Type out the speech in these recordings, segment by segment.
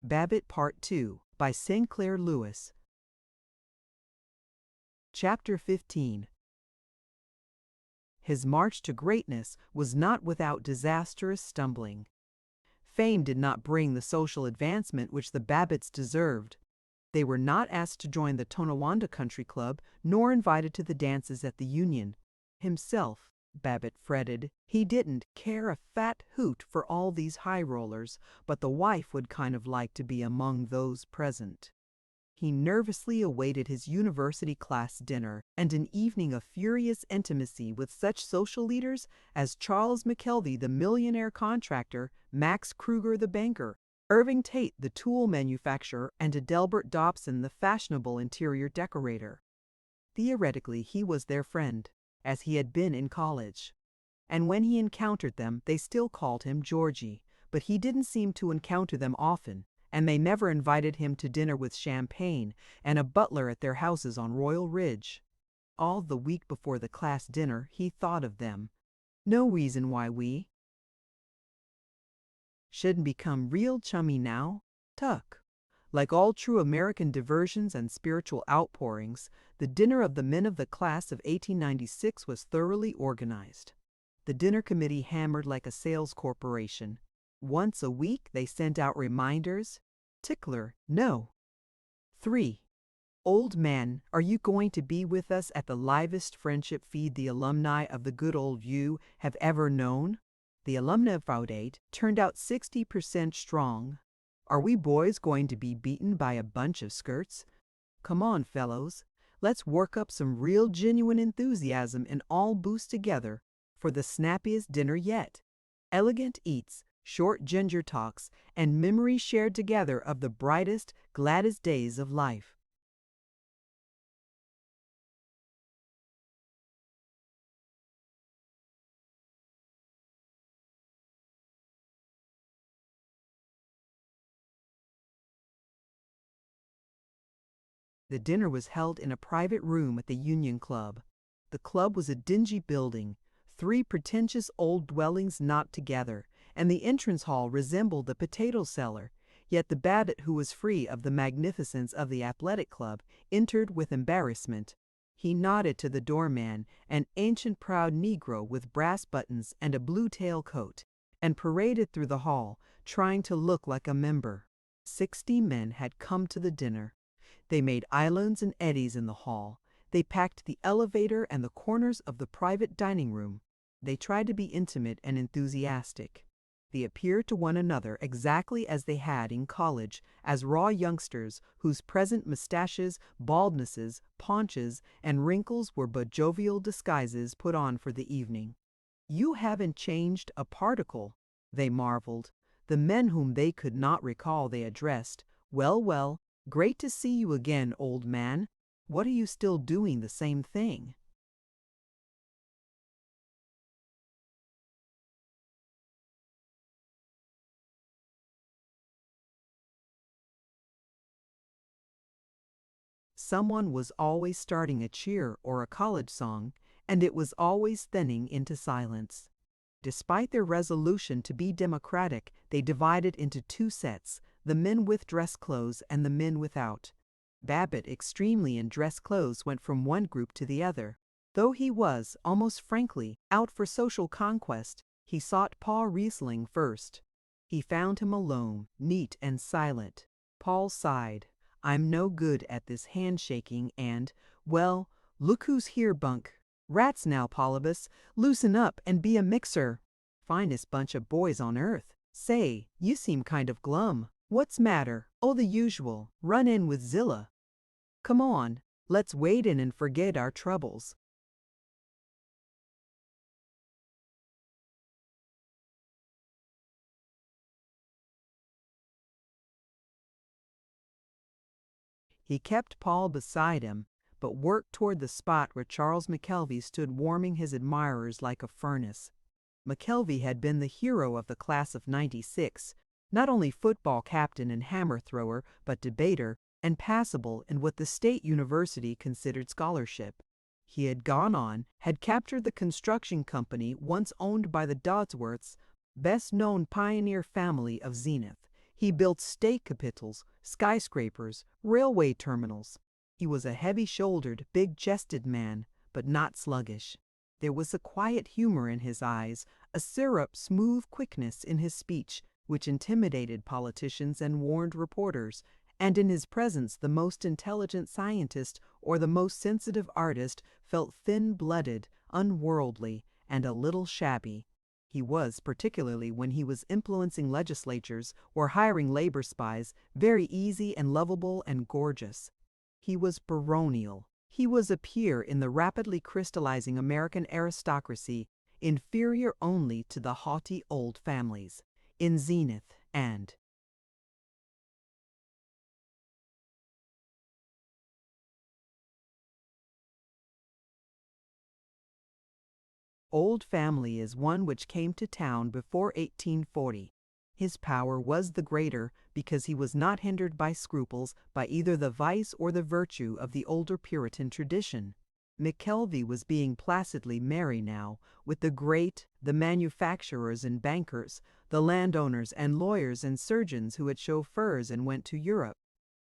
Babbitt Part 2 by Sinclair Lewis. Chapter 15. His march to greatness was not without disastrous stumbling. Fame did not bring the social advancement which the Babbitts deserved. They were not asked to join the Tonawanda Country Club, nor invited to the dances at the Union. Himself, Babbitt fretted, he didn't care a fat hoot for all these high rollers, but the wife would kind of like to be among those present. He nervously awaited his university class dinner and an evening of furious intimacy with such social leaders as Charles McKelvey, the millionaire contractor, Max Kruger, the banker, Irving Tate, the tool manufacturer, and Adelbert Dobson, the fashionable interior decorator. Theoretically, he was their friend, as he had been in college. And when he encountered them, they still called him Georgie, but he didn't seem to encounter them often, and they never invited him to dinner with champagne and a butler at their houses on Royal Ridge. All the week before the class dinner, he thought of them. No reason why we shouldn't become real chummy now, Tuck. Like all true American diversions and spiritual outpourings, the dinner of the men of the class of 1896 was thoroughly organized. The dinner committee hammered like a sales corporation. Once a week they sent out reminders. Tickler, no. 3. Old man, are you going to be with us at the livest friendship feed the alumni of the good old U have ever known? The alumni vote turned out 60% strong. Are we boys going to be beaten by a bunch of skirts? Come on, fellows. Let's work up some real genuine enthusiasm and all boost together for the snappiest dinner yet. Elegant eats, short ginger talks, and memories shared together of the brightest, gladdest days of life. The dinner was held in a private room at the Union Club. The club was a dingy building, 3 pretentious old dwellings knocked together, and the entrance hall resembled the potato cellar. Yet the Babbitt, who was free of the magnificence of the athletic club, entered with embarrassment. He nodded to the doorman, an ancient proud Negro with brass buttons and a blue tailcoat, and paraded through the hall, trying to look like a member. 60 men had come to the dinner. They made islands and eddies in the hall. They packed the elevator and the corners of the private dining room. They tried to be intimate and enthusiastic. They appeared to one another exactly as they had in college, as raw youngsters whose present mustaches, baldnesses, paunches, and wrinkles were but jovial disguises put on for the evening. You haven't changed a particle, they marveled. The men whom they could not recall they addressed. Well, well, great to see you again, old man. What are you still doing the same thing? Someone was always starting a cheer or a college song, and it was always thinning into silence. Despite their resolution to be democratic, they divided into 2 sets, the men with dress clothes and the men without. Babbitt, extremely in dress clothes, went from one group to the other. Though he was, almost frankly, out for social conquest, he sought Paul Riesling first. He found him alone, neat and silent. Paul sighed. I'm no good at this handshaking and, well, look who's here, Bunk. Rats now, Polybus. Loosen up and be a mixer. Finest bunch of boys on earth. Say, you seem kind of glum. What's matter? Oh, the usual. Run in with Zilla. Come on, let's wade in and forget our troubles. He kept Paul beside him, but worked toward the spot where Charles McKelvey stood warming his admirers like a furnace. McKelvey had been the hero of the class of '96, not only football captain and hammer thrower, but debater, and passable in what the State University considered scholarship. He had gone on, had captured the construction company once owned by the Dodsworths, best-known pioneer family of Zenith. He built state capitals, skyscrapers, railway terminals. He was a heavy-shouldered, big-chested man, but not sluggish. There was a quiet humor in his eyes, a syrup-smooth quickness in his speech, which intimidated politicians and warned reporters, and in his presence the most intelligent scientist or the most sensitive artist felt thin-blooded, unworldly, and a little shabby. He was, particularly when he was influencing legislatures or hiring labor spies, very easy and lovable and gorgeous. He was baronial. He was a peer in the rapidly crystallizing American aristocracy, inferior only to the haughty old families. In Zenith and old family is one which came to town before 1840. His power was the greater because he was not hindered by scruples by either the vice or the virtue of the older Puritan tradition. McKelvey was being placidly merry now with the great, the manufacturers and bankers, the landowners and lawyers and surgeons who had chauffeurs and went to Europe.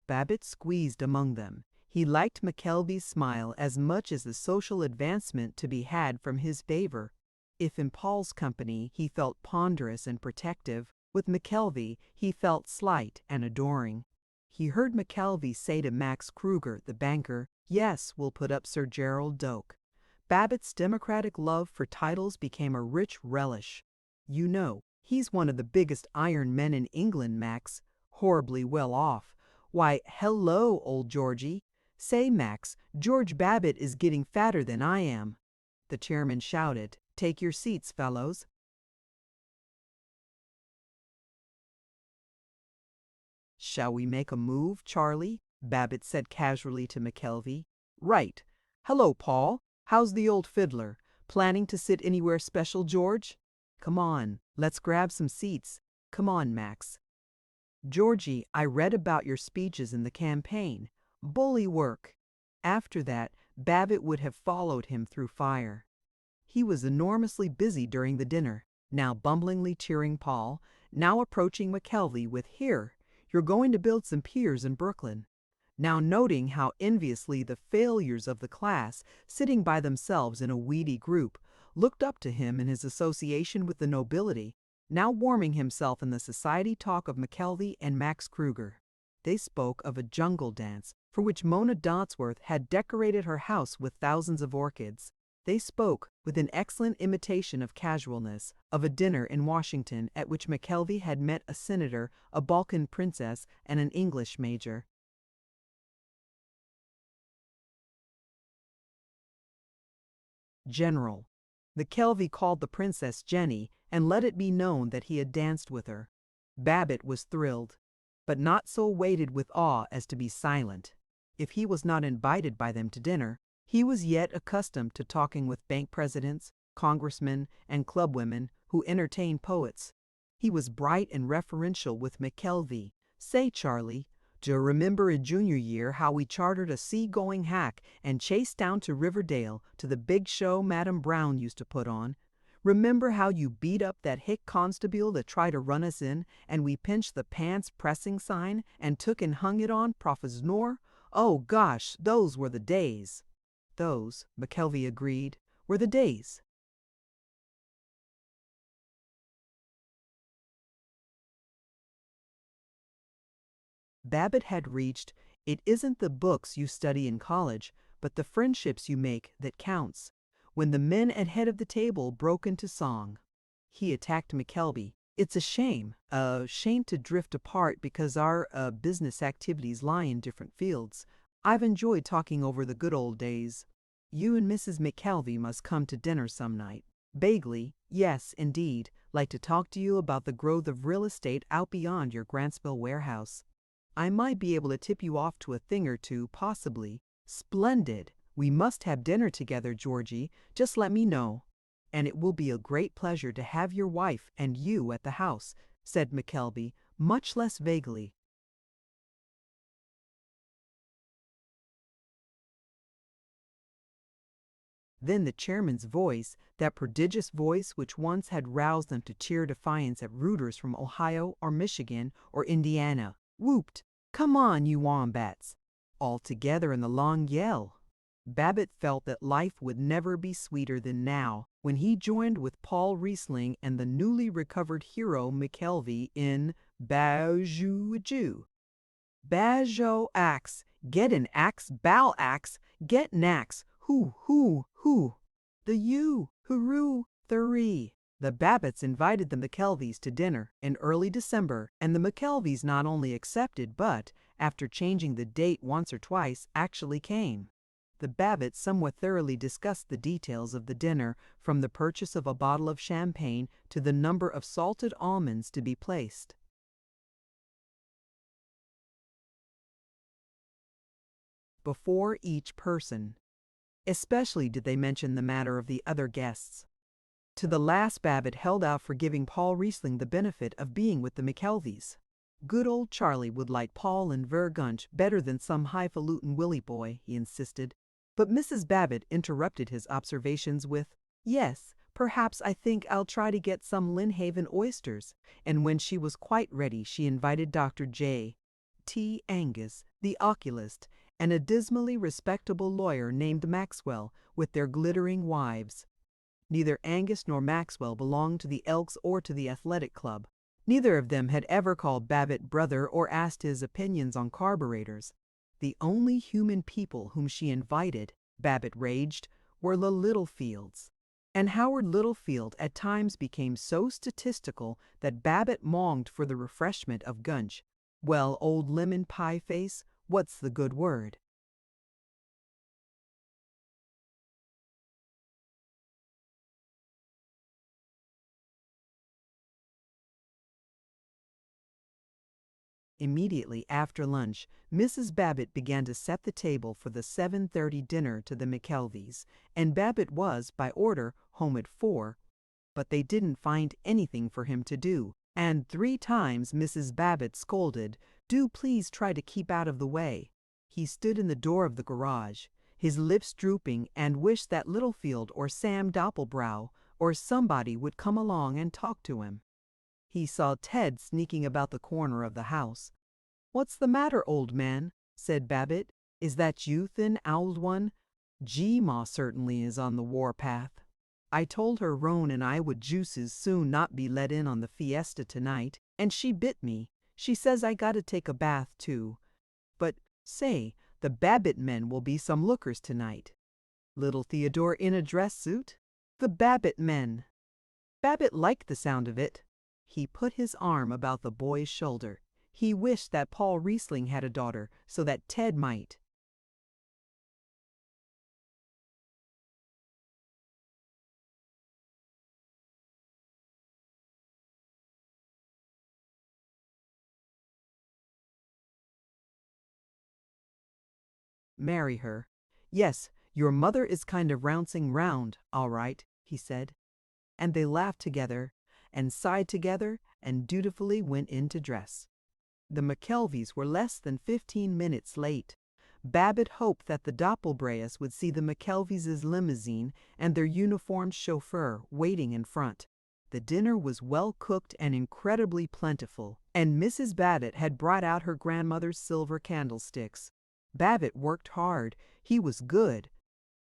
Babbitt squeezed among them. He liked McKelvey's smile as much as the social advancement to be had from his favor. If in Paul's company he felt ponderous and protective, with McKelvey he felt slight and adoring. He heard McKelvey say to Max Kruger, the banker, "Yes, we'll put up Sir Gerald Doak." Babbitt's democratic love for titles became a rich relish. "You know, he's one of the biggest iron men in England, Max. Horribly well off. Why, hello, old Georgie. Say, Max, George Babbitt is getting fatter than I am." The chairman shouted, "Take your seats, fellows." "Shall we make a move, Charlie?" Babbitt said casually to McKelvey. "Right. Hello, Paul. How's the old fiddler? Planning to sit anywhere special, George? Come on, let's grab some seats. Come on, Max." "Georgie, I read about your speeches in the campaign. Bully work." After that, Babbitt would have followed him through fire. He was enormously busy during the dinner, now bumblingly cheering Paul, now approaching McKelvey with, "Here, you're going to build some piers in Brooklyn." Now noting how enviously the failures of the class, sitting by themselves in a weedy group, looked up to him in his association with the nobility, now warming himself in the society talk of McKelvey and Max Kruger. They spoke of a jungle dance for which Mona Dodsworth had decorated her house with thousands of orchids. They spoke, with an excellent imitation of casualness, of a dinner in Washington at which McKelvey had met a senator, a Balkan princess, and an English major. General. McKelvey called the princess Jenny and let it be known that he had danced with her. Babbitt was thrilled, but not so weighted with awe as to be silent. If he was not invited by them to dinner, he was yet accustomed to talking with bank presidents, congressmen, and clubwomen who entertained poets. He was bright and referential with McKelvey. "Say, Charlie, do you remember in junior year how we chartered a sea-going hack and chased down to Riverdale to the big show Madam Brown used to put on? Remember how you beat up that hick constable that tried to run us in, and we pinched the pants pressing sign and took and hung it on Professor? Oh gosh, those were the days." Those, McKelvey agreed, were the days. Babbitt had reached, "It isn't the books you study in college, but the friendships you make that counts," when the men at head of the table broke into song. He attacked McKelvey. "It's a shame to drift apart because our business activities lie in different fields. I've enjoyed talking over the good old days. You and Mrs. McKelvey must come to dinner some night." Vaguely, "Yes, indeed, like to talk to you about the growth of real estate out beyond your Grantsville warehouse. I might be able to tip you off to a thing or two, possibly." "Splendid. We must have dinner together, Georgie. Just let me know." "And it will be a great pleasure to have your wife and you at the house," said McKelvey, much less vaguely. Then the chairman's voice, that prodigious voice which once had roused them to cheer defiance at rooters from Ohio or Michigan or Indiana, whooped, "Come on, you wombats!" all together in the long yell. Babbitt felt that life would never be sweeter than now, when he joined with Paul Riesling and the newly recovered hero McKelvey in Bajou. Bajo axe, get an axe, bow axe, get an axe, hoo. The you, hooroo, three. The Babbitts invited the McKelveys to dinner in early December, and the McKelveys not only accepted but, after changing the date once or twice, actually came. The Babbitts somewhat thoroughly discussed the details of the dinner, from the purchase of a bottle of champagne to the number of salted almonds to be placed. Before each person. Especially did they mention the matter of the other guests. To the last Babbitt held out for giving Paul Riesling the benefit of being with the McKelveys. Good old Charlie would like Paul and Ver Gunch better than some highfalutin Willie boy, he insisted. But Mrs. Babbitt interrupted his observations with, "Yes, perhaps I think I'll try to get some Lynnhaven oysters," and when she was quite ready she invited Dr. J. T. Angus, the oculist, and a dismally respectable lawyer named Maxwell, with their glittering wives. Neither Angus nor Maxwell belonged to the Elks or to the athletic club. Neither of them had ever called Babbitt brother or asked his opinions on carburetors. The only human people whom she invited, Babbitt raged, were the Littlefields. And Howard Littlefield at times became so statistical that Babbitt longed for the refreshment of Gunch. Well, old lemon pie face, what's the good word? Immediately after lunch, Mrs. Babbitt began to set the table for the 7:30 dinner to the McKelveys, and Babbitt was, by order, home at 4, but they didn't find anything for him to do, and 3 times Mrs. Babbitt scolded, "Do please try to keep out of the way." He stood in the door of the garage, his lips drooping, and wished that Littlefield or Sam Doppelbrau or somebody would come along and talk to him. He saw Ted sneaking about the corner of the house. "What's the matter, old man?" said Babbitt. "Is that you, thin owled one? G-Ma certainly is on the warpath. I told her Roan and I would juices soon not be let in on the fiesta tonight, and she bit me. She says I gotta take a bath, too. But, say, the Babbitt men will be some lookers tonight. Little Theodore in a dress suit? The Babbitt men." Babbitt liked the sound of it. He put his arm about the boy's shoulder. He wished that Paul Riesling had a daughter, so that Ted might. Marry her. "Yes, your mother is kind of rouncing round, all right," he said. And they laughed together, and sighed together, and dutifully went in to dress. The McKelveys were less than 15 minutes late. Babbitt hoped that the Doppelbrayas would see the McKelveys' limousine and their uniformed chauffeur waiting in front. The dinner was well cooked and incredibly plentiful, and Mrs. Babbitt had brought out her grandmother's silver candlesticks. Babbitt worked hard. He was good.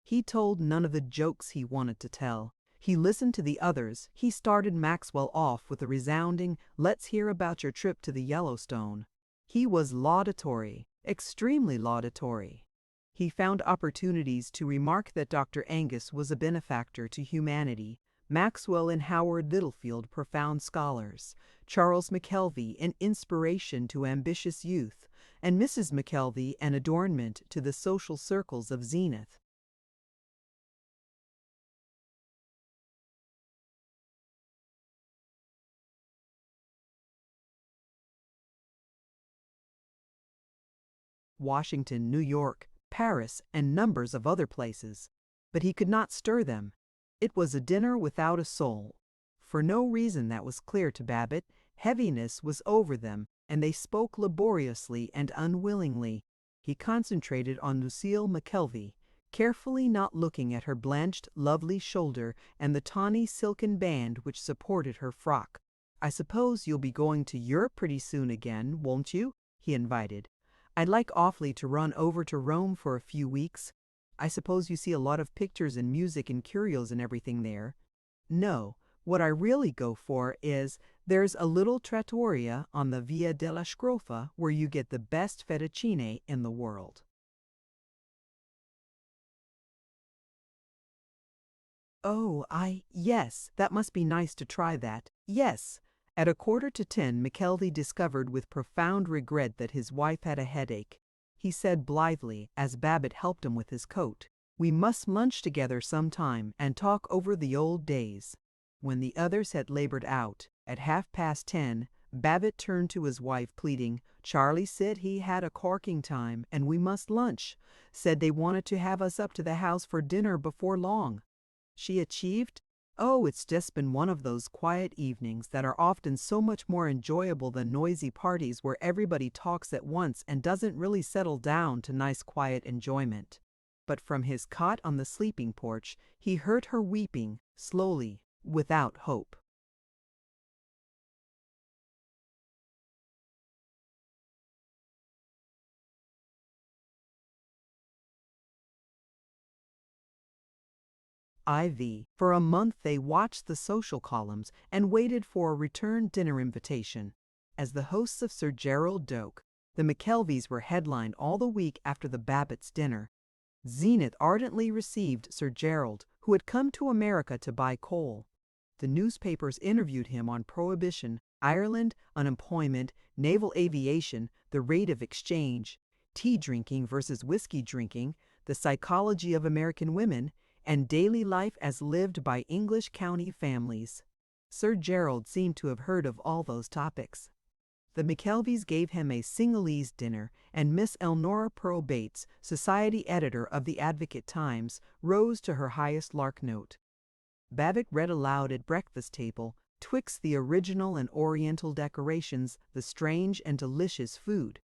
He told none of the jokes he wanted to tell. He listened to the others. He started Maxwell off with a resounding, "Let's hear about your trip to the Yellowstone." He was laudatory, extremely laudatory. He found opportunities to remark that Dr. Angus was a benefactor to humanity, Maxwell and Howard Littlefield profound scholars, Charles McKelvey an inspiration to ambitious youth, and Mrs. McKelvey an adornment to the social circles of Zenith. Washington, New York, Paris, and numbers of other places. But he could not stir them. It was a dinner without a soul. For no reason that was clear to Babbitt, heaviness was over them, and they spoke laboriously and unwillingly. He concentrated on Lucille McKelvey, carefully not looking at her blanched, lovely shoulder and the tawny silken band which supported her frock. "I suppose you'll be going to Europe pretty soon again, won't you?" he invited. "I'd like awfully to run over to Rome for a few weeks. I suppose you see a lot of pictures and music and curios and everything there." "No, what I really go for is, there's a little trattoria on the Via della Scrofa where you get the best fettuccine in the world." "Oh, yes, that must be nice to try that. Yes." At 9:45, McKelvey discovered with profound regret that his wife had a headache. He said blithely, as Babbitt helped him with his coat, "We must lunch together sometime and talk over the old days." When the others had labored out, at 10:30, Babbitt turned to his wife, pleading, "Charlie said he had a corking time and we must lunch. Said they wanted to have us up to the house for dinner before long." She achieved? "Oh, it's just been one of those quiet evenings that are often so much more enjoyable than noisy parties where everybody talks at once and doesn't really settle down to nice quiet enjoyment." But from his cot on the sleeping porch, he heard her weeping, slowly, without hope. For a month they watched the social columns and waited for a return dinner invitation. As the hosts of Sir Gerald Doak, the McKelveys were headlined all the week after the Babbitts' dinner. Zenith ardently received Sir Gerald, who had come to America to buy coal. The newspapers interviewed him on prohibition, Ireland, unemployment, naval aviation, the rate of exchange, tea drinking versus whiskey drinking, the psychology of American women, and daily life as lived by English county families. Sir Gerald seemed to have heard of all those topics. The McKelveys gave him a Singalese dinner, and Miss Elnora Pearl Bates, society editor of the Advocate-Times, rose to her highest lark note. Babbitt read aloud at breakfast table, twixt the original and oriental decorations, the strange and delicious food.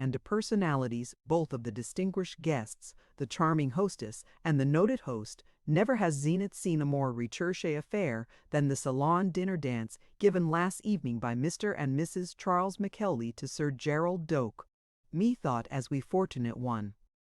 And the personalities, both of the distinguished guests, the charming hostess, and the noted host. Never has Zenith seen a more recherche affair than the salon dinner dance given last evening by Mr. and Mrs. Charles McKelvey to Sir Gerald Doak. Methought as we fortunate one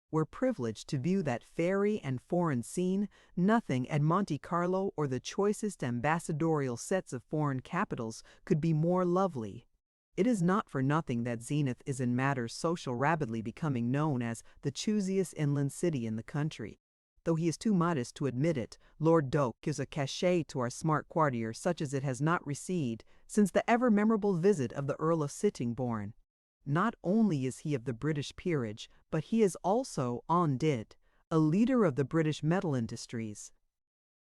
were privileged to view that fairy and foreign scene, nothing at Monte Carlo or the choicest ambassadorial sets of foreign capitals could be more lovely. It is not for nothing that Zenith is in matters social rapidly becoming known as the choosiest inland city in the country. Though he is too modest to admit it, Lord Doak gives a cachet to our smart quartier such as it has not received since the ever-memorable visit of the Earl of Sittingbourne. Not only is he of the British peerage, but he is also, en dit, a leader of the British metal industries.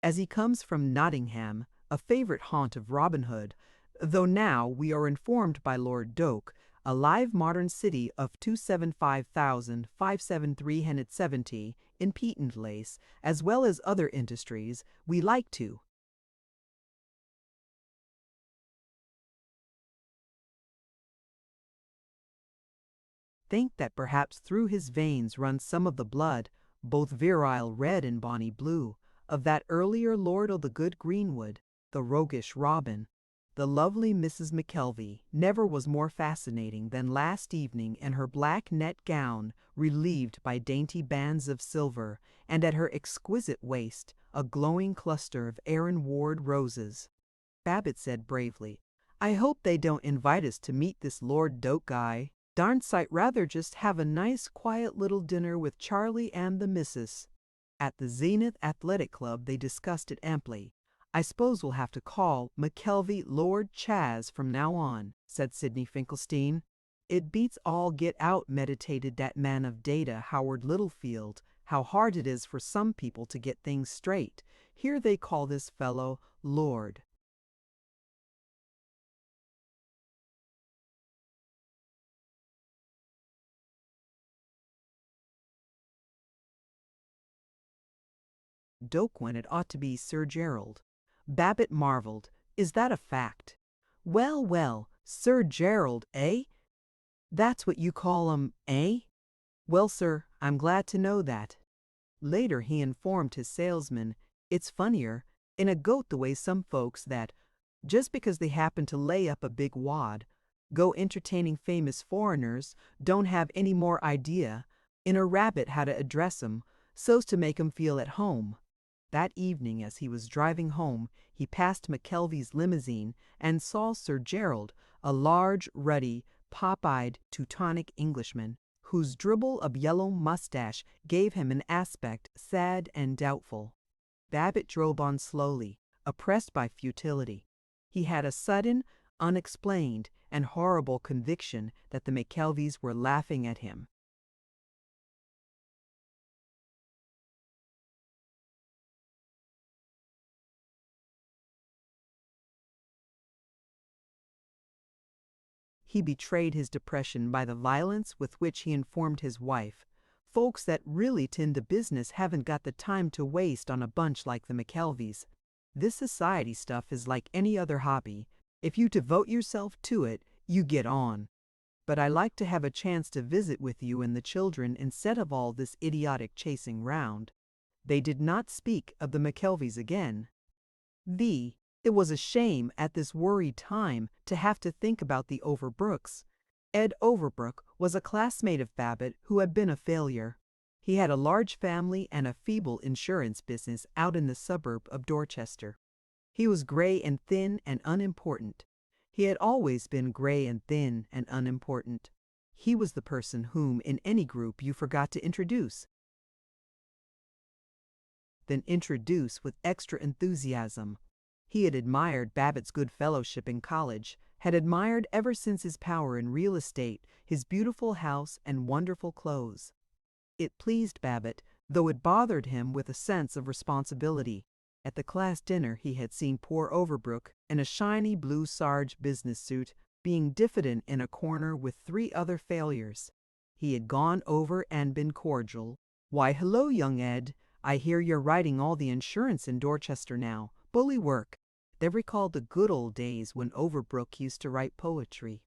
As he comes from Nottingham, a favorite haunt of Robin Hood, though now we are informed by Lord Doak, a live modern city of 275,573 in patent lace, as well as other industries, we like to think that perhaps through his veins runs some of the blood, both virile red and bonny blue, of that earlier Lord o' the good greenwood, the roguish Robin. The lovely Mrs. McKelvey never was more fascinating than last evening in her black net gown, relieved by dainty bands of silver, and at her exquisite waist a glowing cluster of Aaron Ward roses. Babbitt said bravely, "I hope they don't invite us to meet this Lord Doak guy. Darn sight rather just have a nice quiet little dinner with Charlie and the missus." At the Zenith Athletic Club they discussed it amply. "I suppose we'll have to call McKelvey Lord Chaz from now on," said Sidney Finkelstein. "It beats all get out," meditated that man of data, Howard Littlefield. "How hard it is for some people to get things straight. Here they call this fellow Lord." Doak when it ought to be Sir Gerald. Babbitt marveled. Is that a fact? Well, well, Sir Gerald, eh? That's what you call 'em, eh? Well, sir, I'm glad to know that. Later he informed his salesman, it's funnier, in a goat the way some folks that, just because they happen to lay up a big wad, go entertaining famous foreigners, don't have any more idea, in a rabbit how to address 'em, so's to make 'em feel at home. That evening as he was driving home, he passed McKelvey's limousine and saw Sir Gerald, a large, ruddy, pop-eyed Teutonic Englishman, whose dribble of yellow mustache gave him an aspect sad and doubtful. Babbitt drove on slowly, oppressed by futility. He had a sudden, unexplained, and horrible conviction that the McKelveys were laughing at him. He betrayed his depression by the violence with which he informed his wife, folks that really tend to business haven't got the time to waste on a bunch like the McKelveys. This society stuff is like any other hobby. If you devote yourself to it, you get on. But I like to have a chance to visit with you and the children instead of all this idiotic chasing round. They did not speak of the McKelveys again. It was a shame at this worried time to have to think about the Overbrooks. Ed Overbrook was a classmate of Babbitt who had been a failure. He had a large family and a feeble insurance business out in the suburb of Dorchester. He was gray and thin and unimportant. He had always been gray and thin and unimportant. He was the person whom in any group you forgot to introduce. Then introduce with extra enthusiasm. He had admired Babbitt's good fellowship in college, had admired ever since his power in real estate, his beautiful house and wonderful clothes. It pleased Babbitt, though it bothered him with a sense of responsibility. At the class dinner he had seen poor Overbrook, in a shiny blue sarge business suit, being diffident in a corner with 3 other failures. He had gone over and been cordial. "Why, hello, young Ed. I hear you're writing all the insurance in Dorchester now. Bully work." They recalled the good old days when Overbrook used to write poetry.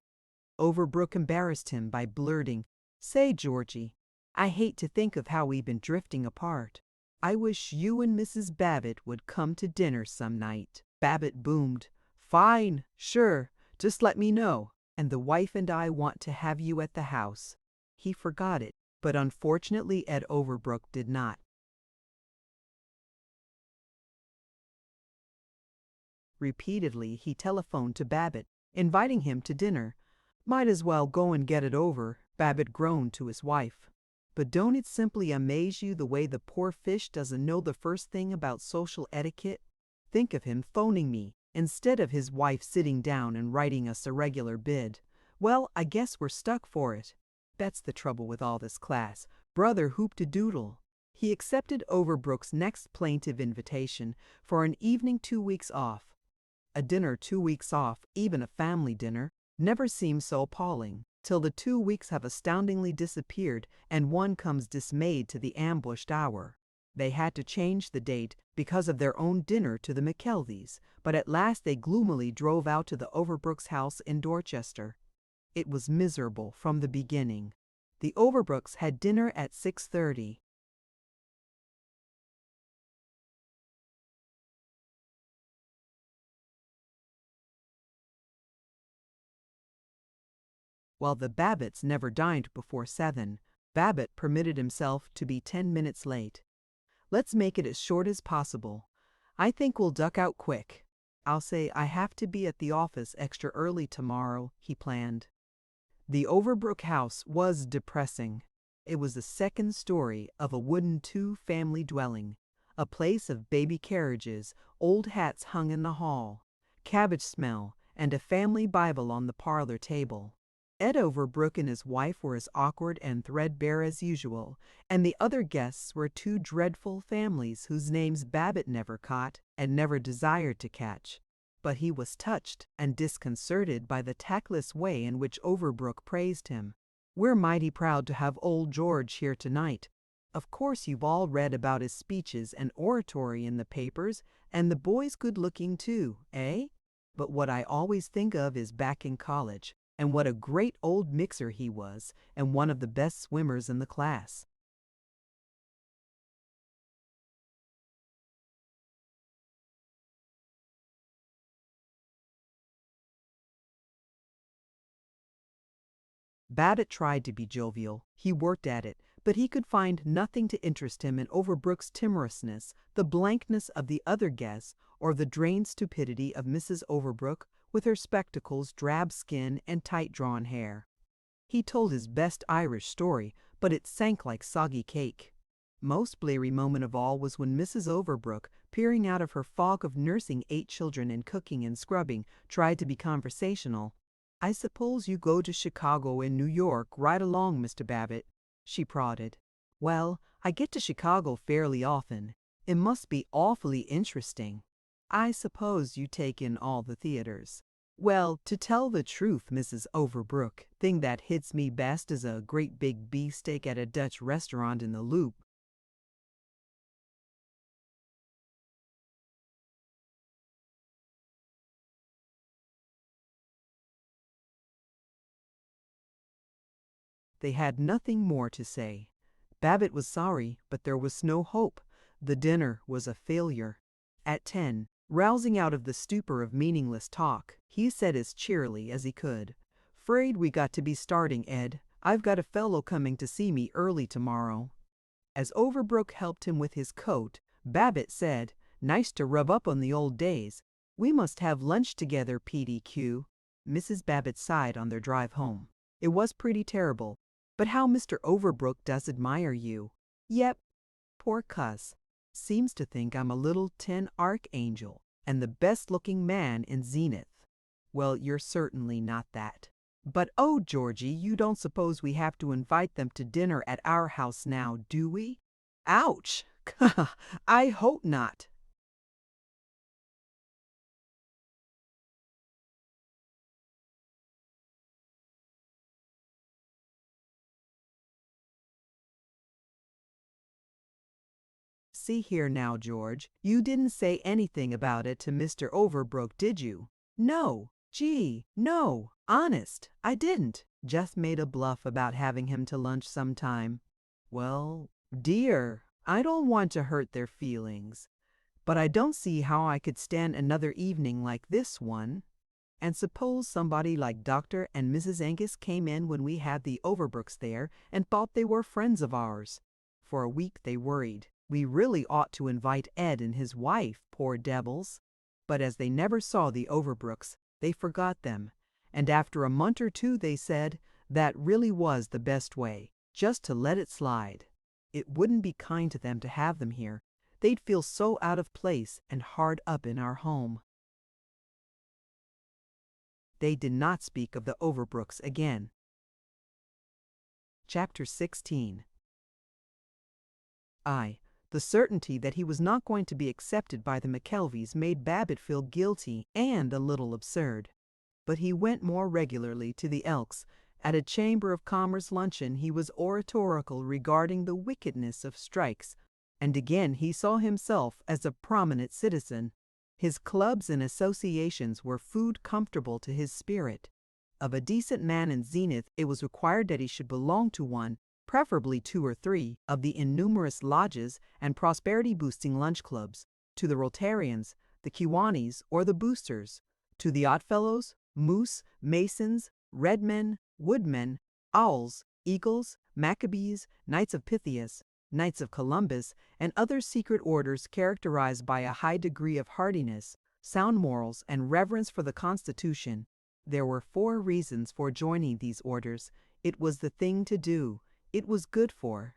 Overbrook embarrassed him by blurting, "Say, Georgie, I hate to think of how we've been drifting apart. I wish you and Mrs. Babbitt would come to dinner some night." Babbitt boomed, "Fine, sure, just let me know, and the wife and I want to have you at the house." He forgot it, but unfortunately Ed Overbrook did not. Repeatedly he telephoned to Babbitt, inviting him to dinner. "Might as well go and get it over," Babbitt groaned to his wife. "But don't it simply amaze you the way the poor fish doesn't know the first thing about social etiquette? Think of him phoning me, instead of his wife sitting down and writing us a regular bid. Well, I guess we're stuck for it. That's the trouble with all this class. Brother hoop-de-doodle." He accepted Overbrook's next plaintive invitation for an evening 2 weeks off. A dinner 2 weeks off, even a family dinner, never seems so appalling, till the 2 weeks have astoundingly disappeared and one comes dismayed to the ambushed hour. They had to change the date because of their own dinner to the McKelveys, but at last they gloomily drove out to the Overbrooks' house in Dorchester. It was miserable from the beginning. The Overbrooks had dinner at 6:30. While the Babbitts never dined before 7, Babbitt permitted himself to be 10 minutes late. "Let's make it as short as possible. I think we'll duck out quick. I'll say I have to be at the office extra early tomorrow," he planned. The Overbrook house was depressing. It was the second story of a wooden 2-family dwelling, a place of baby carriages, old hats hung in the hall, cabbage smell, and a family Bible on the parlor table. Ed Overbrook and his wife were as awkward and threadbare as usual, and the other guests were 2 dreadful families whose names Babbitt never caught and never desired to catch. But he was touched and disconcerted by the tactless way in which Overbrook praised him. "We're mighty proud to have old George here tonight. Of course you've all read about his speeches and oratory in the papers, and the boy's good-looking too, eh? But what I always think of is back in college, and what a great old mixer he was, and one of the best swimmers in the class. Babbitt tried to be jovial. He worked at it, but he could find nothing to interest him in Overbrook's timorousness, the blankness of the other guests, or the drained stupidity of Mrs. Overbrook with her spectacles, drab skin, and tight-drawn hair. He told his best Irish story, but it sank like soggy cake. Most bleary moment of all was when Mrs. Overbrook, peering out of her fog of nursing 8 children and cooking and scrubbing, tried to be conversational. "I suppose you go to Chicago and New York right along, Mr. Babbitt," she prodded. "Well, I get to Chicago fairly often. It must be awfully interesting. I suppose you take in all the theaters." "Well, to tell the truth, Mrs. Overbrook, thing that hits me best is a great big beefsteak at a Dutch restaurant in the Loop." They had nothing more to say. Babbitt was sorry, but there was no hope. The dinner was a failure. At 10, rousing out of the stupor of meaningless talk, he said as cheerily as he could, "'Fraid we got to be starting, Ed. I've got a fellow coming to see me early tomorrow." As Overbrook helped him with his coat, Babbitt said, "Nice to rub up on the old days. We must have lunch together, PDQ." Mrs. Babbitt sighed on their drive home. "It was pretty terrible. But how Mr. Overbrook does admire you." "Yep, poor cuss. Seems to think I'm a little tin archangel and the best-looking man in Zenith." "Well, you're certainly not that." "But oh, Georgie, you don't suppose we have to invite them to dinner at our house now, do we?" "Ouch! I hope not." "See here now, George, you didn't say anything about it to Mr. Overbrook, did you?" "No, gee, no, honest, I didn't. Just made a bluff about having him to lunch sometime." "Well, dear, I don't want to hurt their feelings, but I don't see how I could stand another evening like this one. And suppose somebody like Dr. and Mrs. Angus came in when we had the Overbrooks there and thought they were friends of ours." For a week they worried. "We really ought to invite Ed and his wife, poor devils." But as they never saw the Overbrooks, they forgot them, and after a month or two they said that really was the best way, just to let it slide. It wouldn't be kind to them to have them here. They'd feel so out of place and hard up in our home. They did not speak of the Overbrooks again. Chapter 16. The certainty that he was not going to be accepted by the McKelveys made Babbitt feel guilty and a little absurd. But he went more regularly to the Elks. At a Chamber of Commerce luncheon he was oratorical regarding the wickedness of strikes, and again he saw himself as a prominent citizen. His clubs and associations were food comfortable to his spirit. Of a decent man in Zenith, it was required that he should belong to one, preferably 2 or 3, of the innumerous lodges and prosperity-boosting lunch clubs, to the Rotarians, the Kiwanis, or the Boosters, to the Oddfellows, Moose, Masons, Redmen, Woodmen, Owls, Eagles, Maccabees, Knights of Pythias, Knights of Columbus, and other secret orders characterized by a high degree of hardiness, sound morals, and reverence for the Constitution. There were 4 reasons for joining these orders. It was the thing to do. It was good for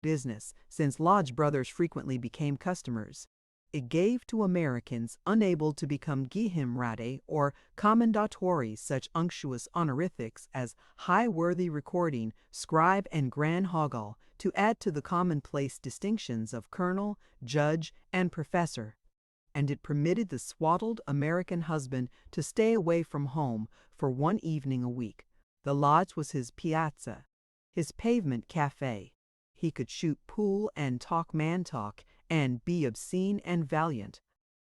business, since lodge brothers frequently became customers. It gave to Americans unable to become Gehimrate or commendatori such unctuous honorifics as high-worthy recording, scribe, and grand hoggle, to add to the commonplace distinctions of colonel, judge, and professor. And it permitted the swaddled American husband to stay away from home for 1 evening a week, The lodge was his piazza, his pavement cafe. He could shoot pool and talk man talk and be obscene and valiant.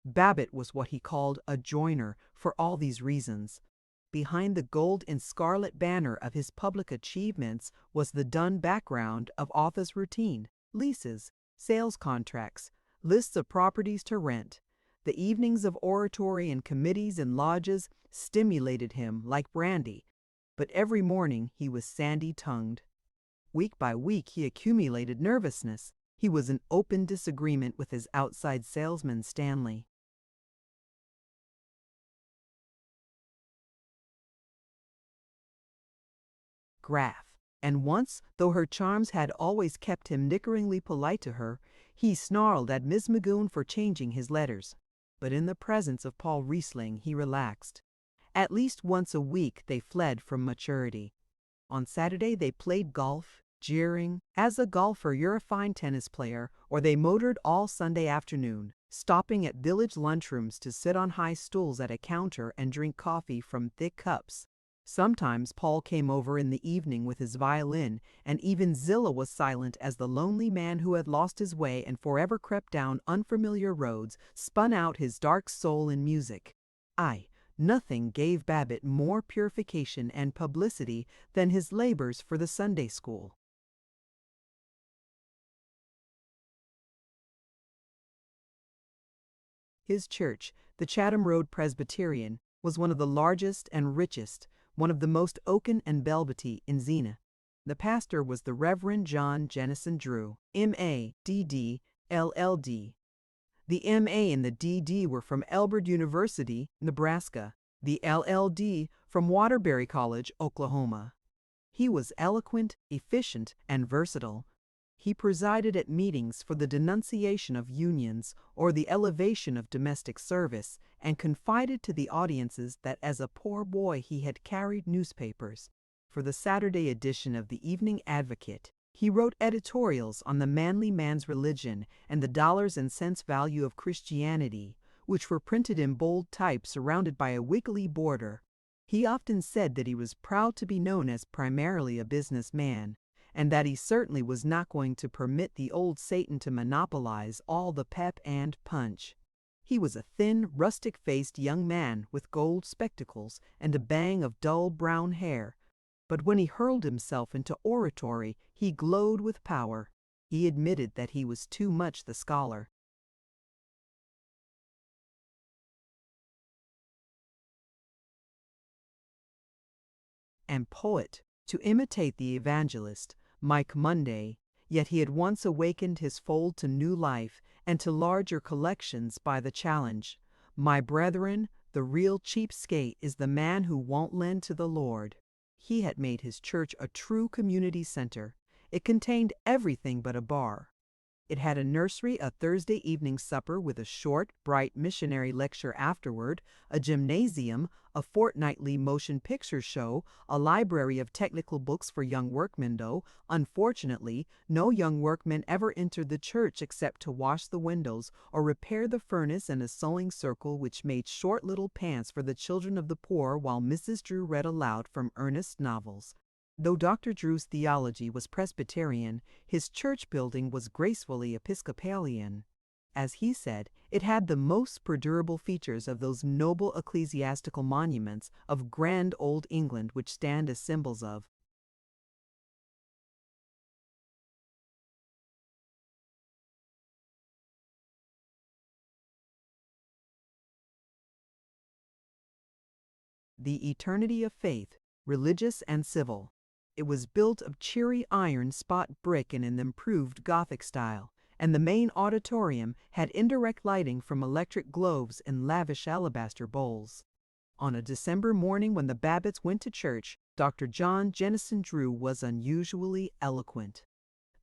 Babbitt was what he called a joiner for all these reasons. Behind the gold and scarlet banner of his public achievements was the dun background of office routine, leases, sales contracts, lists of properties to rent. The evenings of oratory and committees and lodges stimulated him like brandy, but every morning he was sandy-tongued. Week by week he accumulated nervousness. He was in open disagreement with his outside salesman, Stanley. Graph. And once, though her charms had always kept him nickeringly polite to her, he snarled at Miss Magoon for changing his letters. But in the presence of Paul Riesling he relaxed. At least once a week they fled from maturity. On Saturday they played golf, jeering, "As a golfer you're a fine tennis player," or they motored all Sunday afternoon, stopping at village lunchrooms to sit on high stools at a counter and drink coffee from thick cups. Sometimes Paul came over in the evening with his violin, and even Zillah was silent as the lonely man who had lost his way and forever crept down unfamiliar roads spun out his dark soul in music. Nothing gave Babbitt more purification and publicity than his labors for the Sunday school. His church, the Chatham Road Presbyterian, was one of the largest and richest, one of the most oaken and velvety in Zenith. The pastor was the Reverend John Jennison Drew, M.A., D.D., LL.D. The M.A. and the D.D. were from Elbert University, Nebraska, the LL.D. from Waterbury College, Oklahoma. He was eloquent, efficient, and versatile. He presided at meetings for the denunciation of unions or the elevation of domestic service, and confided to the audiences that as a poor boy he had carried newspapers. For the Saturday edition of the Evening Advocate, he wrote editorials on the manly man's religion and the dollars and cents value of Christianity, which were printed in bold type surrounded by a wiggly border. He often said that he was proud to be known as primarily a businessman, and that he certainly was not going to permit the old Satan to monopolize all the pep and punch. He was a thin, rustic-faced young man with gold spectacles and a bang of dull brown hair, but when he hurled himself into oratory, he glowed with power. He admitted that he was too much the scholar. And poet, to imitate the evangelist, Mike Monday, yet he had once awakened his fold to new life and to larger collections by the challenge, "My brethren, the real cheapskate is the man who won't lend to the Lord." He had made his church a true community center. It contained everything but a bar. It had a nursery, a Thursday evening supper with a short, bright missionary lecture afterward, a gymnasium, a fortnightly motion picture show, a library of technical books for young workmen, though, unfortunately, no young workmen ever entered the church except to wash the windows or repair the furnace, and a sewing circle which made short little pants for the children of the poor while Mrs. Drew read aloud from earnest novels. Though Dr. Drew's theology was Presbyterian, his church building was gracefully Episcopalian. As he said, it had the most perdurable features of those noble ecclesiastical monuments of grand old England which stand as symbols of the eternity of faith, religious and civil. It was built of cheery iron spot brick in an improved Gothic style, and the main auditorium had indirect lighting from electric globes in lavish alabaster bowls. On a December morning when the Babbitts went to church, Dr. John Jennison Drew was unusually eloquent.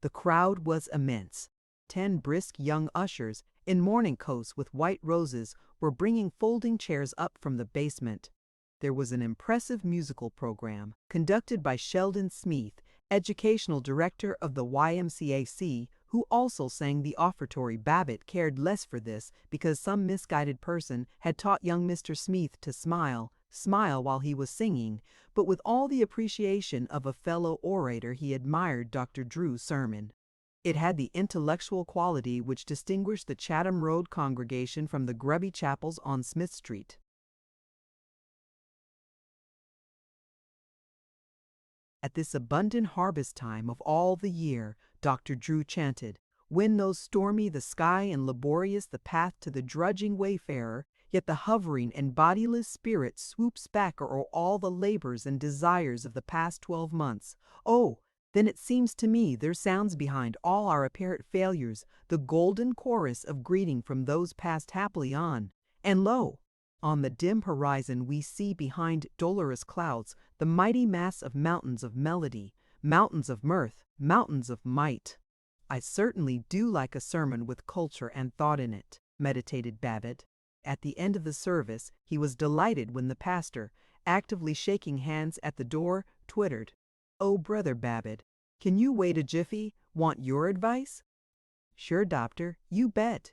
The crowd was immense. 10 brisk young ushers, in morning coats with white roses, were bringing folding chairs up from the basement. There was an impressive musical program, conducted by Sheldon Smith, educational director of the YMCAC, who also sang the offertory. Babbitt cared less for this because some misguided person had taught young Mr. Smith to smile, smile while he was singing, but with all the appreciation of a fellow orator he admired Dr. Drew's sermon. It had the intellectual quality which distinguished the Chatham Road congregation from the grubby chapels on Smith Street. At this abundant harvest time of all the year, Dr. Drew chanted, "When though stormy the sky and laborious the path to the drudging wayfarer, yet the hovering and bodiless spirit swoops back o'er all the labors and desires of the past 12 months. Oh, then it seems to me there sounds behind all our apparent failures the golden chorus of greeting from those passed happily on. And lo! On the dim horizon we see behind dolorous clouds the mighty mass of mountains of melody, mountains of mirth, mountains of might." "I certainly do like a sermon with culture and thought in it," meditated Babbitt. At the end of the service he was delighted when the pastor, actively shaking hands at the door, twittered, "Oh, Brother Babbitt, can you wait a jiffy? Want your advice?" "Sure, doctor, you bet."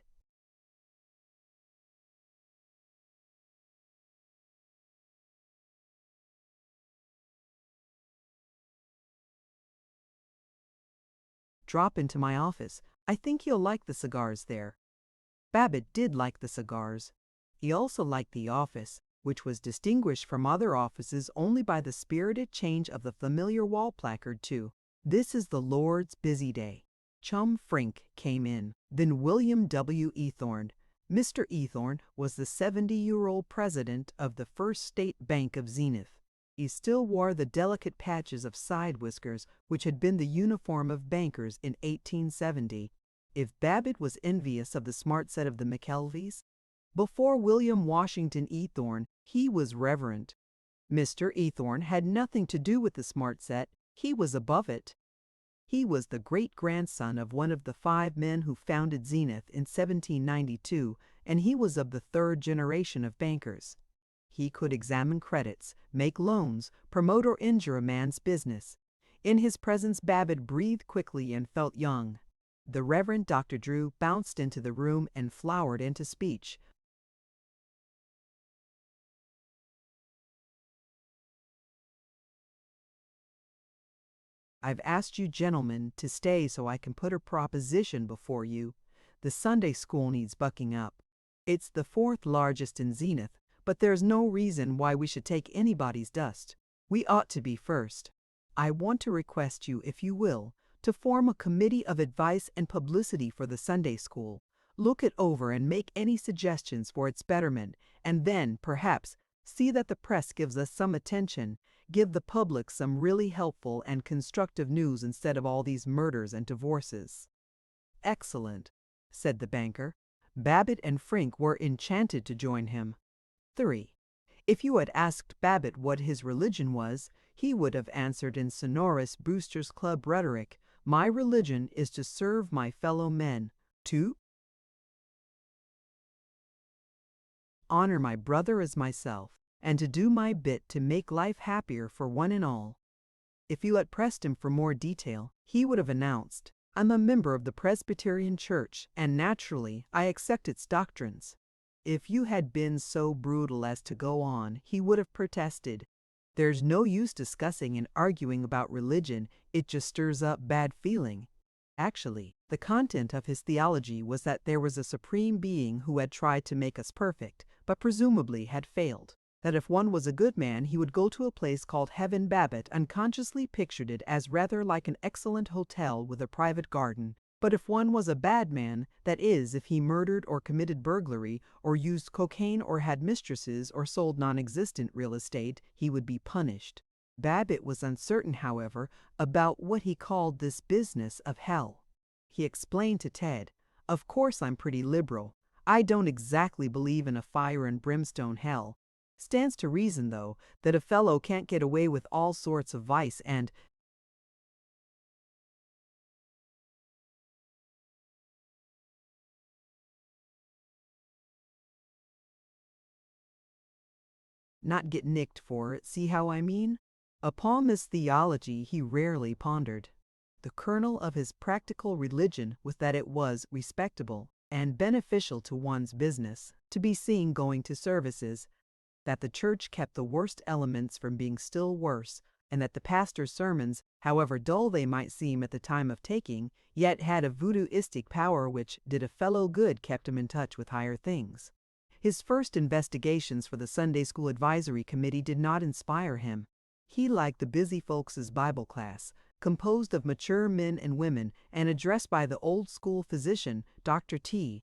"Drop into my office. I think you'll like the cigars there." Babbitt did like the cigars. He also liked the office, which was distinguished from other offices only by the spirited change of the familiar wall placard to, "This is the Lord's busy day." Chum Frink came in, then William W. Ethorne. Mr. Ethorne was the 70-year-old president of the First State Bank of Zenith. He still wore the delicate patches of side whiskers which had been the uniform of bankers in 1870. If Babbitt was envious of the smart set of the McKelveys, before William Washington Ethorne he was reverent. Mr. Ethorne had nothing to do with the smart set, he was above it. He was the great-grandson of one of the 5 men who founded Zenith in 1792, and he was of the 3rd generation of bankers. He could examine credits, make loans, promote or injure a man's business. In his presence Babbitt breathed quickly and felt young. The Reverend Dr. Drew bounced into the room and flowered into speech. "I've asked you gentlemen to stay so I can put a proposition before you. The Sunday school needs bucking up. It's the 4th largest in Zenith, but there's no reason why we should take anybody's dust. We ought to be first. I want to request you, if you will, to form a committee of advice and publicity for the Sunday school. Look it over and make any suggestions for its betterment, and then, perhaps, see that the press gives us some attention. Give the public some really helpful and constructive news instead of all these murders and divorces." "Excellent," said the banker. Babbitt and Frink were enchanted to join him. 3. If you had asked Babbitt what his religion was, he would have answered in sonorous Boosters Club rhetoric, "My religion is to serve my fellow men, to honor my brother as myself, and to do my bit to make life happier for one and all." If you had pressed him for more detail, he would have announced, "I'm a member of the Presbyterian Church, and naturally I accept its doctrines." If you had been so brutal as to go on, he would have protested, "There's no use discussing and arguing about religion, it just stirs up bad feeling." Actually, the content of his theology was that there was a supreme being who had tried to make us perfect, but presumably had failed. That if one was a good man, he would go to a place called Heaven. Babbitt unconsciously pictured it as rather like an excellent hotel with a private garden. But if one was a bad man, that is, if he murdered or committed burglary, or used cocaine or had mistresses or sold non-existent real estate, he would be punished. Babbitt was uncertain, however, about what he called this business of hell. He explained to Ted, "Of course I'm pretty liberal. I don't exactly believe in a fire and brimstone hell. Stands to reason, though, that a fellow can't get away with all sorts of vice and not get nicked for it, see how I mean?" Upon this theology he rarely pondered. The kernel of his practical religion was that it was respectable and beneficial to one's business to be seen going to services. that the church kept the worst elements from being still worse, and that the pastor's sermons, however dull they might seem at the time of taking, yet had a voodooistic power which did a fellow good, kept him in touch with higher things. His first investigations for the Sunday School Advisory Committee did not inspire him. He liked the busy folks' Bible class, composed of mature men and women and addressed by the old-school physician, Dr. T.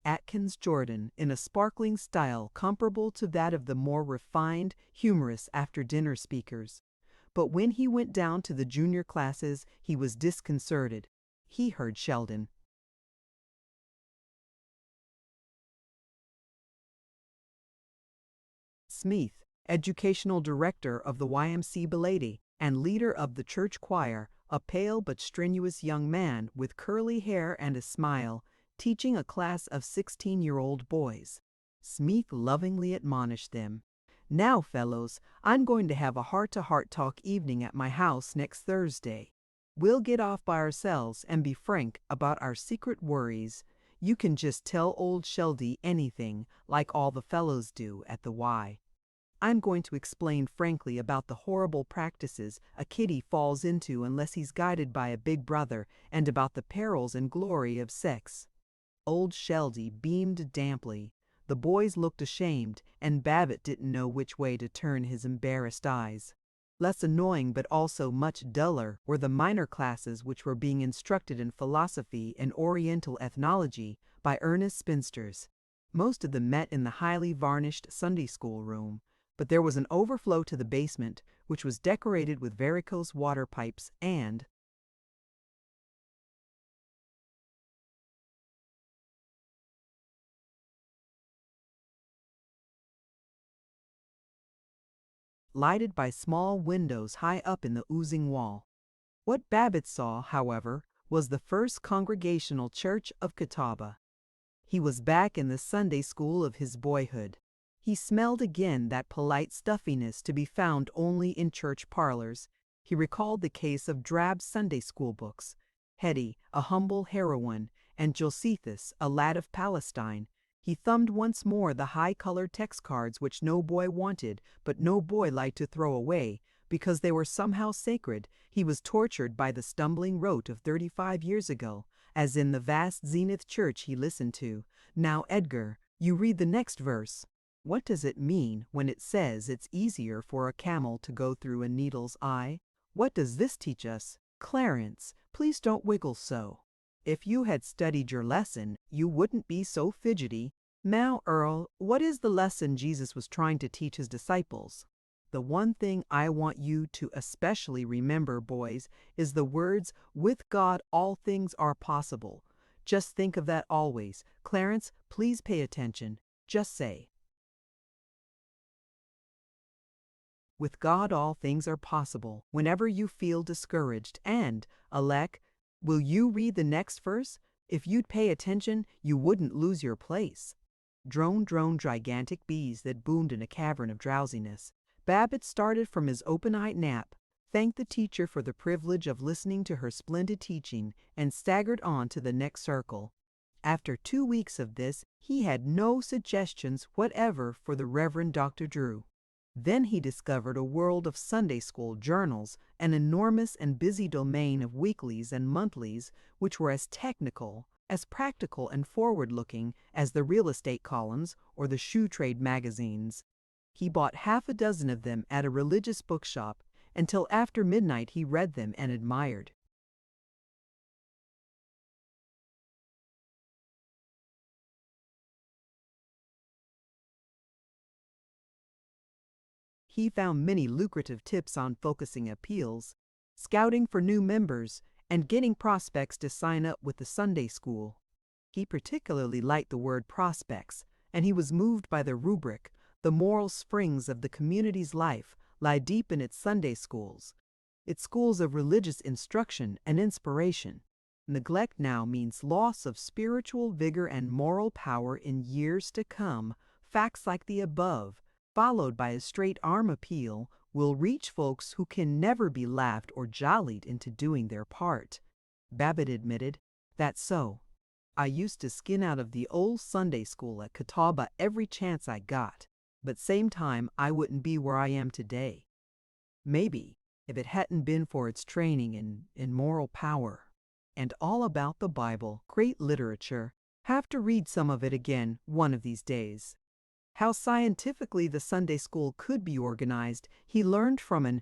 Atkins Jordan, in a sparkling style comparable to that of the more refined, humorous after-dinner speakers. But when he went down to the junior classes, he was disconcerted. He heard Sheldon Smith, educational director of the YMC Belady and leader of the church choir, a pale but strenuous young man with curly hair and a smile, teaching a class of 16-year-old boys. Smith lovingly admonished them. "Now, fellows, I'm going to have a heart-to-heart talk evening at my house next Thursday. We'll get off by ourselves and be frank about our secret worries. You can just tell old Sheldy anything, like all the fellows do at the Y. I'm going to explain frankly about the horrible practices a kiddie falls into unless he's guided by a big brother, and about the perils and glory of sex." Old Sheldy beamed damply. The boys looked ashamed, and Babbitt didn't know which way to turn his embarrassed eyes. Less annoying but also much duller were the minor classes which were being instructed in philosophy and Oriental ethnology by earnest spinsters. Most of them met in the highly varnished Sunday school room, but there was an overflow to the basement, which was decorated with varicose water pipes and lighted by small windows high up in the oozing wall. What Babbitt saw, however, was the First Congregational Church of Catawba. He was back in the Sunday school of his boyhood. He smelled again that polite stuffiness to be found only in church parlors. He recalled the case of drab Sunday school books, Hetty, a humble heroine, and Josephus, a lad of Palestine. He thumbed once more the high-colored text cards which no boy wanted, but no boy liked to throw away, because they were somehow sacred. He was tortured by the stumbling rote of 35 years ago, as in the vast Zenith church he listened to. "Now, Edgar, you read the next verse. What does it mean when it says it's easier for a camel to go through a needle's eye? What does this teach us? Clarence, please don't wiggle so. If you had studied your lesson, you wouldn't be so fidgety. Now, Earl, what is the lesson Jesus was trying to teach his disciples?" The one thing I want you to especially remember, boys, is the words, "With God all things are possible." Just think of that always. Clarence, please pay attention. Just say, "With God all things are possible," whenever you feel discouraged. And, Alec, will you read the next verse? If you'd pay attention, you wouldn't lose your place. Drone, drone, gigantic bees that boomed in a cavern of drowsiness. Babbitt started from his open-eyed nap, thanked the teacher for the privilege of listening to her splendid teaching, and staggered on to the next circle. After 2 weeks of this, he had no suggestions whatever for the Reverend Dr. Drew. Then he discovered a world of Sunday school journals, an enormous and busy domain of weeklies and monthlies, which were as technical, as practical and forward-looking as the real estate columns or the shoe trade magazines. He bought half a dozen of them at a religious bookshop. Until after midnight he read them and admired. He found many lucrative tips on focusing appeals, scouting for new members, and getting prospects to sign up with the Sunday school. He particularly liked the word prospects, and he was moved by the rubric. The moral springs of the community's life lie deep in its Sunday schools, its schools of religious instruction and inspiration. Neglect now means loss of spiritual vigor and moral power in years to come. Facts like the above, followed by a straight-arm appeal, will reach folks who can never be laughed or jollied into doing their part. Babbitt admitted, "That's so. I used to skin out of the old Sunday school at Catawba every chance I got. But same time, I wouldn't be where I am today. Maybe, if it hadn't been for its training in moral power. And all about the Bible, great literature. Have to read some of it again one of these days. How scientifically the Sunday school could be organized, he learned from an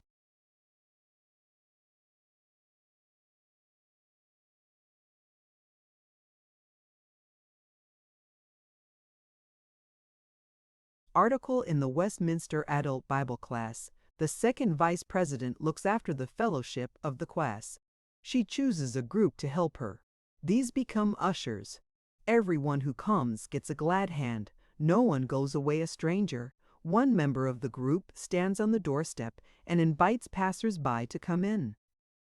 article in the Westminster Adult Bible Class. The second vice president looks after the fellowship of the class. She chooses a group to help her. These become ushers. Everyone who comes gets a glad hand. No one goes away a stranger. One member of the group stands on the doorstep and invites passers-by to come in.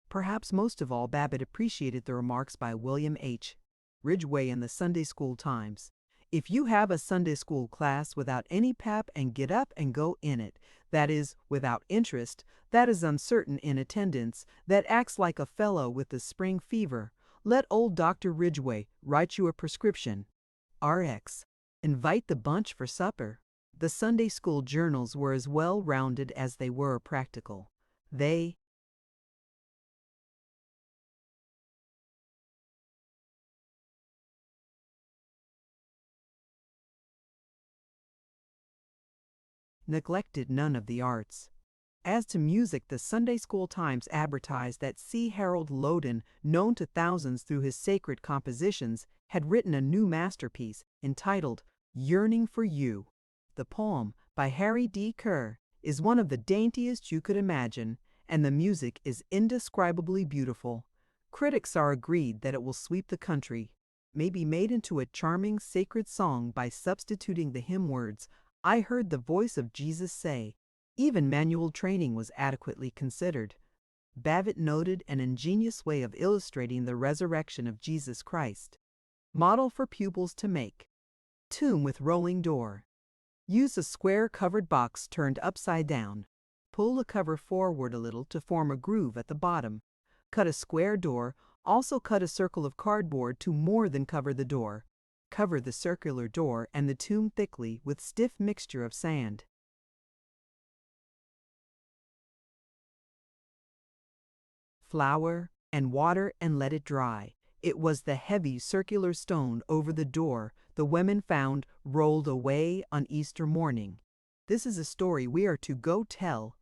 Perhaps most of all, Babbitt appreciated the remarks by William H. Ridgway in the Sunday School Times. If you have a Sunday school class without any pep and get up and go in it, that is, without interest, that is uncertain in attendance, that acts like a fellow with the spring fever, let old Dr. Ridgway write you a prescription. RX. Invite the bunch for supper. The Sunday school journals were as well-rounded as they were practical. They neglected none of the arts. As to music, the Sunday School Times advertised that C. Harold Loden, known to thousands through his sacred compositions, had written a new masterpiece entitled Yearning for You. The poem, by Harry D. Kerr, is one of the daintiest you could imagine, and the music is indescribably beautiful. Critics are agreed that it will sweep the country, may be made into a charming sacred song by substituting the hymn words, I heard the voice of Jesus say. Even manual training was adequately considered. Babbitt noted an ingenious way of illustrating the resurrection of Jesus Christ. Model for pupils to make. Tomb with rolling door. Use a square covered box turned upside down. Pull the cover forward a little to form a groove at the bottom. Cut a square door, also cut a circle of cardboard to more than cover the door. Cover the circular door and the tomb thickly with stiff mixture of sand. Flour and water and let it dry. It was the heavy circular stone over the door the women found rolled away on Easter morning. This is a story we are to go tell.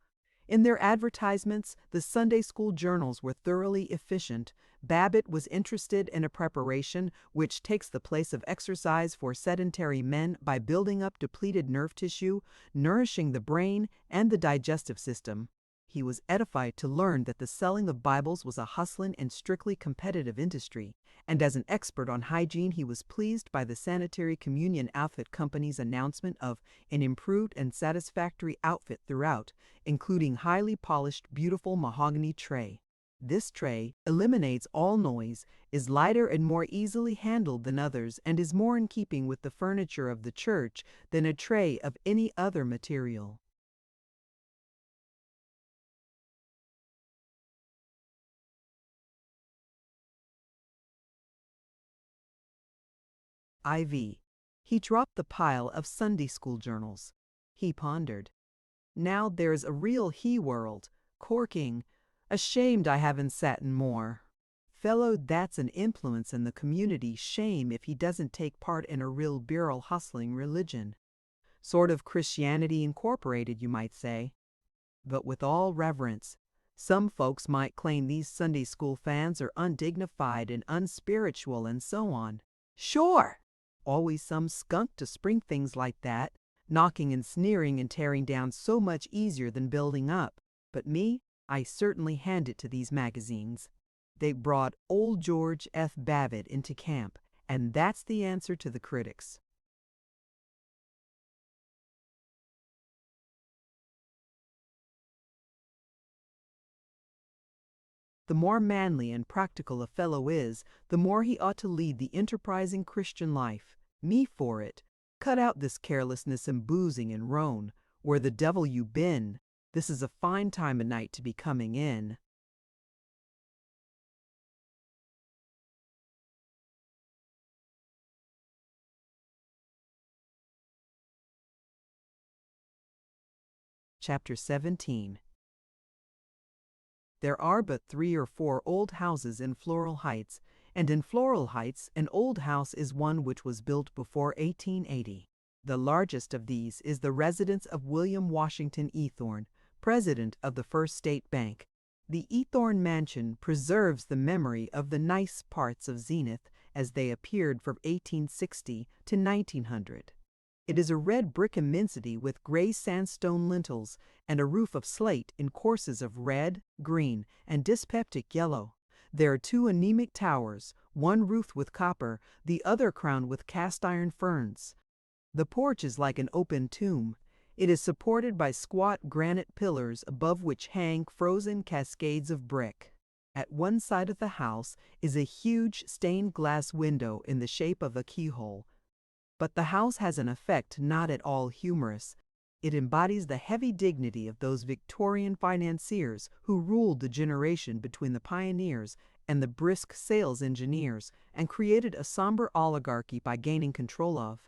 In their advertisements, the Sunday school journals were thoroughly efficient. Babbitt was interested in a preparation which takes the place of exercise for sedentary men by building up depleted nerve tissue, nourishing the brain and the digestive system. He was edified to learn that the selling of Bibles was a hustling and strictly competitive industry, and as an expert on hygiene he was pleased by the Sanitary Communion Outfit Company's announcement of an improved and satisfactory outfit throughout, including highly polished, beautiful mahogany tray. This tray eliminates all noise, is lighter and more easily handled than others, and is more in keeping with the furniture of the church than a tray of any other material. IV. He dropped the pile of Sunday school journals. He pondered. Now there's a real he world, corking. Ashamed I haven't sat in more. Fellow that's an influence in the community, shame if he doesn't take part in a real bureau hustling religion. Sort of Christianity Incorporated, you might say. But with all reverence, some folks might claim these Sunday school fans are undignified and unspiritual and so on. Sure! Always some skunk to spring things like that, knocking and sneering and tearing down so much easier than building up. But me, I certainly hand it to these magazines. They brought old George F. Babbitt into camp, and that's the answer to the critics. The more manly and practical a fellow is, the more he ought to lead the enterprising Christian life. Me for it. Cut out this carelessness and boozing and roan. Where the devil you been? This is a fine time of night to be coming in. Chapter 17. There are but 3 or 4 old houses in Floral Heights, and in Floral Heights an old house is one which was built before 1880. The largest of these is the residence of William Washington Eathorne, president of the First State Bank. The Eathorne Mansion preserves the memory of the nice parts of Zenith as they appeared from 1860 to 1900. It is a red brick immensity with gray sandstone lintels and a roof of slate in courses of red, green, and dyspeptic yellow. There are 2 anemic towers, one roofed with copper, the other crowned with cast iron ferns. The porch is like an open tomb. It is supported by squat granite pillars above which hang frozen cascades of brick. At one side of the house is a huge stained glass window in the shape of a keyhole. But the house has an effect not at all humorous. It embodies the heavy dignity of those Victorian financiers who ruled the generation between the pioneers and the brisk sales engineers and created a somber oligarchy by gaining control of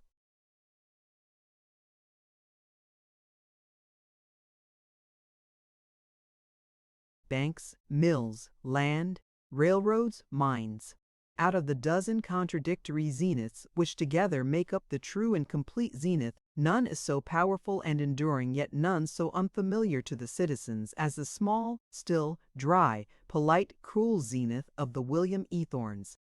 banks, mills, land, railroads, mines. Out of the dozen contradictory zeniths which together make up the true and complete zenith, none is so powerful and enduring, yet none so unfamiliar to the citizens as the small, still, dry, polite, cruel zenith of the William Eathornes.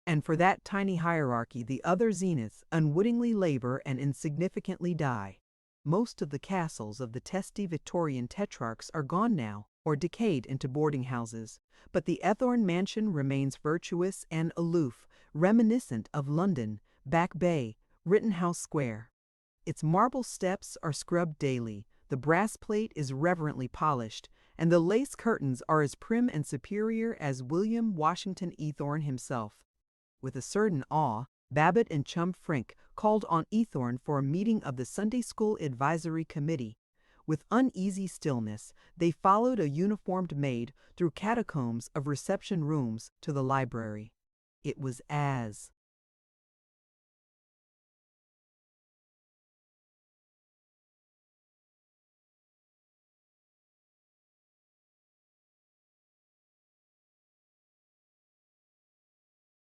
And for that tiny hierarchy the other zeniths unwittingly labor and insignificantly die. Most of the castles of the testy Victorian tetrarchs are gone now, or decayed into boarding houses, but the Eathorne Mansion remains virtuous and aloof, reminiscent of London, Back Bay, Rittenhouse Square. Its marble steps are scrubbed daily, the brass plate is reverently polished, and the lace curtains are as prim and superior as William Washington Eathorne himself. With a certain awe, Babbitt and chum Frink called on Eathorne for a meeting of the Sunday School Advisory Committee. With uneasy stillness, they followed a uniformed maid through catacombs of reception rooms to the library. It was as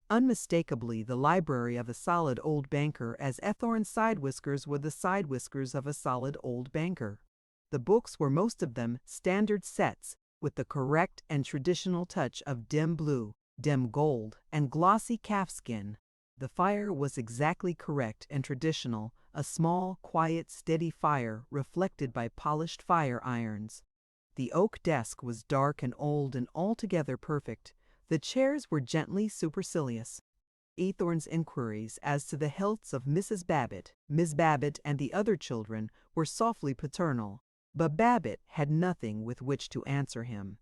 unmistakably the library of a solid old banker as Eathorne's side whiskers were the side whiskers of a solid old banker. The books were most of them standard sets, with the correct and traditional touch of dim blue, dim gold, and glossy calfskin. The fire was exactly correct and traditional, a small, quiet, steady fire reflected by polished fire irons. The oak desk was dark and old and altogether perfect. The chairs were gently supercilious. Eathorne's inquiries as to the healths of Mrs. Babbitt, Miss Babbitt, and the other children were softly paternal, but Babbitt had nothing with which to answer him.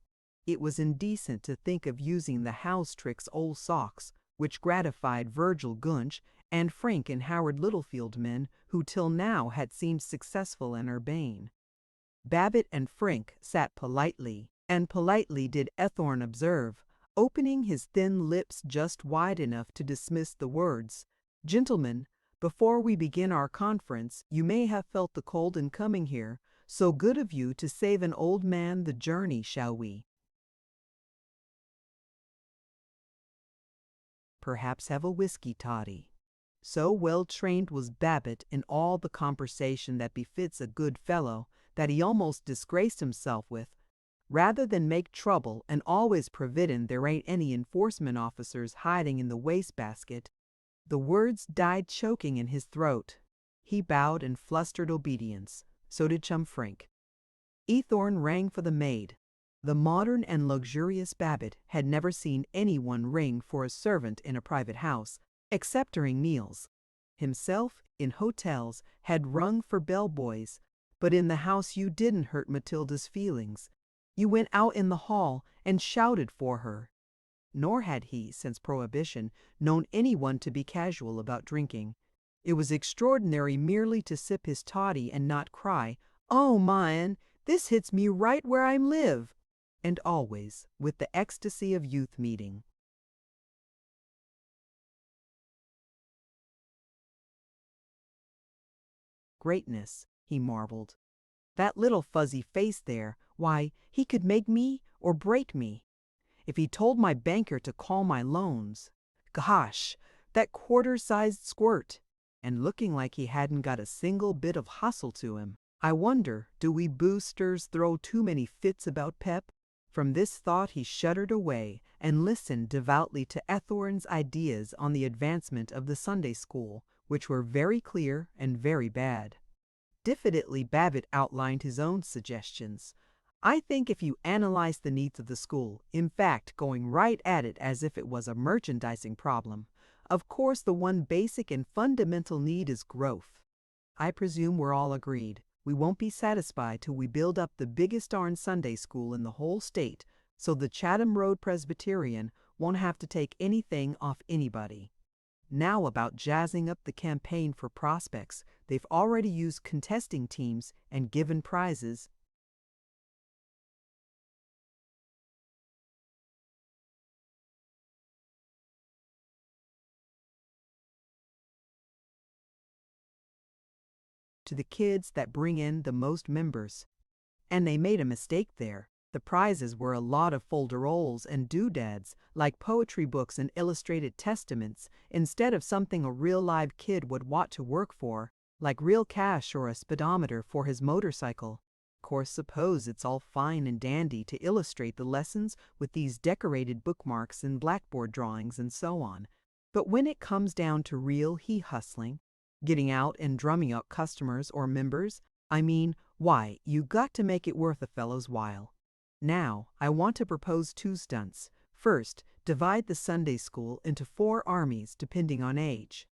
It was indecent to think of using the house trick's old socks, which gratified Virgil Gunch and Frank and Howard Littlefield, men who till now had seemed successful and urbane. Babbitt and Frank sat politely, and politely did Eathorne observe, opening his thin lips just wide enough to dismiss the words, "Gentlemen, before we begin our conference, you may have felt the cold in coming here, so good of you to save an old man the journey, shall we perhaps have a whiskey toddy?" So well trained was Babbitt in all the conversation that befits a good fellow that he almost disgraced himself with, rather than make trouble and always providin' there ain't any enforcement officers hiding in the wastebasket. The words died choking in his throat. He bowed in flustered obedience. So did chum Frank. Eathorne rang for the maid. The modern and luxurious Babbitt had never seen anyone ring for a servant in a private house, except during meals. Himself, in hotels, had rung for bellboys, but in the house you didn't hurt Matilda's feelings. You went out in the hall and shouted for her. Nor had he, since Prohibition, known anyone to be casual about drinking. It was extraordinary merely to sip his toddy and not cry, "Oh, mine, this hits me right where I live," and always with the ecstasy of youth meeting. Greatness, he marveled. That little fuzzy face there, why, he could make me or break me. If he told my banker to call my loans. Gosh, that quarter-sized squirt, and looking like he hadn't got a single bit of hustle to him. I wonder, do we boosters throw too many fits about pep? From this thought he shuddered away and listened devoutly to Ethorn's ideas on the advancement of the Sunday school, which were very clear and very bad. Diffidently Babbitt outlined his own suggestions. I think if you analyze the needs of the school, in fact going right at it as if it was a merchandising problem, of course the one basic and fundamental need is growth. I presume we're all agreed. We won't be satisfied till we build up the biggest darn Sunday school in the whole state, so the Chatham Road Presbyterian won't have to take anything off anybody. Now about jazzing up the campaign for prospects, they've already used contesting teams and given prizes. To the kids that bring in the most members. And they made a mistake there. The prizes were a lot of folderols and doodads, like poetry books and illustrated testaments, instead of something a real live kid would want to work for, like real cash or a speedometer for his motorcycle. Course suppose it's all fine and dandy to illustrate the lessons with these decorated bookmarks and blackboard drawings and so on. But when it comes down to real hustling, getting out and drumming up customers or members, why, you got to make it worth a fellow's while. Now, I want to propose 2 stunts. First, divide the Sunday school into 4 armies depending on age.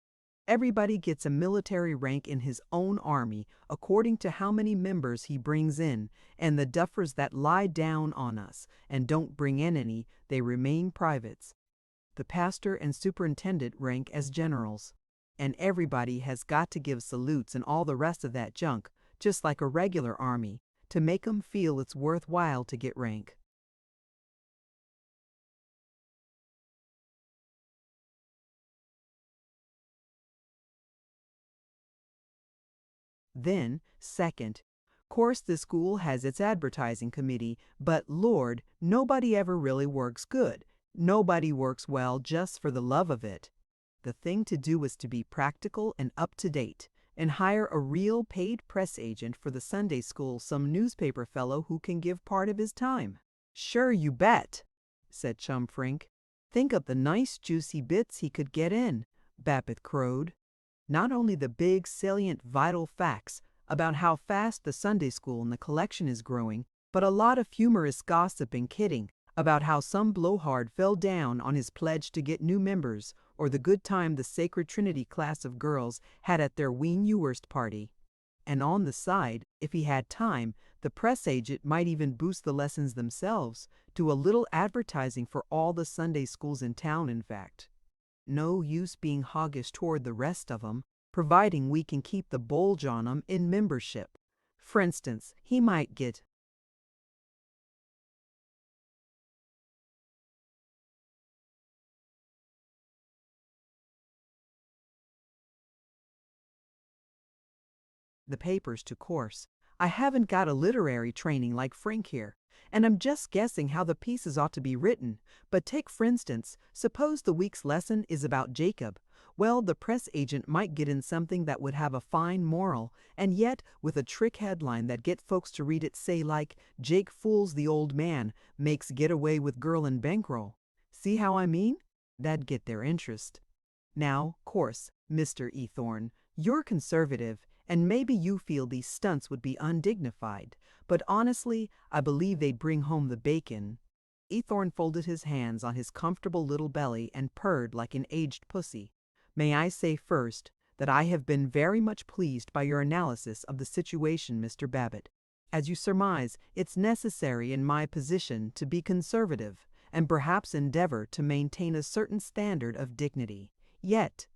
Everybody gets a military rank in his own army according to how many members he brings in, and the duffers that lie down on us and don't bring in any, they remain privates. The pastor and superintendent rank as generals. And everybody has got to give salutes and all the rest of that junk, just like a regular army, to make 'em feel it's worthwhile to get rank. Then, second, course the school has its advertising committee, but Lord, nobody ever really works good. Nobody works well just for the love of it. The thing to do is to be practical and up to date, and hire a real paid press agent for the Sunday school, some newspaper fellow who can give part of his time. Sure, you bet, said Chum Frink. Think of the nice juicy bits he could get in, Babbitt crowed. Not only the big, salient, vital facts about how fast the Sunday school in the collection is growing, but a lot of humorous gossip and kidding about how some blowhard fell down on his pledge to get new members, or the good time the Sacred Trinity class of girls had at their Ween Ewurst party. And on the side, if he had time, the press agent might even boost the lessons themselves, do a little advertising for all the Sunday schools in town, in fact. No use being hoggish toward the rest of 'em, providing we can keep the bulge on 'em in membership. For instance, he might get the papers to course. I haven't got a literary training like Frank here, and I'm just guessing how the pieces ought to be written. But take for instance, suppose the week's lesson is about Jacob. Well, the press agent might get in something that would have a fine moral, and yet with a trick headline that get folks to read it, say like, Jake fools the old man, makes getaway with girl in bankroll. See how I mean? That'd get their interest. Now, course, Mr. Ethorn, you're conservative, and maybe you feel these stunts would be undignified, but honestly, I believe they'd bring home the bacon. Ethorn folded his hands on his comfortable little belly and purred like an aged pussy. May I say first that I have been very much pleased by your analysis of the situation, Mr. Babbitt. As you surmise, it's necessary in my position to be conservative and perhaps endeavor to maintain a certain standard of dignity. Yet,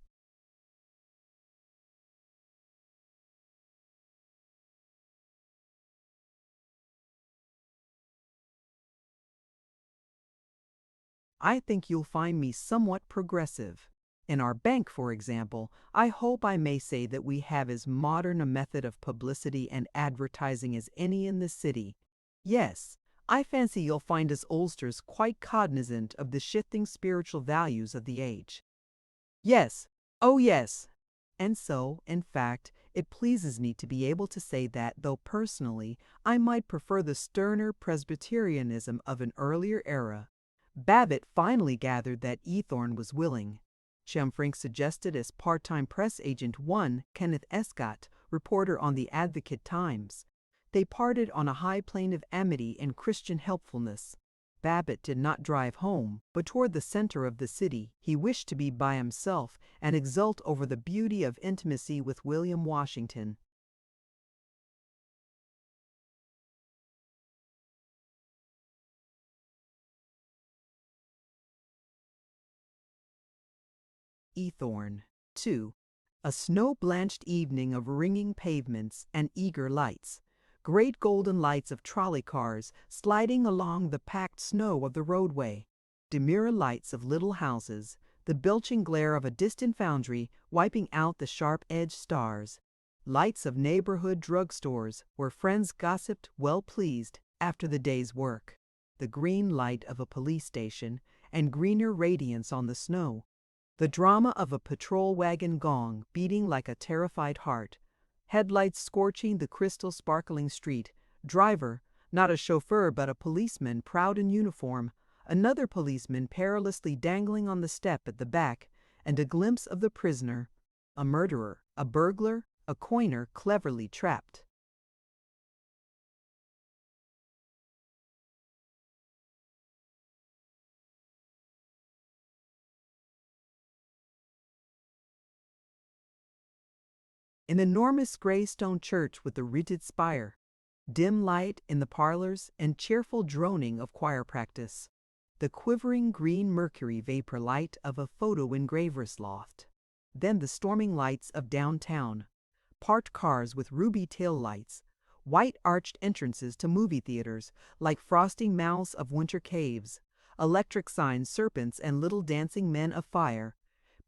I think you'll find me somewhat progressive. In our bank, for example, I hope I may say that we have as modern a method of publicity and advertising as any in the city. Yes, I fancy you'll find us oldsters quite cognizant of the shifting spiritual values of the age. Yes, oh yes. And so, in fact, it pleases me to be able to say that, though personally I might prefer the sterner Presbyterianism of an earlier era, Babbitt finally gathered that Ethorn was willing. Chemfrink suggested as part-time press agent one Kenneth Escott, reporter on the Advocate-Times. They parted on a high plane of amity and Christian helpfulness. Babbitt did not drive home, but toward the center of the city. He wished to be by himself and exult over the beauty of intimacy with William Washington. Ethorn. 2. A snow-blanched evening of ringing pavements and eager lights. Great golden lights of trolley cars sliding along the packed snow of the roadway. Demure lights of little houses, the belching glare of a distant foundry wiping out the sharp-edged stars. Lights of neighborhood drugstores where friends gossiped well-pleased after the day's work. The green light of a police station and greener radiance on the snow. The drama of a patrol wagon gong beating like a terrified heart. Headlights scorching the crystal-sparkling street. Driver, not a chauffeur but a policeman proud in uniform. Another policeman perilously dangling on the step at the back, and a glimpse of the prisoner. A murderer, a burglar, a coiner cleverly trapped. An enormous gray stone church with a rigid spire. Dim light in the parlors and cheerful droning of choir practice. The quivering green mercury vapor light of a photo engraver's loft. Then the storming lights of downtown. Parked cars with ruby tail lights. White arched entrances to movie theaters like frosty mouths of winter caves. Electric signs, serpents, and little dancing men of fire.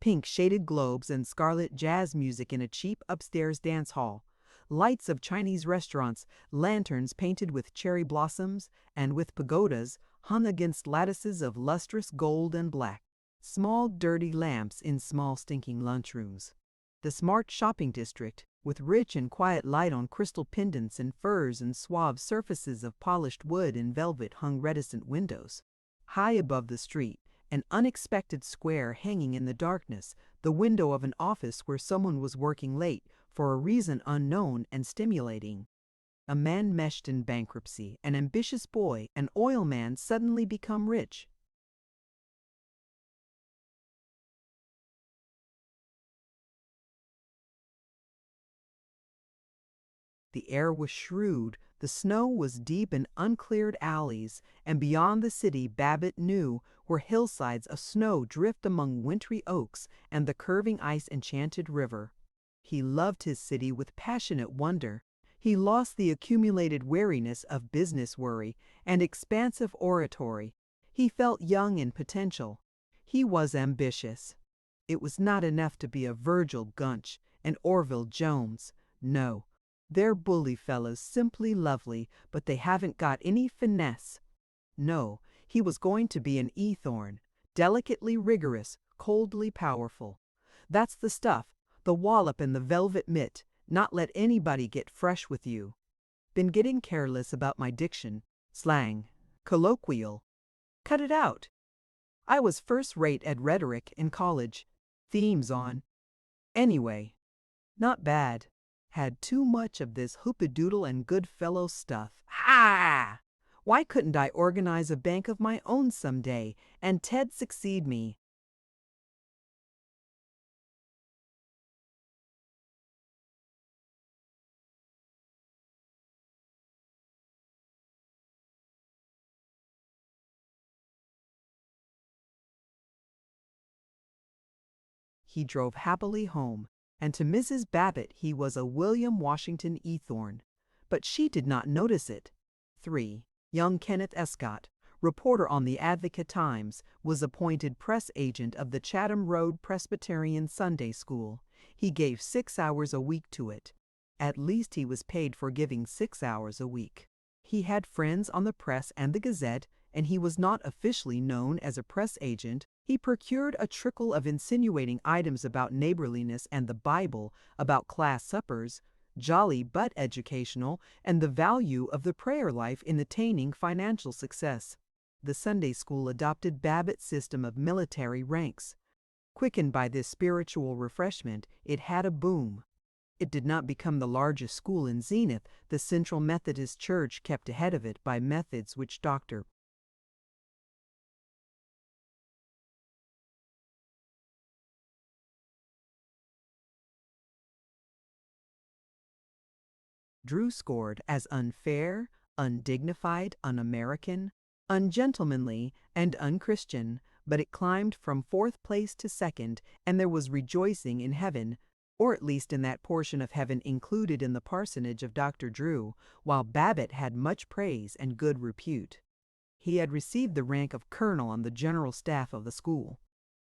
Pink shaded globes and scarlet jazz music in a cheap upstairs dance hall. Lights of Chinese restaurants, lanterns painted with cherry blossoms and with pagodas hung against lattices of lustrous gold and black. Small dirty lamps in small stinking lunchrooms. The smart shopping district, with rich and quiet light on crystal pendants and furs and suave surfaces of polished wood and velvet hung reticent windows. High above the street, an unexpected square hanging in the darkness, the window of an office where someone was working late for a reason unknown and stimulating. A man meshed in bankruptcy, an ambitious boy, an oil man suddenly become rich. The air was shrewd, the snow was deep in uncleared alleys, and beyond the city Babbitt knew were hillsides of snow drift among wintry oaks and the curving ice-enchanted river. He loved his city with passionate wonder. He lost the accumulated weariness of business worry and expansive oratory. He felt young in potential. He was ambitious. It was not enough to be a Virgil Gunch, an Orville Jones. No. They're bully fellows, simply lovely, but they haven't got any finesse. No, he was going to be an Ethorn, delicately rigorous, coldly powerful. That's the stuff, the wallop and the velvet mitt, not let anybody get fresh with you. Been getting careless about my diction, slang, colloquial. Cut it out. I was first rate at rhetoric in college. Themes on. Anyway, not bad. Had too much of this hoopadoodle and Goodfellow stuff. Ha! Why couldn't I organize a bank of my own someday and Ted succeed me? He drove happily home, and to Mrs. Babbitt he was a William Washington Ethorn. But she did not notice it. 3. Young Kenneth Escott, reporter on the Advocate-Times, was appointed press agent of the Chatham Road Presbyterian Sunday School. He gave 6 hours a week to it. At least he was paid for giving 6 hours a week. He had friends on the press and the Gazette, and he was not officially known as a press agent. He procured a trickle of insinuating items about neighborliness and the Bible, about class suppers, jolly but educational, and the value of the prayer life in attaining financial success. The Sunday school adopted Babbitt's system of military ranks. Quickened by this spiritual refreshment, it had a boom. It did not become the largest school in Zenith. The Central Methodist Church kept ahead of it by methods which Dr. Drew scored as unfair, undignified, un-American, ungentlemanly, and unchristian, but it climbed from 4th place to 2nd, and there was rejoicing in heaven, or at least in that portion of heaven included in the parsonage of Dr. Drew, while Babbitt had much praise and good repute. He had received the rank of colonel on the general staff of the school.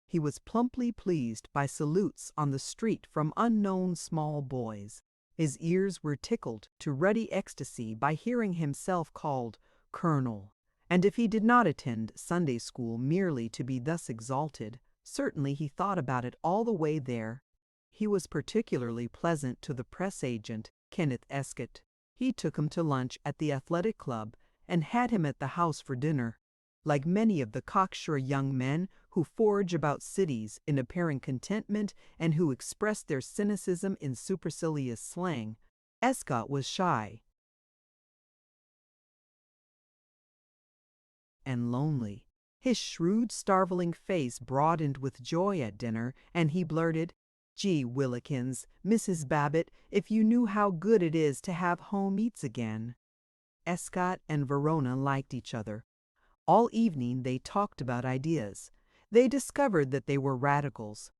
He was plumply pleased by salutes on the street from unknown small boys. His ears were tickled to ruddy ecstasy by hearing himself called Colonel, and if he did not attend Sunday school merely to be thus exalted, certainly he thought about it all the way there. He was particularly pleasant to the press agent, Kenneth Escott. He took him to lunch at the athletic club and had him at the house for dinner. Like many of the cocksure young men who forage about cities in apparent contentment and who express their cynicism in supercilious slang, Escott was shy and lonely. His shrewd, starveling face broadened with joy at dinner, and he blurted, "Gee Willikins, Mrs. Babbitt, if you knew how good it is to have home eats again." Escott and Verona liked each other. All evening they talked about ideas. They discovered that they were radicals.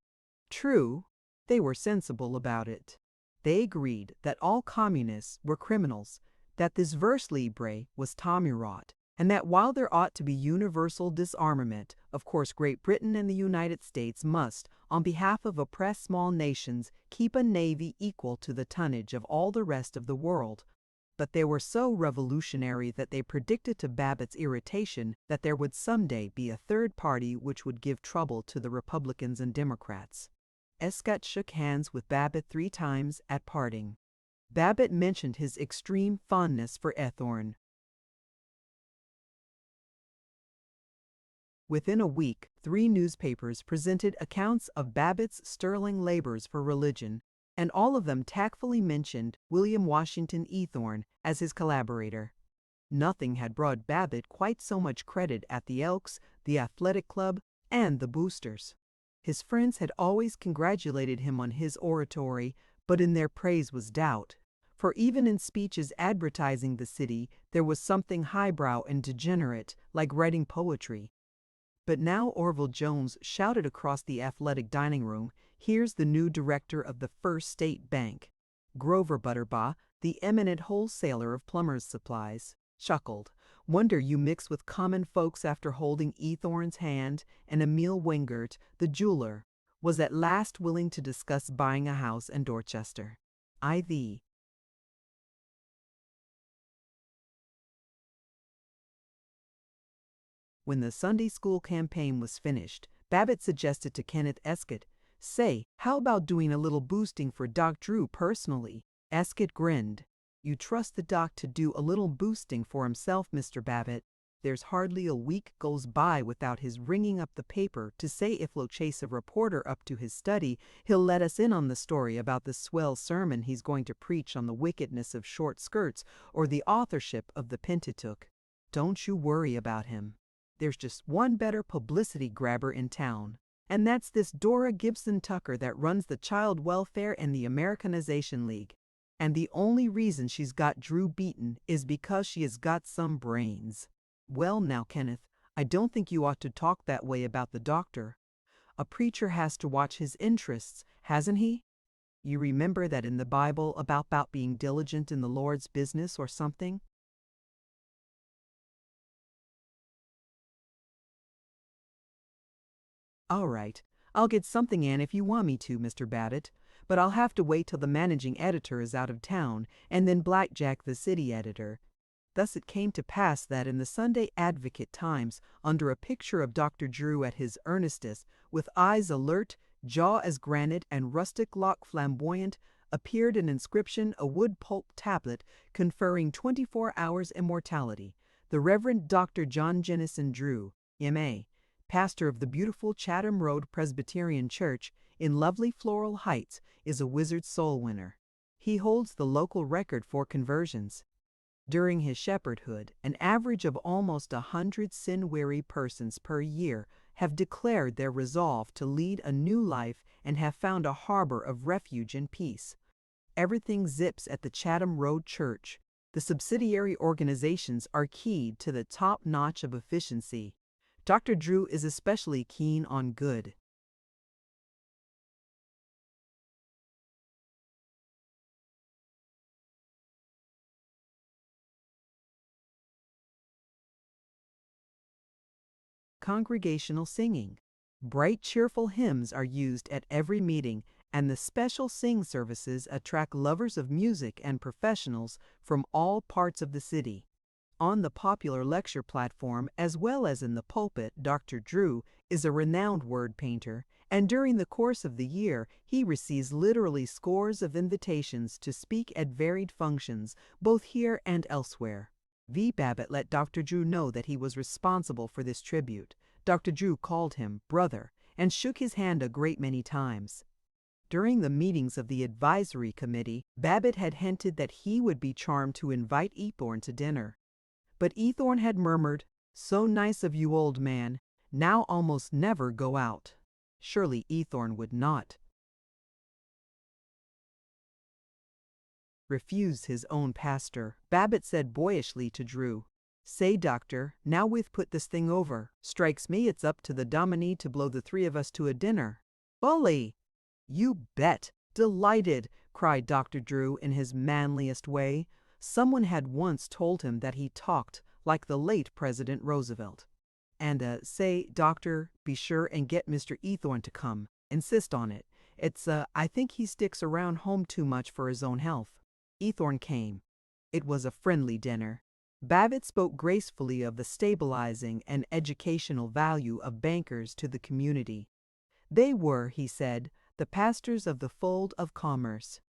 True, they were sensible about it. They agreed that all communists were criminals, that this vers libre was tommyrot, and that while there ought to be universal disarmament, of course Great Britain and the United States must, on behalf of oppressed small nations, keep a navy equal to the tonnage of all the rest of the world. But they were so revolutionary that they predicted to Babbitt's irritation that there would someday be a third party which would give trouble to the Republicans and Democrats. Escott shook hands with Babbitt 3 times at parting. Babbitt mentioned his extreme fondness for Ethorne. Within a week, 3 newspapers presented accounts of Babbitt's sterling labors for religion, and all of them tactfully mentioned William Washington Eathorne as his collaborator. Nothing had brought Babbitt quite so much credit at the Elks, the Athletic Club, and the Boosters. His friends had always congratulated him on his oratory, but in their praise was doubt, for even in speeches advertising the city there was something highbrow and degenerate, like writing poetry. But now Orville Jones shouted across the athletic dining room, "Here's the new director of the First State Bank." Grover Butterbaugh, the eminent wholesaler of plumbers' supplies, chuckled. "Wonder you mix with common folks after holding Eathorne's hand," and Emil Wingert, the jeweler, was at last willing to discuss buying a house in Dorchester. IV. When the Sunday school campaign was finished, Babbitt suggested to Kenneth Escott, "Say, how about doing a little boosting for Doc Drew personally?" Escott grinned. "You trust the doc to do a little boosting for himself, Mr. Babbitt. There's hardly a week goes by without his ringing up the paper to say if we'll chase a reporter up to his study, he'll let us in on the story about the swell sermon he's going to preach on the wickedness of short skirts or the authorship of the Pentateuch. Don't you worry about him. There's just one better publicity grabber in town, and that's this Dora Gibson Tucker that runs the Child Welfare and the Americanization League. And the only reason she's got Drew beaten is because she has got some brains." "Well now, Kenneth, I don't think you ought to talk that way about the doctor. A preacher has to watch his interests, hasn't he? You remember that in the Bible about being diligent in the Lord's business or something?" All right, I'll get something in if you want me to, Mr. Babbitt, but I'll have to wait till the managing editor is out of town, and then Blackjack the city editor. Thus it came to pass that in the Sunday Advocate Times, under a picture of Dr. Drew at his earnestest, with eyes alert, jaw as granite, and rustic lock flamboyant, appeared an inscription, a wood pulp tablet, conferring 24 hours immortality. The Reverend Dr. John Jennison Drew, M.A., pastor of the beautiful Chatham Road Presbyterian Church in lovely Floral Heights, is a wizard soul winner. He holds the local record for conversions. During his shepherdhood, an average of almost 100 sin-weary persons per year have declared their resolve to lead a new life and have found a harbor of refuge and peace. Everything zips at the Chatham Road Church. The subsidiary organizations are keyed to the top notch of efficiency. Dr. Drew is especially keen on good. Congregational singing. Bright, cheerful hymns are used at every meeting, and the special sing services attract lovers of music and professionals from all parts of the city. On the popular lecture platform, as well as in the pulpit, Dr. Drew is a renowned word painter, and during the course of the year, he receives literally scores of invitations to speak at varied functions, both here and elsewhere. V. Babbitt let Dr. Drew know that he was responsible for this tribute. Dr. Drew called him brother and shook his hand a great many times. During the meetings of the advisory committee, Babbitt had hinted that he would be charmed to invite Ethorn to dinner. But Ethorn had murmured, "So nice of you, old man. Now almost never go out." Surely Ethorn would not refuse his own pastor. Babbitt said boyishly to Drew, "Say, doctor, now we've put this thing over, strikes me it's up to the dominie to blow the three of us to a dinner." "Bully!" "You bet! Delighted!" cried Dr. Drew in his manliest way. Someone had once told him that he talked like the late President Roosevelt. "And say, doctor, be sure and get Mr. Ethorn to come. Insist on it. I think he sticks around home too much for his own health." Ethorn came. It was a friendly dinner. Babbitt spoke gracefully of the stabilizing and educational value of bankers to the community. They were, he said, the pastors of the fold of commerce.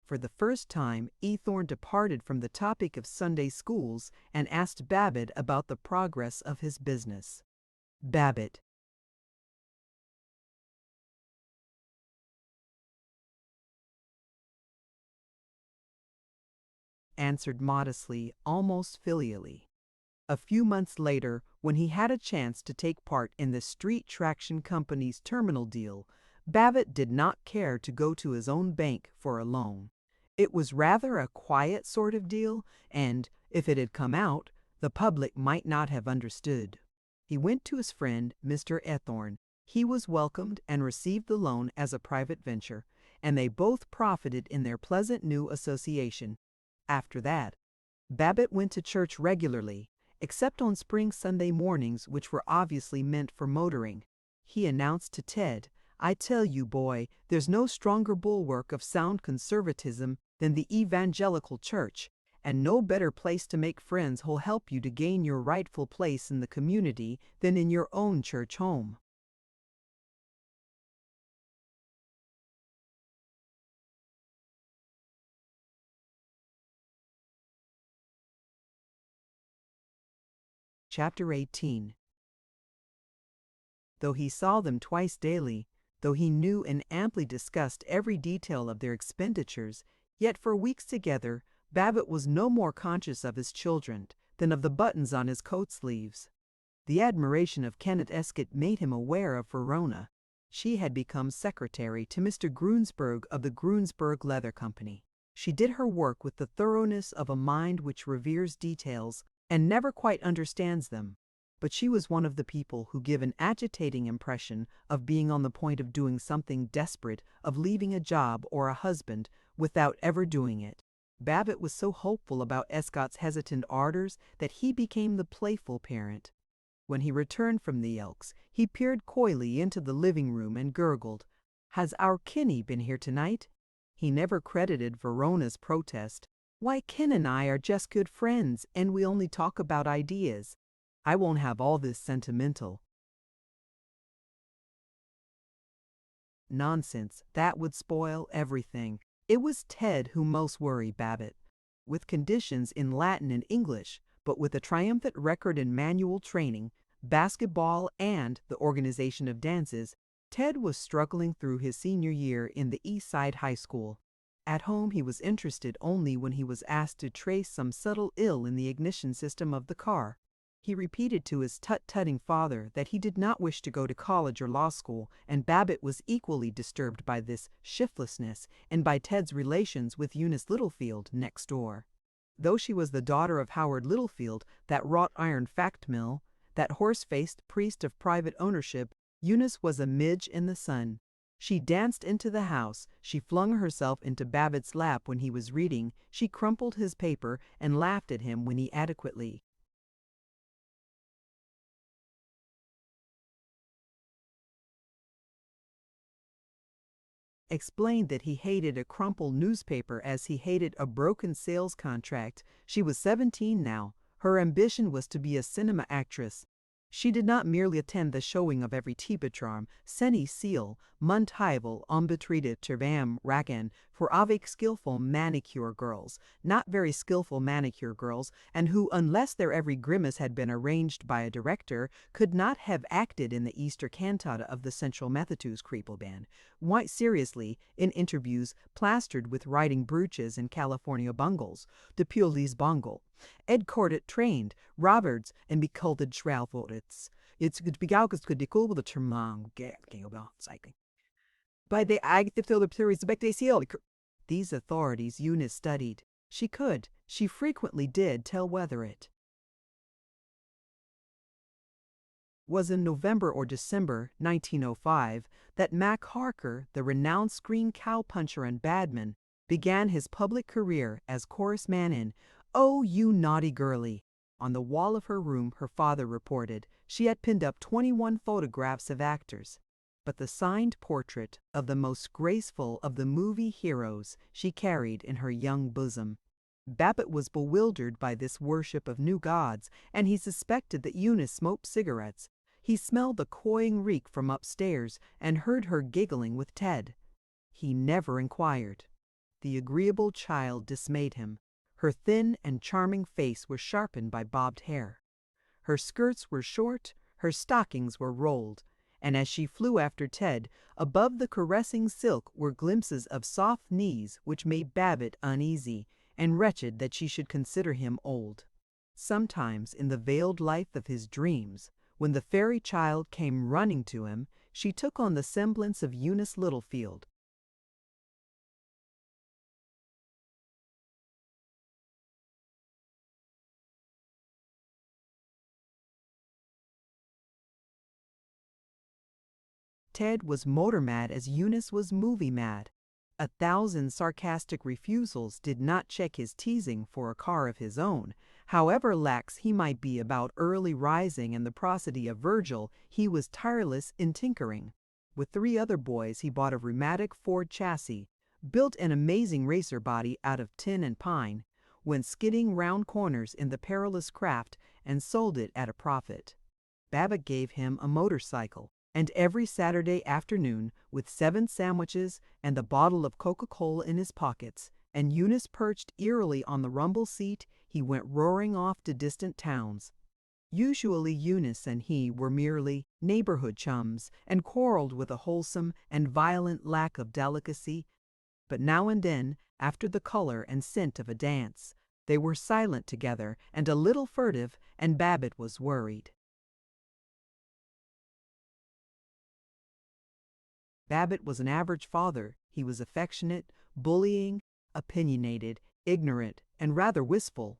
For the first time, Ethorn departed from the topic of Sunday schools and asked Babbitt about the progress of his business. Babbitt answered modestly, almost filially. A few months later, when he had a chance to take part in the Street Traction Company's terminal deal, Babbitt did not care to go to his own bank for a loan. It was rather a quiet sort of deal, and, if it had come out, the public might not have understood. He went to his friend, Mr. Ethorn. He was welcomed and received the loan as a private venture, and they both profited in their pleasant new association. After that, Babbitt went to church regularly, except on spring Sunday mornings, which were obviously meant for motoring. He announced to Ted, "I tell you, boy, there's no stronger bulwark of sound conservatism than the evangelical church, and no better place to make friends who'll help you to gain your rightful place in the community than in your own church home." Chapter 18. Though he saw them twice daily, though he knew and amply discussed every detail of their expenditures, yet for weeks together Babbitt was no more conscious of his children than of the buttons on his coat sleeves. The admiration of Kenneth Escott made him aware of Verona. She had become secretary to Mr. Grunsberg of the Grunsberg Leather Company. She did her work with the thoroughness of a mind which reveres details and never quite understands them. But she was one of the people who give an agitating impression of being on the point of doing something desperate, of leaving a job or a husband without ever doing it. Babbitt was so hopeful about Escott's hesitant ardors that he became the playful parent. When he returned from the Elks, he peered coyly into the living room and gurgled, "Has our Kinney been here tonight?" He never credited Verona's protest. "Why, Ken and I are just good friends, and we only talk about ideas. I won't have all this sentimental nonsense. That would spoil everything." It was Ted who most worried Babbitt. With conditions in Latin and English, but with a triumphant record in manual training, basketball, and the organization of dances, Ted was struggling through his senior year in the East Side High School. At home, he was interested only when he was asked to trace some subtle ill in the ignition system of the car. He repeated to his tut-tutting father that he did not wish to go to college or law school, and Babbitt was equally disturbed by this shiftlessness and by Ted's relations with Eunice Littlefield next door. Though she was the daughter of Howard Littlefield, that wrought iron fact mill, that horse-faced priest of private ownership, Eunice was a midge in the sun. She danced into the house, she flung herself into Babbitt's lap when he was reading, she crumpled his paper and laughed at him when he adequately explained that he hated a crumpled newspaper as he hated a broken sales contract. She was 17 now. Her ambition was to be a cinema actress. She did not merely attend the showing of every Tibetraum, Seni Seal, Muntival, Umbetreated, Tervam, Ragan, for avec skillful manicure girls, not very skillful manicure girls, and who, unless their every grimace had been arranged by a director, could not have acted in the Easter cantata of the Central Methodist Creeple Band. Quite seriously, in interviews plastered with writing brooches and California bungles, de Pulis bungle. Ed Cordet trained Roberts and bekulted Schraufowitz. It's begaugas could decul the termang cycling. By the agtive theories of these authorities Eunice studied. She frequently did tell whether it was in November or December 1905 that Mac Harker, the renowned screen cowpuncher and badman, began his public career as chorus man in "Oh, You Naughty Girlie." On the wall of her room, her father reported, she had pinned up 21 photographs of actors. But the signed portrait of the most graceful of the movie heroes she carried in her young bosom. Babbitt was bewildered by this worship of new gods, and he suspected that Eunice smoked cigarettes. He smelled the cloying reek from upstairs and heard her giggling with Ted. He never inquired. The agreeable child dismayed him. Her thin and charming face was sharpened by bobbed hair. Her skirts were short, her stockings were rolled, and as she flew after Ted, above the caressing silk were glimpses of soft knees which made Babbitt uneasy, and wretched that she should consider him old. Sometimes, in the veiled life of his dreams, when the fairy child came running to him, she took on the semblance of Eunice Littlefield. Ted was motor mad as Eunice was movie mad. 1,000 sarcastic refusals did not check his teasing for a car of his own. However lax he might be about early rising and the prosody of Virgil, he was tireless in tinkering. With 3 other boys, he bought a rheumatic Ford chassis, built an amazing racer body out of tin and pine, went skidding round corners in the perilous craft, and sold it at a profit. Babbitt gave him a motorcycle. And every Saturday afternoon, with 7 sandwiches and the bottle of Coca-Cola in his pockets, and Eunice perched eerily on the rumble seat, he went roaring off to distant towns. Usually Eunice and he were merely neighborhood chums and quarreled with a wholesome and violent lack of delicacy, but now and then, after the color and scent of a dance, they were silent together and a little furtive, and Babbitt was worried. Babbitt was an average father. He was affectionate, bullying, opinionated, ignorant, and rather wistful.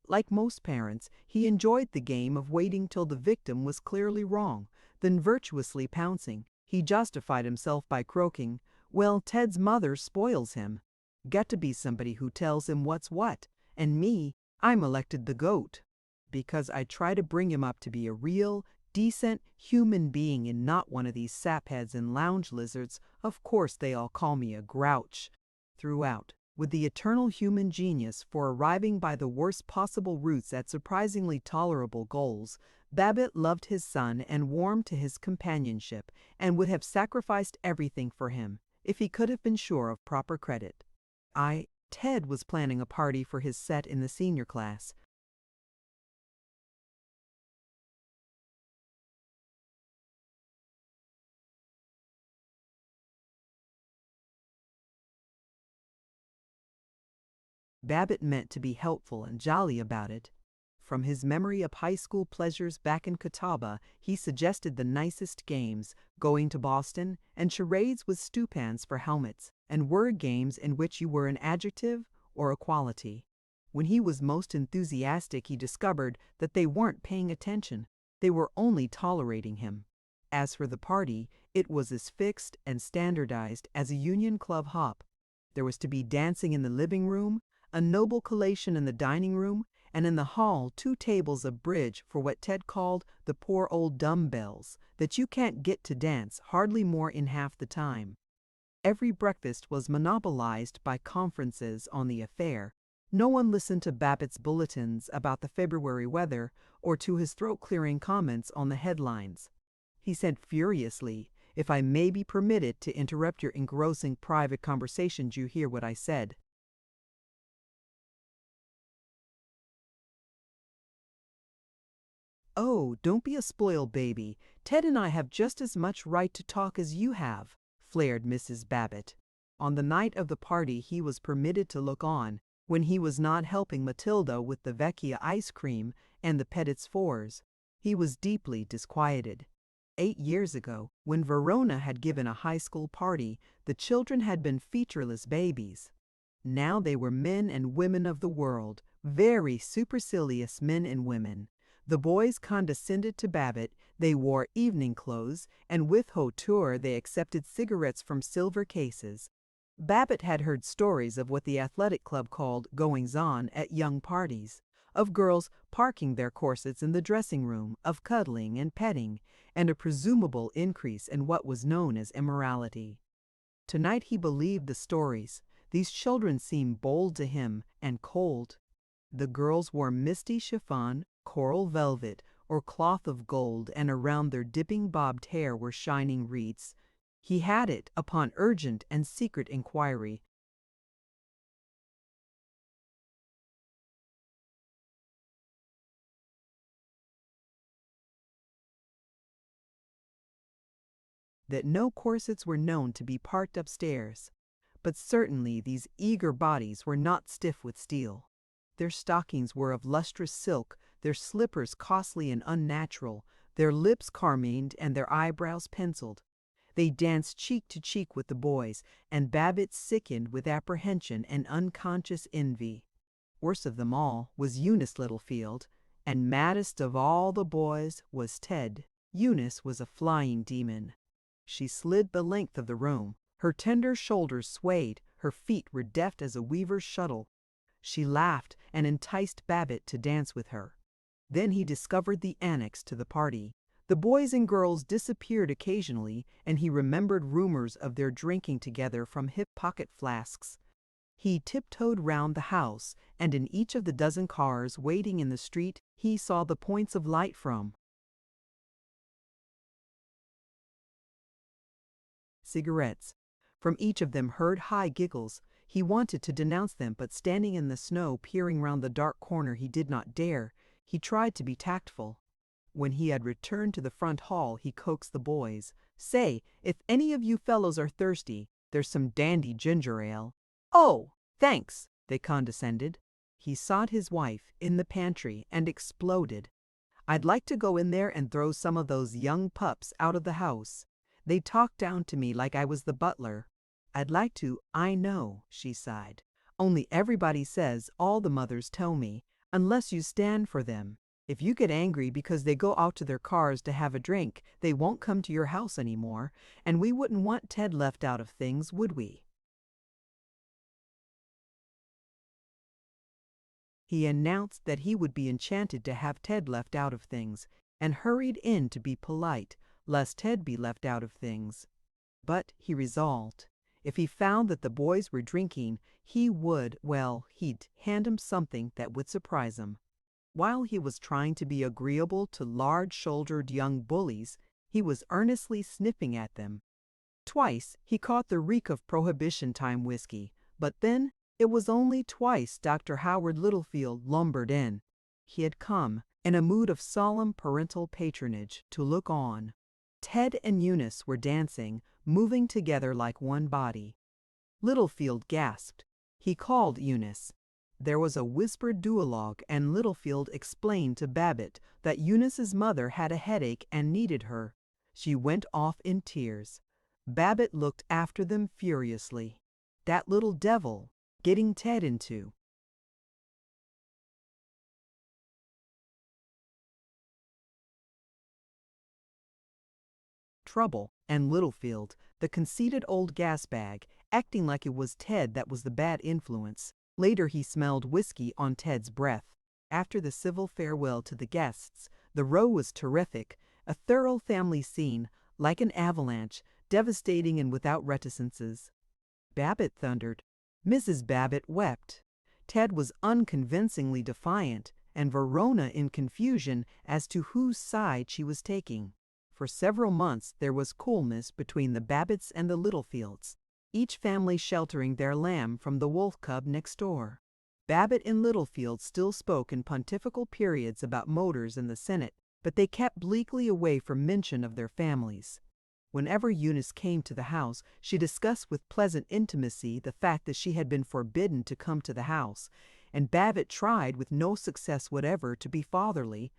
Like most parents, he enjoyed the game of waiting till the victim was clearly wrong, then virtuously pouncing. He justified himself by croaking, "Well, Ted's mother spoils him. Got to be somebody who tells him what's what, and me, I'm elected the goat, because I try to bring him up to be a real, decent human being and not one of these sapheads and lounge lizards. Of course they all call me a grouch. Throughout, with the eternal human genius for arriving by the worst possible routes at surprisingly tolerable goals, Babbitt loved his son and warmed to his companionship and would have sacrificed everything for him if he could have been sure of proper credit. Ted was planning a party for his set in the senior class. Babbitt meant to be helpful and jolly about it. From his memory of high school pleasures back in Catawba, he suggested the nicest games, going to Boston, and charades with stewpans for helmets, and word games in which you were an adjective or a quality. When he was most enthusiastic, he discovered that they weren't paying attention. They were only tolerating him. As for the party, it was as fixed and standardized as a Union Club hop. There was to be dancing in the living room, a noble collation in the dining room, and in the hall 2 tables of bridge for what Ted called the poor old dumbbells that you can't get to dance hardly more in half the time. Every breakfast was monopolized by conferences on the affair. No one listened to Babbitt's bulletins about the February weather or to his throat-clearing comments on the headlines. He said furiously, "If I may be permitted to interrupt your engrossing private conversation, do you hear what I said?" "Oh, don't be a spoiled baby. Ted and I have just as much right to talk as you have," flared Mrs. Babbitt. On the night of the party he was permitted to look on, when he was not helping Matilda with the Vecchia ice cream and the Pettit's fours. He was deeply disquieted. 8 years ago, when Verona had given a high school party, the children had been featureless babies. Now they were men and women of the world, very supercilious men and women. The boys condescended to Babbitt, they wore evening clothes, and with hauteur they accepted cigarettes from silver cases. Babbitt had heard stories of what the athletic club called goings-on at young parties, of girls parking their corsets in the dressing room, of cuddling and petting, and a presumable increase in what was known as immorality. Tonight he believed the stories. These children seemed bold to him and cold. The girls wore misty chiffon, coral velvet, or cloth of gold, and around their dipping bobbed hair were shining wreaths. He had it, upon urgent and secret inquiry, that no corsets were known to be parked upstairs. But certainly these eager bodies were not stiff with steel. Their stockings were of lustrous silk, their slippers costly and unnatural, their lips carmined and their eyebrows penciled. They danced cheek to cheek with the boys, and Babbitt sickened with apprehension and unconscious envy. Worst of them all was Eunice Littlefield, and maddest of all the boys was Ted. Eunice was a flying demon. She slid the length of the room. Her tender shoulders swayed, her feet were deft as a weaver's shuttle. She laughed and enticed Babbitt to dance with her. Then he discovered the annex to the party. The boys and girls disappeared occasionally, and he remembered rumors of their drinking together from hip pocket flasks. He tiptoed round the house, and in each of the dozen cars waiting in the street he saw the points of light from cigarettes. From each of them heard high giggles. He wanted to denounce them, but standing in the snow, peering round the dark corner, he did not dare. He tried to be tactful. When he had returned to the front hall, he coaxed the boys. "Say, if any of you fellows are thirsty, there's some dandy ginger ale." "Oh, thanks," they condescended. He sought his wife in the pantry and exploded. "I'd like to go in there and throw some of those young pups out of the house. They talk down to me like I was the butler." "I'd like to, I know," she sighed. "Only everybody says, all the mothers tell me, unless you stand for them. If you get angry because they go out to their cars to have a drink, they won't come to your house anymore, and we wouldn't want Ted left out of things, would we?" He announced that he would be enchanted to have Ted left out of things, and hurried in to be polite, lest Ted be left out of things. But he resolved, if he found that the boys were drinking, he'd hand 'em something that would surprise 'em. While he was trying to be agreeable to large-shouldered young bullies, he was earnestly sniffing at them. Twice he caught the reek of Prohibition-time whiskey, but then it was only twice Dr. Howard Littlefield lumbered in. He had come, in a mood of solemn parental patronage, to look on. Ted and Eunice were dancing, moving together like one body. Littlefield gasped. He called Eunice. There was a whispered duologue, and Littlefield explained to Babbitt that Eunice's mother had a headache and needed her. She went off in tears. Babbitt looked after them furiously. That little devil, getting Ted into trouble, and Littlefield, the conceited old gas-bag, acting like it was Ted that was the bad influence. Later he smelled whiskey on Ted's breath. After the civil farewell to the guests, the row was terrific, a thorough family scene, like an avalanche, devastating and without reticences. Babbitt thundered. Mrs. Babbitt wept. Ted was unconvincingly defiant, and Verona in confusion as to whose side she was taking. For several months there was coolness between the Babbitts and the Littlefields, each family sheltering their lamb from the wolf cub next door. Babbitt and Littlefield still spoke in pontifical periods about motors and the Senate, but they kept bleakly away from mention of their families. Whenever Eunice came to the house, she discussed with pleasant intimacy the fact that she had been forbidden to come to the house, and Babbitt tried with no success whatever to be fatherly.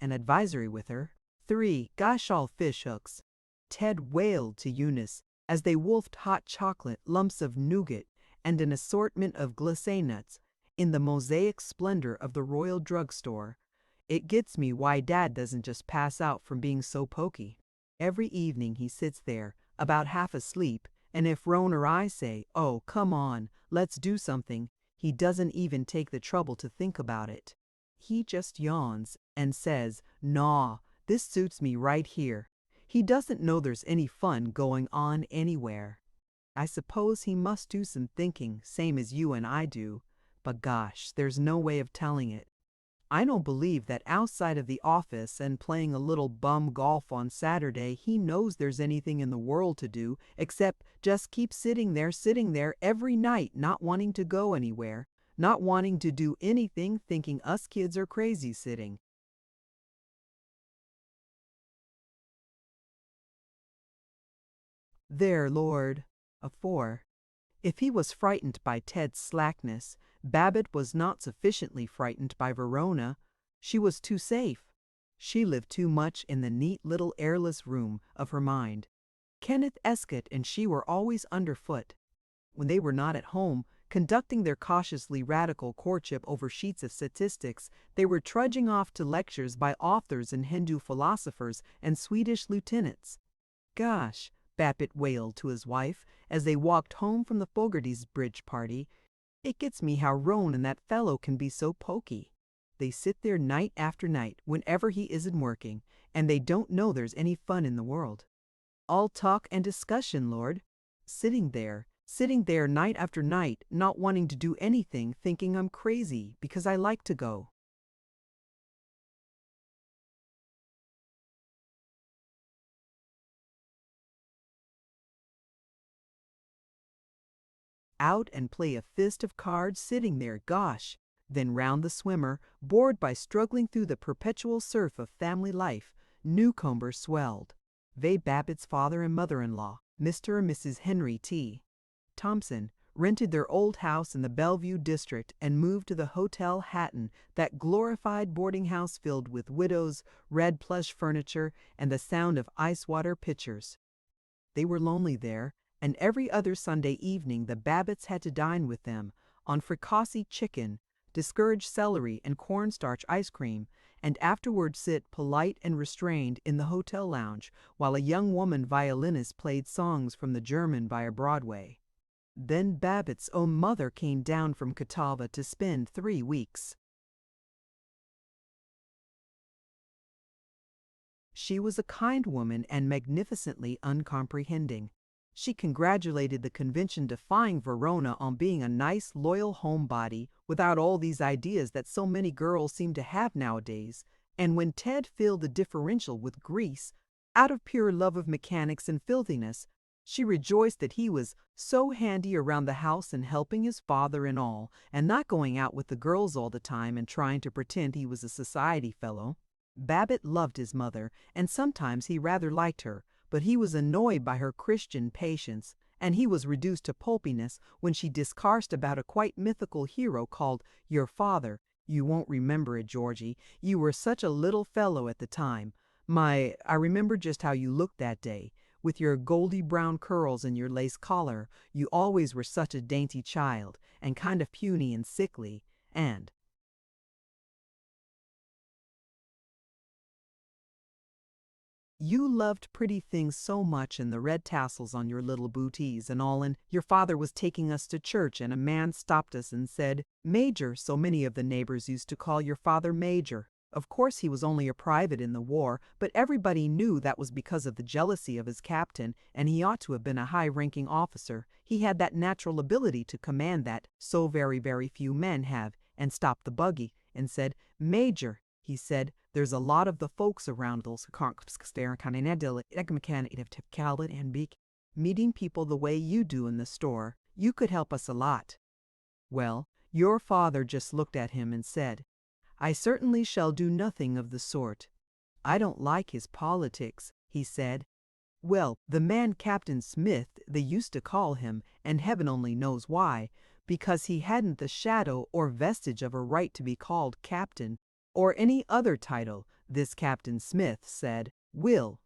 An advisory with her. 3. Gosh all fish hooks. Ted wailed to Eunice as they wolfed hot chocolate, lumps of nougat, and an assortment of glacé nuts in the mosaic splendor of the Royal Drugstore. It gets me why Dad doesn't just pass out from being so pokey. Every evening he sits there, about half asleep, and if Roan or I say, "Oh, come on, let's do something," he doesn't even take the trouble to think about it. He just yawns and says, "Naw, this suits me right here." He doesn't know there's any fun going on anywhere. I suppose he must do some thinking, same as you and I do, but gosh, there's no way of telling it. I don't believe that outside of the office and playing a little bum golf on Saturday, he knows there's anything in the world to do except just keep sitting there every night, not wanting to go anywhere, not wanting to do anything, thinking us kids are crazy sitting. There, Lord. A 4. If he was frightened by Ted's slackness, Babbitt was not sufficiently frightened by Verona. She was too safe. She lived too much in the neat little airless room of her mind. Kenneth Escott and she were always underfoot. When they were not at home, conducting their cautiously radical courtship over sheets of statistics, they were trudging off to lectures by authors and Hindu philosophers and Swedish lieutenants. Gosh, Babbitt wailed to his wife as they walked home from the Fogarty's bridge party. It gets me how Roan and that fellow can be so pokey. They sit there night after night whenever he isn't working, and they don't know there's any fun in the world. All talk and discussion, Lord. Sitting there night after night, not wanting to do anything, thinking I'm crazy because I like to go out and play a fist of cards sitting there, gosh. Then round the swimmer, bored by struggling through the perpetual surf of family life, Newcomber swelled. They Babbitt's father and mother-in-law, Mr. and Mrs. Henry T. Thompson, rented their old house in the Bellevue district and moved to the Hotel Hatton, that glorified boarding house filled with widows, red plush furniture, and the sound of ice-water pitchers. They were lonely there, and every other Sunday evening the Babbitts had to dine with them on fricassee chicken, discouraged celery and cornstarch ice cream, and afterward sit polite and restrained in the hotel lounge while a young woman violinist played songs from the German via Broadway. Then Babbitt's own mother came down from Catawba to spend 3 weeks. She was a kind woman and magnificently uncomprehending. She congratulated the convention-defying Verona on being a nice, loyal homebody without all these ideas that so many girls seem to have nowadays. And when Ted filled the differential with grease, out of pure love of mechanics and filthiness, she rejoiced that he was so handy around the house and helping his father and all, and not going out with the girls all the time and trying to pretend he was a society fellow. Babbitt loved his mother, and sometimes he rather liked her, but he was annoyed by her Christian patience, and he was reduced to pulpiness when she discoursed about a quite mythical hero called Your Father. You won't remember it, Georgie. You were such a little fellow at the time. I remember just how you looked that day. With your goldy brown curls and your lace collar, you always were such a dainty child, and kind of puny and sickly, and you loved pretty things so much and the red tassels on your little bootees and all, and your father was taking us to church and a man stopped us and said, Major, so many of the neighbors used to call your father Major. Of course he was only a private in the war, but everybody knew that was because of the jealousy of his captain, and he ought to have been a high-ranking officer. He had that natural ability to command that so very, very few men have, and stopped the buggy and said, Major, he said, there's a lot of the folks around those meeting people the way you do in the store. You could help us a lot. Well, your father just looked at him and said, I certainly shall do nothing of the sort. I don't like his politics, he said. Well, the man Captain Smith, they used to call him, and heaven only knows why, because he hadn't the shadow or vestige of a right to be called captain, or any other title, this Captain Smith said, Will.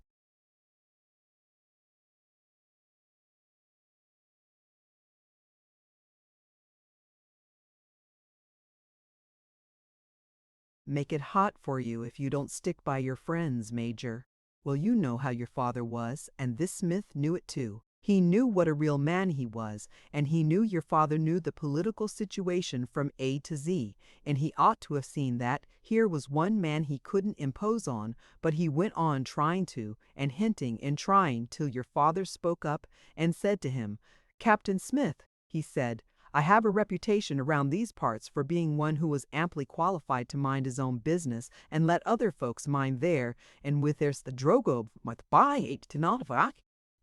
Make it hot for you if you don't stick by your friends, Major. Well, you know how your father was, and this Smith knew it too. He knew what a real man he was, and he knew your father knew the political situation from A to Z, and he ought to have seen that here was one man he couldn't impose on, but he went on trying to, and hinting and trying till your father spoke up and said to him, Captain Smith, he said, I have a reputation around these parts for being one who was amply qualified to mind his own business and let other folks mind their, and with there's the drogo with by to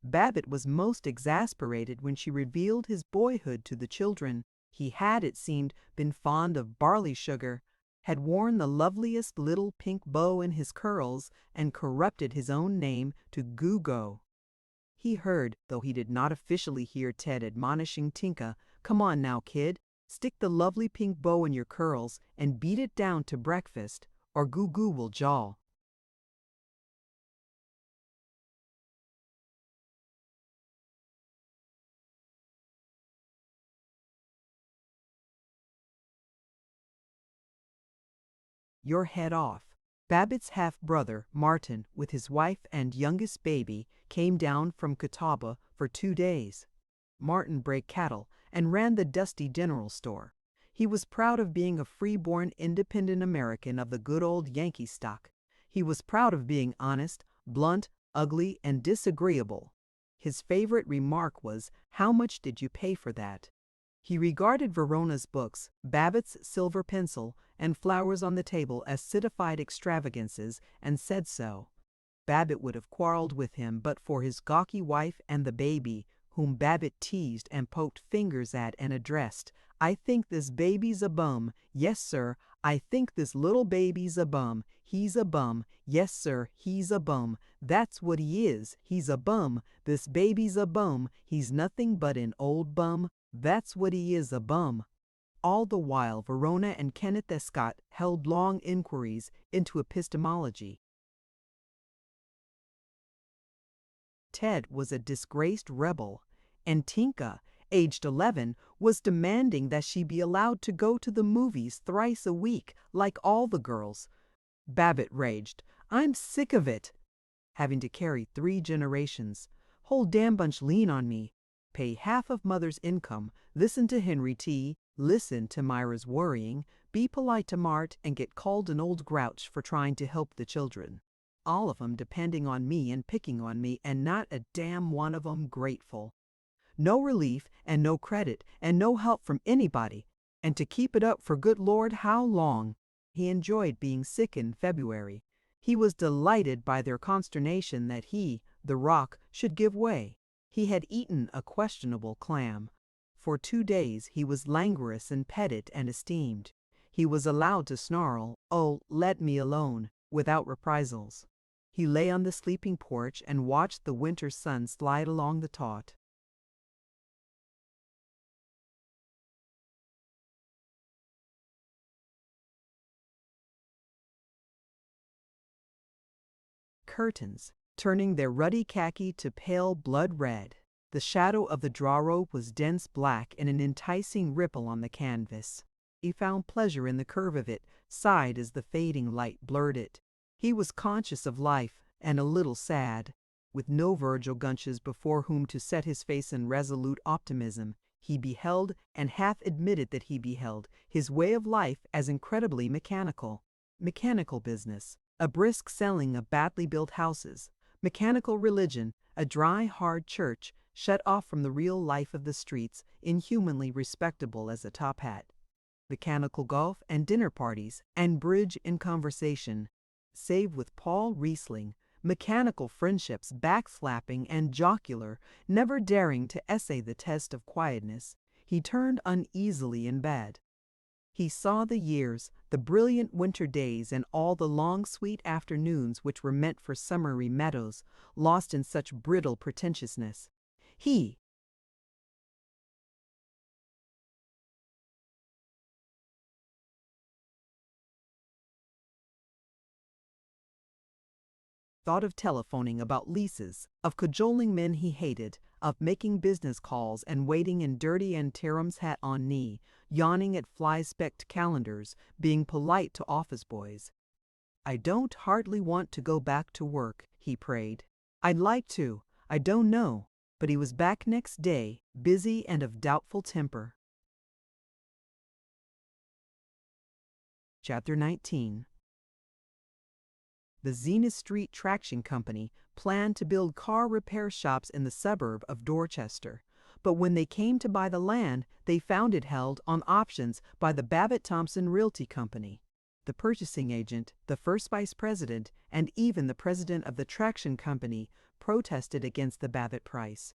Babbitt was most exasperated when she revealed his boyhood to the children. He had, it seemed, been fond of barley sugar, had worn the loveliest little pink bow in his curls, and corrupted his own name to Gugo. He heard, though he did not officially hear Ted admonishing Tinka, Come on now, kid, stick the lovely pink bow in your curls and beat it down to breakfast, or Goo will jaw. Your head off. Babbitt's half-brother, Martin, with his wife and youngest baby, came down from Catawba for 2 days. Martin bred cattle and ran the dusty general store. He was proud of being a free-born independent American of the good old Yankee stock. He was proud of being honest, blunt, ugly, and disagreeable. His favorite remark was, How much did you pay for that? He regarded Verona's books, Babbitt's silver pencil, and flowers on the table as citified extravagances, and said so. Babbitt would have quarreled with him but for his gawky wife and the baby, whom Babbitt teased and poked fingers at and addressed. I think this baby's a bum. Yes, sir. I think this little baby's a bum. He's a bum. Yes, sir, he's a bum. That's what he is. He's a bum. This baby's a bum. He's nothing but an old bum. That's what he is, a bum. All the while, Verona and Kenneth Escott held long inquiries into epistemology. Ted was a disgraced rebel, and Tinka, aged 11, was demanding that she be allowed to go to the movies thrice a week, like all the girls. Babbitt raged, I'm sick of it. Having to carry 3 generations. Whole damn bunch lean on me. pay half of mother's income, listen to Henry T., listen to Myra's worrying, be polite to Mart, and get called an old grouch for trying to help the children. All of 'em depending on me and picking on me, and not a damn one of 'em grateful. No relief and no credit and no help from anybody, and to keep it up for good Lord how long? He enjoyed being sick in February. He was delighted by their consternation that he, the Rock, should give way. He had eaten a questionable clam. For 2 days he was languorous and petted and esteemed. He was allowed to snarl, "Oh, let me alone," without reprisals. He lay on the sleeping porch and watched the winter sun slide along the taut. Curtains, turning their ruddy khaki to pale blood red. The shadow of the drawrobe was dense black in an enticing ripple on the canvas. He found pleasure in the curve of it, sighed as the fading light blurred it. He was conscious of life and a little sad. With no Virgil Gunches before whom to set his face in resolute optimism, he beheld, and half admitted that he beheld, his way of life as incredibly mechanical. Mechanical business, a brisk selling of badly built houses, mechanical religion, a dry, hard church, shut off from the real life of the streets, inhumanly respectable as a top hat. Mechanical golf and dinner parties, and bridge in conversation, save with Paul Riesling, mechanical friendships backslapping and jocular, never daring to essay the test of quietness. He turned uneasily in bed. He saw the years, the brilliant winter days, and all the long sweet afternoons which were meant for summery meadows, lost in such brittle pretentiousness. He thought of telephoning about leases, of cajoling men he hated, of making business calls and waiting in dirty Antirum's hat on knee, yawning at fly-specked calendars, being polite to office boys. "I don't hardly want to go back to work," he prayed. "I'd like to, I don't know." But he was back next day, busy and of doubtful temper. Chapter 19. The Zenith Street Traction Company planned to build car repair shops in the suburb of Dorchester, but when they came to buy the land, they found it held on options by the Babbitt Thompson Realty Company. The purchasing agent, the first vice president, and even the president of the traction company protested against the Babbitt price.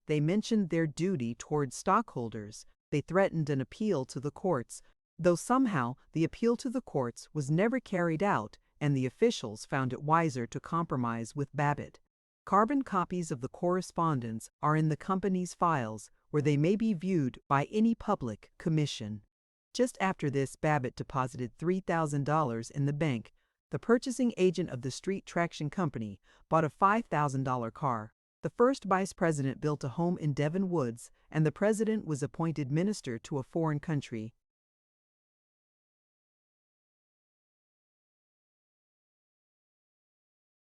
They mentioned their duty toward stockholders. They threatened an appeal to the courts, though somehow the appeal to the courts was never carried out, and the officials found it wiser to compromise with Babbitt. Carbon copies of the correspondence are in the company's files, where they may be viewed by any public commission. Just after this, Babbitt deposited $3,000 in the bank. The purchasing agent of the Street Traction Company bought a $5,000 car. The first vice president built a home in Devon Woods, and the president was appointed minister to a foreign country.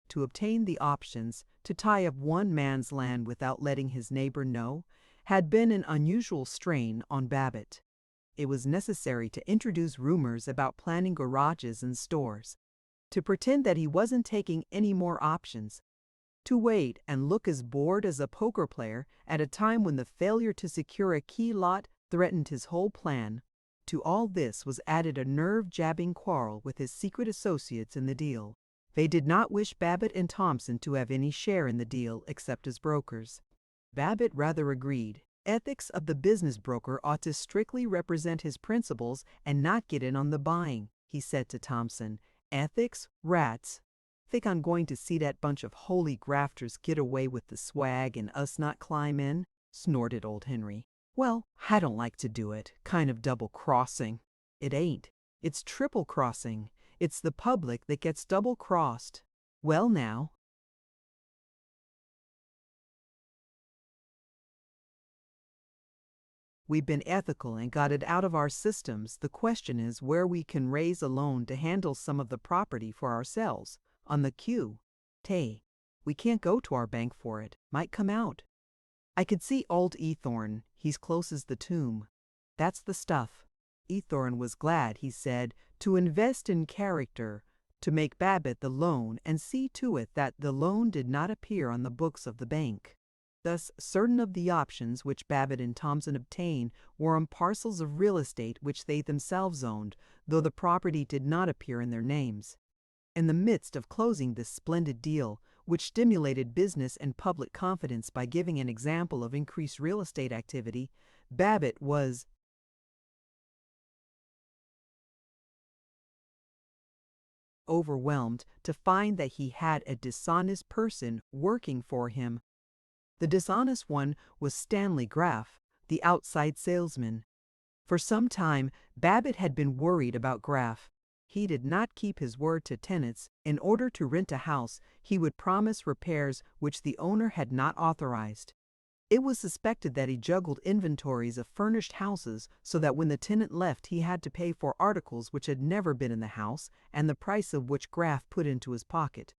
To obtain the options to tie up one man's land without letting his neighbor know had been an unusual strain on Babbitt. It was necessary to introduce rumors about planning garages and stores, to pretend that he wasn't taking any more options, to wait and look as bored as a poker player at a time when the failure to secure a key lot threatened his whole plan. To all this was added a nerve-jabbing quarrel with his secret associates in the deal. They did not wish Babbitt and Thompson to have any share in the deal except as brokers. Babbitt rather agreed. Ethics of the business broker ought to strictly represent his principles and not get in on the buying, he said to Thompson. Ethics? Rats. Think I'm going to see that bunch of holy grafters get away with the swag and us not climb in? Snorted old Henry. Well, I don't like to do it. Kind of double-crossing. It ain't. It's triple-crossing. It's the public that gets double-crossed. Well now. We've been ethical and got it out of our systems. The question is where we can raise a loan to handle some of the property for ourselves. On the queue. We can't go to our bank for it. Might come out. I could see old Ethorn, he's close as the tomb. That's the stuff. Ethorn was glad, he said, to invest in character, to make Babbitt the loan and see to it that the loan did not appear on the books of the bank. Thus, certain of the options which Babbitt and Thompson obtained were on parcels of real estate which they themselves owned, though the property did not appear in their names. In the midst of closing this splendid deal, which stimulated business and public confidence by giving an example of increased real estate activity, Babbitt was overwhelmed to find that he had a dishonest person working for him. The dishonest one was Stanley Graff, the outside salesman. For some time, Babbitt had been worried about Graff. He did not keep his word to tenants. In order to rent a house, he would promise repairs which the owner had not authorized. It was suspected that he juggled inventories of furnished houses so that when the tenant left he had to pay for articles which had never been in the house and the price of which Graff put into his pocket.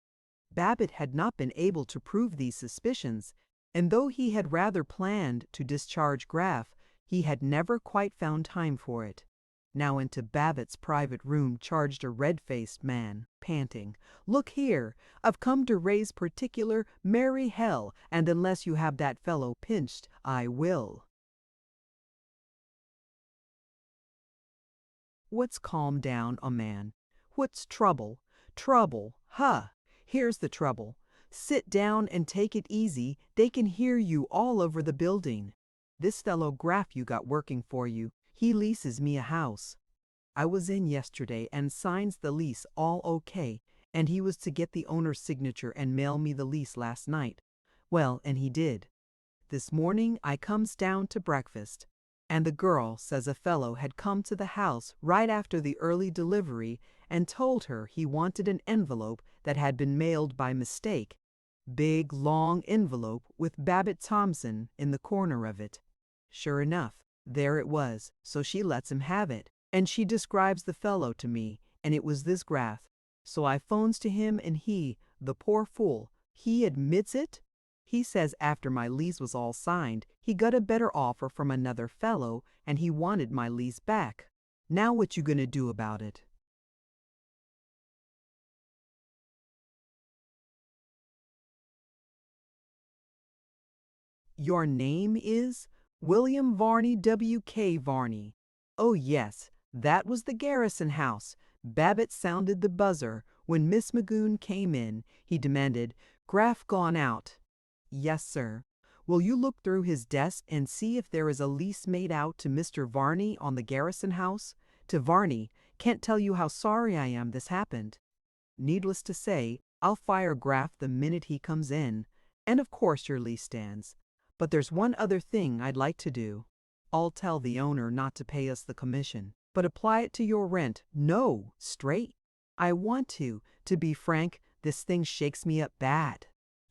Babbitt had not been able to prove these suspicions, and though he had rather planned to discharge Graff, he had never quite found time for it. Now into Babbitt's private room charged a red-faced man, panting. "Look here, I've come to raise particular merry hell, and unless you have that fellow pinched, I will." What's calm down a man? What's trouble? Trouble, huh? Here's the trouble. Sit down and take it easy. They can hear you all over the building. This fellow Graff you got working for you, he leases me a house. I was in yesterday and signs the lease all okay, and he was to get the owner's signature and mail me the lease last night. Well, and he did. This morning I comes down to breakfast, and the girl says a fellow had come to the house right after the early delivery and told her he wanted an envelope that had been mailed by mistake. Big, long envelope with Babbitt Thompson in the corner of it. Sure enough, there it was, so she lets him have it, and she describes the fellow to me, and it was this Graff. So I phones to him and he, the poor fool, he admits it. He says after my lease was all signed, he got a better offer from another fellow and he wanted my lease back. Now what you gonna do about it? Your name is? William Varney, W.K. Varney. Oh yes, that was the Garrison house. Babbitt sounded the buzzer. When Miss Magoon came in, he demanded, "Graff gone out?" "Yes, sir." "Will you look through his desk and see if there is a lease made out to Mr. Varney on the Garrison house? To Varney, can't tell you how sorry I am this happened. Needless to say, I'll fire Graff the minute he comes in. And of course your lease stands. But there's one other thing I'd like to do. I'll tell the owner not to pay us the commission, but apply it to your rent. No, straight. I want to. To be frank, this thing shakes me up bad.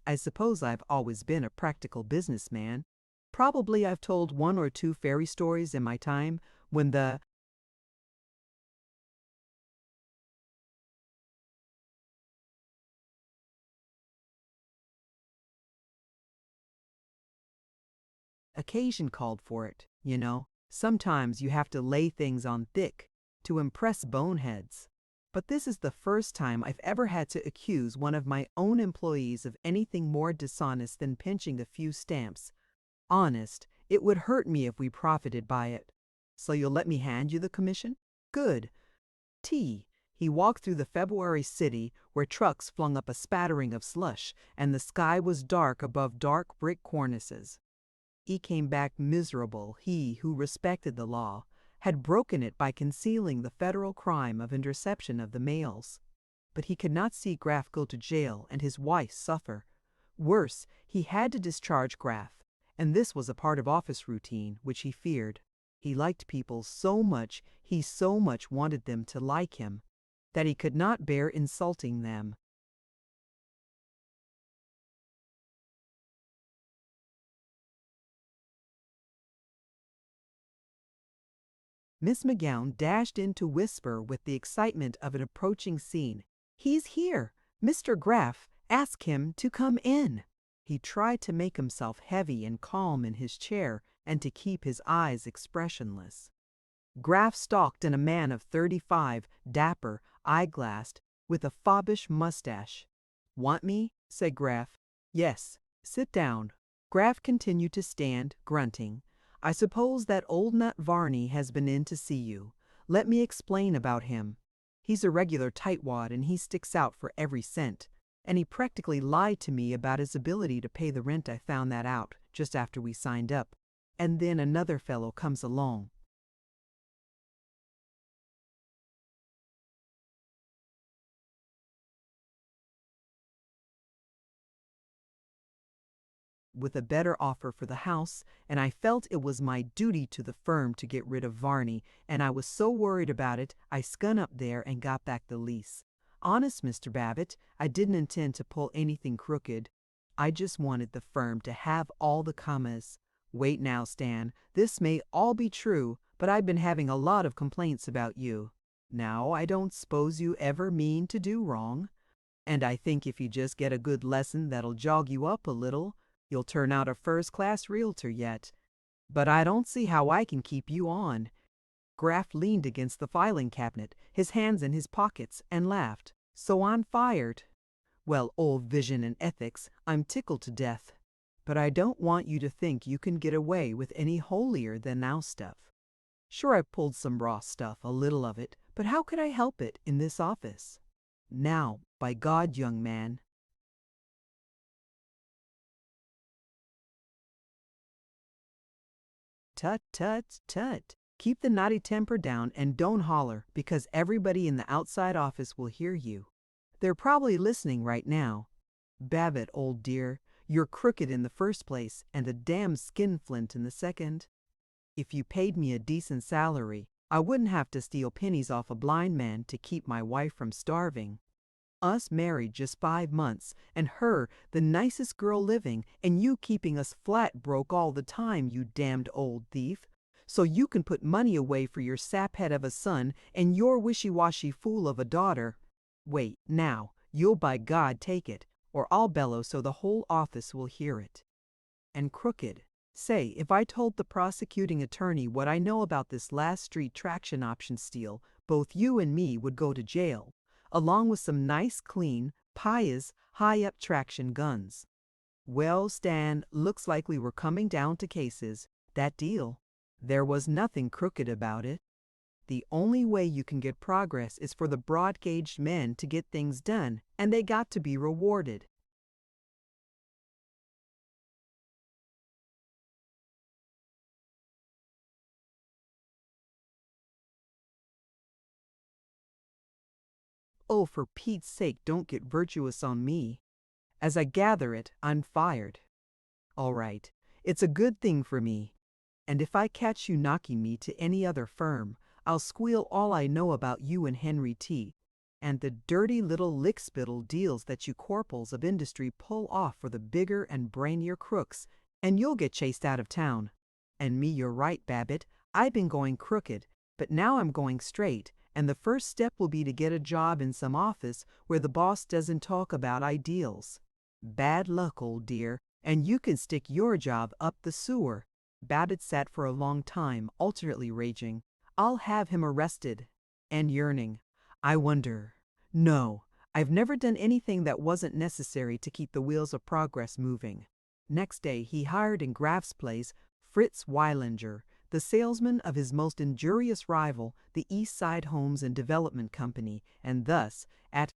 I suppose I've always been a practical businessman. Probably I've told one or two fairy stories in my time when the occasion called for it, you know. Sometimes you have to lay things on thick to impress boneheads. But this is the first time I've ever had to accuse one of my own employees of anything more dishonest than pinching a few stamps. Honest, it would hurt me if we profited by it. So you'll let me hand you the commission? Good. T. He walked through the February city where trucks flung up a spattering of slush and the sky was dark above dark brick cornices. He came back miserable, he who respected the law, had broken it by concealing the federal crime of interception of the mails. But he could not see Graff go to jail and his wife suffer. Worse, he had to discharge Graff, and this was a part of office routine which he feared. He liked people so much, he so much wanted them to like him, that he could not bear insulting them. Miss McGowan dashed in to whisper with the excitement of an approaching scene. "He's here! Mr. Graff! Ask him to come in!" He tried to make himself heavy and calm in his chair and to keep his eyes expressionless. Graff stalked in a man of 35, dapper, eyeglassed, with a foppish mustache. "Want me?" said Graff. "Yes. Sit down." Graff continued to stand, grunting. "I suppose that old nut Varney has been in to see you. Let me explain about him. He's a regular tightwad and he sticks out for every cent. And he practically lied to me about his ability to pay the rent. I found that out just after we signed up. And then another fellow comes along. With a better offer for the house, and I felt it was my duty to the firm to get rid of Varney, and I was so worried about it, I skun up there and got back the lease. Honest, Mr. Babbitt, I didn't intend to pull anything crooked. I just wanted the firm to have all the commas. Wait now, Stan, this may all be true, but I've been having a lot of complaints about you. Now, I don't suppose you ever mean to do wrong. And I think if you just get a good lesson that'll jog you up a little, you'll turn out a first-class realtor yet. But I don't see how I can keep you on." Graff leaned against the filing cabinet, his hands in his pockets, and laughed. "So I'm fired. Well, old Vision and Ethics, I'm tickled to death. But I don't want you to think you can get away with any holier-than-thou stuff. Sure, I've pulled some raw stuff, a little of it, but how could I help it in this office? Now, by God, young man." "Tut, tut, tut. Keep the naughty temper down and don't holler, because everybody in the outside office will hear you. They're probably listening right now. Babbitt, old dear, you're crooked in the first place and a damn skinflint in the second. If you paid me a decent salary, I wouldn't have to steal pennies off a blind man to keep my wife from starving. Us married just 5 months, and her the nicest girl living, and you keeping us flat broke all the time, you damned old thief. So you can put money away for your saphead of a son and your wishy-washy fool of a daughter. Wait, now, you'll by God take it, or I'll bellow so the whole office will hear it. And crooked. Say, if I told the prosecuting attorney what I know about this last street traction option steal, both you and me would go to jail, along with some nice, clean, pious, high-up traction guns. Well, Stan, looks like we were coming down to cases. That deal. There was nothing crooked about it. The only way you can get progress is for the broad-gauged men to get things done, and they got to be rewarded. Oh, for Pete's sake, don't get virtuous on me. As I gather it, I'm fired. All right, it's a good thing for me. And if I catch you knocking me to any other firm, I'll squeal all I know about you and Henry T. and the dirty little lickspittle deals that you corporals of industry pull off for the bigger and brainier crooks, and you'll get chased out of town. And me, you're right, Babbitt, I've been going crooked, but now I'm going straight, and the first step will be to get a job in some office where the boss doesn't talk about ideals. Bad luck, old dear, and you can stick your job up the sewer." Babbitt sat for a long time, alternately raging, "I'll have him arrested," and yearning, "I wonder. No, I've never done anything that wasn't necessary to keep the wheels of progress moving." Next day he hired in Graff's place Fritz Weilinger, the salesman of his most injurious rival, the East Side Homes and Development Company, and thus, at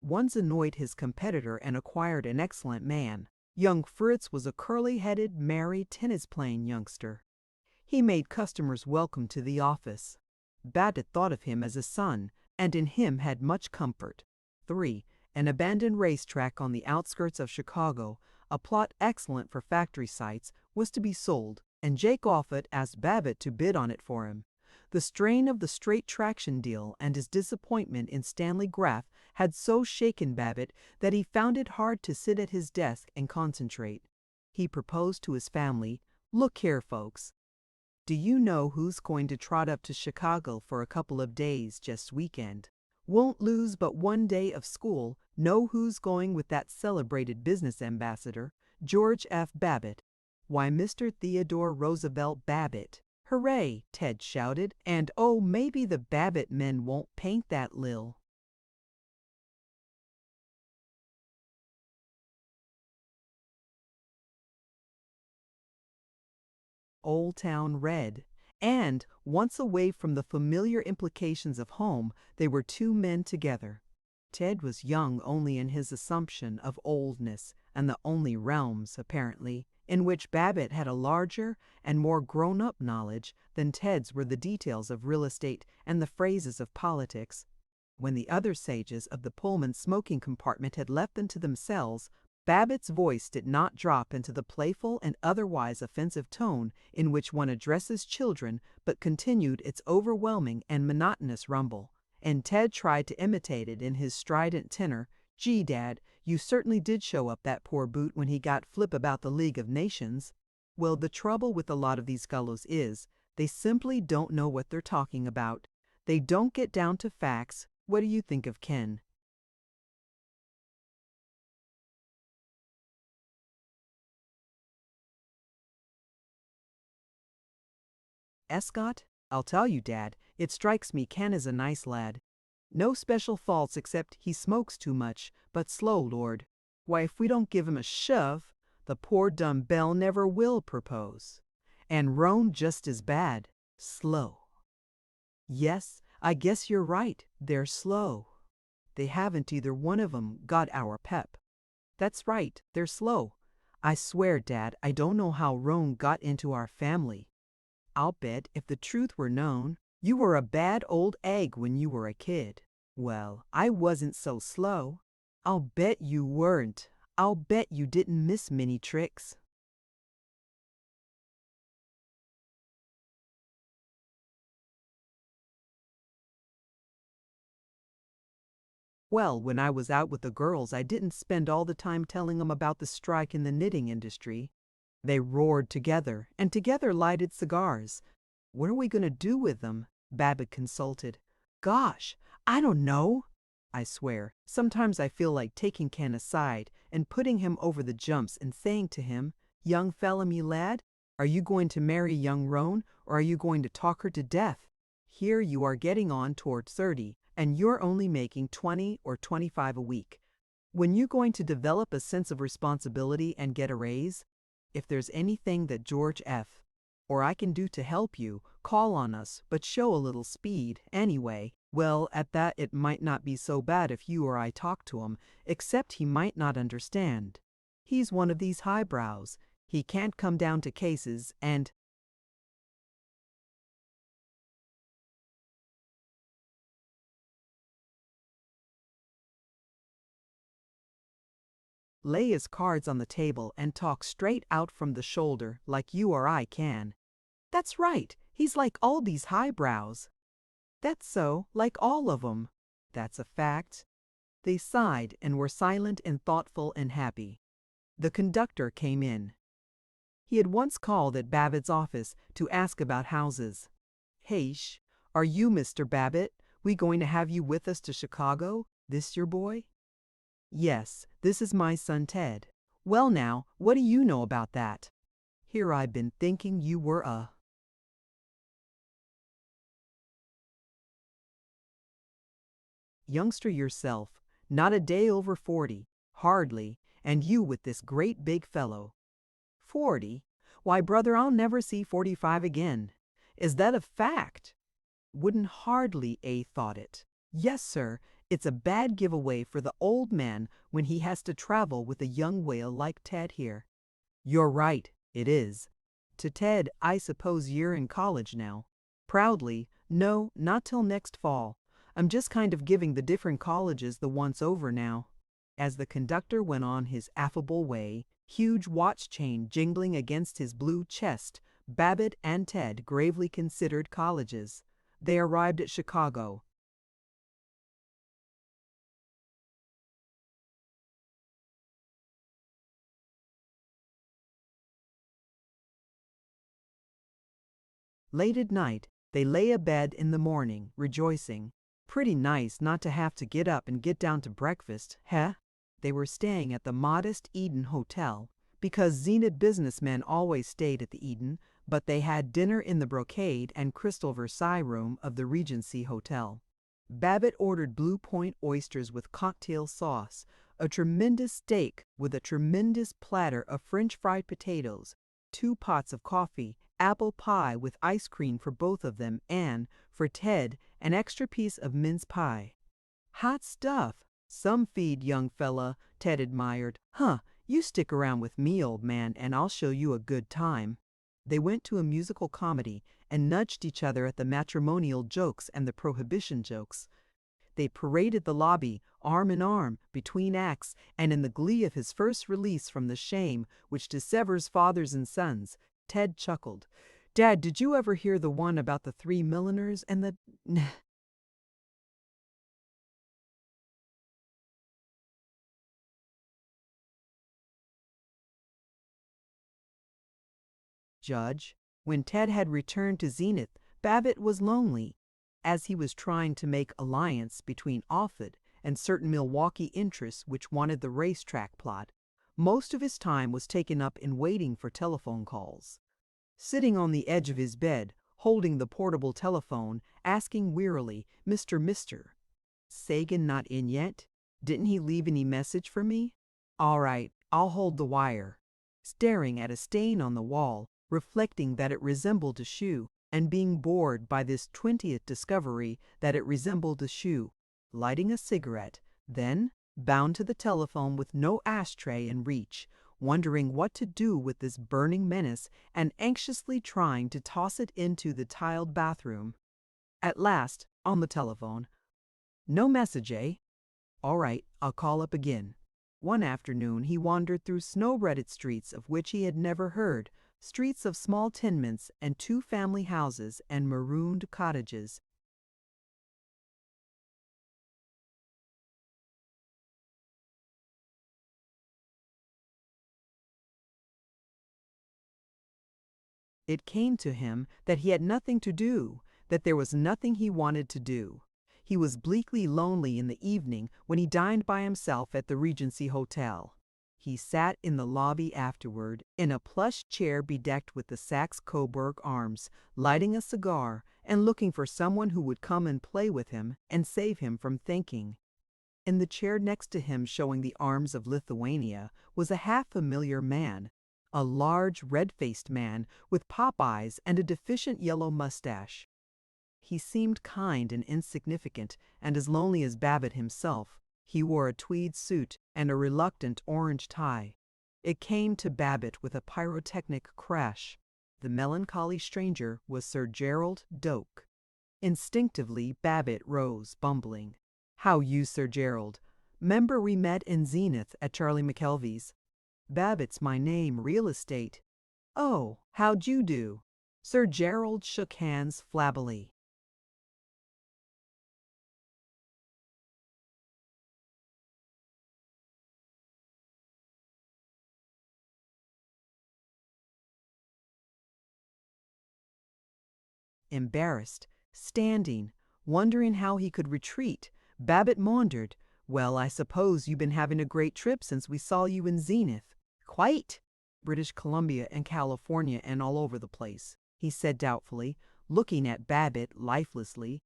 once annoyed his competitor and acquired an excellent man. Young Fritz was a curly-headed, merry, tennis-playing youngster. He made customers welcome to the office. Babbitt thought of him as a son, and in him had much comfort. 3. An abandoned racetrack on the outskirts of Chicago, a plot excellent for factory sites, was to be sold, and Jake Offutt asked Babbitt to bid on it for him. The strain of the straight traction deal and his disappointment in Stanley Graff had so shaken Babbitt that he found it hard to sit at his desk and concentrate. He proposed to his family, "Look here, folks. Do you know who's going to trot up to Chicago for a couple of days just weekend? Won't lose but one day of school. Know who's going with that celebrated business ambassador, George F. Babbitt. Why, Mr. Theodore Roosevelt Babbitt. Hooray, Ted shouted, and oh, maybe the Babbitt men won't paint that lil. Old Town Red. And, once away from the familiar implications of home, they were two men together. Ted was young only in his assumption of oldness, and the only realms, apparently, in which Babbitt had a larger and more grown-up knowledge than Ted's were the details of real estate and the phrases of politics. When the other sages of the Pullman smoking compartment had left them to themselves, Babbitt's voice did not drop into the playful and otherwise offensive tone in which one addresses children, but continued its overwhelming and monotonous rumble, and Ted tried to imitate it in his strident tenor. "Gee, Dad, you certainly did show up that poor boot when he got flip about the League of Nations." Well, the trouble with a lot of these fellows is they simply don't know what they're talking about. They don't get down to facts. What do you think of Ken? Escott? I'll tell you, Dad, it strikes me Ken is a nice lad. No special faults except he smokes too much, but slow, Lord. Why, if we don't give him a shove, the poor dumb belle never will propose. And Roan just as bad. Slow. Yes, I guess you're right, they're slow. They haven't either one of 'em got our pep. That's right, they're slow. I swear, Dad, I don't know how Roan got into our family. I'll bet if the truth were known, you were a bad old egg when you were a kid. Well, I wasn't so slow. I'll bet you weren't. I'll bet you didn't miss many tricks. Well, when I was out with the girls, I didn't spend all the time telling them about the strike in the knitting industry. They roared together, and together lighted cigars. What are we going to do with them? Babbitt consulted. Gosh, I don't know. I swear, sometimes I feel like taking Ken aside and putting him over the jumps and saying to him, "Young fella me lad, are you going to marry young Roan, or are you going to talk her to death? Here you are getting on toward 30, and you're only making 20 or 25 a week. When you going to develop a sense of responsibility and get a raise? If there's anything that George F. or I can do to help you, call on us, but show a little speed, anyway." Well, at that it might not be so bad if you or I talk to him, except he might not understand. He's one of these highbrows. He can't come down to cases, and lay his cards on the table and talk straight out from the shoulder like you or I can. That's right, he's like all these highbrows. That's so, like all of 'em. That's a fact. They sighed and were silent and thoughtful and happy. The conductor came in. He had once called at Babbitt's office to ask about houses. "Heish, are you Mr. Babbitt? We going to have you with us to Chicago? This your boy?" "Yes, this is my son Ted." "Well now, what do you know about that?" "Here I've been thinking you were a youngster yourself, not a day over 40, hardly, and you with this great big fellow." 40? Why, brother, I'll never see 45 again. Is that a fact? Wouldn't hardly a thought it. Yes, sir, it's a bad giveaway for the old man when he has to travel with a young whale like Ted here. You're right, it is. To Ted, I suppose you're in college now. Proudly, no, not till next fall. I'm just kind of giving the different colleges the once over now. As the conductor went on his affable way, huge watch chain jingling against his blue chest, Babbitt and Ted gravely considered colleges. They arrived at Chicago. Late at night, they lay abed in the morning, rejoicing. pretty nice not to have to get up and get down to breakfast, huh? They were staying at the modest Eden Hotel, because Zenith businessmen always stayed at the Eden, but they had dinner in the brocade and crystal Versailles room of the Regency Hotel. Babbitt ordered Blue Point oysters with cocktail sauce, a tremendous steak with a tremendous platter of French fried potatoes, 2 pots of coffee, apple pie with ice cream for both of them, and, for Ted, an extra piece of mince pie. Hot stuff. Some feed, young fella, Ted admired. Huh, you stick around with me, old man, and I'll show you a good time. They went to a musical comedy and nudged each other at the matrimonial jokes and the prohibition jokes. They paraded the lobby, arm in arm, between acts, and in the glee of his first release from the shame which dissevers fathers and sons, Ted chuckled. Dad, did you ever hear the one about the 3 milliners and the... Judge, when Ted had returned to Zenith, Babbitt was lonely, as he was trying to make alliance between Offutt and certain Milwaukee interests which wanted the racetrack plot. Most of his time was taken up in waiting for telephone calls. Sitting on the edge of his bed, holding the portable telephone, asking wearily, Mr. Sagan not in yet? Didn't he leave any message for me? All right, I'll hold the wire. Staring at a stain on the wall, reflecting that it resembled a shoe, and being bored by this 20th discovery that it resembled a shoe, lighting a cigarette, then, bound to the telephone with no ashtray in reach, wondering what to do with this burning menace and anxiously trying to toss it into the tiled bathroom. At last, on the telephone, no message, eh? All right, I'll call up again. One afternoon he wandered through snow-rutted streets of which he had never heard, streets of small tenements and 2-family houses and marooned cottages. It came to him that he had nothing to do, that there was nothing he wanted to do. He was bleakly lonely in the evening when he dined by himself at the Regency Hotel. He sat in the lobby afterward, in a plush chair bedecked with the Saxe-Coburg arms, lighting a cigar and looking for someone who would come and play with him and save him from thinking. In the chair next to him, showing the arms of Lithuania, was a half-familiar man, a large, red-faced man with pop eyes and a deficient yellow mustache. He seemed kind and insignificant and as lonely as Babbitt himself. He wore a tweed suit and a reluctant orange tie. It came to Babbitt with a pyrotechnic crash. The melancholy stranger was Sir Gerald Doak. Instinctively, Babbitt rose, bumbling. How you, Sir Gerald? 'Member we met in Zenith at Charlie McKelvey's. Babbitt's my name, real estate. Oh, how'd you do? Sir Gerald shook hands flabbily. Embarrassed, standing, wondering how he could retreat, Babbitt maundered, Well, I suppose you've been having a great trip since we saw you in Zenith. Quite. British Columbia and California and all over the place, he said doubtfully, looking at Babbitt lifelessly.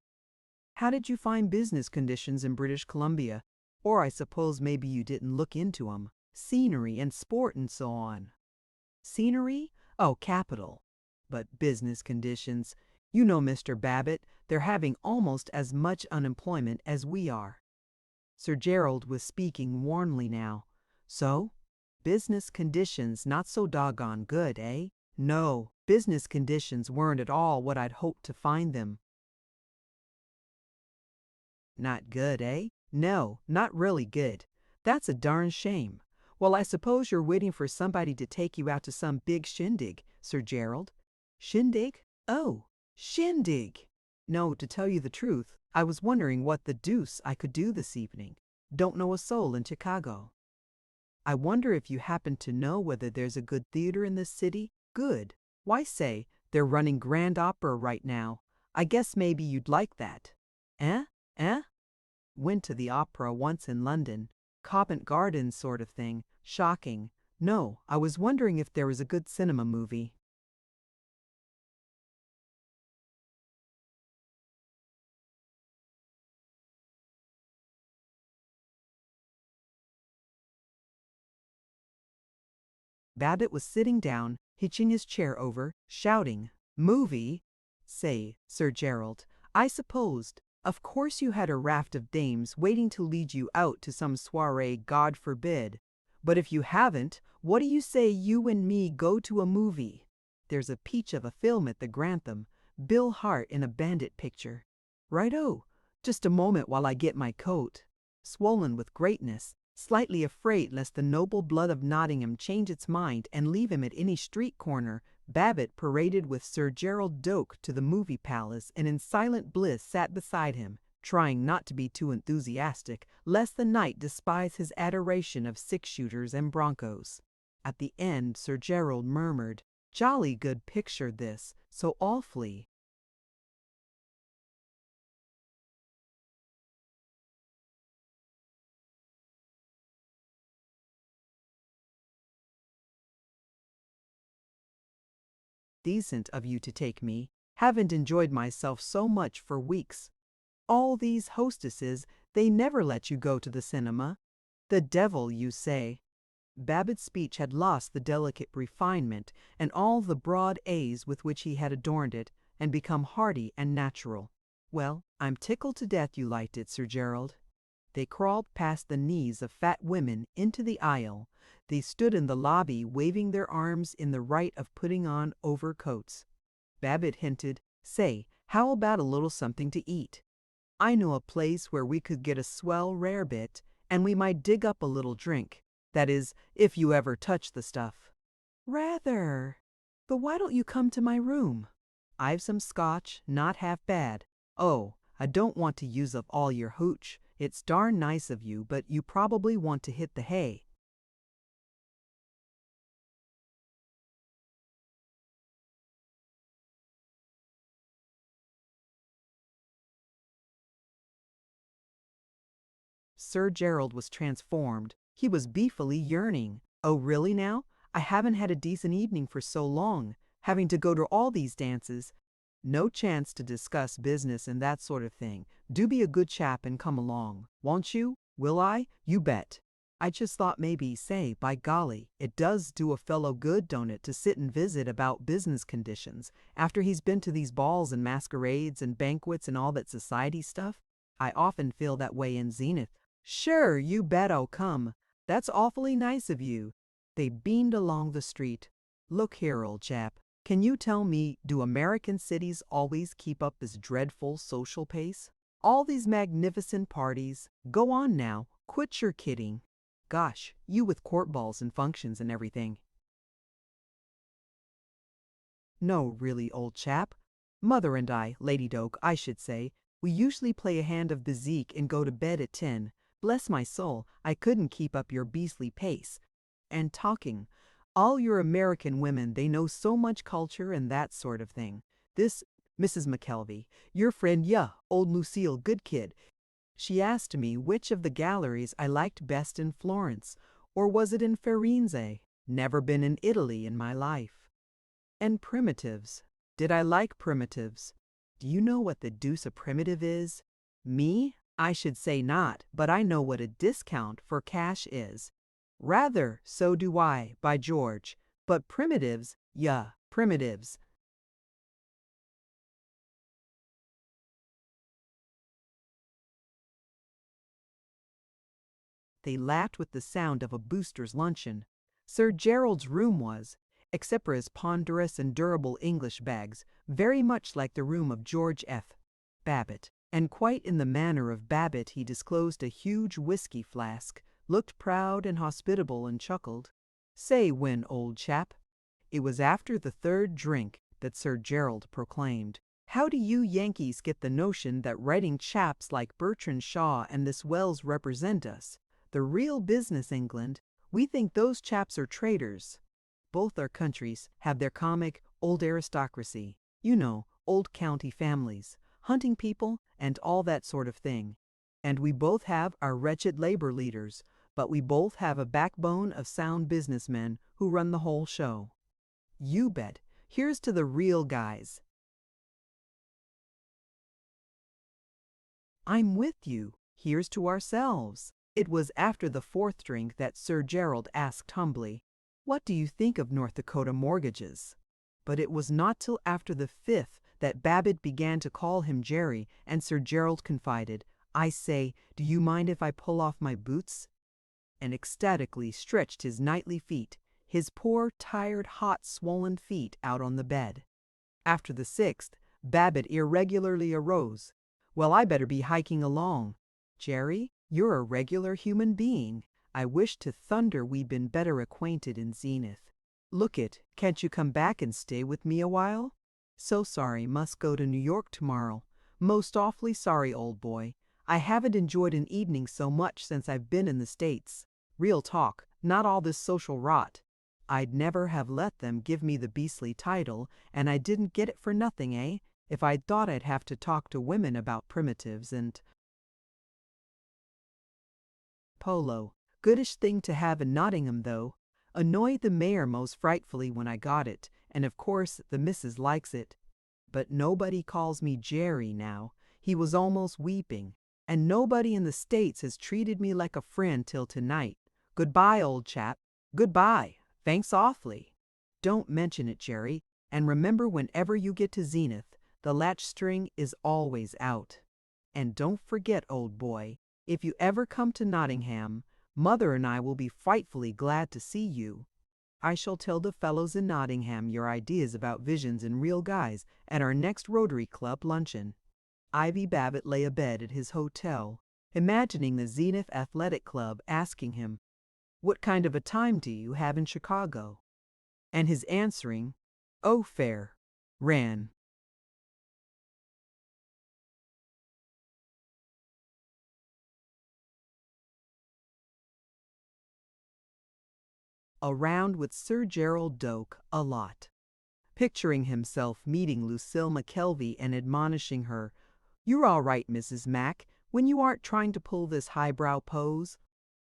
How did you find business conditions in British Columbia? Or I suppose maybe you didn't look into 'em. Scenery and sport and so on. Scenery? Oh, capital. But business conditions. You know, Mr. Babbitt, they're having almost as much unemployment as we are. Sir Gerald was speaking warmly now. So? Business conditions not so doggone good, eh? No, business conditions weren't at all what I'd hoped to find them. Not good, eh? No, not really good. That's a darn shame. Well, I suppose you're waiting for somebody to take you out to some big shindig, Sir Gerald. Shindig? Oh, shindig! No, to tell you the truth, I was wondering what the deuce I could do this evening. Don't know a soul in Chicago. I wonder if you happen to know whether there's a good theater in this city? Good. Why say, they're running Grand Opera right now. I guess maybe you'd like that. Eh? Eh? Went to the opera once in London. Covent Garden sort of thing. Shocking. No, I was wondering if there was a good cinema movie. Babbitt was sitting down, hitching his chair over, shouting, "Movie? Say, Sir Gerald, I supposed, of course you had a raft of dames waiting to lead you out to some soiree, God forbid. But if you haven't, what do you say you and me go to a movie? There's a peach of a film at the Grantham, Bill Hart in a bandit picture. Right-o, just a moment while I get my coat." Swollen with greatness, slightly afraid lest the noble blood of Nottingham change its mind and leave him at any street corner, Babbitt paraded with Sir Gerald Doak to the movie palace and in silent bliss sat beside him, trying not to be too enthusiastic, lest the knight despise his adoration of six-shooters and broncos. At the end Sir Gerald murmured, "Jolly good picture this, so awfully." "Decent of you to take me. Haven't enjoyed myself so much for weeks. All these hostesses, they never let you go to the cinema. The devil, you say." Babbitt's speech had lost the delicate refinement and all the broad A's with which he had adorned it, and become hearty and natural. "Well, I'm tickled to death you liked it, Sir Gerald." They crawled past the knees of fat women into the aisle. They stood in the lobby waving their arms in the rite of putting on overcoats. Babbitt hinted, "Say, how about a little something to eat? I know a place where we could get a swell rarebit, and we might dig up a little drink. That is, if you ever touch the stuff." "Rather. But why don't you come to my room? I've some scotch, not half bad. Oh, I don't want to use up all your hooch. It's darn nice of you, but you probably want to hit the hay." Sir Gerald was transformed. He was beefily yearning. "Oh, really now? I haven't had a decent evening for so long, having to go to all these dances. No chance to discuss business and that sort of thing. Do be a good chap and come along. Won't you? Will I? You bet. I just thought maybe, say, by golly, it does do a fellow good, don't it, to sit and visit about business conditions, after he's been to these balls and masquerades and banquets and all that society stuff? I often feel that way in Zenith." "Sure, you bet I'll come. That's awfully nice of you." They beamed along the street. "Look here, old chap, can you tell me, do American cities always keep up this dreadful social pace? All these magnificent parties. Go on now, quit your kidding. Gosh, you with court balls and functions and everything." "No, really, old chap. Mother and I, Lady Doak, I should say, we usually play a hand of bezique and go to bed at 10. Bless my soul, I couldn't keep up your beastly pace. And talking. All your American women, they know so much culture and that sort of thing. This Mrs. McKelvey, your friend, old Lucille, good kid. She asked me which of the galleries I liked best in Florence, or was it in Firenze? Never been in Italy in my life. And primitives. Did I like primitives? Do you know what the deuce a primitive is? Me? I should say not, but I know what a discount for cash is. Rather, so do I, by George. But primitives, primitives." They laughed with the sound of a booster's luncheon. Sir Gerald's room was, except for his ponderous and durable English bags, very much like the room of George F. Babbitt, and quite in the manner of Babbitt he disclosed a huge whiskey flask, looked proud and hospitable and chuckled. "Say when, old chap." It was after the third drink that Sir Gerald proclaimed, "How do you Yankees get the notion that writing chaps like Bertrand Shaw and this Wells represent us? The real business England, we think those chaps are traitors. Both our countries have their comic old aristocracy, you know, old county families, hunting people, and all that sort of thing. And we both have our wretched labor leaders, but we both have a backbone of sound businessmen who run the whole show. You bet. Here's to the real guys. I'm with you. Here's to ourselves. It was after the fourth drink that Sir Gerald asked humbly, "What do you think of North Dakota mortgages?" But it was not till after the fifth that Babbitt began to call him Jerry, and Sir Gerald confided, "I say, do you mind if I pull off my boots?" And ecstatically stretched his knightly feet, his poor, tired, hot, swollen feet out on the bed. After the sixth, Babbitt irregularly arose. "Well, I better be hiking along. Jerry, you're a regular human being. I wish to thunder we'd been better acquainted in Zenith. Look it, can't you come back and stay with me a while?" "So sorry, must go to New York tomorrow. Most awfully sorry, old boy. I haven't enjoyed an evening so much since I've been in the States. Real talk, not all this social rot. I'd never have let them give me the beastly title, and I didn't get it for nothing, eh? If I'd thought I'd have to talk to women about primitives and polo. Goodish thing to have in Nottingham, though. Annoyed the mayor most frightfully when I got it, and of course the missus likes it. But nobody calls me Jerry now." He was almost weeping. "And nobody in the States has treated me like a friend till tonight. Goodbye, old chap. Goodbye. Thanks awfully. Don't mention it, Jerry, and remember whenever you get to Zenith, the latch string is always out. And don't forget, old boy, if you ever come to Nottingham, Mother and I will be frightfully glad to see you. I shall tell the fellows in Nottingham your ideas about visions and real guys at our next Rotary Club luncheon." Ivy Babbitt lay abed at his hotel, imagining the Zenith Athletic Club asking him, "What kind of a time do you have in Chicago?" And his answering, "Oh, fair," ran, "Around with Sir Gerald Doak a lot." Picturing himself meeting Lucille McKelvey and admonishing her, "You're all right, Mrs. Mack, when you aren't trying to pull this highbrow pose.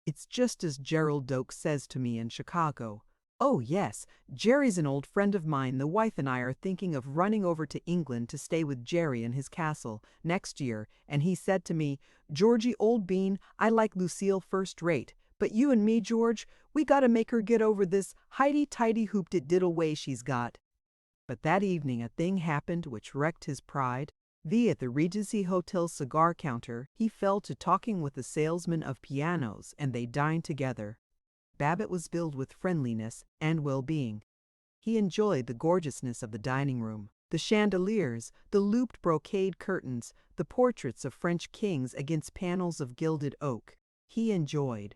It's just as Gerald Doak says to me in Chicago. Oh yes, Jerry's an old friend of mine. The wife and I are thinking of running over to England to stay with Jerry in his castle next year, and he said to me, 'Georgie, old bean, I like Lucille first rate, but you and me, George, we gotta make her get over this highty-tighty hooped-it-diddle way she's got.'" But that evening a thing happened which wrecked his pride. At the Regency Hotel cigar counter, he fell to talking with the salesman of pianos, and they dined together. Babbitt was filled with friendliness and well-being. He enjoyed the gorgeousness of the dining room, the chandeliers, the looped brocade curtains, the portraits of French kings against panels of gilded oak. He enjoyed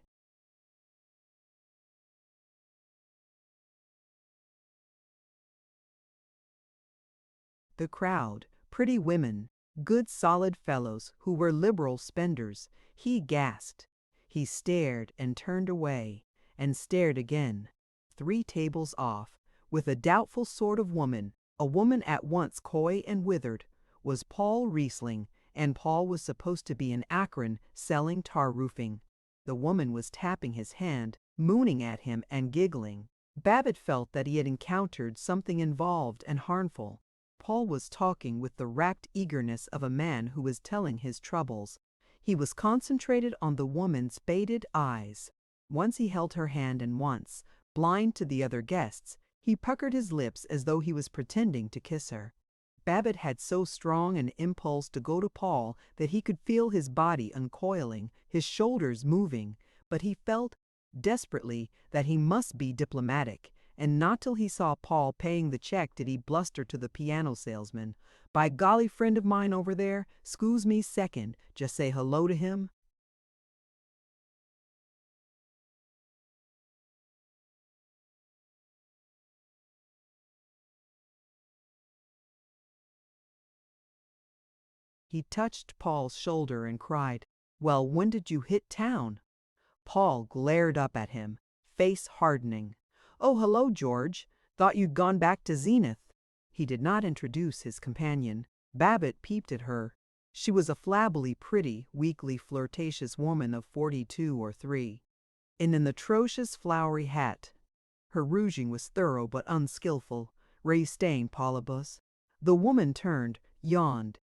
the crowd, pretty women, good solid fellows who were liberal spenders. He gasped. He stared and turned away, and stared again. 3 tables off, with a doubtful sort of woman, a woman at once coy and withered, was Paul Riesling, and Paul was supposed to be in Akron selling tar roofing. The woman was tapping his hand, mooning at him and giggling. Babbitt felt that he had encountered something involved and harmful. Paul was talking with the rapt eagerness of a man who is telling his troubles. He was concentrated on the woman's faded eyes. Once he held her hand, and once, blind to the other guests, he puckered his lips as though he was pretending to kiss her. Babbitt had so strong an impulse to go to Paul that he could feel his body uncoiling, his shoulders moving, but he felt desperately that he must be diplomatic, and not till he saw Paul paying the check did he bluster to the piano salesman, "By golly, friend of mine over there, 'scuse me second, just say hello to him." He touched Paul's shoulder and cried, "Well, when did you hit town?" Paul glared up at him, face hardening. "Oh, hello, George. Thought you'd gone back to Zenith." He did not introduce his companion. Babbitt peeped at her. She was a flabbily pretty, weakly flirtatious woman of 42 or 3, in an atrocious flowery hat. Her rouging was thorough but unskillful, rain-stained polypus. The woman turned, yawned,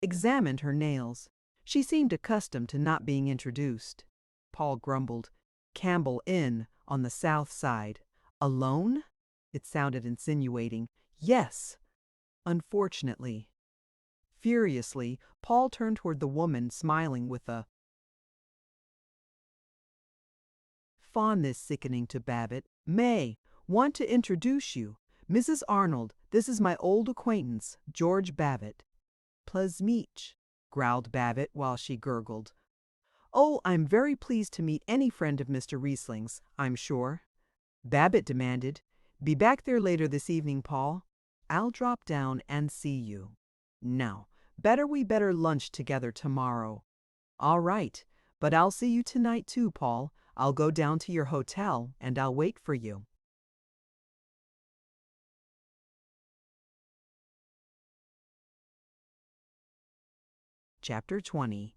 examined her nails. She seemed accustomed to not being introduced. Paul grumbled. Campbell Inn, on the south side. Alone? It sounded insinuating. Yes. Unfortunately. Furiously, Paul turned toward the woman, smiling with a fondness sickening to Babbitt. May, want to introduce you. Mrs. Arnold, this is my old acquaintance, George Babbitt. Plesmeech, growled Babbitt while she gurgled. Oh, I'm very pleased to meet any friend of Mr. Riesling's, I'm sure. Babbitt demanded, Be back there later this evening, Paul. I'll drop down and see you. Now, we better lunch together tomorrow. All right, but I'll see you tonight too, Paul. I'll go down to your hotel and I'll wait for you. Chapter 20.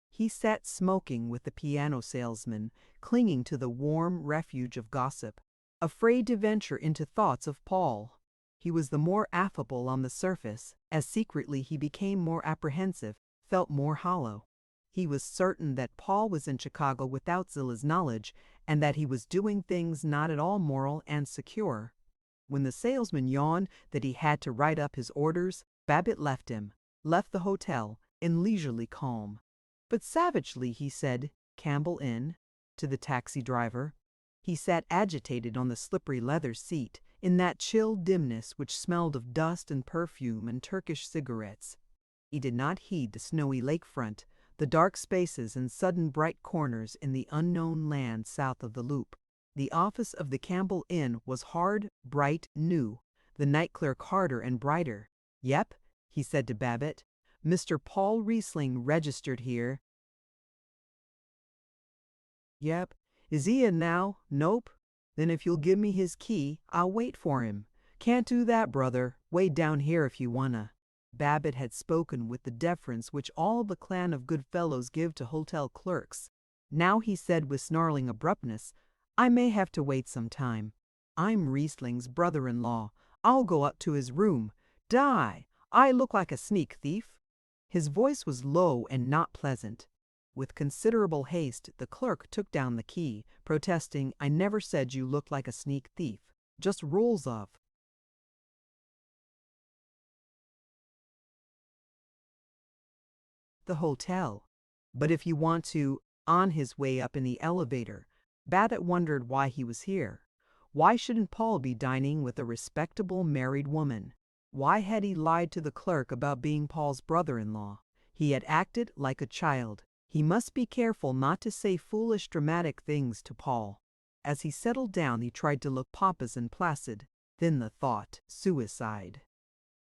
He sat smoking with the piano salesman, clinging to the warm refuge of gossip, afraid to venture into thoughts of Paul. He was the more affable on the surface, as secretly he became more apprehensive, felt more hollow. He was certain that Paul was in Chicago without Zilla's knowledge, and that he was doing things not at all moral and secure. When the salesman yawned that he had to write up his orders, Babbitt left the hotel, in leisurely calm. But savagely he said, Campbell Inn, to the taxi driver. He sat agitated on the slippery leather seat, in that chill dimness which smelled of dust and perfume and Turkish cigarettes. He did not heed the snowy lakefront, the dark spaces and sudden bright corners in the unknown land south of the Loop. The office of the Campbell Inn was hard, bright, new, the night clerk harder and brighter. Yep, he said to Babbitt. Mr. Paul Riesling registered here. Yep. Is he in now? Nope. Then if you'll give me his key, I'll wait for him. Can't do that, brother. Wait down here if you wanna. Babbitt had spoken with the deference which all the clan of good fellows give to hotel clerks. Now he said with snarling abruptness, I may have to wait some time. I'm Riesling's brother-in-law. I'll go up to his room. Die! I look like a sneak thief. His voice was low and not pleasant. With considerable haste, the clerk took down the key, protesting, I never said you looked like a sneak thief. Just rules of the hotel. But if you want to, on his way up in the elevator, Babbitt wondered why he was here. Why shouldn't Paul be dining with a respectable married woman? Why had he lied to the clerk about being Paul's brother-in-law? He had acted like a child. He must be careful not to say foolish dramatic things to Paul. As he settled down, he tried to look pompous and placid. Then the thought, suicide.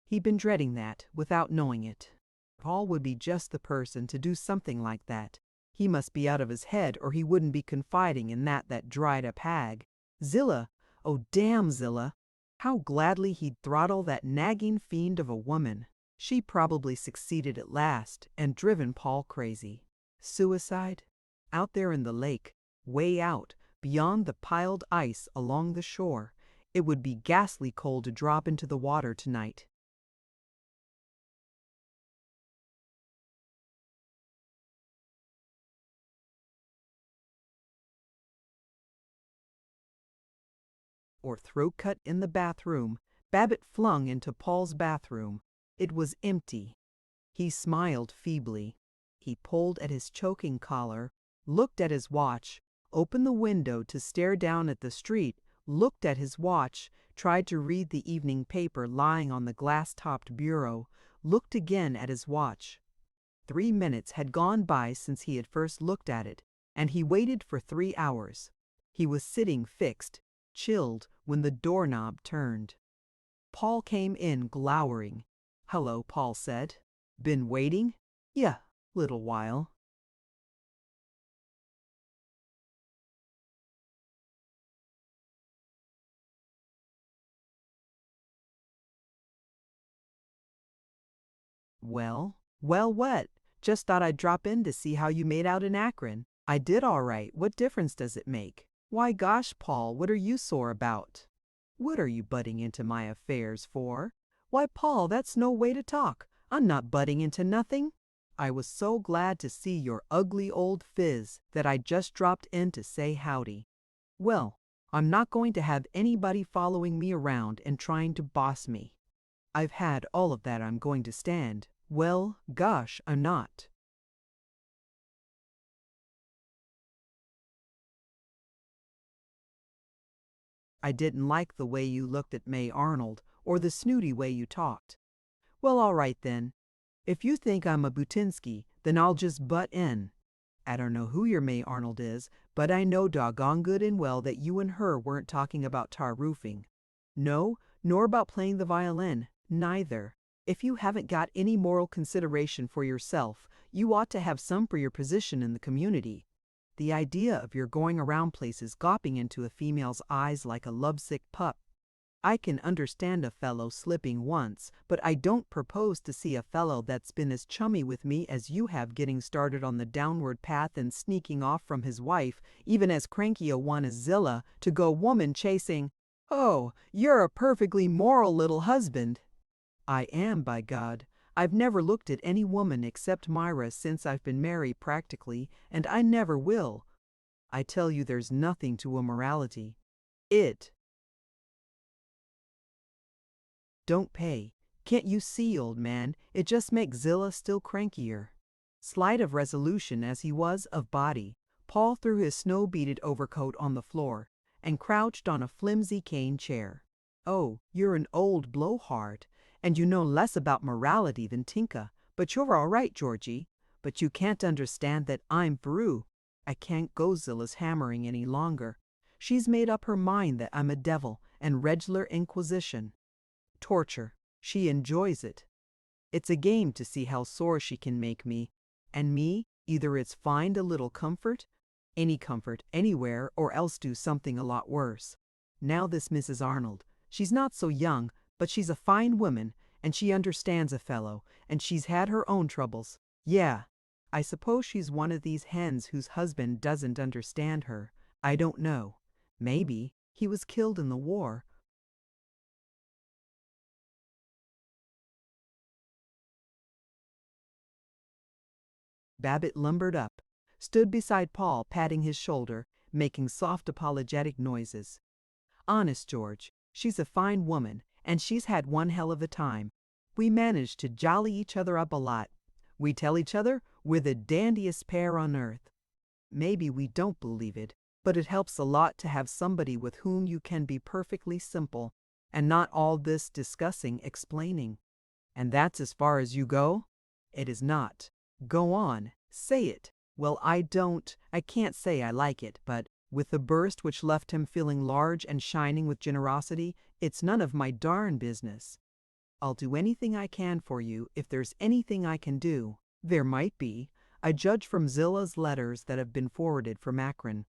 He'd been dreading that, without knowing it. Paul would be just the person to do something like that. He must be out of his head or he wouldn't be confiding in that dried-up hag. Zilla, oh damn Zilla. How gladly he'd throttle that nagging fiend of a woman. She probably succeeded at last and driven Paul crazy. Suicide? Out there in the lake, way out, beyond the piled ice along the shore. It would be ghastly cold to drop into the water tonight. Or throat cut in the bathroom. Babbitt flung into Paul's bathroom. It was empty. He smiled feebly. He pulled at his choking collar, looked at his watch, opened the window to stare down at the street, looked at his watch, tried to read the evening paper lying on the glass-topped bureau, looked again at his watch. 3 minutes had gone by since he had first looked at it, and he waited for 3 hours. He was sitting fixed, chilled, when the doorknob turned. Paul came in glowering. Hello, Paul said. Been waiting? Yeah, little while. Well, what? Just thought I'd drop in to see how you made out in Akron. I did all right. What difference does it make? Why gosh, Paul, what are you sore about? What are you butting into my affairs for? Why, Paul, that's no way to talk. I'm not butting into nothing. I was so glad to see your ugly old phiz that I just dropped in to say howdy. Well, I'm not going to have anybody following me around and trying to boss me. I've had all of that I'm going to stand. Well, gosh, I'm not. I didn't like the way you looked at May Arnold or the snooty way you talked. Well, all right then. If you think I'm a Butinsky, then I'll just butt in. I don't know who your May Arnold is, but I know doggone good and well that you and her weren't talking about tar roofing. No, nor about playing the violin, neither. If you haven't got any moral consideration for yourself, you ought to have some for your position in the community. The idea of your going around places gawping into a female's eyes like a lovesick pup. I can understand a fellow slipping once, but I don't propose to see a fellow that's been as chummy with me as you have getting started on the downward path and sneaking off from his wife, even as cranky a one as Zilla, to go woman chasing. Oh, you're a perfectly moral little husband. I am, by God. I've never looked at any woman except Myra since I've been married practically, and I never will. I tell you there's nothing to immorality. It don't pay. Can't you see, old man? It just makes Zilla still crankier. Slight of resolution as he was of body, Paul threw his snow-beaded overcoat on the floor and crouched on a flimsy cane chair. Oh, you're an old blowhard, and you know less about morality than Tinka, but you're all right, Georgie. But you can't understand that I'm through. I can't go Zilla's hammering any longer. She's made up her mind that I'm a devil and regular inquisition. Torture. She enjoys it. It's a game to see how sore she can make me. And me, either it's find a little comfort, any comfort anywhere, or else do something a lot worse. Now this Mrs. Arnold, she's not so young, but she's a fine woman, and she understands a fellow, and she's had her own troubles. Yeah, I suppose she's one of these hens whose husband doesn't understand her. I don't know. Maybe. He was killed in the war. Babbitt lumbered up, stood beside Paul, patting his shoulder, making soft apologetic noises. Honest, George, she's a fine woman, and she's had one hell of a time. We managed to jolly each other up a lot. We tell each other we're the dandiest pair on earth. Maybe we don't believe it, but it helps a lot to have somebody with whom you can be perfectly simple, and not all this discussing, explaining. And that's as far as you go? It is not. Go on, say it. Well, I can't say I like it, but with the burst which left him feeling large and shining with generosity, it's none of my darn business. I'll do anything I can for you if there's anything I can do. There might be. I judge from Zilla's letters that have been forwarded from Akron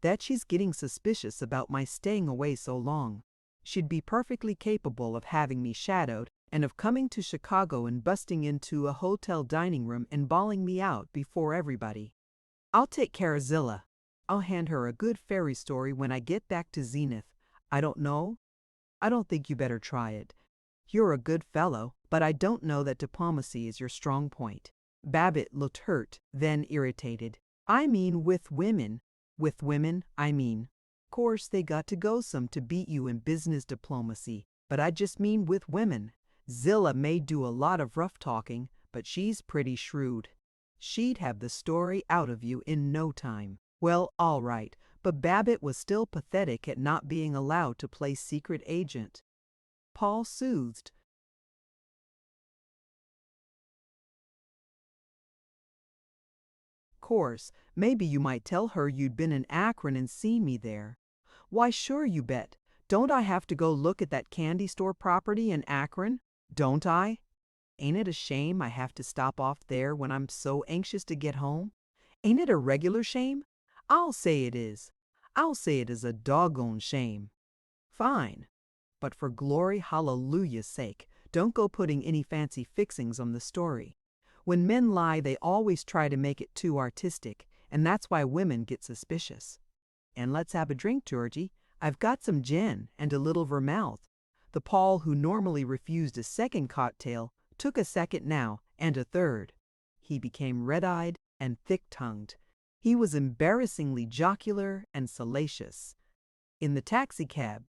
that she's getting suspicious about my staying away so long. She'd be perfectly capable of having me shadowed and of coming to Chicago and busting into a hotel dining room and bawling me out before everybody. I'll take care of Zilla. I'll hand her a good fairy story when I get back to Zenith. I don't know. I don't think you better try it. You're a good fellow, but I don't know that diplomacy is your strong point. Babbitt looked hurt, then irritated. I mean with women. With women, I mean. Course they got to go some to beat you in business diplomacy, but I just mean with women. Zilla may do a lot of rough talking, but she's pretty shrewd. She'd have the story out of you in no time. Well, all right, but Babbitt was still pathetic at not being allowed to play secret agent. Paul soothed. Course, maybe you might tell her you'd been in Akron and seen me there. Why, sure, you bet. Don't I have to go look at that candy store property in Akron? Don't I? Ain't it a shame I have to stop off there when I'm so anxious to get home? Ain't it a regular shame? I'll say it is. I'll say it is a doggone shame. Fine. But for glory hallelujah's sake, Don't go putting any fancy fixings on the story. When men lie, they always try to make it too artistic, and that's why women get suspicious. And let's have a drink, Georgie. I've got some gin and a little vermouth. The Paul who normally refused a second cocktail took a second now, and a third. He became red-eyed and thick-tongued. He was embarrassingly jocular and salacious. In the taxicab,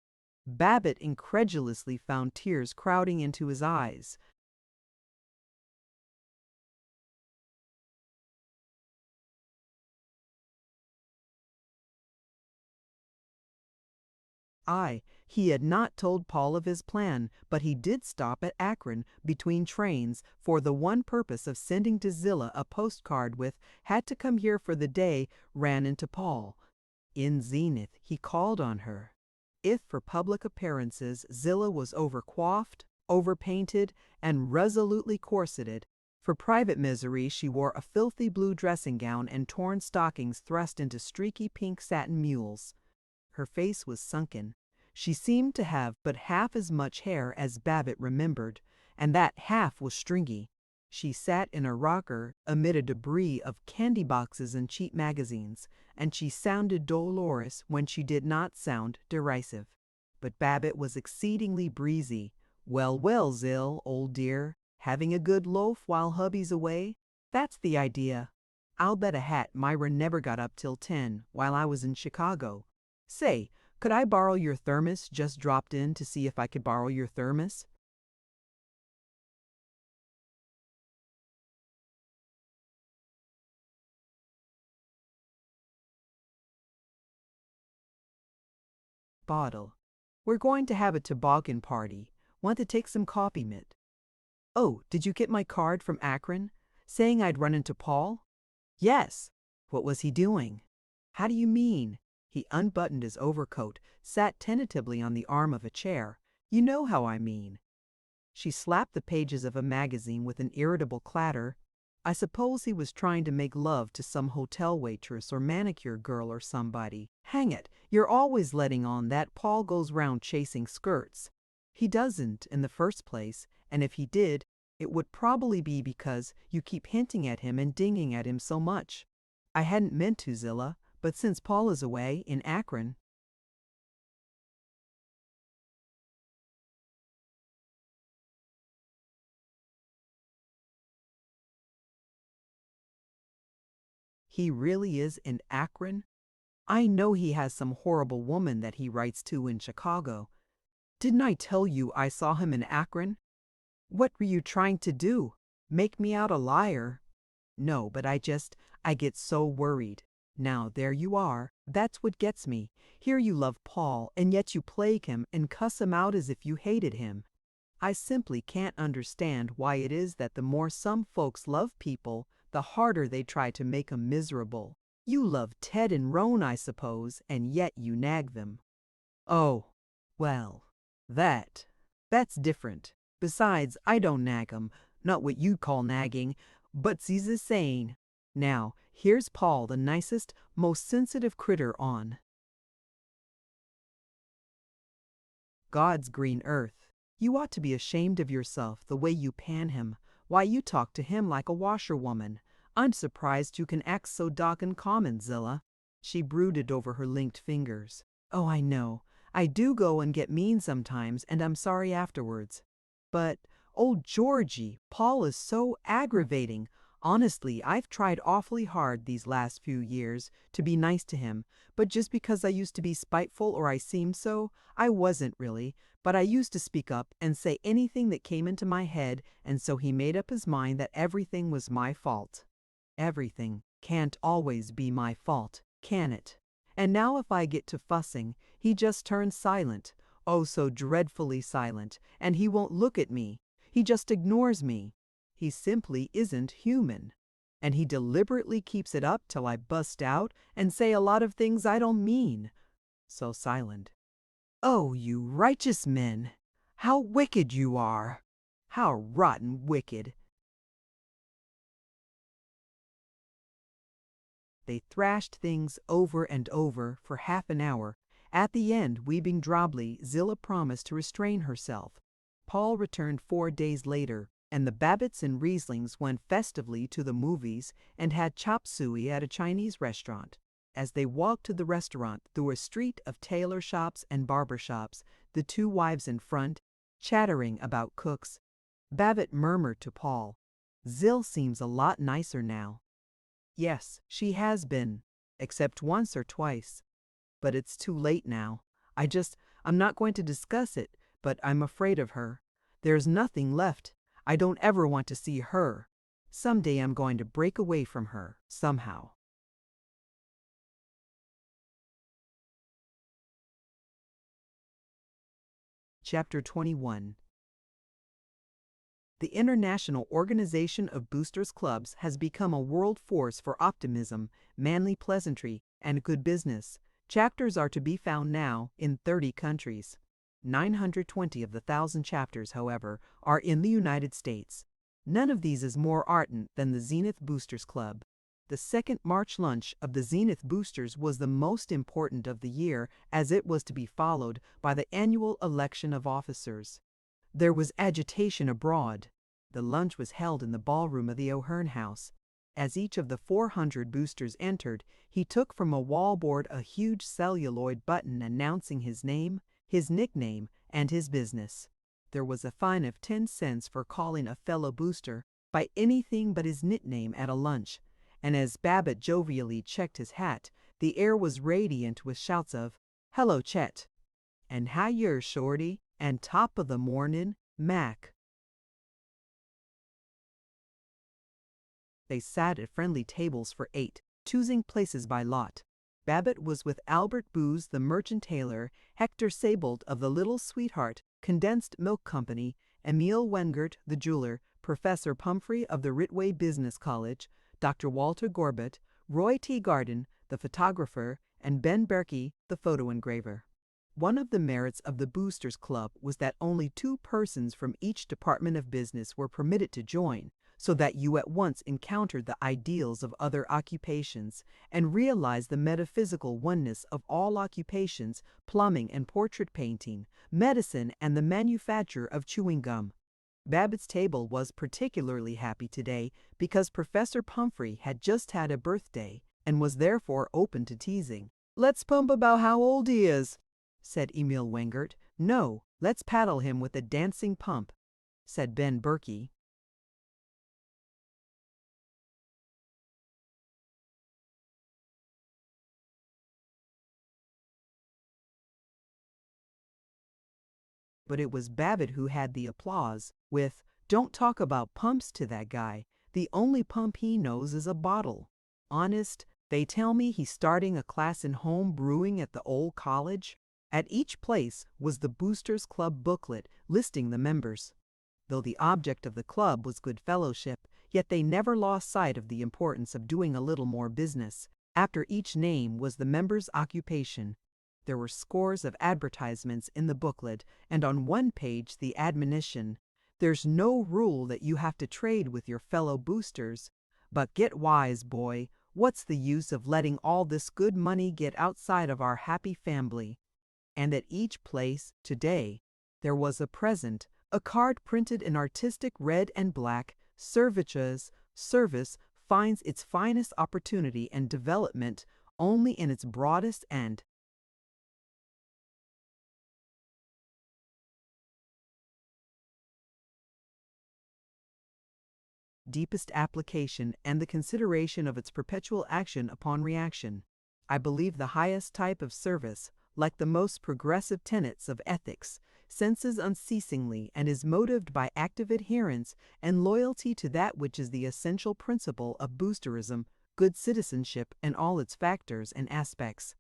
Babbitt incredulously found tears crowding into his eyes. He had not told Paul of his plan, but he did stop at Akron between trains for the one purpose of sending to Zillah a postcard with "Had to come here for the day, ran into Paul." In Zenith, he called on her. If for public appearances Zillah was overcoiffed, overpainted, and resolutely corseted, for private misery she wore a filthy blue dressing gown and torn stockings thrust into streaky pink satin mules. Her face was sunken. She seemed to have but half as much hair as Babbitt remembered, and that half was stringy. She sat in a rocker amid a debris of candy boxes and cheap magazines, and she sounded dolorous when she did not sound derisive. But Babbitt was exceedingly breezy. "Well, well, Zill, old dear, having a good loaf while hubby's away? That's the idea. I'll bet a hat Myra never got up till 10 while I was in Chicago. Say, could I borrow your thermos? Just dropped in to see if I could borrow your thermos." Bottle. "We're going to have a toboggan party. Want to take some coffee, Mitt?" "Oh, did you get my card from Akron, saying I'd run into Paul?" "Yes." "What was he doing?" "How do you mean?" He unbuttoned his overcoat, sat tentatively on the arm of a chair. "You know how I mean." She slapped the pages of a magazine with an irritable clatter. "I suppose he was trying to make love to some hotel waitress or manicure girl or somebody. Hang it, you're always letting on that Paul goes round chasing skirts. He doesn't, in the first place, and if he did, it would probably be because you keep hinting at him and dinging at him so much. I hadn't meant to, Zillah, but since Paul is away, in Akron—" "He really is in Akron? I know he has some horrible woman that he writes to in Chicago. Didn't I tell you I saw him in Akron? What were you trying to do? Make me out a liar?" "No, but I get so worried. Now, there you are. That's what gets me. Here you love Paul, and yet you plague him and cuss him out as if you hated him. I simply can't understand why it is that the more some folks love people, the harder they try to make 'em miserable. You love Ted and Roan, I suppose, and yet you nag them." "Oh, well, that's different. Besides, I don't nag 'em, not what you'd call nagging, but she's a saying. Now, here's Paul, the nicest, most sensitive critter on God's green earth. You ought to be ashamed of yourself, the way you pan him. Why, you talk to him like a washerwoman. I'm surprised you can act so doggone common, Zillah." She brooded over her linked fingers. "Oh, I know. I do go and get mean sometimes, and I'm sorry afterwards. But, oh, Georgie, Paul is so aggravating. Honestly, I've tried awfully hard these last few years to be nice to him, but just because I used to be spiteful or I seemed so, I wasn't really, but I used to speak up and say anything that came into my head, and so he made up his mind that everything was my fault. Everything can't always be my fault, can it? And now if I get to fussing, he just turns silent, oh so dreadfully silent, and he won't look at me. He just ignores me. He simply isn't human. And he deliberately keeps it up till I bust out and say a lot of things I don't mean. So silent. Oh, you righteous men! How wicked you are! How rotten wicked!" They thrashed things over and over for half an hour. At the end, weeping drably, Zillah promised to restrain herself. Paul returned 4 days later, and the Babbitts and Rieslings went festively to the movies and had chop suey at a Chinese restaurant. As they walked to the restaurant through a street of tailor shops and barber shops, the two wives in front, chattering about cooks, Babbitt murmured to Paul, "Zill seems a lot nicer now." "Yes, she has been, except once or twice. But it's too late now. I'm not going to discuss it, but I'm afraid of her. There's nothing left. I don't ever want to see her. Someday I'm going to break away from her, somehow." Chapter 21. The International Organization of Boosters Clubs has become a world force for optimism, manly pleasantry, and good business. Chapters are to be found now in 30 countries. 920 of the 1,000 chapters, however, are in the United States. None of these is more ardent than the Zenith Boosters Club. The second March lunch of the Zenith Boosters was the most important of the year, as it was to be followed by the annual election of officers. There was agitation abroad. The lunch was held in the ballroom of the O'Hearn House. As each of the 400 boosters entered, he took from a wallboard a huge celluloid button announcing his name, his nickname, and his business. There was a fine of 10 cents for calling a fellow booster by anything but his nickname at a lunch, and as Babbitt jovially checked his hat, the air was radiant with shouts of, "Hello, Chet," and "How yer, Shorty," and "Top of the mornin', Mac." They sat at friendly tables for 8, choosing places by lot. Babbitt was with Albert Booz, the merchant tailor, Hector Sebold of the Little Sweetheart Condensed Milk Company, Emil Wengert, the jeweler, Professor Pumphrey of the Ritway Business College, Dr. Walter Gorbett, Roy T. Garden, the photographer, and Ben Berkey, the photo engraver. One of the merits of the Boosters Club was that only 2 persons from each department of business were permitted to join, so that you at once encountered the ideals of other occupations and realized the metaphysical oneness of all occupations, plumbing and portrait painting, medicine and the manufacture of chewing gum. Babbitt's table was particularly happy today because Professor Pumphrey had just had a birthday and was therefore open to teasing. "Let's pump about how old he is," said Emil Wengert. "No, let's paddle him with a dancing pump," said Ben Berkey. But it was Babbitt who had the applause, with, "Don't talk about pumps to that guy. The only pump he knows is a bottle. Honest, they tell me he's starting a class in home brewing at the old college." At each place was the Boosters Club booklet listing the members. Though the object of the club was good fellowship, yet they never lost sight of the importance of doing a little more business. After each name was the member's occupation. There were scores of advertisements in the booklet, and on one page the admonition, "There's no rule that you have to trade with your fellow boosters, but get wise, boy. What's the use of letting all this good money get outside of our happy family?" And at each place, today, there was a present, a card printed in artistic red and black, "Services, service finds its finest opportunity and development only in its broadest and deepest application and the consideration of its perpetual action upon reaction. I believe the highest type of service, like the most progressive tenets of ethics, senses unceasingly and is motived by active adherence and loyalty to that which is the essential principle of boosterism, good citizenship in all its factors and aspects.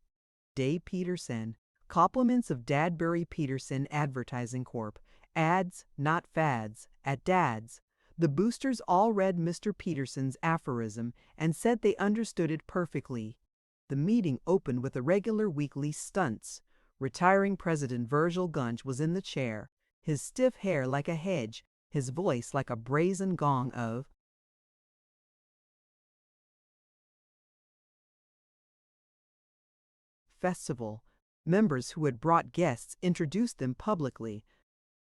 Dave Peterson, Compliments of Dadbury Peterson Advertising Corp. Ads, not fads, at Dad's. The boosters all read Mr. Peterson's aphorism and said they understood it perfectly. The meeting opened with the regular weekly stunts. Retiring President Virgil Gunch was in the chair, his stiff hair like a hedge, his voice like a brazen gong of festival. Members who had brought guests introduced them publicly.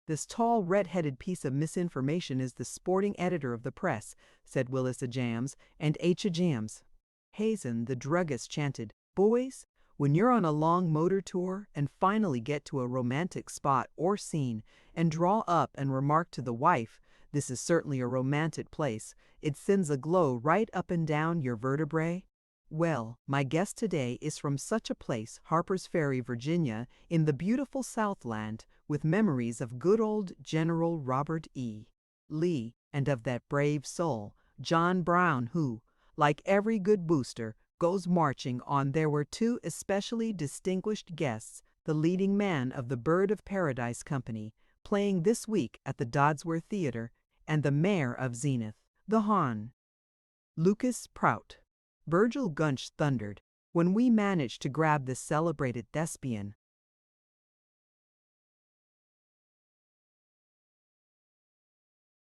This tall, red-headed piece of misinformation is the sporting editor of the press, said Willis a Jams, and H a Jams. Hazen, the druggist, chanted, "Boys, when you're on a long motor tour and finally get to a romantic spot or scene and draw up and remark to the wife, 'This is certainly a romantic place,' it sends a glow right up and down your vertebrae. Well, my guest today is from such a place, Harper's Ferry, Virginia, in the beautiful Southland, with memories of good old General Robert E. Lee and of that brave soul, John Brown, who, like every good booster, goes marching on. There were two especially distinguished guests, the leading man of the Bird of Paradise Company, playing this week at the Dodsworth Theater, and the mayor of Zenith, the Hon. Lucas Prout. Virgil Gunch thundered, "When we managed to grab this celebrated thespian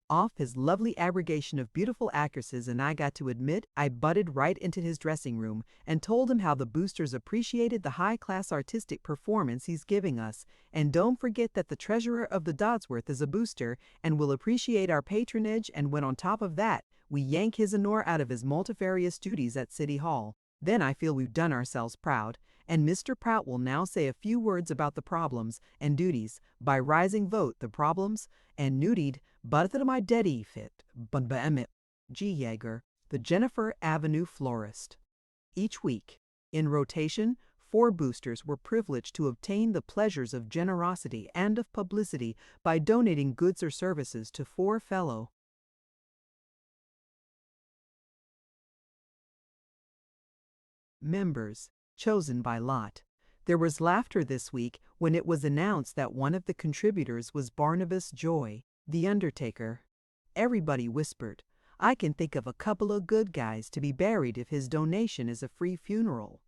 off his lovely aggregation of beautiful actresses, and I got to admit I butted right into his dressing room and told him how the boosters appreciated the high-class artistic performance he's giving us, and don't forget that the treasurer of the Dodsworth is a booster and will appreciate our patronage, and when on top of that we yank his honor out of his multifarious duties at City Hall, then I feel we've done ourselves proud, and Mr. Prout will now say a few words about the problems and duties by rising vote the problems and nudid but my daddy fit Bunbaemit G. Yeager, the Jennifer Avenue florist. Each week, in rotation, 4 boosters were privileged to obtain the pleasures of generosity and of publicity by donating goods or services to 4 fellow members, chosen by lot. There was laughter this week when it was announced that one of the contributors was Barnabas Joy, the undertaker. Everybody whispered, "I can think of a couple of good guys to be buried if his donation is a free funeral."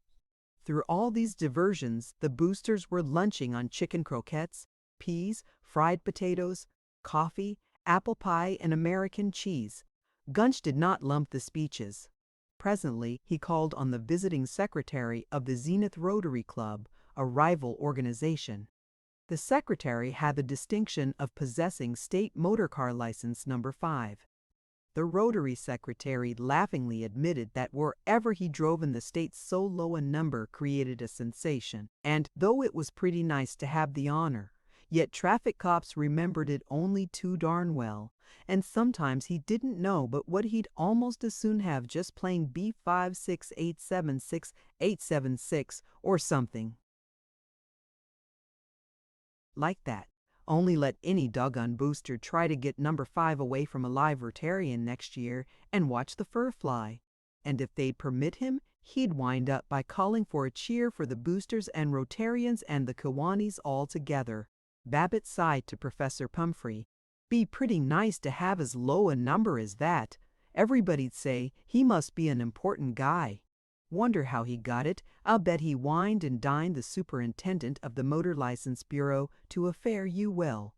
Through all these diversions, the boosters were lunching on chicken croquettes, peas, fried potatoes, coffee, apple pie, and American cheese. Gunch did not lump the speeches. Presently, he called on the visiting secretary of the Zenith Rotary Club, a rival organization. The secretary had the distinction of possessing state motorcar license number 5. The Rotary secretary laughingly admitted that wherever he drove in the state so low a number created a sensation, and though it was pretty nice to have the honor, yet traffic cops remembered it only too darn well, and sometimes he didn't know but what he'd almost as soon have just plain B56876 or something like that. Only let any doggone booster try to get number 5 away from a live Rotarian next year and watch the fur fly. And if they'd permit him, he'd wind up by calling for a cheer for the boosters and Rotarians and the Kiwanis all together. Babbitt sighed to Professor Pumphrey. Be pretty nice to have as low a number as that. Everybody'd say he must be an important guy. Wonder how he got it. I'll bet he wined and dined the superintendent of the Motor License Bureau to a fare you well.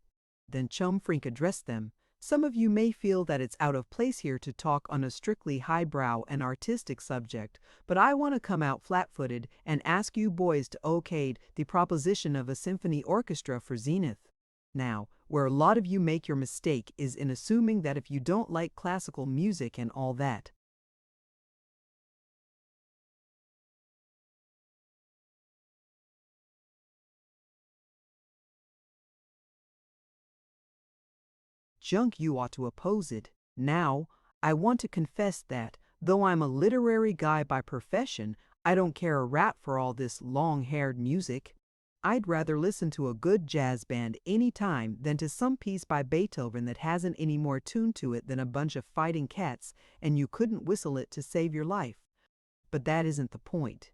Then Chum Frink addressed them. Some of you may feel that it's out of place here to talk on a strictly highbrow and artistic subject, but I want to come out flat-footed and ask you boys to okayed the proposition of a symphony orchestra for Zenith. Now, where a lot of you make your mistake is in assuming that if you don't like classical music and all that, junk, you ought to oppose it. Now, I want to confess that, though I'm a literary guy by profession, I don't care a rap for all this long-haired music. I'd rather listen to a good jazz band any time than to some piece by Beethoven that hasn't any more tune to it than a bunch of fighting cats and you couldn't whistle it to save your life. But that isn't the point.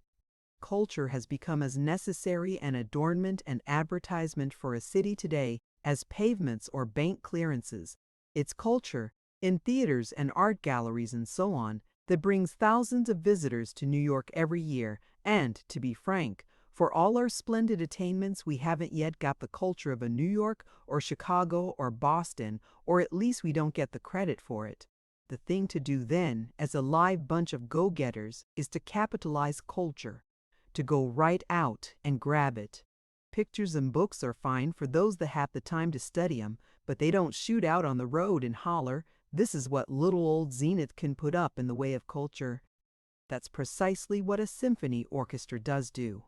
Culture has become as necessary an adornment and advertisement for a city today as pavements or bank clearances. It's culture, in theaters and art galleries and so on, that brings thousands of visitors to New York every year, and, to be frank, for all our splendid attainments, we haven't yet got the culture of a New York or Chicago or Boston, or at least we don't get the credit for it. The thing to do then, as a live bunch of go-getters, is to capitalize culture, to go right out and grab it. pictures and books are fine for those that have the time to study 'em, but they don't shoot out on the road and holler, "This is what little old Zenith can put up in the way of culture." That's precisely what a symphony orchestra does do.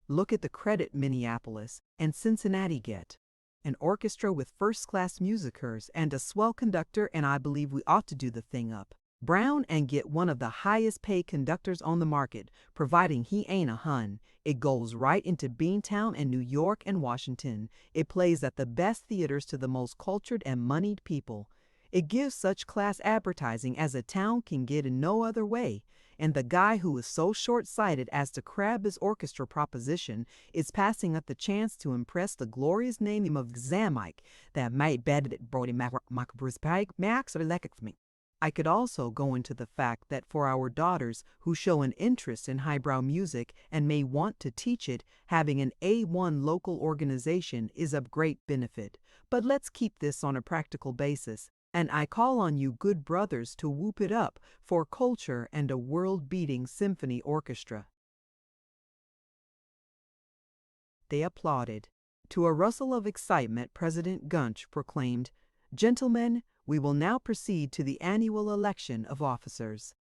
Look at the credit Minneapolis and Cincinnati get. An orchestra with first-class musicians and a swell conductor, and I believe we ought to do the thing up. Brown and get one of the highest-paid conductors on the market, providing he ain't a Hun. It goes right into Beantown and New York and Washington. It plays at the best theaters to the most cultured and moneyed people. It gives such class advertising as a town can get in no other way. And the guy who is so short-sighted as to crab his orchestra proposition is passing up the chance to impress the glorious name of Zamike that might Babbitt Brody Max or me. I could also go into the fact that for our daughters who show an interest in highbrow music and may want to teach it, having an A1 local organization is of great benefit. But let's keep this on a practical basis, and I call on you good brothers to whoop it up for culture and a world-beating symphony orchestra. They applauded. To a rustle of excitement, President Gunch proclaimed, "Gentlemen, we will now proceed to the annual election of officers."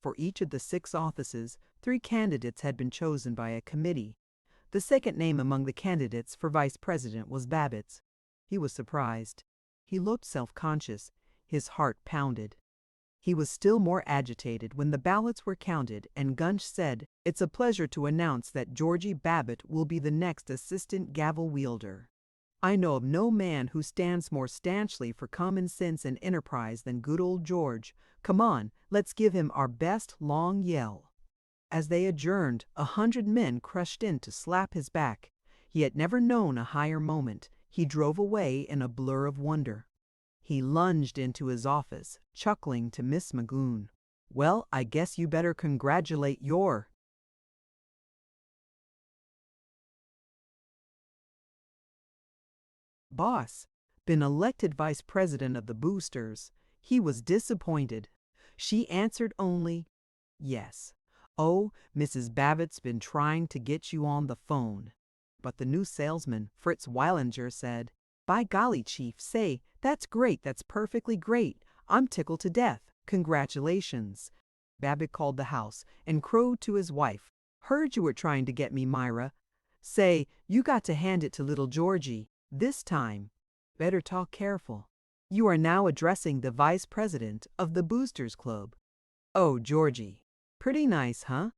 For each of the 6 offices, 3 candidates had been chosen by a committee. The second name among the candidates for vice president was Babbitt's. He was surprised. He looked self-conscious. His heart pounded. He was still more agitated when the ballots were counted, and Gunch said, "It's a pleasure to announce that Georgie Babbitt will be the next assistant gavel wielder. I know of no man who stands more stanchly for common sense and enterprise than good old George. Come on, let's give him our best long yell." As they adjourned, 100 men crushed in to slap his back. He had never known a higher moment. He drove away in a blur of wonder. He lunged into his office, chuckling to Miss Magoon. "Well, I guess you better congratulate your boss. Been elected vice president of the Boosters." He was disappointed. She answered only, "Yes. Oh, Mrs. Babbitt's been trying to get you on the phone." But the new salesman, Fritz Weilinger, said, "By golly, Chief, say, that's great, that's perfectly great. I'm tickled to death. Congratulations." Babbitt called the house and crowed to his wife, "Heard you were trying to get me, Myra. Say, you got to hand it to little Georgie. This time, better talk careful. You are now addressing the vice president of the Boosters Club." "Oh, Georgie. Pretty nice, huh?"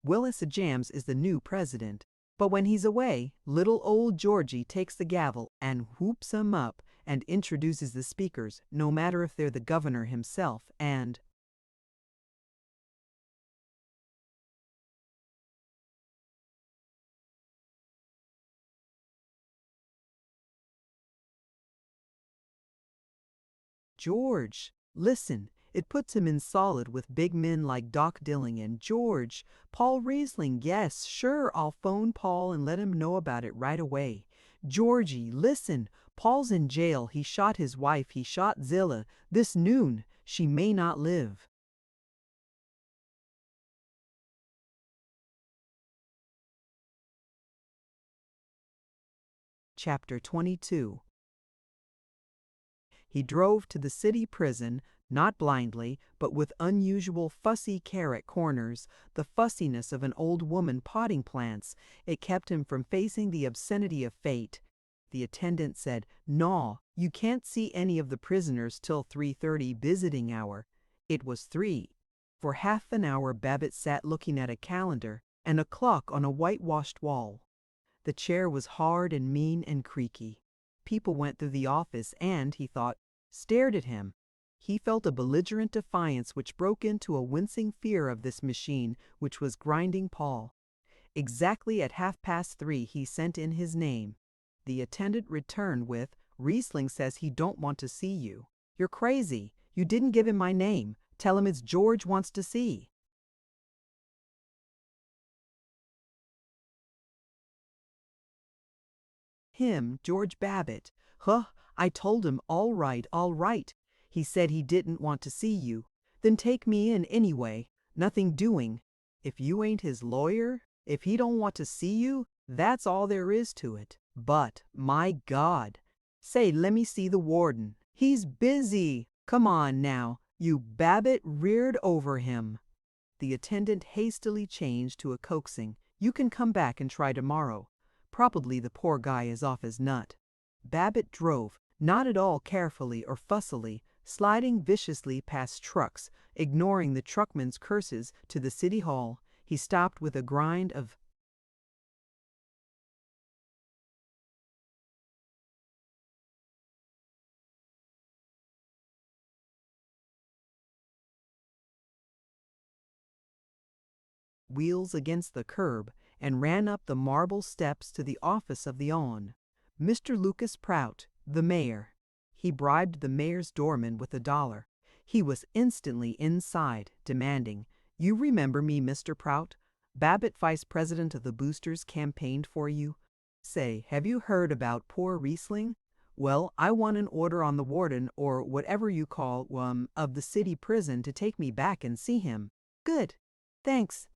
Willis Jams is the new president, but when he's away, little old Georgie takes the gavel and whoops 'em up and introduces the speakers, no matter if they're the governor himself, and George, listen, it puts him in solid with big men like Doc Dilling and George. Paul Riesling, yes, sure, I'll phone Paul and let him know about it right away. Georgie, listen, Paul's in jail. He shot his wife. He shot Zilla. This noon, she may not live. Chapter 22. He drove to the city prison, not blindly, but with unusual fussy carrot corners, the fussiness of an old woman potting plants. It kept him from facing the obscenity of fate. The attendant said, "No, you can't see any of the prisoners till 3:30 visiting hour." It was 3. For half an hour Babbitt sat looking at a calendar and a clock on a whitewashed wall. The chair was hard and mean and creaky. People went through the office and, he thought, stared at him. He felt a belligerent defiance which broke into a wincing fear of this machine which was grinding Paul. Exactly at 3:30 he sent in his name. The attendant returned with, "Riesling says he don't want to see you." "You're crazy. You didn't give him my name. Tell him it's George wants to see." Him, George Babbitt. "Huh, I told him, all right, all right. He said he didn't want to see you. Then take me in anyway. Nothing doing. If you ain't his lawyer, If he don't want to see you, that's all there is to it. But, my God. Say, let me see the warden. He's busy. Come on now. You Babbitt reared over him. The attendant hastily changed to a coaxing, "You can come back and try tomorrow. Probably the poor guy is off his nut." Babbitt drove, not at all carefully or fussily, sliding viciously past trucks, ignoring the truckman's curses, to the city hall. He stopped with a grind of wheels against the curb and ran up the marble steps to the office of the ON. Mr. Lucas Prout, the mayor. He bribed the mayor's doorman with $1. He was instantly inside, demanding, "You remember me, Mr. Prout? Babbitt, vice president of the Boosters, campaigned for you. Say, have you heard about poor Riesling? Well, I want an order on the warden, or whatever you call, of the city prison to take me back and see him." "Good. Thanks."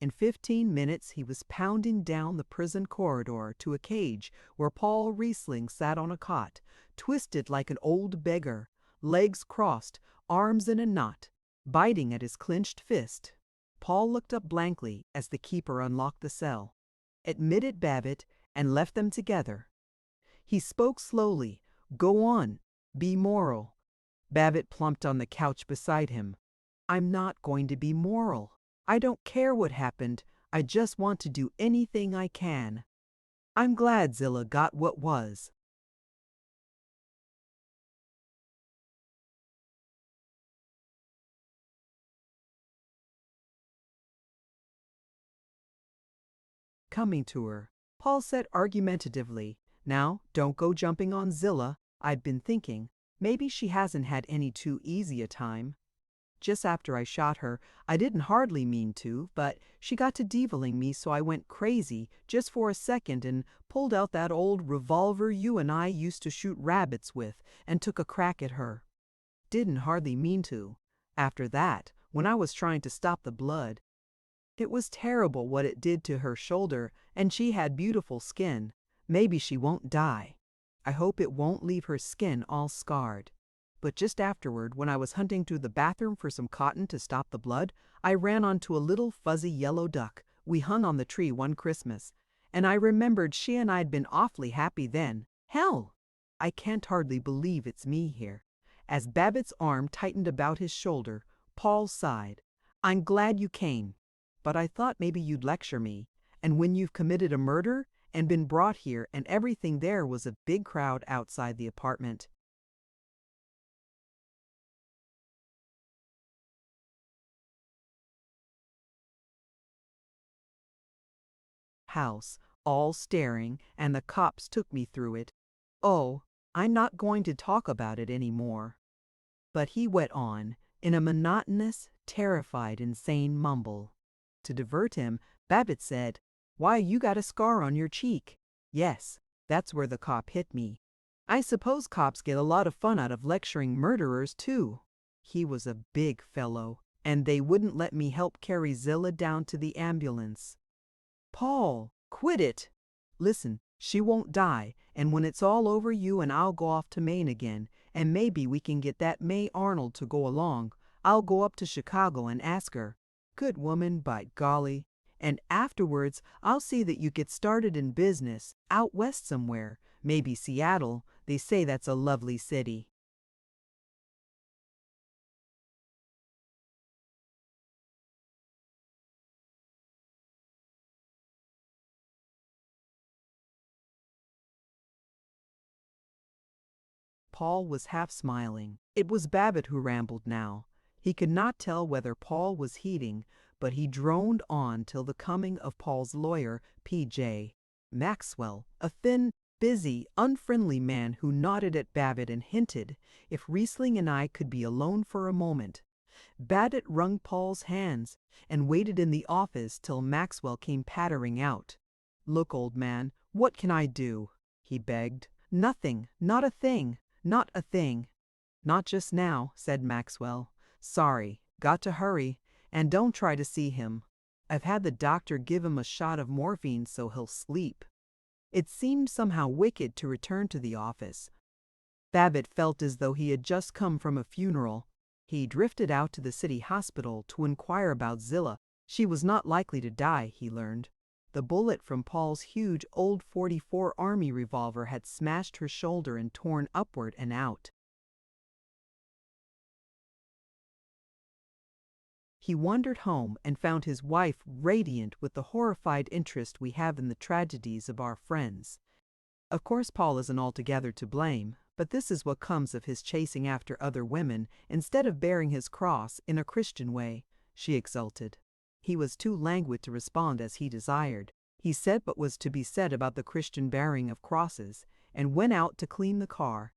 In 15 minutes he was pounding down the prison corridor to a cage where Paul Riesling sat on a cot, twisted like an old beggar, legs crossed, arms in a knot, biting at his clenched fist. Paul looked up blankly as the keeper unlocked the cell, admitted Babbitt, and left them together. He spoke slowly. "Go on. Be moral." Babbitt plumped on the couch beside him. "I'm not going to be moral. I don't care what happened. I just want to do anything I can. I'm glad Zilla got what was." Coming to her, Paul said argumentatively, "Now, don't go jumping on Zilla. I'd been thinking, maybe she hasn't had any too easy a time. Just after I shot her, I didn't hardly mean to, but she got to deviling me, so I went crazy just for a second and pulled out that old revolver you and I used to shoot rabbits with and took a crack at her. Didn't hardly mean to. After that, when I was trying to stop the blood, it was terrible what it did to her shoulder, and she had beautiful skin. Maybe she won't die. I hope it won't leave her skin all scarred. But just afterward, when I was hunting through the bathroom for some cotton to stop the blood, I ran onto a little fuzzy yellow duck we hung on the tree one Christmas, and I remembered she and I'd been awfully happy then. Hell! I can't hardly believe it's me here." As Babbitt's arm tightened about his shoulder, Paul sighed. "I'm glad you came, but I thought maybe you'd lecture me, and when you've committed a murder and been brought here and everything there was a big crowd outside the apartment." House, all staring, and the cops took me through it. Oh, I'm not going to talk about it any more." But he went on, in a monotonous, terrified, insane mumble. To divert him, Babbitt said, "Why, you got a scar on your cheek." "Yes, that's where the cop hit me. I suppose cops get a lot of fun out of lecturing murderers, too." He was a big fellow, and they wouldn't let me help carry Zilla down to the ambulance. "Paul, quit it. Listen, she won't die, and when it's all over you and I'll go off to Maine again, and maybe we can get that May Arnold to go along. I'll go up to Chicago and ask her. Good woman, by golly. And afterwards, I'll see that you get started in business, out west somewhere, maybe Seattle. They say that's a lovely city." Paul was half smiling. It was Babbitt who rambled now. He could not tell whether Paul was heeding, but he droned on till the coming of Paul's lawyer, P.J. Maxwell, a thin, busy, unfriendly man who nodded at Babbitt and hinted if Riesling and I could be alone for a moment. Babbitt wrung Paul's hands and waited in the office till Maxwell came pattering out. "Look, old man, what can I do?" he begged. "Nothing, not a thing. Not a thing." "Not just now," said Maxwell. "Sorry, got to hurry, and don't try to see him." I've had the doctor give him a shot of morphine so he'll sleep." It seemed somehow wicked to return to the office. Babbitt felt as though he had just come from a funeral. He drifted out to the city hospital to inquire about Zilla. She was not likely to die, he learned. The bullet from Paul's huge old .44 Army revolver had smashed her shoulder and torn upward and out. He wandered home and found his wife radiant with the horrified interest we have in the tragedies of our friends. Of course, Paul isn't altogether to blame, but this is what comes of his chasing after other women instead of bearing his cross in a Christian way, she exulted. He was too languid to respond as he desired. He said what was to be said about the Christian bearing of crosses, and went out to clean the car.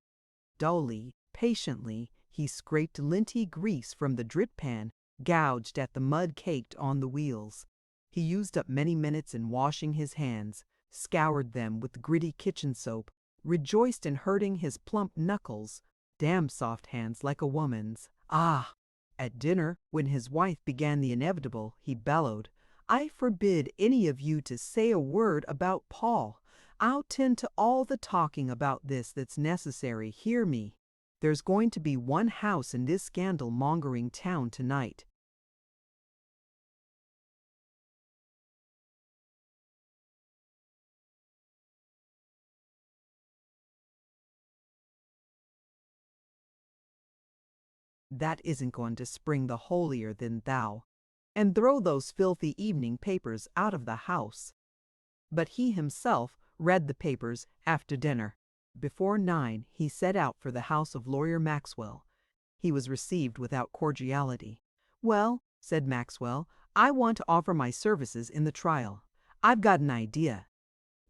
Dully, patiently, he scraped linty grease from the drip pan, gouged at the mud caked on the wheels. He used up many minutes in washing his hands, scoured them with gritty kitchen soap, rejoiced in hurting his plump knuckles, damn soft hands like a woman's. Ah! At dinner, when his wife began the inevitable, he bellowed, "I forbid any of you to say a word about Paul. I'll tend to all the talking about this that's necessary, hear me. There's going to be one house in this scandal-mongering town tonight." That isn't going to spring the holier-than-thou, and throw those filthy evening papers out of the house. But he himself read the papers after dinner. Before 9, he set out for the house of Lawyer Maxwell. He was received without cordiality. "Well," said Maxwell, "I want to offer my services in the trial. I've got an idea.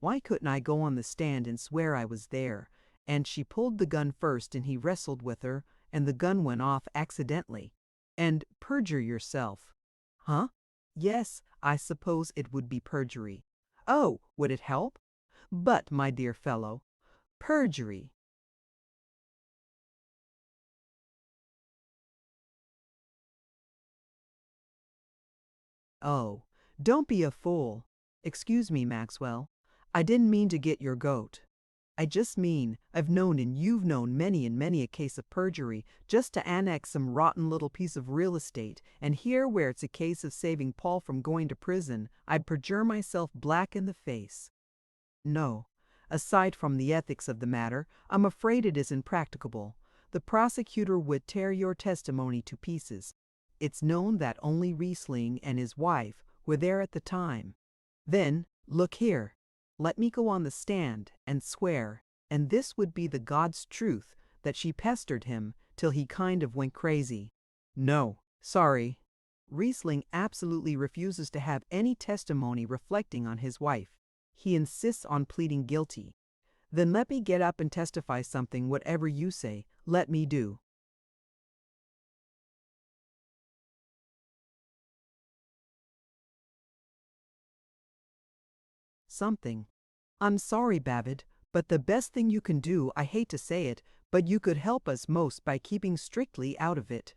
Why couldn't I go on the stand and swear I was there, and she pulled the gun first and he wrestled with her, and the gun went off accidentally, and perjure yourself?" "Huh? Yes, I suppose it would be perjury." "Oh, would it help?" "But, my dear fellow, perjury." "Oh, don't be a fool. Excuse me, Maxwell. I didn't mean to get your goat. I just mean I've known and you've known many and many a case of perjury just to annex some rotten little piece of real estate, and here where it's a case of saving Paul from going to prison, I'd perjure myself black in the face. No, aside from the ethics of the matter, I'm afraid it isn't practicable. The prosecutor would tear your testimony to pieces. It's known that only Riesling and his wife were there at the time. Then, look here. Let me go on the stand and swear, and this would be the God's truth, that she pestered him till he kind of went crazy." "No, sorry." Riesling absolutely refuses to have any testimony reflecting on his wife. He insists on pleading guilty. "Then let me get up and testify something, whatever you say, let me do." Something. "I'm sorry, Babbitt, but the best thing you can do, I hate to say it, but you could help us most by keeping strictly out of it."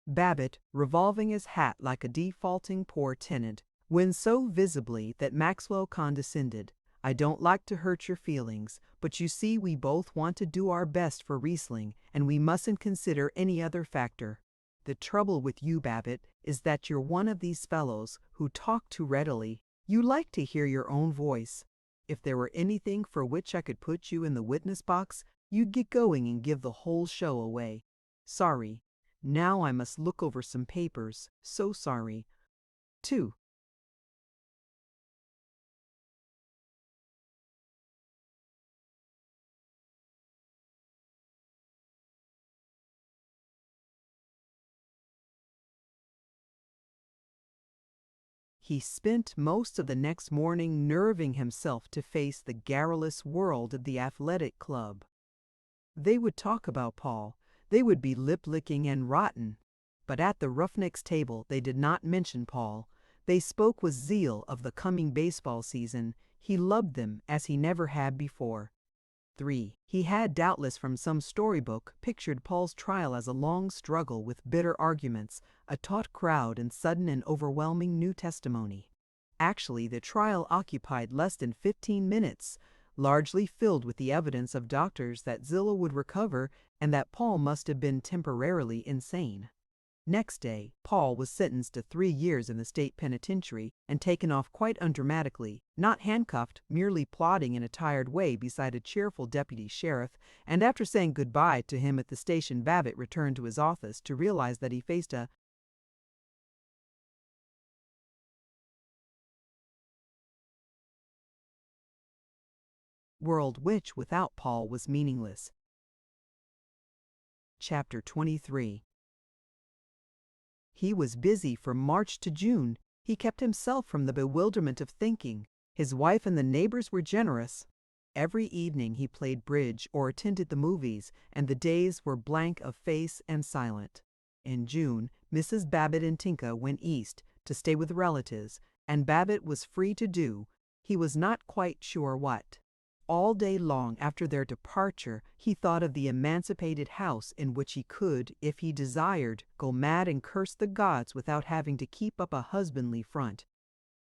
Babbitt, revolving his hat like a defaulting poor tenant, winced so visibly that Maxwell condescended. "I don't like to hurt your feelings, but you see we both want to do our best for Riesling, and we mustn't consider any other factor. The trouble with you, Babbitt, is that you're one of these fellows who talk too readily. You like to hear your own voice. If there were anything for which I could put you in the witness box, you'd get going and give the whole show away. Sorry. Now I must look over some papers. So sorry. 2. He spent most of the next morning nerving himself to face the garrulous world of the athletic club. They would talk about Paul. They would be lip-licking and rotten. But at the Roughnecks table they did not mention Paul. They spoke with zeal of the coming baseball season. He loved them as he never had before. 3. He had, doubtless from some storybook, pictured Paul's trial as a long struggle with bitter arguments, a taut crowd, and sudden and overwhelming new testimony. Actually, the trial occupied less than 15 minutes, largely filled with the evidence of doctors that Zillah would recover and that Paul must have been temporarily insane. Next day, Paul was sentenced to 3 years in the state penitentiary and taken off quite undramatically, not handcuffed, merely plodding in a tired way beside a cheerful deputy sheriff, and after saying goodbye to him at the station, Babbitt returned to his office to realize that he faced a world which, without Paul, was meaningless. Chapter 23. He was busy from March to June. He kept himself from the bewilderment of thinking. His wife and the neighbors were generous. Every evening he played bridge or attended the movies, and the days were blank of face and silent. In June, Mrs. Babbitt and Tinka went east to stay with relatives, and Babbitt was free to do, he was not quite sure what. All day long after their departure, he thought of the emancipated house in which he could, if he desired, go mad and curse the gods without having to keep up a husbandly front.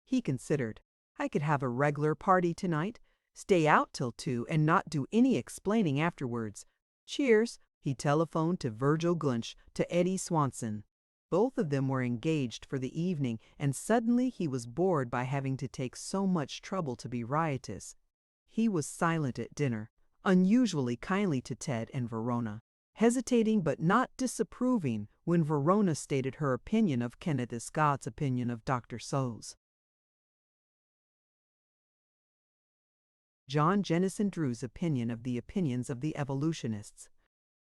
He considered, I could have a regular party tonight, stay out till 2 and not do any explaining afterwards. Cheers, he telephoned to Virgil Gunch, to Eddie Swanson. Both of them were engaged for the evening, and suddenly he was bored by having to take so much trouble to be riotous. He was silent at dinner, unusually kindly to Ted and Verona, hesitating but not disapproving when Verona stated her opinion of Kenneth Scott's opinion of Dr. Seuss. John Jennison Drew's opinion of the opinions of the evolutionists.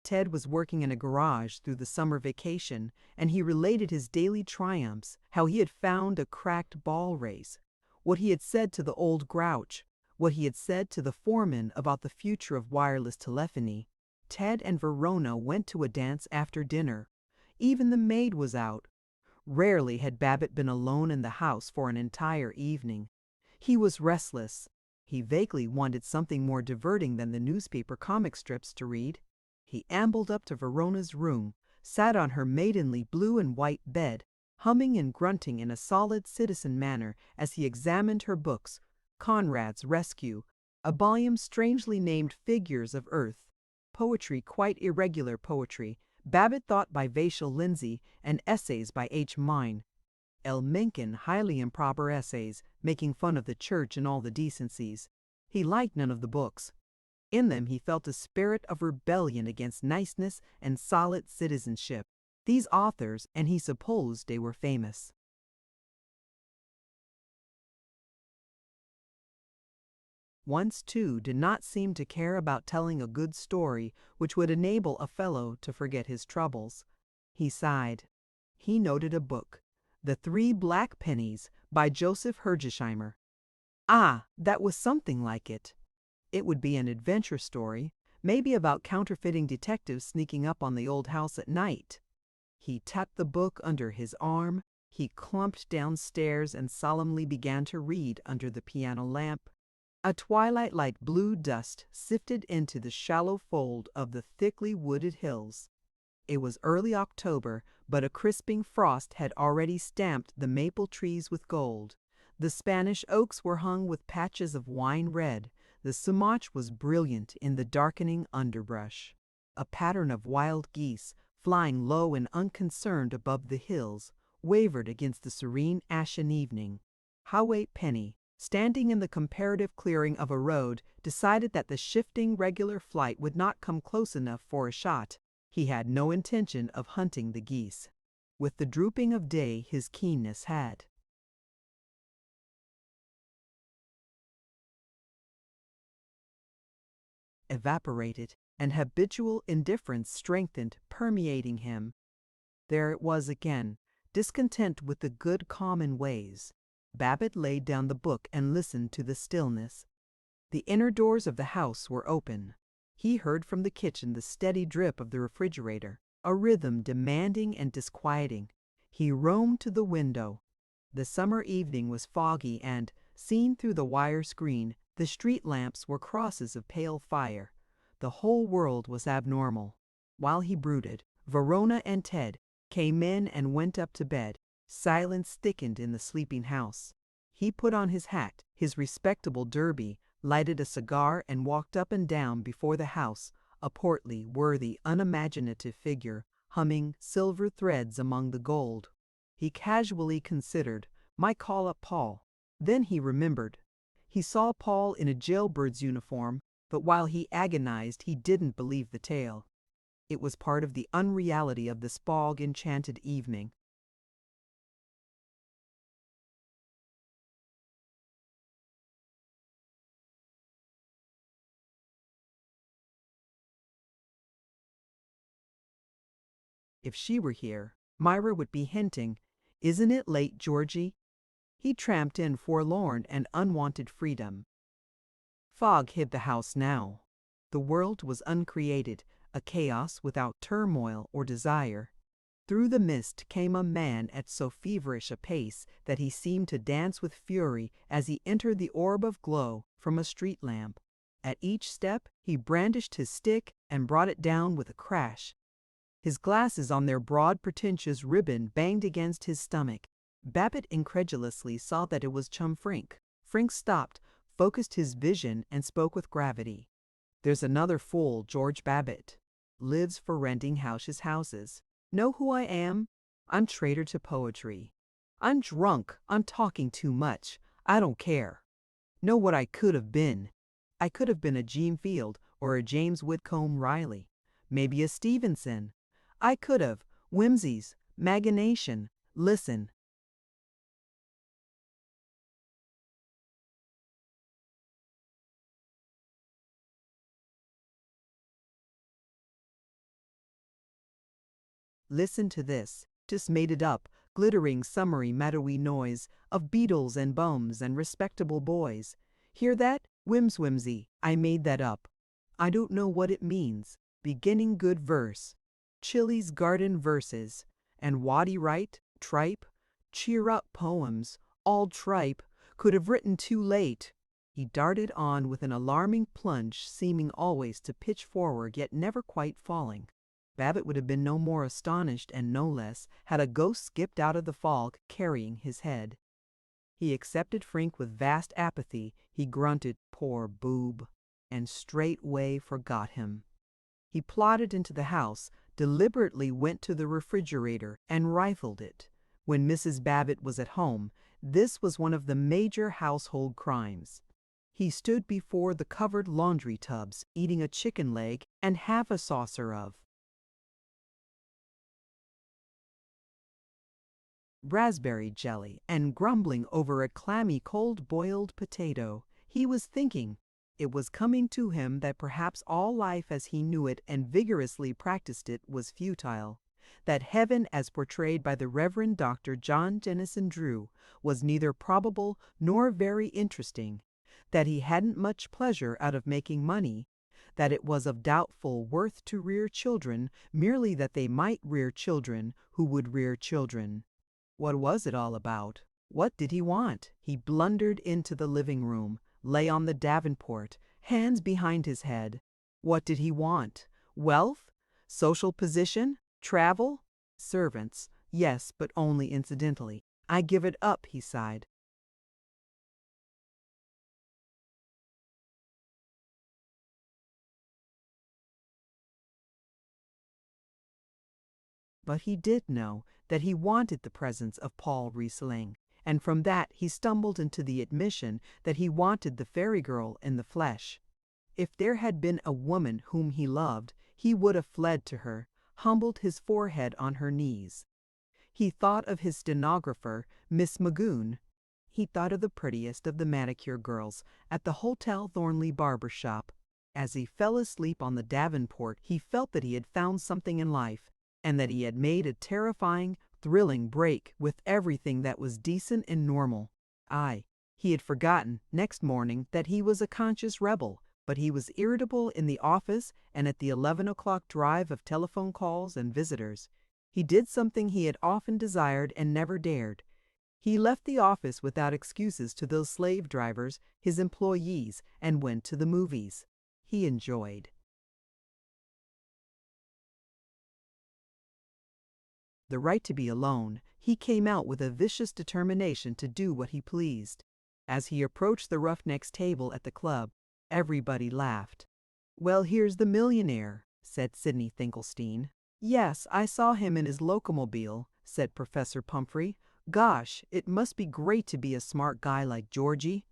Ted was working in a garage through the summer vacation, and he related his daily triumphs, how he had found a cracked ball race, what he had said to the old grouch, what he had said to the foreman about the future of wireless telephony. Ted and Verona went to a dance after dinner. Even the maid was out. Rarely had Babbitt been alone in the house for an entire evening. He was restless. He vaguely wanted something more diverting than the newspaper comic strips to read. He ambled up to Verona's room, sat on her maidenly blue and white bed, humming and grunting in a solid citizen manner as he examined her books, Conrad's Rescue, a volume strangely named Figures of Earth, poetry quite irregular poetry, Babbitt thought by Vachel Lindsay, and essays by H. Mine, L. Mencken highly improper essays, making fun of the church and all the decencies. He liked none of the books. In them he felt a spirit of rebellion against niceness and solid citizenship. These authors, and he supposed they were famous. Once, too, did not seem to care about telling a good story which would enable a fellow to forget his troubles. He sighed. He noted a book, The 3 Black Pennies, by Joseph Hergesheimer. Ah, that was something like it. It would be an adventure story, maybe about counterfeiting detectives sneaking up on the old house at night. He tucked the book under his arm, he clumped downstairs and solemnly began to read under the piano lamp. A twilight like blue dust sifted into the shallow fold of the thickly wooded hills. It was early October, but a crisping frost had already stamped the maple trees with gold. The Spanish oaks were hung with patches of wine red. The sumac was brilliant in the darkening underbrush. A pattern of wild geese, flying low and unconcerned above the hills, wavered against the serene ashen evening. Howate Penny, standing in the comparative clearing of a road, decided that the shifting regular flight would not come close enough for a shot. He had no intention of hunting the geese. With the drooping of day his keenness had evaporated, and habitual indifference strengthened, permeating him. There it was again, discontent with the good common ways. Babbitt laid down the book and listened to the stillness. The inner doors of the house were open. He heard from the kitchen the steady drip of the refrigerator, a rhythm demanding and disquieting. He roamed to the window. The summer evening was foggy and, seen through the wire screen, The street lamps were crosses of pale fire. The whole world was abnormal. While he brooded, Verona and Ted came in and went up to bed. Silence thickened in the sleeping house. He put on his hat, his respectable derby, lighted a cigar and walked up and down before the house, a portly, worthy, unimaginative figure, humming silver threads among the gold. He casually considered, might call up Paul. Then he remembered. He saw Paul in a jailbird's uniform, but while he agonized, he didn't believe the tale. It was part of the unreality of this fog-enchanted evening. If she were here, Myra would be hinting, "Isn't it late, Georgie?" He tramped in forlorn and unwanted freedom. Fog hid the house now. The world was uncreated, a chaos without turmoil or desire. Through the mist came a man at so feverish a pace that he seemed to dance with fury as he entered the orb of glow from a street lamp. At each step he brandished his stick and brought it down with a crash. His glasses on their broad pretentious ribbon banged against his stomach. Babbitt incredulously saw that it was chum Frink. Frink stopped, focused his vision, and spoke with gravity. "There's another fool, George Babbitt. Lives for renting Housh's houses. Know who I am? I'm traitor to poetry. I'm drunk. I'm talking too much. I don't care. Know what I could have been? I could have been a Gene Field or a James Whitcomb Riley. Maybe a Stevenson. I could have. Whimsies. Magination. Listen." Listen to this, just made it up, glittering summery meadowy noise of beetles and bums and respectable boys. Hear that? Whimsy, I made that up. I don't know what it means. Beginning good verse. Chilly's Garden Verses. And Waddy Wright, tripe, cheer up poems, all tripe, could have written too late. He darted on with an alarming plunge, seeming always to pitch forward yet never quite falling. Babbitt would have been no more astonished and no less had a ghost skipped out of the fog carrying his head. He accepted Frink with vast apathy. He grunted, "Poor boob," and straightway forgot him. He plodded into the house, deliberately went to the refrigerator and rifled it. When Mrs. Babbitt was at home, this was one of the major household crimes. He stood before the covered laundry tubs, eating a chicken leg and half a saucer of raspberry jelly and grumbling over a clammy cold-boiled potato. He was thinking. It was coming to him that perhaps all life as he knew it and vigorously practiced it was futile, that heaven as portrayed by the Reverend Dr. John Jennison Drew was neither probable nor very interesting, that he hadn't much pleasure out of making money, that it was of doubtful worth to rear children, merely that they might rear children who would rear children. What was it all about? What did he want? He blundered into the living room, lay on the davenport, hands behind his head. What did he want? Wealth? Social position? Travel? Servants? Yes, but only incidentally. "I give it up," he sighed. But he did know that he wanted the presence of Paul Riesling, and from that he stumbled into the admission that he wanted the fairy girl in the flesh. If there had been a woman whom he loved, he would have fled to her, humbled his forehead on her knees. He thought of his stenographer, Miss Magoon. He thought of the prettiest of the manicure girls at the Hotel Thornley barber shop. As he fell asleep on the davenport, he felt that he had found something in life, and that he had made a terrifying, thrilling break with everything that was decent and normal. Aye, he had forgotten, next morning, that he was a conscious rebel, but he was irritable in the office and at the 11 o'clock drive of telephone calls and visitors. He did something he had often desired and never dared. He left the office without excuses to those slave drivers, his employees, and went to the movies. He enjoyed the right to be alone. He came out with a vicious determination to do what he pleased. As he approached the Roughnecks' table at the club, everybody laughed. "Well, here's the millionaire," said Sidney Finkelstein. "Yes, I saw him in his locomobile," said Professor Pumphrey. "Gosh, it must be great to be a smart guy like Georgie,"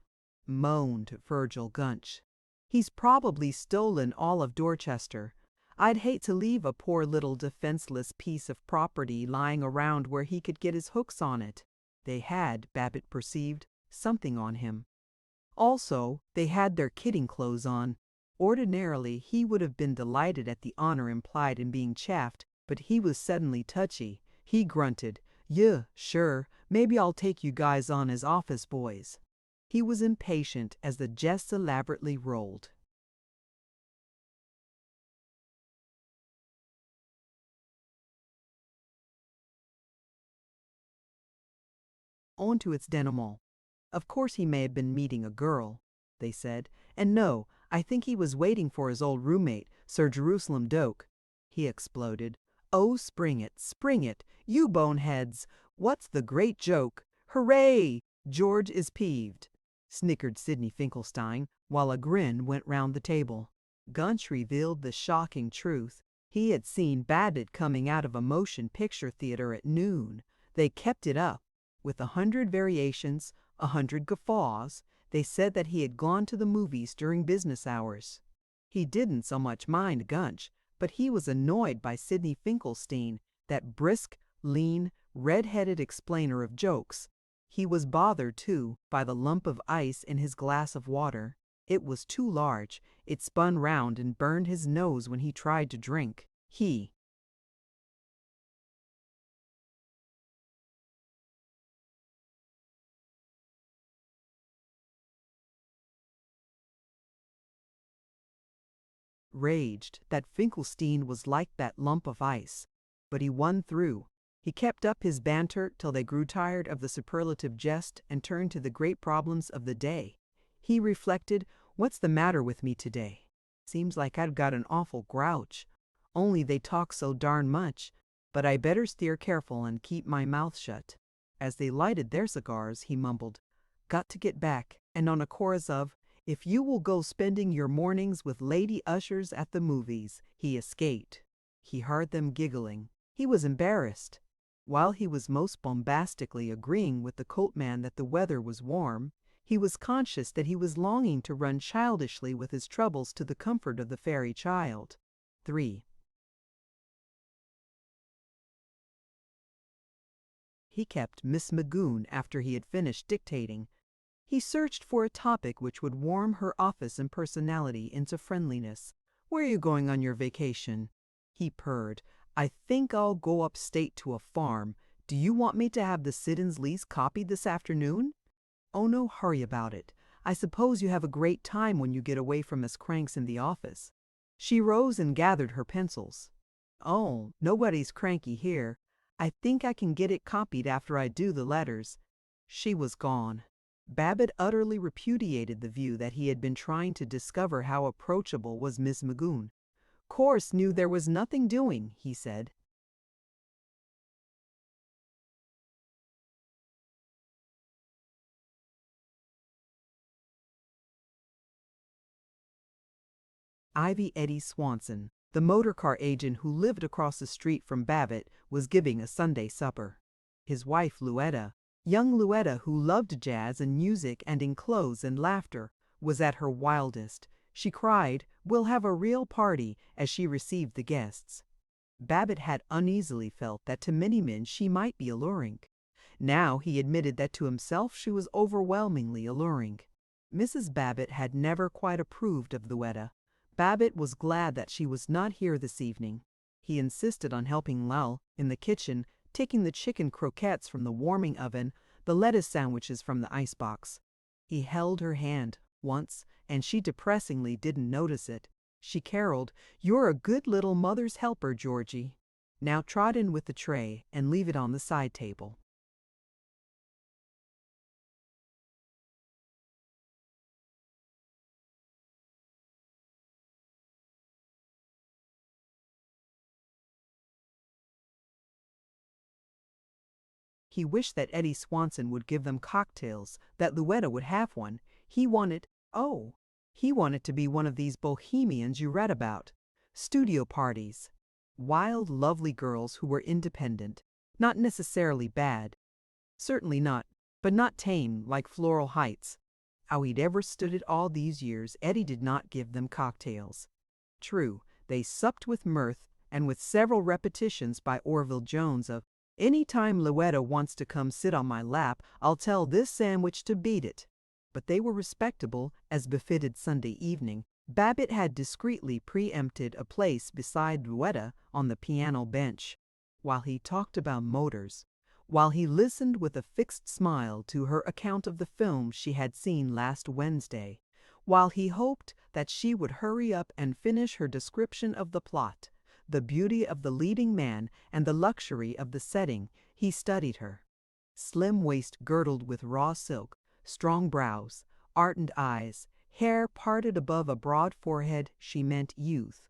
moaned Virgil Gunch. "He's probably stolen all of Dorchester. I'd hate to leave a poor little defenseless piece of property lying around where he could get his hooks on it." They had, Babbitt perceived, something on him. Also, they had their kidding clothes on. Ordinarily, he would have been delighted at the honor implied in being chaffed, but he was suddenly touchy. He grunted, "Yeah, sure, maybe I'll take you guys on as office boys." He was impatient as the jests elaborately rolled onto its denouement. Of course he may have been meeting a girl, they said, and no, I think he was waiting for his old roommate, Sir Jerusalem Doak. He exploded. "Oh, spring it, you boneheads! What's the great joke? Hooray! George is peeved," snickered Sidney Finkelstein, while a grin went round the table. Gunch revealed the shocking truth. He had seen Babbitt coming out of a motion picture theater at noon. They kept it up. With 100 variations, 100 guffaws, they said that he had gone to the movies during business hours. He didn't so much mind Gunch, but he was annoyed by Sidney Finkelstein, that brisk, lean, red-headed explainer of jokes. He was bothered, too, by the lump of ice in his glass of water. It was too large. It spun round and burned his nose when he tried to drink. He raged that Finkelstein was like that lump of ice. But he won through. He kept up his banter till they grew tired of the superlative jest and turned to the great problems of the day. He reflected, "What's the matter with me today? Seems like I've got an awful grouch. Only they talk so darn much. But I better steer careful and keep my mouth shut." As they lighted their cigars, he mumbled, "Got to get back," and on a chorus of, "If you will go spending your mornings with lady ushers at the movies," he escaped. He heard them giggling. He was embarrassed. While he was most bombastically agreeing with the coatman that the weather was warm, he was conscious that he was longing to run childishly with his troubles to the comfort of the fairy child. 3. He kept Miss Magoon after he had finished dictating. He searched for a topic which would warm her office and personality into friendliness. "Where are you going on your vacation?" He purred. "I think I'll go upstate to a farm. Do you want me to have the Siddons lease copied this afternoon?" "Oh, no hurry about it. I suppose you have a great time when you get away from us cranks in the office." She rose and gathered her pencils. "Oh, nobody's cranky here. I think I can get it copied after I do the letters." She was gone. Babbitt utterly repudiated the view that he had been trying to discover how approachable was Miss Magoon. "Course knew there was nothing doing," he said. Ivy Eddie Swanson, the motorcar agent who lived across the street from Babbitt, was giving a Sunday supper. His wife, young Louetta, who loved jazz and music and in clothes and laughter, was at her wildest. She cried, "We'll have a real party," as she received the guests. Babbitt had uneasily felt that to many men she might be alluring. Now he admitted that to himself she was overwhelmingly alluring. Mrs. Babbitt had never quite approved of Louetta. Babbitt was glad that she was not here this evening. He insisted on helping Lal in the kitchen, taking the chicken croquettes from the warming oven, the lettuce sandwiches from the icebox. He held her hand once, and she depressingly didn't notice it. She caroled, "You're a good little mother's helper, Georgie. Now trot in with the tray and leave it on the side table." He wished that Eddie Swanson would give them cocktails, that Louetta would have one. He wanted, he wanted to be one of these bohemians you read about. Studio parties. Wild, lovely girls who were independent. Not necessarily bad. Certainly not, but not tame like Floral Heights. How he'd ever stood it all these years, Eddie did not give them cocktails. True, they supped with mirth and with several repetitions by Orville Jones of, "Any time Louetta wants to come sit on my lap, I'll tell this sandwich to beat it." But they were respectable, as befitted Sunday evening. Babbitt had discreetly preempted a place beside Louetta on the piano bench, while he talked about motors, while he listened with a fixed smile to her account of the film she had seen last Wednesday, while he hoped that she would hurry up and finish her description of the plot, the beauty of the leading man and the luxury of the setting. He studied her. Slim waist girdled with raw silk, strong brows, ardent eyes, hair parted above a broad forehead. She meant youth.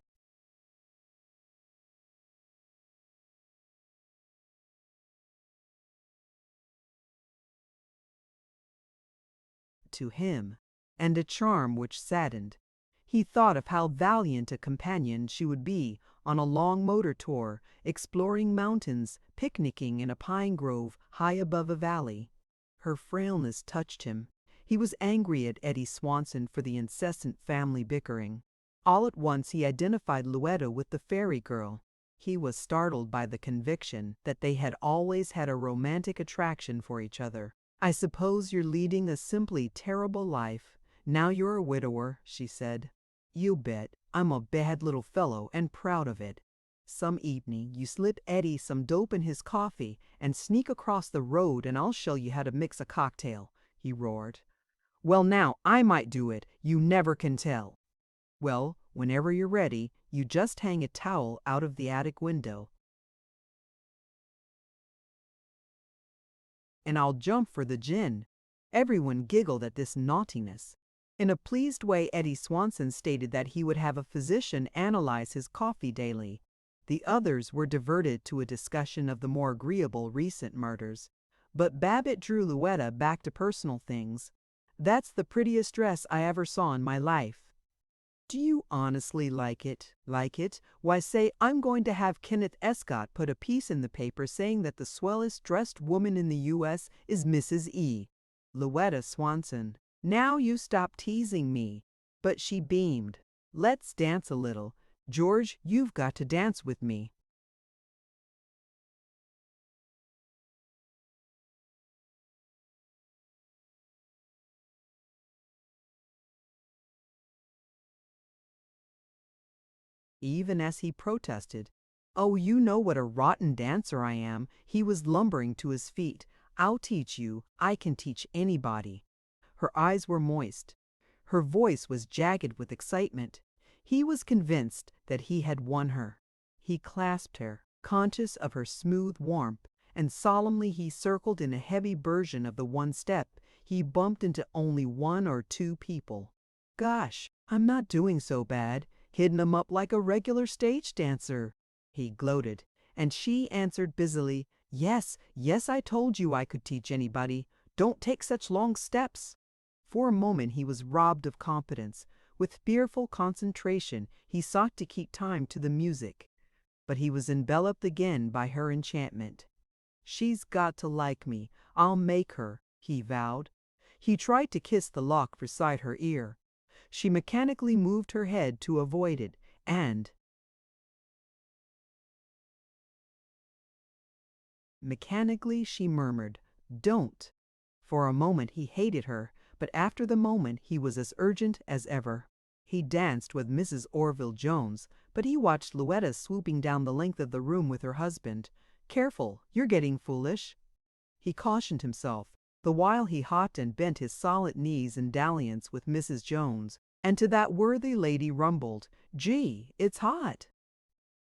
To him, and a charm which saddened. He thought of how valiant a companion she would be on a long motor tour, exploring mountains, picnicking in a pine grove high above a valley. Her frailness touched him. He was angry at Eddie Swanson for the incessant family bickering. All at once he identified Louetta with the fairy girl. He was startled by the conviction that they had always had a romantic attraction for each other. "I suppose you're leading a simply terrible life. Now you're a widower," she said. "You bet. I'm a bad little fellow and proud of it. Some evening you slip Eddie some dope in his coffee and sneak across the road and I'll show you how to mix a cocktail," he roared. "Well, now I might do it. You never can tell." "Well, whenever you're ready, you just hang a towel out of the attic window, and I'll jump for the gin." Everyone giggled at this naughtiness. In a pleased way, Eddie Swanson stated that he would have a physician analyze his coffee daily. The others were diverted to a discussion of the more agreeable recent murders. But Babbitt drew Louetta back to personal things. "That's the prettiest dress I ever saw in my life." "Do you honestly like it? Like it? Why, say, I'm going to have Kenneth Escott put a piece in the paper saying that the swellest dressed woman in the U.S. is Mrs. E. Louetta Swanson. Now you stop teasing me." But she beamed. "Let's dance a little. George, you've got to dance with me." Even as he protested, "Oh, you know what a rotten dancer I am," he was lumbering to his feet. "I'll teach you. I can teach anybody." Her eyes were moist. Her voice was jagged with excitement. He was convinced that he had won her. He clasped her, conscious of her smooth warmth, and solemnly he circled in a heavy version of the one step. He bumped into only one or two people. "Gosh, I'm not doing so bad. Hitting 'em up like a regular stage dancer," he gloated, and she answered busily, "Yes, yes, I told you I could teach anybody. Don't take such long steps." For a moment he was robbed of confidence. With fearful concentration he sought to keep time to the music, but he was enveloped again by her enchantment. "She's got to like me. I'll make her," he vowed. He tried to kiss the lock beside her ear. She mechanically moved her head to avoid it, and mechanically she murmured, "Don't." For a moment he hated her, but after the moment he was as urgent as ever. He danced with Mrs. Orville Jones, but he watched Louetta swooping down the length of the room with her husband. "Careful, you're getting foolish," he cautioned himself, the while he hopped and bent his solid knees in dalliance with Mrs. Jones, and to that worthy lady rumbled, "Gee, it's hot."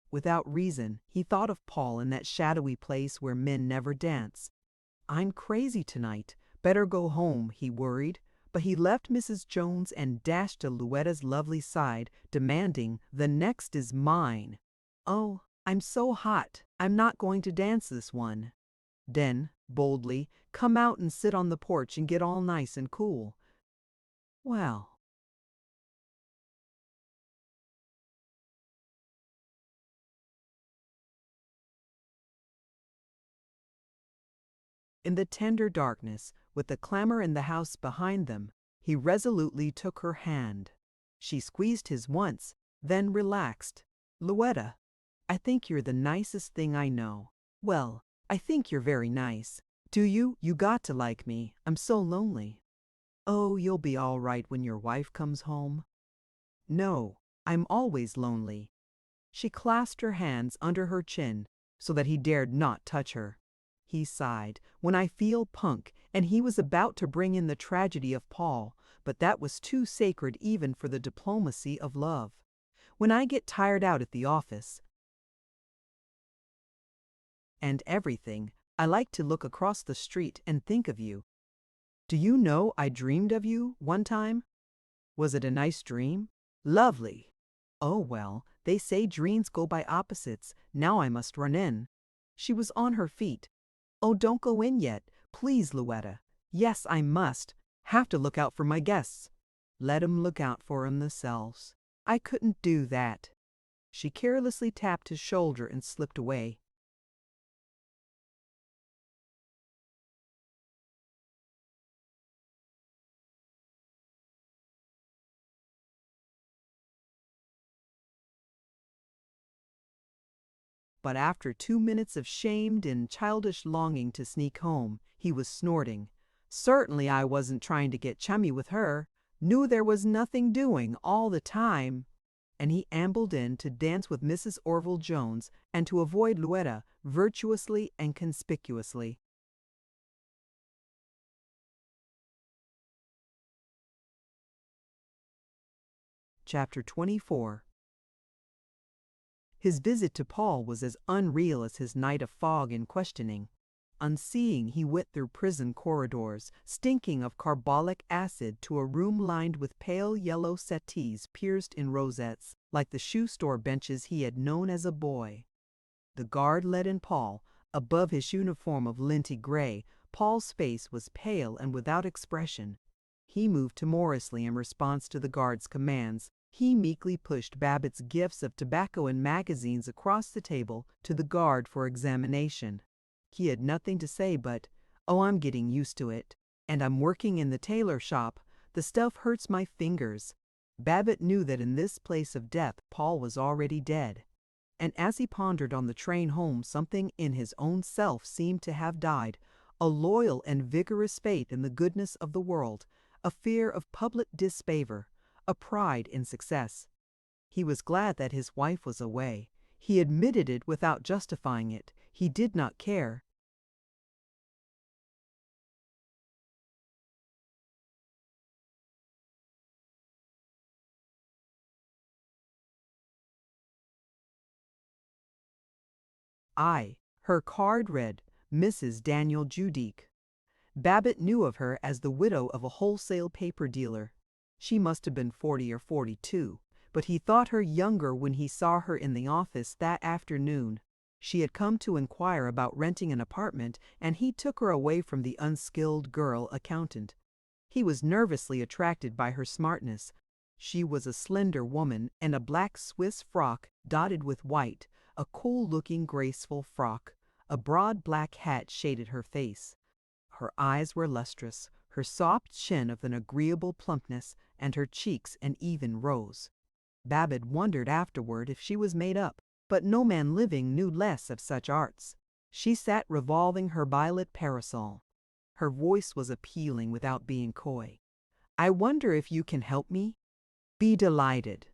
Without reason, he thought of Paul in that shadowy place where men never dance. "I'm crazy tonight. Better go home," he worried, but he left Mrs. Jones and dashed to Louetta's lovely side, demanding, "The next is mine." "Oh, I'm so hot. I'm not going to dance this one." Then, boldly, come out and sit on the porch and get all nice and cool. Well. In the tender darkness, with the clamor in the house behind them, he resolutely took her hand. She squeezed his once, then relaxed. Louetta, I think you're the nicest thing I know. Well, I think you're very nice. Do you? You got to like me. I'm so lonely. Oh, you'll be all right when your wife comes home. No, I'm always lonely. She clasped her hands under her chin so that he dared not touch her. He sighed. When I feel punk, and he was about to bring in the tragedy of Paul, but that was too sacred even for the diplomacy of love. When I get tired out at the office and everything, I like to look across the street and think of you. Do you know I dreamed of you one time? Was it a nice dream? Lovely. Oh well, they say dreams go by opposites. Now I must run in. She was on her feet. Oh, don't go in yet, please, Louetta. Yes, I must. Have to look out for my guests. Let 'em look out for 'em themselves. I couldn't do that. She carelessly tapped his shoulder and slipped away. But after 2 minutes of shamed and childish longing to sneak home, he was snorting. Certainly I wasn't trying to get chummy with her. Knew there was nothing doing all the time. And he ambled in to dance with Mrs. Orville Jones and to avoid Louetta virtuously and conspicuously. Chapter 24. His visit to Paul was as unreal as his night of fog and questioning. Unseeing, he went through prison corridors, stinking of carbolic acid, to a room lined with pale yellow settees pierced in rosettes, like the shoe store benches he had known as a boy. The guard led in Paul. Above his uniform of linty gray, Paul's face was pale and without expression. He moved timorously in response to the guard's commands. He meekly pushed Babbitt's gifts of tobacco and magazines across the table to the guard for examination. He had nothing to say but, "Oh, I'm getting used to it. And I'm working in the tailor shop. The stuff hurts my fingers." Babbitt knew that in this place of death Paul was already dead. And as he pondered on the train home, something in his own self seemed to have died, a loyal and vigorous faith in the goodness of the world, a fear of public disfavor, a pride in success. He was glad that his wife was away. He admitted it without justifying it. He did not care. Her card read, Mrs. Daniel Judique. Babbitt knew of her as the widow of a wholesale paper dealer. She must have been 40 or 42, but he thought her younger when he saw her in the office that afternoon. She had come to inquire about renting an apartment, and he took her away from the unskilled girl accountant. He was nervously attracted by her smartness. She was a slender woman in a black Swiss frock dotted with white, a cool-looking, graceful frock. A broad black hat shaded her face. Her eyes were lustrous, her soft chin of an agreeable plumpness, and her cheeks an even rose. Babbitt wondered afterward if she was made up, but no man living knew less of such arts. She sat revolving her violet parasol. Her voice was appealing without being coy. "I wonder if you can help me?" "Be delighted."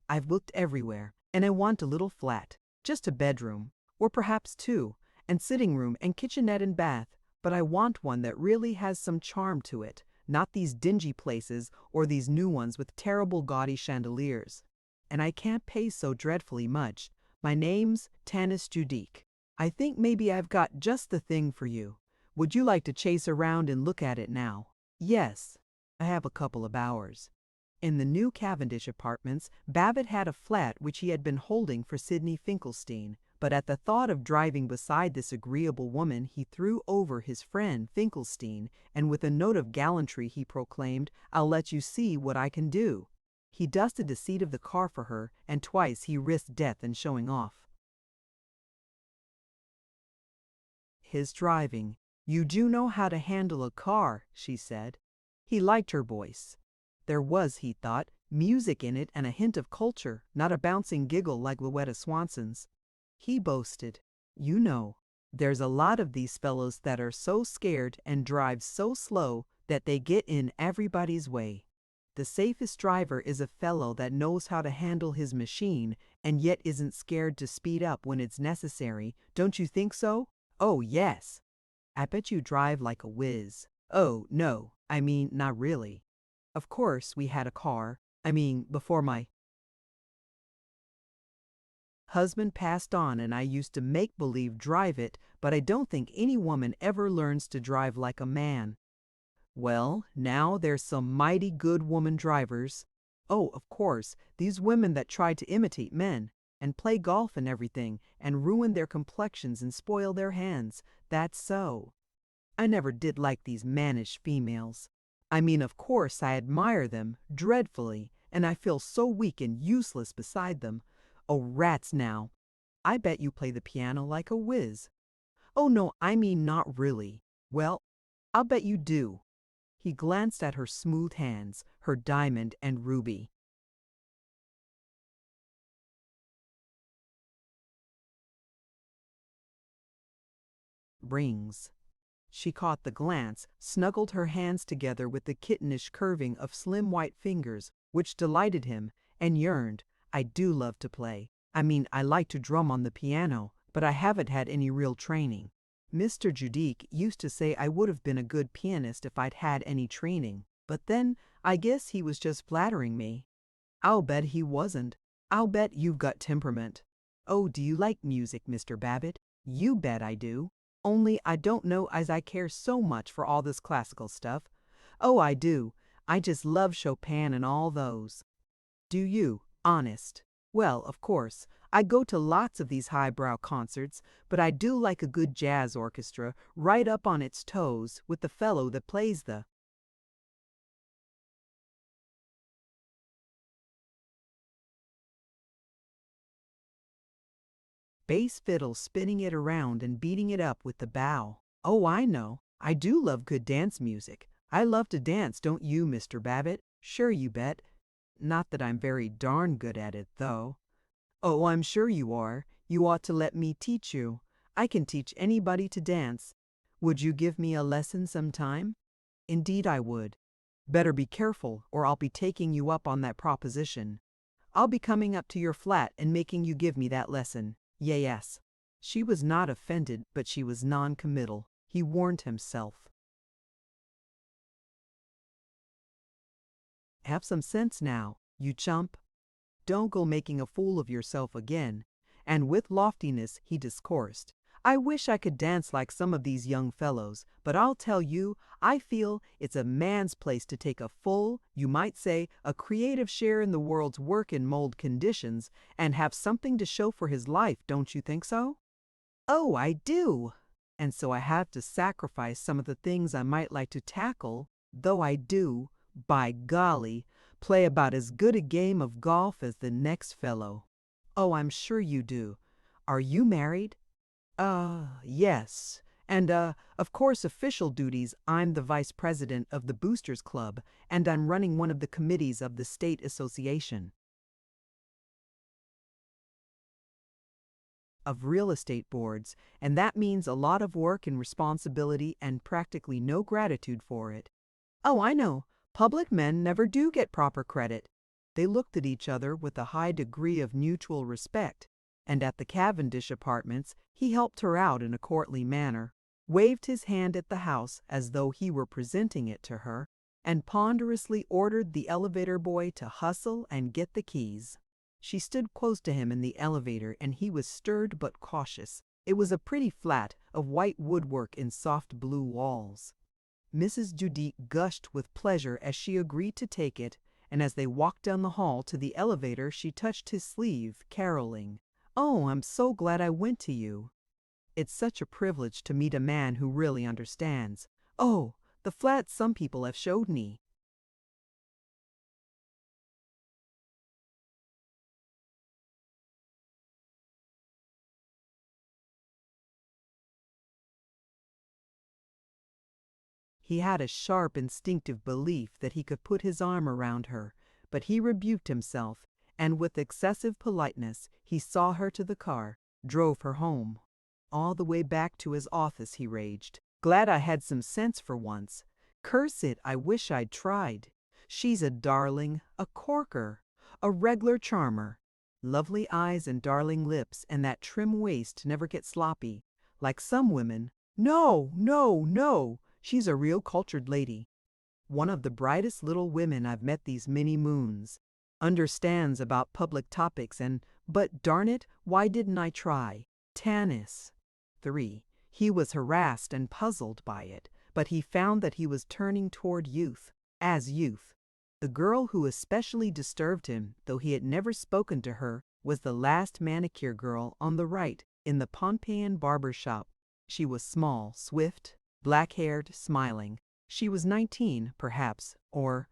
"I've looked everywhere, and I want a little flat, just a bedroom, or perhaps two, and sitting room and kitchenette and bath, but I want one that really has some charm to it, not these dingy places or these new ones with terrible gaudy chandeliers. And I can't pay so dreadfully much. My name's Tanis Judique. I think maybe I've got just the thing for you. Would you like to chase around and look at it now?" "Yes, I have a couple of hours." In the new Cavendish apartments, Babbitt had a flat which he had been holding for Sidney Finkelstein, but at the thought of driving beside this agreeable woman he threw over his friend Finkelstein, and with a note of gallantry he proclaimed, "I'll let you see what I can do." He dusted the seat of the car for her, and twice he risked death in showing off. His driving. "You do know how to handle a car," she said. He liked her voice. There was, he thought, music in it and a hint of culture, not a bouncing giggle like Louetta Swanson's. He boasted, "You know, there's a lot of these fellows that are so scared and drive so slow that they get in everybody's way. The safest driver is a fellow that knows how to handle his machine and yet isn't scared to speed up when it's necessary. Don't you think so?" "Oh, yes." "I bet you drive like a whiz." "Oh, no, I mean, not really. Of course, we had a car. Before my husband passed on and I used to make-believe drive it, but I don't think any woman ever learns to drive like a man." "Well, now there's some mighty good woman drivers." "Oh, of course, these women that try to imitate men, and play golf and everything, and ruin their complexions and spoil their hands. That's so. I never did like these mannish females. Of course I admire them dreadfully, and I feel so weak and useless beside them. Oh, rats now. I bet you play the piano like a whiz." "Oh, no, not really." "Well, I'll bet you do." He glanced at her smooth hands, her diamond and ruby. Rings. She caught the glance, snuggled her hands together with the kittenish curving of slim white fingers, which delighted him, and yearned. "I do love to play. I like to drum on the piano, but I haven't had any real training. Mr. Judique used to say I would have been a good pianist if I'd had any training, but then I guess he was just flattering me." "I'll bet he wasn't. I'll bet you've got temperament." "Oh, do you like music, Mr. Babbitt?" "You bet I do. Only I don't know as I care so much for all this classical stuff." "Oh, I do. I just love Chopin and all those." "Do you? Honest?" "Well, of course, I go to lots of these highbrow concerts, but I do like a good jazz orchestra right up on its toes with the fellow that plays the bass fiddle, spinning it around and beating it up with the bow." "Oh, I know. I do love good dance music. I love to dance, don't you, Mr. Babbitt?" "Sure, you bet. Not that I'm very darn good at it, though." "Oh, I'm sure you are. You ought to let me teach you. I can teach anybody to dance. Would you give me a lesson sometime?" "Indeed I would." "Better be careful, or I'll be taking you up on that proposition. I'll be coming up to your flat and making you give me that lesson. Yes." She was not offended, but she was non-committal. He warned himself. "Have some sense now, you chump. Don't go making a fool of yourself again." And with loftiness he discoursed. "I wish I could dance like some of these young fellows, but I'll tell you, I feel it's a man's place to take a full, you might say, a creative share in the world's work in mold conditions, and have something to show for his life, don't you think so?" "Oh, I do. And so I have to sacrifice some of the things I might like to tackle, though I do, by golly, play about as good a game of golf as the next fellow." "Oh, I'm sure you do. Are you married?" Yes. And, of course, official duties, I'm the vice president of the Boosters Club, and I'm running one of the committees of the state association of real estate boards, and that means a lot of work and responsibility and practically no gratitude for it." "Oh, I know. Public men never do get proper credit." They looked at each other with a high degree of mutual respect, and at the Cavendish apartments he helped her out in a courtly manner, waved his hand at the house as though he were presenting it to her, and ponderously ordered the elevator boy to hustle and get the keys. She stood close to him in the elevator, and he was stirred but cautious. It was a pretty flat of white woodwork in soft blue walls. Mrs. Judique gushed with pleasure as she agreed to take it, and as they walked down the hall to the elevator, she touched his sleeve, caroling, "Oh, I'm so glad I went to you. It's such a privilege to meet a man who really understands. Oh, the flat some people have showed me." He had a sharp instinctive belief that he could put his arm around her, but he rebuked himself, and with excessive politeness he saw her to the car, drove her home. All the way back to his office he raged. "Glad I had some sense for once. Curse it, I wish I'd tried. She's a darling, a corker, a reg'lar charmer. Lovely eyes and darling lips, and that trim waist never get sloppy, like some women. No, no, no! She's a real cultured lady. One of the brightest little women I've met these many moons. Understands about public topics but darn it, why didn't I try? Tannis." 3. He was harassed and puzzled by it, but he found that he was turning toward youth, as youth. The girl who especially disturbed him, though he had never spoken to her, was the last manicure girl on the right in the Pompeian barber shop. She was small, swift, black-haired, smiling. She was 19, perhaps, or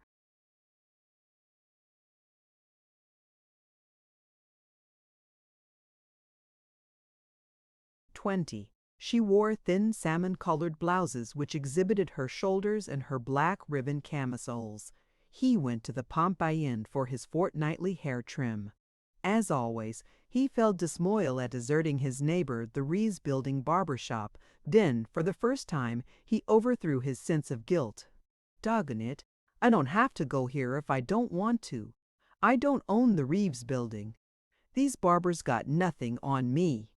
20. She wore thin salmon-colored blouses which exhibited her shoulders and her black ribbon camisoles. He went to the Pompeian for his fortnightly hair trim. As always, he felt disloyal at deserting his neighbor, the Reeves Building barber shop. Then, for the first time, he overthrew his sense of guilt. "Doggone it, I don't have to go here if I don't want to. I don't own the Reeves Building. These barbers got nothing on me.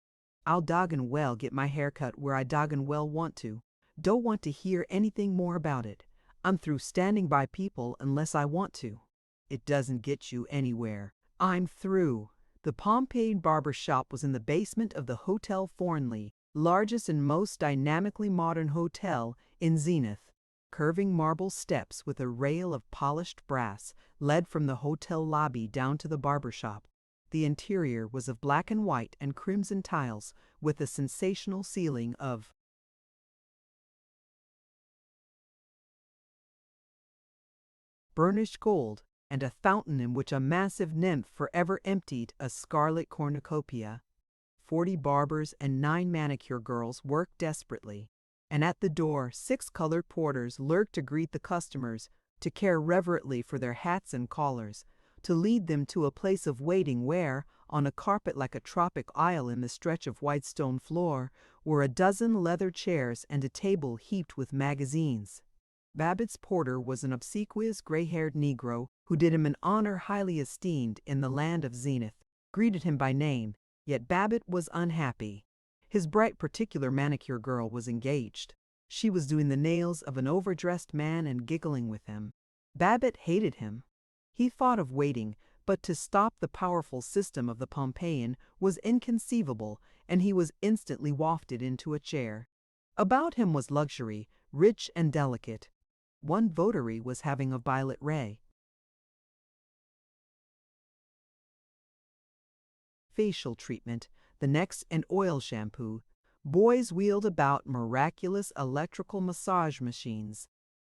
I'll doggone well get my hair cut where I doggone well want to. Don't want to hear anything more about it. I'm through standing by people unless I want to. It doesn't get you anywhere. I'm through." The Pompeian barber shop was in the basement of the Hotel Thornley, largest and most dynamically modern hotel in Zenith. Curving marble steps with a rail of polished brass led from the hotel lobby down to the barber shop. The interior was of black and white and crimson tiles with a sensational ceiling of burnished gold and a fountain in which a massive nymph forever emptied a scarlet cornucopia. 40 barbers and 9 manicure girls worked desperately, and at the door 6 colored porters lurked to greet the customers, to care reverently for their hats and collars, to lead them to a place of waiting where, on a carpet like a tropic isle in the stretch of white stone floor, were a dozen leather chairs and a table heaped with magazines. Babbitt's porter was an obsequious gray-haired Negro who did him an honor highly esteemed in the land of Zenith, greeted him by name, yet Babbitt was unhappy. His bright particular manicure girl was engaged. She was doing the nails of an overdressed man and giggling with him. Babbitt hated him. He thought of waiting, but to stop the powerful system of the Pompeian was inconceivable, and he was instantly wafted into a chair. About him was luxury, rich and delicate. One votary was having a violet ray. Facial treatment, the next an oil shampoo. Boys wheeled about miraculous electrical massage machines.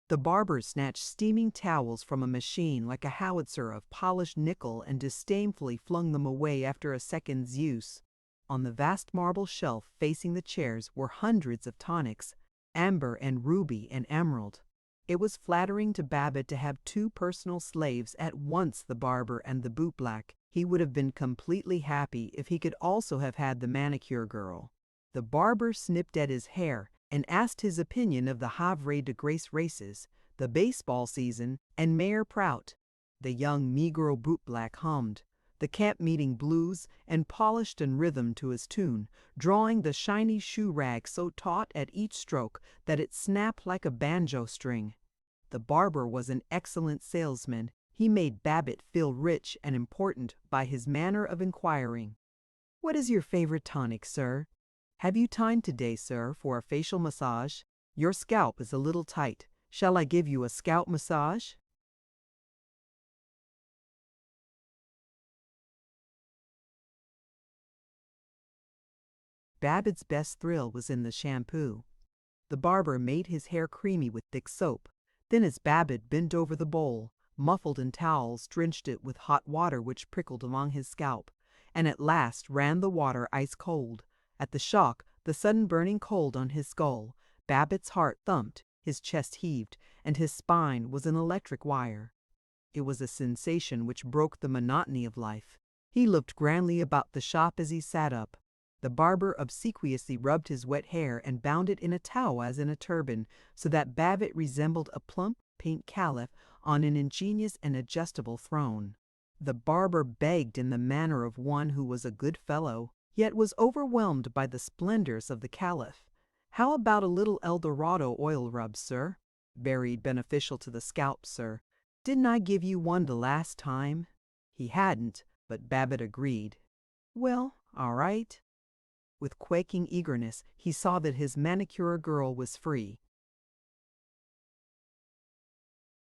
The barber snatched steaming towels from a machine like a howitzer of polished nickel and disdainfully flung them away after a second's use. On the vast marble shelf facing the chairs were hundreds of tonics, amber and ruby and emerald. It was flattering to Babbitt to have 2 personal slaves at once, the barber and the bootblack. He would have been completely happy if he could also have had the manicure girl. The barber snipped at his hair and asked his opinion of the Havre de Grace races, the baseball season, and Mayor Prout. The young Negro bootblack hummed the camp meeting blues and polished and rhythmed to his tune, drawing the shiny shoe rag so taut at each stroke that it snapped like a banjo string. The barber was an excellent salesman. He made Babbitt feel rich and important by his manner of inquiring. "What is your favorite tonic, sir? Have you time today, sir, for a facial massage? Your scalp is a little tight. Shall I give you a scalp massage?" Babbitt's best thrill was in the shampoo. The barber made his hair creamy with thick soap. Then as Babbitt bent over the bowl, muffled in towels, drenched it with hot water which prickled along his scalp, and at last ran the water ice cold. At the shock, the sudden burning cold on his skull, Babbitt's heart thumped, his chest heaved, and his spine was an electric wire. It was a sensation which broke the monotony of life. He looked grandly about the shop as he sat up. The barber obsequiously rubbed his wet hair and bound it in a towel as in a turban, so that Babbitt resembled a plump pink caliph on an ingenious and adjustable throne. The barber begged in the manner of one who was a good fellow, yet was overwhelmed by the splendors of the caliph. "How about a little El Dorado oil rub, sir? Very beneficial to the scalp, sir. Didn't I give you one the last time?" He hadn't, but Babbitt agreed. "Well, all right." With quaking eagerness, he saw that his manicure girl was free.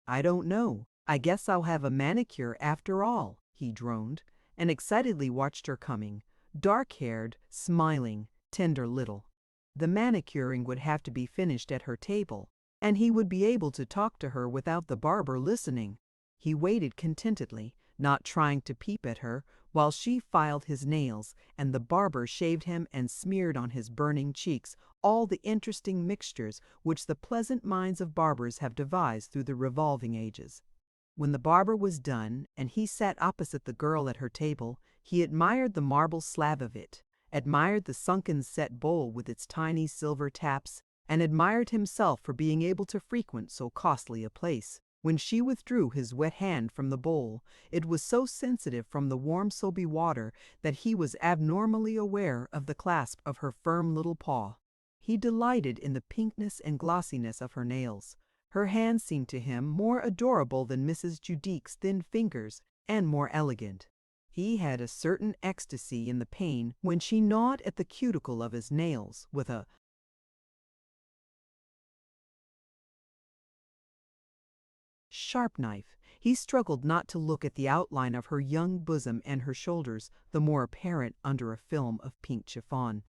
"I don't know. I guess I'll have a manicure after all," he droned, and excitedly watched her coming, dark-haired, smiling, tender little. The manicuring would have to be finished at her table, and he would be able to talk to her without the barber listening. He waited contentedly, not trying to peep at her, while she filed his nails, and the barber shaved him and smeared on his burning cheeks all the interesting mixtures which the pleasant minds of barbers have devised through the revolving ages. When the barber was done, and he sat opposite the girl at her table, he admired the marble slab of it, admired the sunken set bowl with its tiny silver taps, and admired himself for being able to frequent so costly a place. When she withdrew his wet hand from the bowl, it was so sensitive from the warm soapy water that he was abnormally aware of the clasp of her firm little paw. He delighted in the pinkness and glossiness of her nails. Her hands seemed to him more adorable than Mrs. Judique's thin fingers, and more elegant. He had a certain ecstasy in the pain when she gnawed at the cuticle of his nails with a sharp knife. He struggled not to look at the outline of her young bosom and her shoulders, the more apparent under a film of pink chiffon.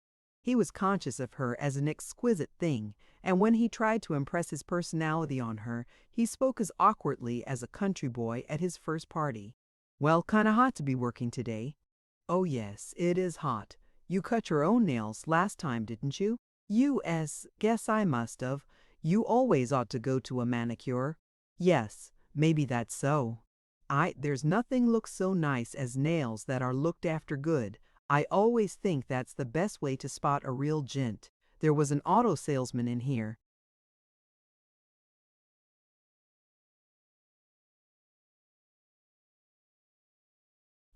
He was conscious of her as an exquisite thing, and when he tried to impress his personality on her, he spoke as awkwardly as a country boy at his first party. "Well, kinda hot to be working today." "Oh yes, it is hot. You cut your own nails last time, didn't you?" "U.S. Guess I must have. You always ought to go to a manicure." "Yes, maybe that's so. There's nothing looks so nice as nails that are looked after good. I always think that's the best way to spot a real gent. There was an auto salesman in here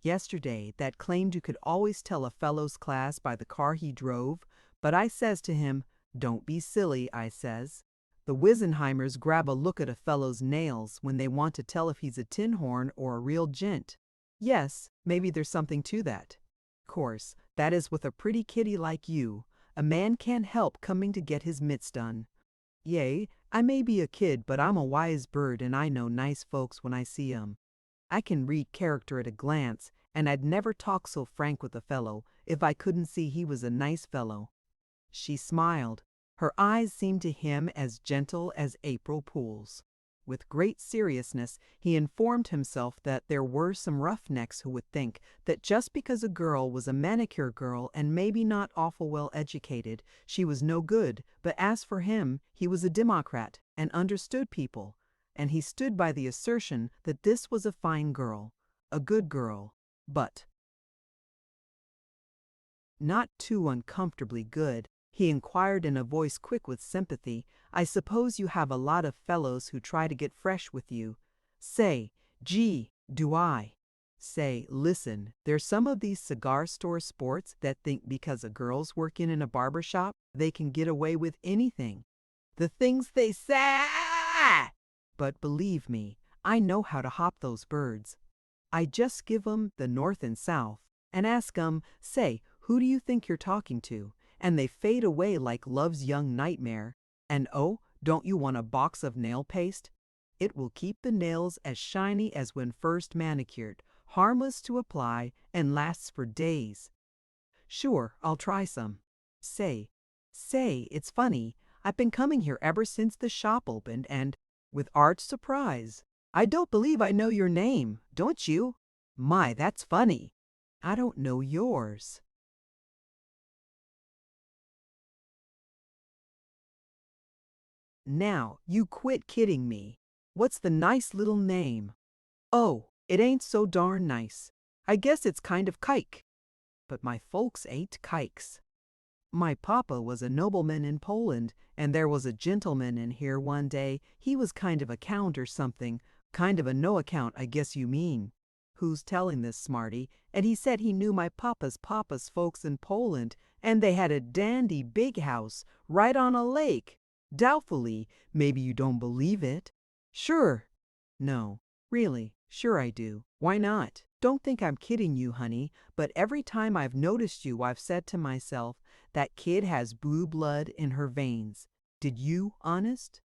yesterday that claimed you could always tell a fellow's class by the car he drove, but I says to him, 'Don't be silly,' I says. The Wisenheimers grab a look at a fellow's nails when they want to tell if he's a tin horn or a real gent. Yes, maybe there's something to that. Course, that is with a pretty kitty like you. A man can't help coming to get his mitts done. Yea, I may be a kid, but I'm a wise bird and I know nice folks when I see 'em. I can read character at a glance, and I'd never talk so frank with a fellow if I couldn't see he was a nice fellow." She smiled. Her eyes seemed to him as gentle as April pools. With great seriousness, he informed himself that there were some roughnecks who would think that just because a girl was a manicure girl and maybe not awful well educated, she was no good, but as for him, he was a democrat and understood people, and he stood by the assertion that this was a fine girl, a good girl, but not too uncomfortably good. He inquired in a voice quick with sympathy, "I suppose you have a lot of fellows who try to get fresh with you. Say, gee, do I. Say, listen, there's some of these cigar store sports that think because a girl's working in a barber shop, they can get away with anything. The things they say! But believe me, I know how to hop those birds. I just give 'em the north and south, and ask 'em, say, who do you think you're talking to? And they fade away like love's young nightmare. And oh, don't you want a box of nail paste? It will keep the nails as shiny as when first manicured, harmless to apply, and lasts for days. Sure, I'll try some." Say, it's funny. I've been coming here ever since the shop opened and, with arch surprise, I don't believe I know your name, don't you? My, that's funny. I don't know yours. Now, you quit kidding me. What's the nice little name? Oh, it ain't so darn nice. I guess it's kind of kike. But my folks ain't kikes. My papa was a nobleman in Poland, and there was a gentleman in here one day. He was kind of a count or something. Kind of a no-account, I guess you mean. Who's telling this, smarty? And he said he knew my papa's folks in Poland, and they had a dandy big house right on a lake. Doubtfully, maybe you don't believe it. Sure. No, really, sure I do. Why not? Don't think I'm kidding you, honey, but every time I've noticed you, I've said to myself, that kid has blue blood in her veins. Did you, honest?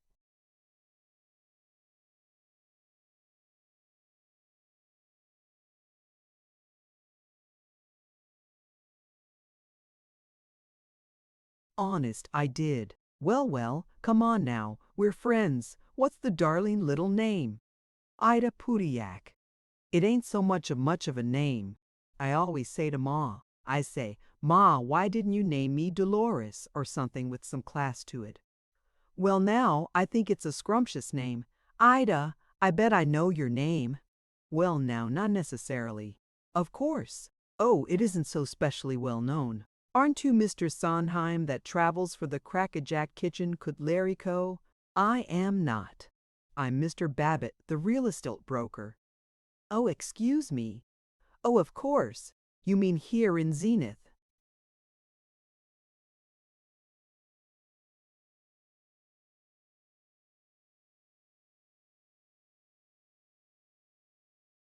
Honest, I did. Well, come on now. We're friends. What's the darling little name? Ida Pudiak. It ain't so much of a name. I always say to Ma, I say, Ma, why didn't you name me Dolores or something with some class to it? Well, now, I think it's a scrumptious name. Ida, I bet I know your name. Well, now, not necessarily. Of course. Oh, it isn't so specially well known. Aren't you Mr. Sondheim that travels for the Crackajack Kitchen Cutlery Co.? I am not. I'm Mr. Babbitt, the real estate broker. Oh, excuse me. Oh, of course. You mean here in Zenith.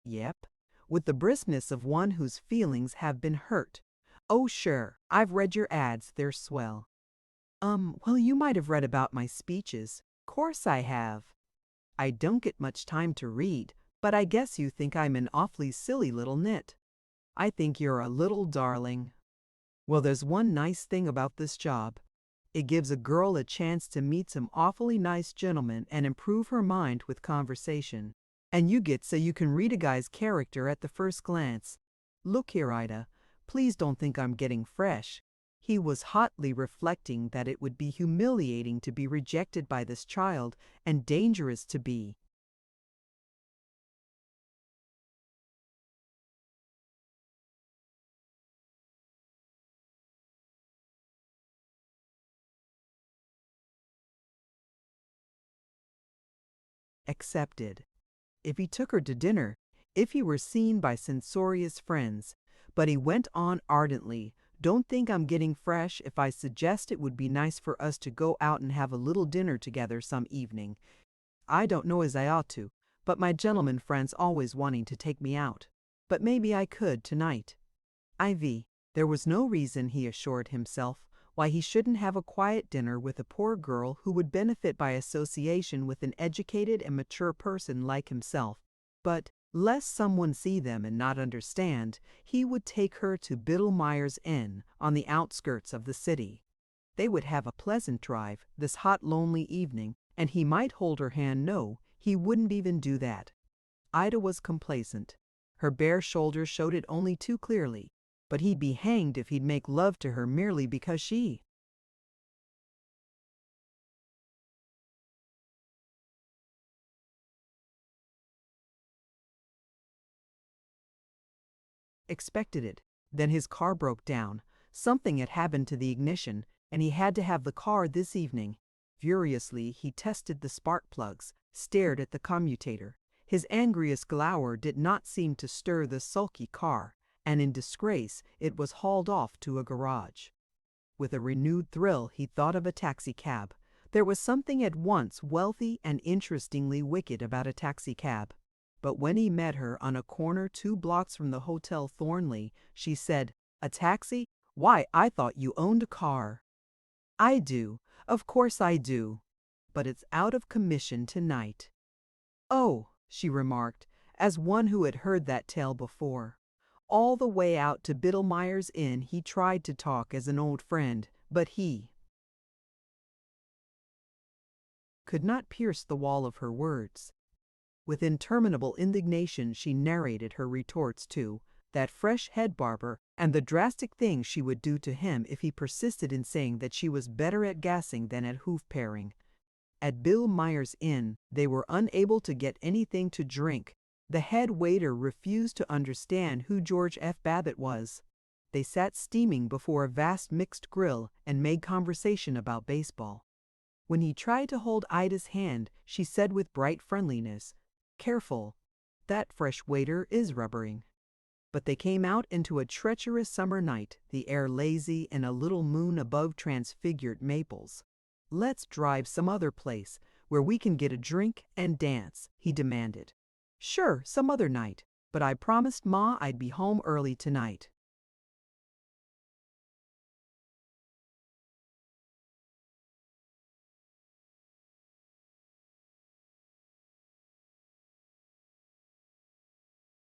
Yep, with the briskness of one whose feelings have been hurt. Oh, sure, I've read your ads, they're swell. Well, you might have read about my speeches. Course I have. I don't get much time to read, but I guess you think I'm an awfully silly little nit. I think you're a little darling. Well, there's one nice thing about this job. It gives a girl a chance to meet some awfully nice gentlemen and improve her mind with conversation. And you get so you can read a guy's character at the first glance. Look here, Ida, please don't think I'm getting fresh. He was hotly reflecting that it would be humiliating to be rejected by this child and dangerous to be accepted. If he took her to dinner, if he were seen by censorious friends. But he went on ardently, don't think I'm getting fresh if I suggest it would be nice for us to go out and have a little dinner together some evening. I don't know as I ought to, but my gentleman friend's always wanting to take me out. But maybe I could tonight. Ivy, there was no reason, he assured himself, why he shouldn't have a quiet dinner with a poor girl who would benefit by association with an educated and mature person like himself. But, lest someone see them and not understand, he would take her to Biddlemeyer's Inn on the outskirts of the city. They would have a pleasant drive this hot, lonely evening, and he might hold her hand. No, he wouldn't even do that. Ida was complacent. Her bare shoulders showed it only too clearly, but he'd be hanged if he'd make love to her merely because she expected it. Then his car broke down. Something had happened to the ignition, and he had to have the car this evening. Furiously, he tested the spark plugs, stared at the commutator. His angriest glower did not seem to stir the sulky car, and in disgrace it was hauled off to a garage. With a renewed thrill, he thought of a taxicab. There was something at once wealthy and interestingly wicked about a taxicab. But when he met her on a corner 2 blocks from the Hotel Thornley, she said, "A taxi? Why, I thought you owned a car." "I do. Of course I do. But it's out of commission tonight." "Oh," she remarked, as one who had heard that tale before. All the way out to Biddlemeyer's Inn he tried to talk as an old friend, but he could not pierce the wall of her words. With interminable indignation she narrated her retorts to that fresh head barber and the drastic things she would do to him if he persisted in saying that she was better at gassing than at hoof-paring. At Bill Meyer's Inn, they were unable to get anything to drink. The head waiter refused to understand who George F. Babbitt was. They sat steaming before a vast mixed grill and made conversation about baseball. When he tried to hold Ida's hand, she said with bright friendliness, "Careful, that fresh waiter is rubbering." But they came out into a treacherous summer night, the air lazy and a little moon above transfigured maples. "Let's drive some other place, where we can get a drink and dance," he demanded. "Sure, some other night, but I promised Ma I'd be home early tonight."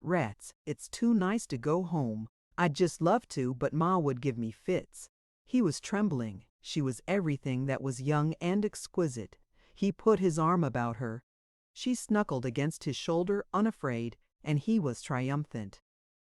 "Rats, it's too nice to go home. I'd just love to, but Ma would give me fits." He was trembling. She was everything that was young and exquisite. He put his arm about her. She snuggled against his shoulder unafraid, and he was triumphant.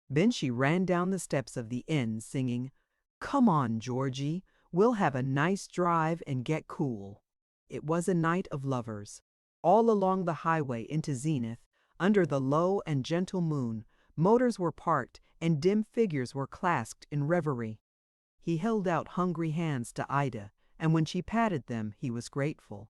Then she ran down the steps of the inn singing, "Come on, Georgie, we'll have a nice drive and get cool." It was a night of lovers. All along the highway into Zenith, under the low and gentle moon, motors were parked and dim figures were clasped in reverie. He held out hungry hands to Ida, and when she patted them, he was grateful.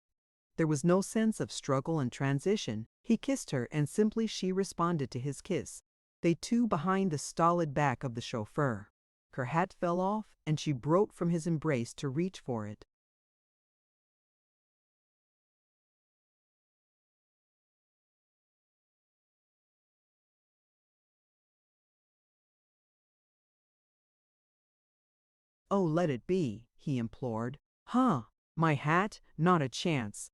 There was no sense of struggle and transition. He kissed her, and simply she responded to his kiss. They two behind the stolid back of the chauffeur. Her hat fell off, and she broke from his embrace to reach for it. "Oh, let it be," he implored. "Huh, my hat? Not a chance."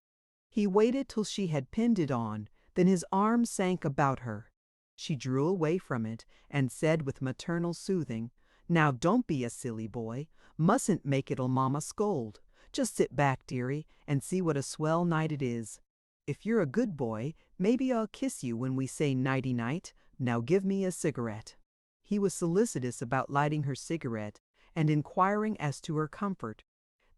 He waited till she had pinned it on, then his arm sank about her. She drew away from it and said with maternal soothing, "Now don't be a silly boy. Mustn't make it'll Mama scold. Just sit back, dearie, and see what a swell night it is. If you're a good boy, maybe I'll kiss you when we say nighty-night. Now give me a cigarette." He was solicitous about lighting her cigarette and inquiring as to her comfort.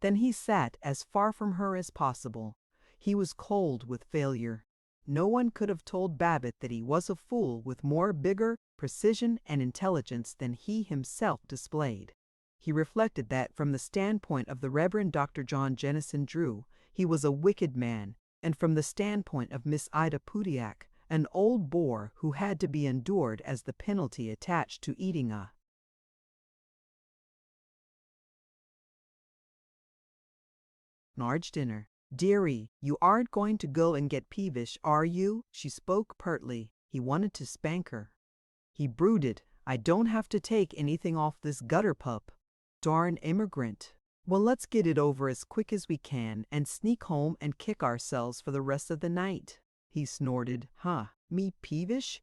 Then he sat as far from her as possible. He was cold with failure. No one could have told Babbitt that he was a fool with more vigor, precision, and intelligence than he himself displayed. He reflected that from the standpoint of the Reverend Dr. John Jennison Drew, he was a wicked man, and from the standpoint of Miss Ida Pudiak, an old bore who had to be endured as the penalty attached to eating a large dinner. "Dearie, you aren't going to go and get peevish, are you?" She spoke pertly. He wanted to spank her. He brooded, "I don't have to take anything off this gutter pup. Darn immigrant. Well, let's get it over as quick as we can and sneak home and kick ourselves for the rest of the night." He snorted, "Huh, me peevish?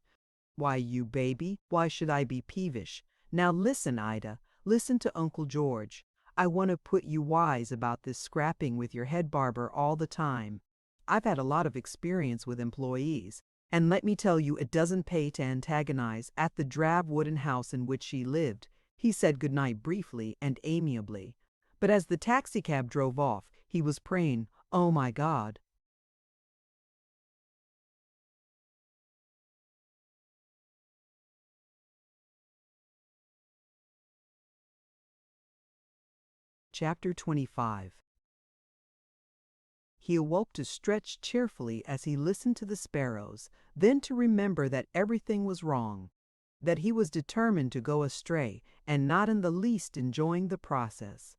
Why, you baby, why should I be peevish? Now listen, Ida, listen to Uncle George. I want to put you wise about this scrapping with your head barber all the time. I've had a lot of experience with employees, and let me tell you it doesn't pay to antagonize at the drab wooden house in which she lived." He said goodnight briefly and amiably, but as the taxicab drove off, he was praying, "Oh my God." Chapter 25. He awoke to stretch cheerfully as he listened to the sparrows, then to remember that everything was wrong, that he was determined to go astray, and not in the least enjoying the process.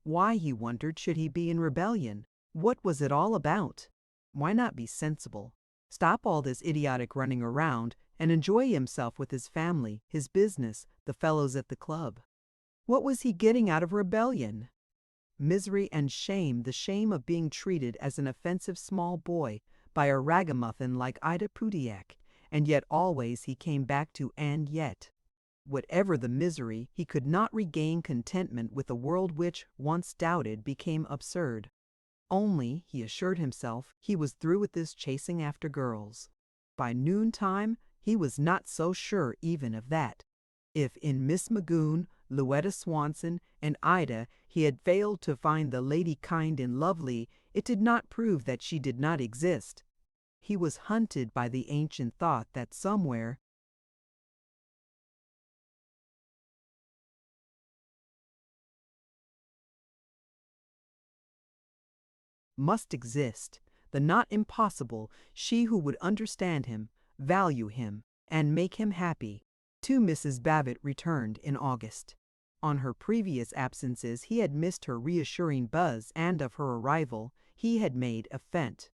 Why, he wondered, should he be in rebellion? What was it all about? Why not be sensible? Stop all this idiotic running around and enjoy himself with his family, his business, the fellows at the club. What was he getting out of rebellion? Misery and shame, the shame of being treated as an offensive small boy by a ragamuffin like Ida Pudiak, and yet always he came back to "and yet." Whatever the misery, he could not regain contentment with a world which, once doubted, became absurd. Only, he assured himself, he was through with this chasing after girls. By noontime, he was not so sure even of that. If in Miss Magoon, Louetta Swanson, and Ida he had failed to find the lady kind and lovely, it did not prove that she did not exist. He was hunted by the ancient thought that somewhere must exist the not impossible, she who would understand him, value him, and make him happy. To Mrs. Babbitt returned in August. On her previous absences he had missed her reassuring buzz, and of her arrival he had made a feint.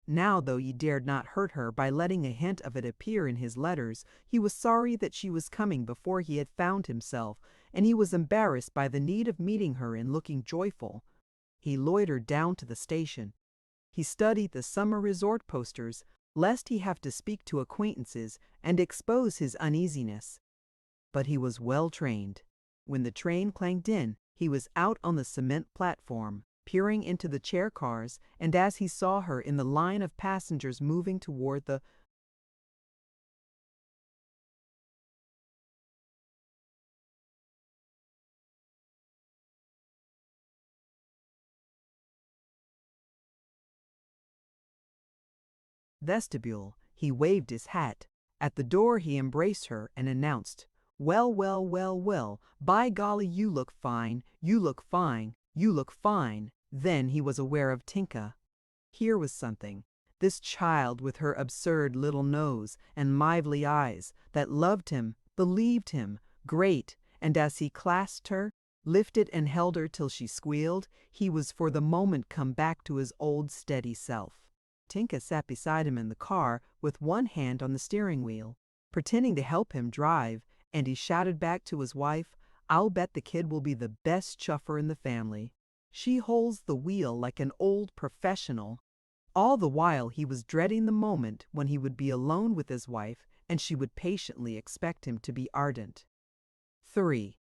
Now, though he dared not hurt her by letting a hint of it appear in his letters, he was sorry that she was coming before he had found himself, and he was embarrassed by the need of meeting her and looking joyful. He loitered down to the station. He studied the summer resort posters, lest he have to speak to acquaintances and expose his uneasiness. But he was well trained. When the train clanged in, he was out on the cement platform, peering into the chair cars, and as he saw her in the line of passengers moving toward the vestibule, he waved his hat. At the door he embraced her and announced, "Well, well, well, well, by golly, you look fine, you look fine, you look fine." Then he was aware of Tinka. Here was something. This child with her absurd little nose and lively eyes, that loved him, believed him, great, and as he clasped her, lifted and held her till she squealed, he was for the moment come back to his old steady self. Tinka sat beside him in the car with one hand on the steering wheel, pretending to help him drive, and he shouted back to his wife, "I'll bet the kid will be the best chuffer in the family. She holds the wheel like an old professional." All the while he was dreading the moment when he would be alone with his wife and she would patiently expect him to be ardent. 3.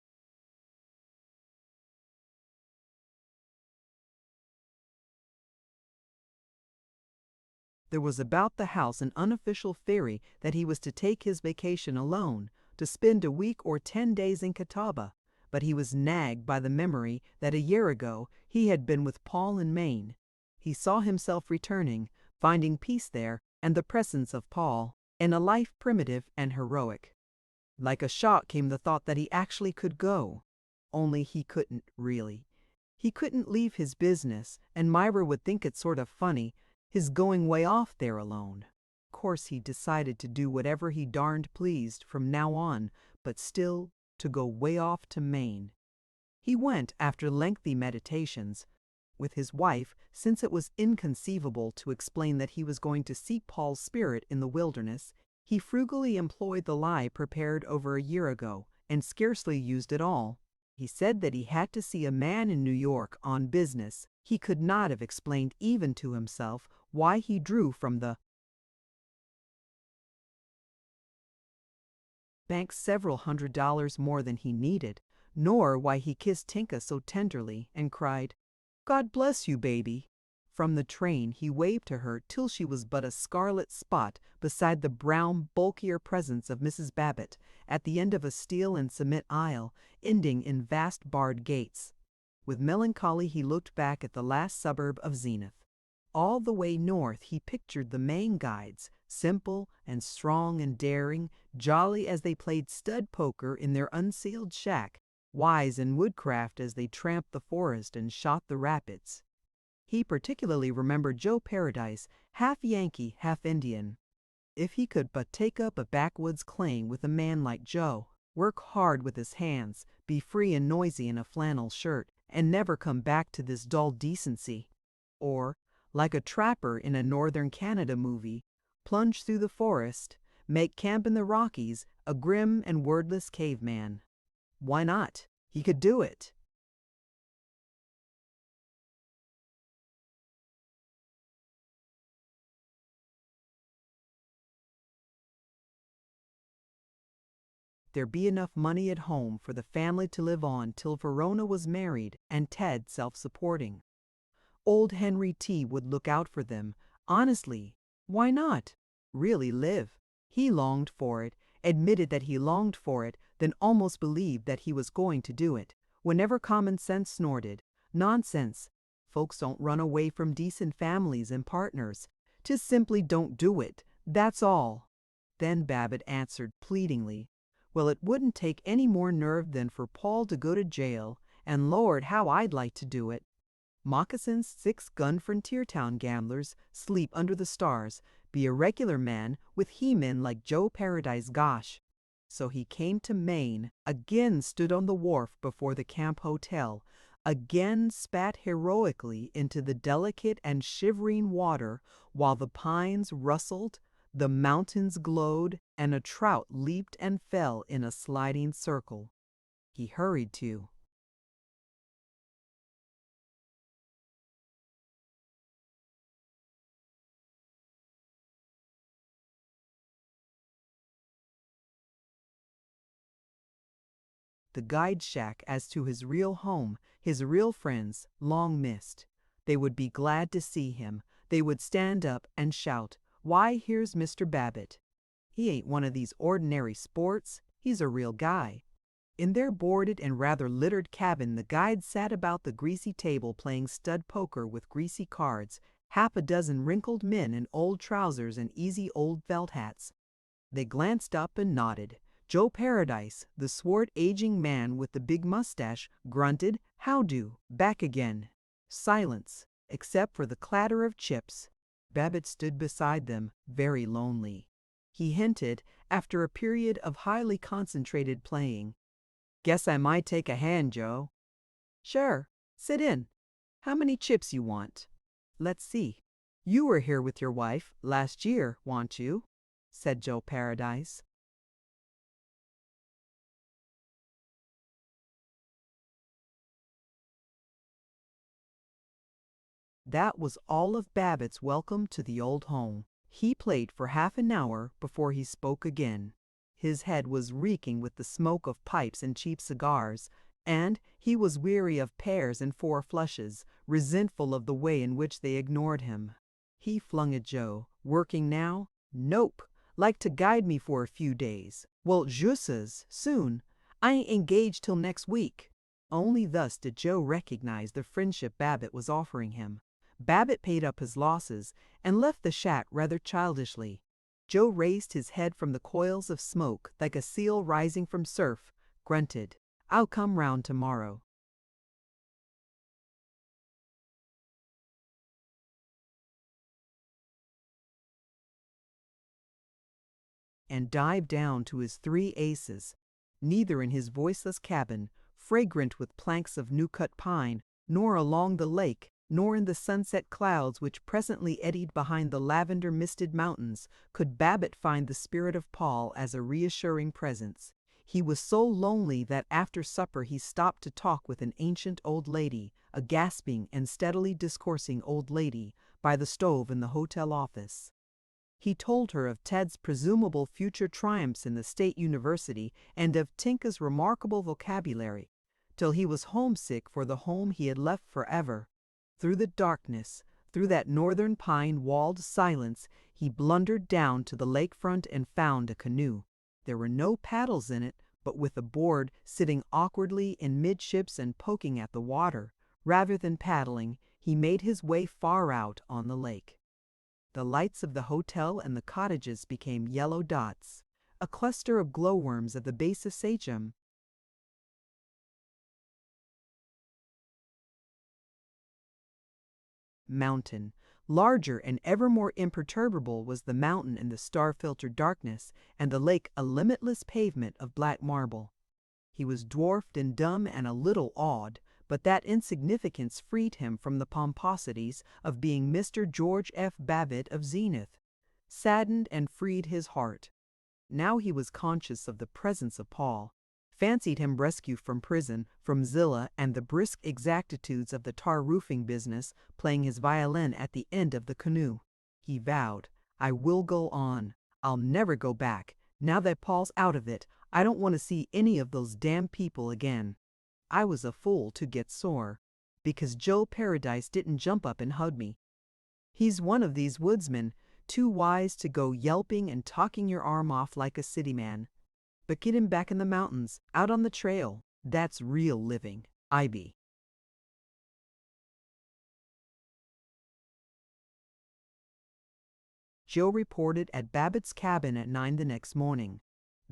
There was about the house an unofficial theory that he was to take his vacation alone, to spend a week or 10 days in Catawba, but he was nagged by the memory that a year ago he had been with Paul in Maine. He saw himself returning, finding peace there and the presence of Paul, in a life primitive and heroic. Like a shock came the thought that he actually could go. Only he couldn't, really. He couldn't leave his business, and Myra would think it sort of funny, his going way off there alone. Of course he decided to do whatever he darned pleased from now on, but still to go way off to Maine. He went after lengthy meditations with his wife, since it was inconceivable to explain that he was going to seek Paul's spirit in the wilderness. He frugally employed the lie prepared over a year ago, and scarcely used it all. He said that he had to see a man in New York on business. He could not have explained even to himself why he drew from the bank several $100s more than he needed, nor why he kissed Tinka so tenderly and cried, "God bless you, baby." From the train he waved to her till she was but a scarlet spot beside the brown, bulkier presence of Mrs. Babbitt at the end of a steel and cement aisle, ending in vast barred gates. With melancholy he looked back at the last suburb of Zenith. All the way north he pictured the Maine guides, simple and strong and daring, jolly as they played stud poker in their unceiled shack, wise in woodcraft as they tramped the forest and shot the rapids. He particularly remembered Joe Paradise, half Yankee, half Indian. If he could but take up a backwoods claim with a man like Joe, work hard with his hands, be free and noisy in a flannel shirt, and never come back to this dull decency. Or, like a trapper in a northern Canada movie, plunge through the forest, make camp in the Rockies, a grim and wordless caveman. Why not? He could do it. there be enough money at home for the family to live on till Verona was married and Ted self-supporting. Old Henry T. would look out for them. Honestly, why not? Really live. He longed for it, admitted that he longed for it, then almost believed that he was going to do it. Whenever common sense snorted, "Nonsense. Folks don't run away from decent families and partners. Just simply don't do it. That's all." Then Babbitt answered pleadingly, "Well, it wouldn't take any more nerve than for Paul to go to jail, and Lord, how I'd like to do it. Moccasins, 6-gun frontier town gamblers, sleep under the stars, be a regular man with he-men like Joe Paradise, gosh." So he came to Maine, again stood on the wharf before the Camp Hotel, again spat heroically into the delicate and shivering water while the pines rustled, the mountains glowed, and a trout leaped and fell in a sliding circle. He hurried to the guide shack as to his real home, his real friends, long missed. They would be glad to see him. They would stand up and shout, "Why, here's Mr. Babbitt. He ain't one of these ordinary sports. He's a real guy." In their boarded and rather littered cabin, the guides sat about the greasy table playing stud poker with greasy cards, half a dozen wrinkled men in old trousers and easy old felt hats. They glanced up and nodded. Joe Paradise, the swart aging man with the big mustache, grunted, "How do? Back again." Silence, except for the clatter of chips. Babbitt stood beside them, very lonely. He hinted, after a period of highly concentrated playing, "Guess I might take a hand, Joe." "Sure. Sit in. How many chips you want?" "Let's see. You were here with your wife last year, wa'n't you?" said Joe Paradise. That was all of Babbitt's welcome to the old home. He played for half an hour before he spoke again. His head was reeking with the smoke of pipes and cheap cigars, and he was weary of pears and four flushes, resentful of the way in which they ignored him. He flung at Joe. "Working now?" "Nope. Like to guide me for a few days." "Well, jusses, soon. I ain't engaged till next week." Only thus did Joe recognize the friendship Babbitt was offering him. Babbitt paid up his losses and left the shack rather childishly. Joe raised his head from the coils of smoke like a seal rising from surf, grunted, "I'll come round tomorrow." And dived down to his 3 aces, neither in his voiceless cabin, fragrant with planks of new-cut pine, nor along the lake, nor in the sunset clouds which presently eddied behind the lavender-misted mountains, could Babbitt find the spirit of Paul as a reassuring presence. He was so lonely that after supper he stopped to talk with an ancient old lady, a gasping and steadily discoursing old lady, by the stove in the hotel office. He told her of Ted's presumable future triumphs in the State University and of Tinka's remarkable vocabulary, till he was homesick for the home he had left forever. Through the darkness, through that northern pine-walled silence, he blundered down to the lakefront and found a canoe. There were no paddles in it, but with a board sitting awkwardly in midships and poking at the water. Rather than paddling, he made his way far out on the lake. The lights of the hotel and the cottages became yellow dots, a cluster of glowworms at the base of Sachem. Mountain. Larger and ever more imperturbable was the mountain in the star-filtered darkness, and the lake a limitless pavement of black marble. He was dwarfed and dumb and a little awed, but that insignificance freed him from the pomposities of being Mr. George F. Babbitt of Zenith, saddened and freed his heart. Now he was conscious of the presence of Paul, fancied him rescued from prison, from Zillah and the brisk exactitudes of the tar roofing business, playing his violin at the end of the canoe. He vowed, "I will go on. I'll never go back. Now that Paul's out of it, I don't want to see any of those damn people again. I was a fool to get sore, because Joe Paradise didn't jump up and hug me. He's one of these woodsmen, too wise to go yelping and talking your arm off like a city man. But get him back in the mountains, out on the trail. That's real living, IB. Joe reported at Babbitt's cabin at 9 the next morning.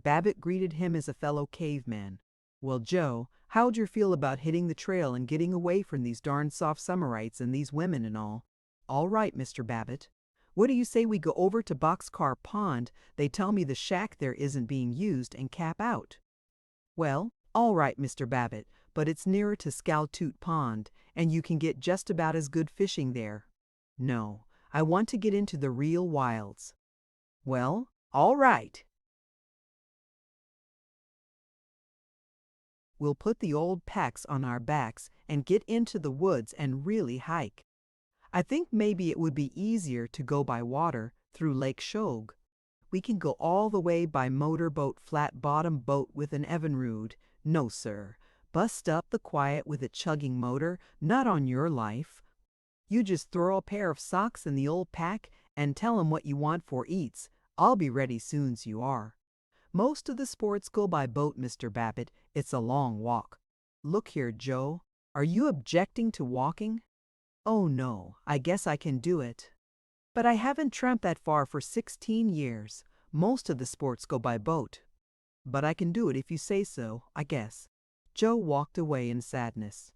Babbitt greeted him as a fellow caveman. Well, Joe, how'd you feel about hitting the trail and getting away from these darn soft summerites and these women and all? All right, Mr. Babbitt. What do you say we go over to Boxcar Pond? They tell me the shack there isn't being used, and cap out. Well, all right, Mr. Babbitt, but it's nearer to Scaltoot Pond, and you can get just about as good fishing there. No, I want to get into the real wilds. Well, all right. We'll put the old packs on our backs and get into the woods and really hike. I think maybe it would be easier to go by water through Lake Shog. We can go all the way by motorboat, flat-bottom boat with an Evinrude. No, sir. Bust up the quiet with a chugging motor, not on your life. You just throw a pair of socks in the old pack and tell 'em what you want for eats. I'll be ready soon's you are. Most of the sports go by boat, Mr. Babbitt. It's a long walk. Look here, Joe. Are you objecting to walking? Oh no, I guess I can do it. But I haven't tramped that far for 16 years. Most of the sports go by boat. But I can do it if you say so, I guess. Joe walked away in sadness.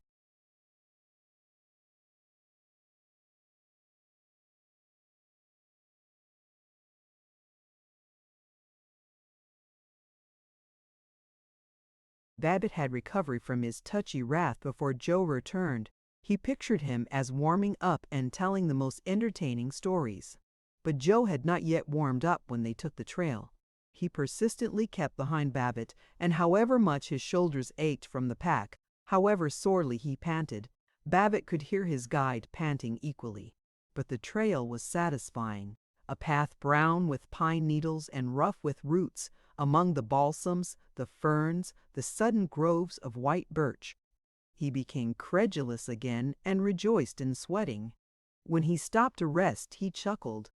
Babbitt had recovered from his touchy wrath before Joe returned. He pictured him as warming up and telling the most entertaining stories. But Joe had not yet warmed up when they took the trail. He persistently kept behind Babbitt, and however much his shoulders ached from the pack, however sorely he panted, Babbitt could hear his guide panting equally. But the trail was satisfying, a path brown with pine needles and rough with roots, among the balsams, the ferns, the sudden groves of white birch. He became credulous again and rejoiced in sweating. When he stopped to rest, he chuckled.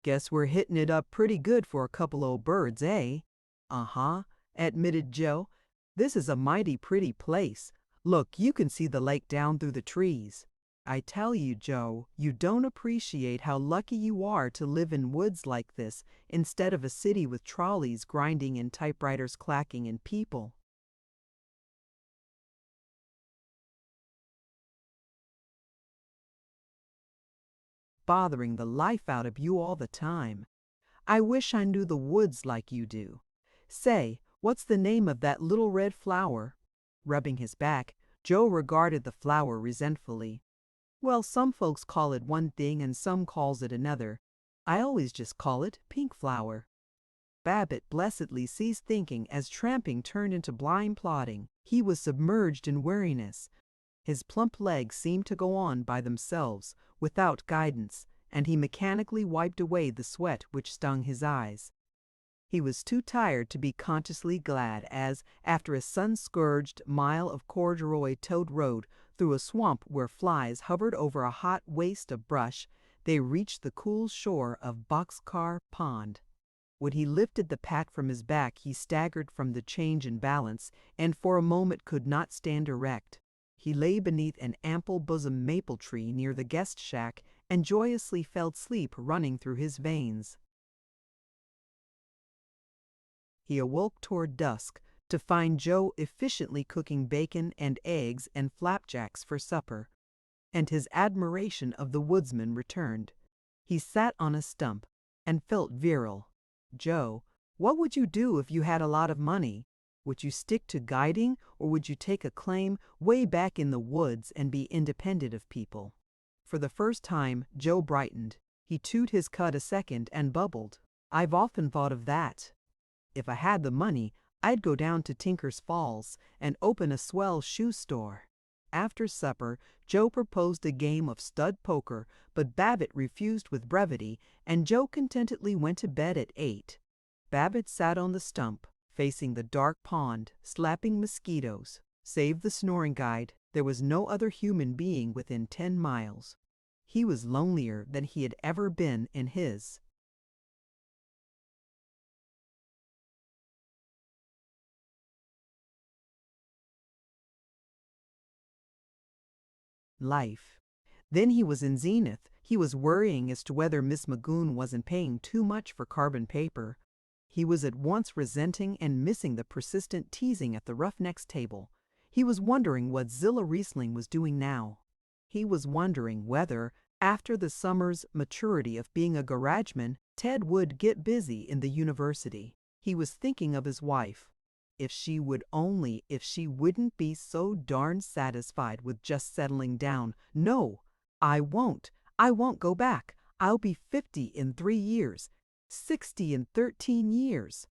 Guess we're hitting it up pretty good for a couple old birds, eh? Uh-huh, admitted Joe. This is a mighty pretty place. Look, you can see the lake down through the trees. I tell you, Joe, you don't appreciate how lucky you are to live in woods like this instead of a city with trolleys grinding and typewriters clacking and people. Bothering the life out of you all the time. I wish I knew the woods like you do. Say, what's the name of that little red flower? Rubbing his back, Joe regarded the flower resentfully. Well, some folks call it one thing and some calls it another. I always just call it pink flower. Babbitt blessedly ceased thinking as tramping turned into blind plodding. He was submerged in weariness. His plump legs seemed to go on by themselves, without guidance, and he mechanically wiped away the sweat which stung his eyes. He was too tired to be consciously glad as, after a sun-scourged mile of corduroy-toed road through a swamp where flies hovered over a hot waste of brush, they reached the cool shore of Boxcar Pond. When he lifted the pack from his back, he staggered from the change in balance and for a moment could not stand erect. He lay beneath an ample-bosomed maple tree near the guest shack and joyously felt sleep running through his veins. He awoke toward dusk to find Joe efficiently cooking bacon and eggs and flapjacks for supper, and his admiration of the woodsman returned. He sat on a stump and felt virile. Joe, what would you do if you had a lot of money? Would you stick to guiding, or would you take a claim way back in the woods and be independent of people? For the first time, Joe brightened. He chewed his cud a second and bubbled. I've often thought of that. If I had the money, I'd go down to Tinker's Falls and open a swell shoe store. After supper, Joe proposed a game of stud poker, but Babbitt refused with brevity, and Joe contentedly went to bed at 8. Babbitt sat on the stump, facing the dark pond, slapping mosquitoes. Save the snoring guide, there was no other human being within 10 miles. He was lonelier than he had ever been in his life. Then he was in Zenith. He was worrying as to whether Miss Magoon wasn't paying too much for carbon paper. He was at once resenting and missing the persistent teasing at the Roughnecks table. He was wondering what Zilla Riesling was doing now. He was wondering whether, after the summer's maturity of being a garageman, Ted would get busy in the university. He was thinking of his wife. If she wouldn't be so darn satisfied with just settling down. No, I won't. I won't go back. I'll be 50 in 3 years, 60 in 13 years.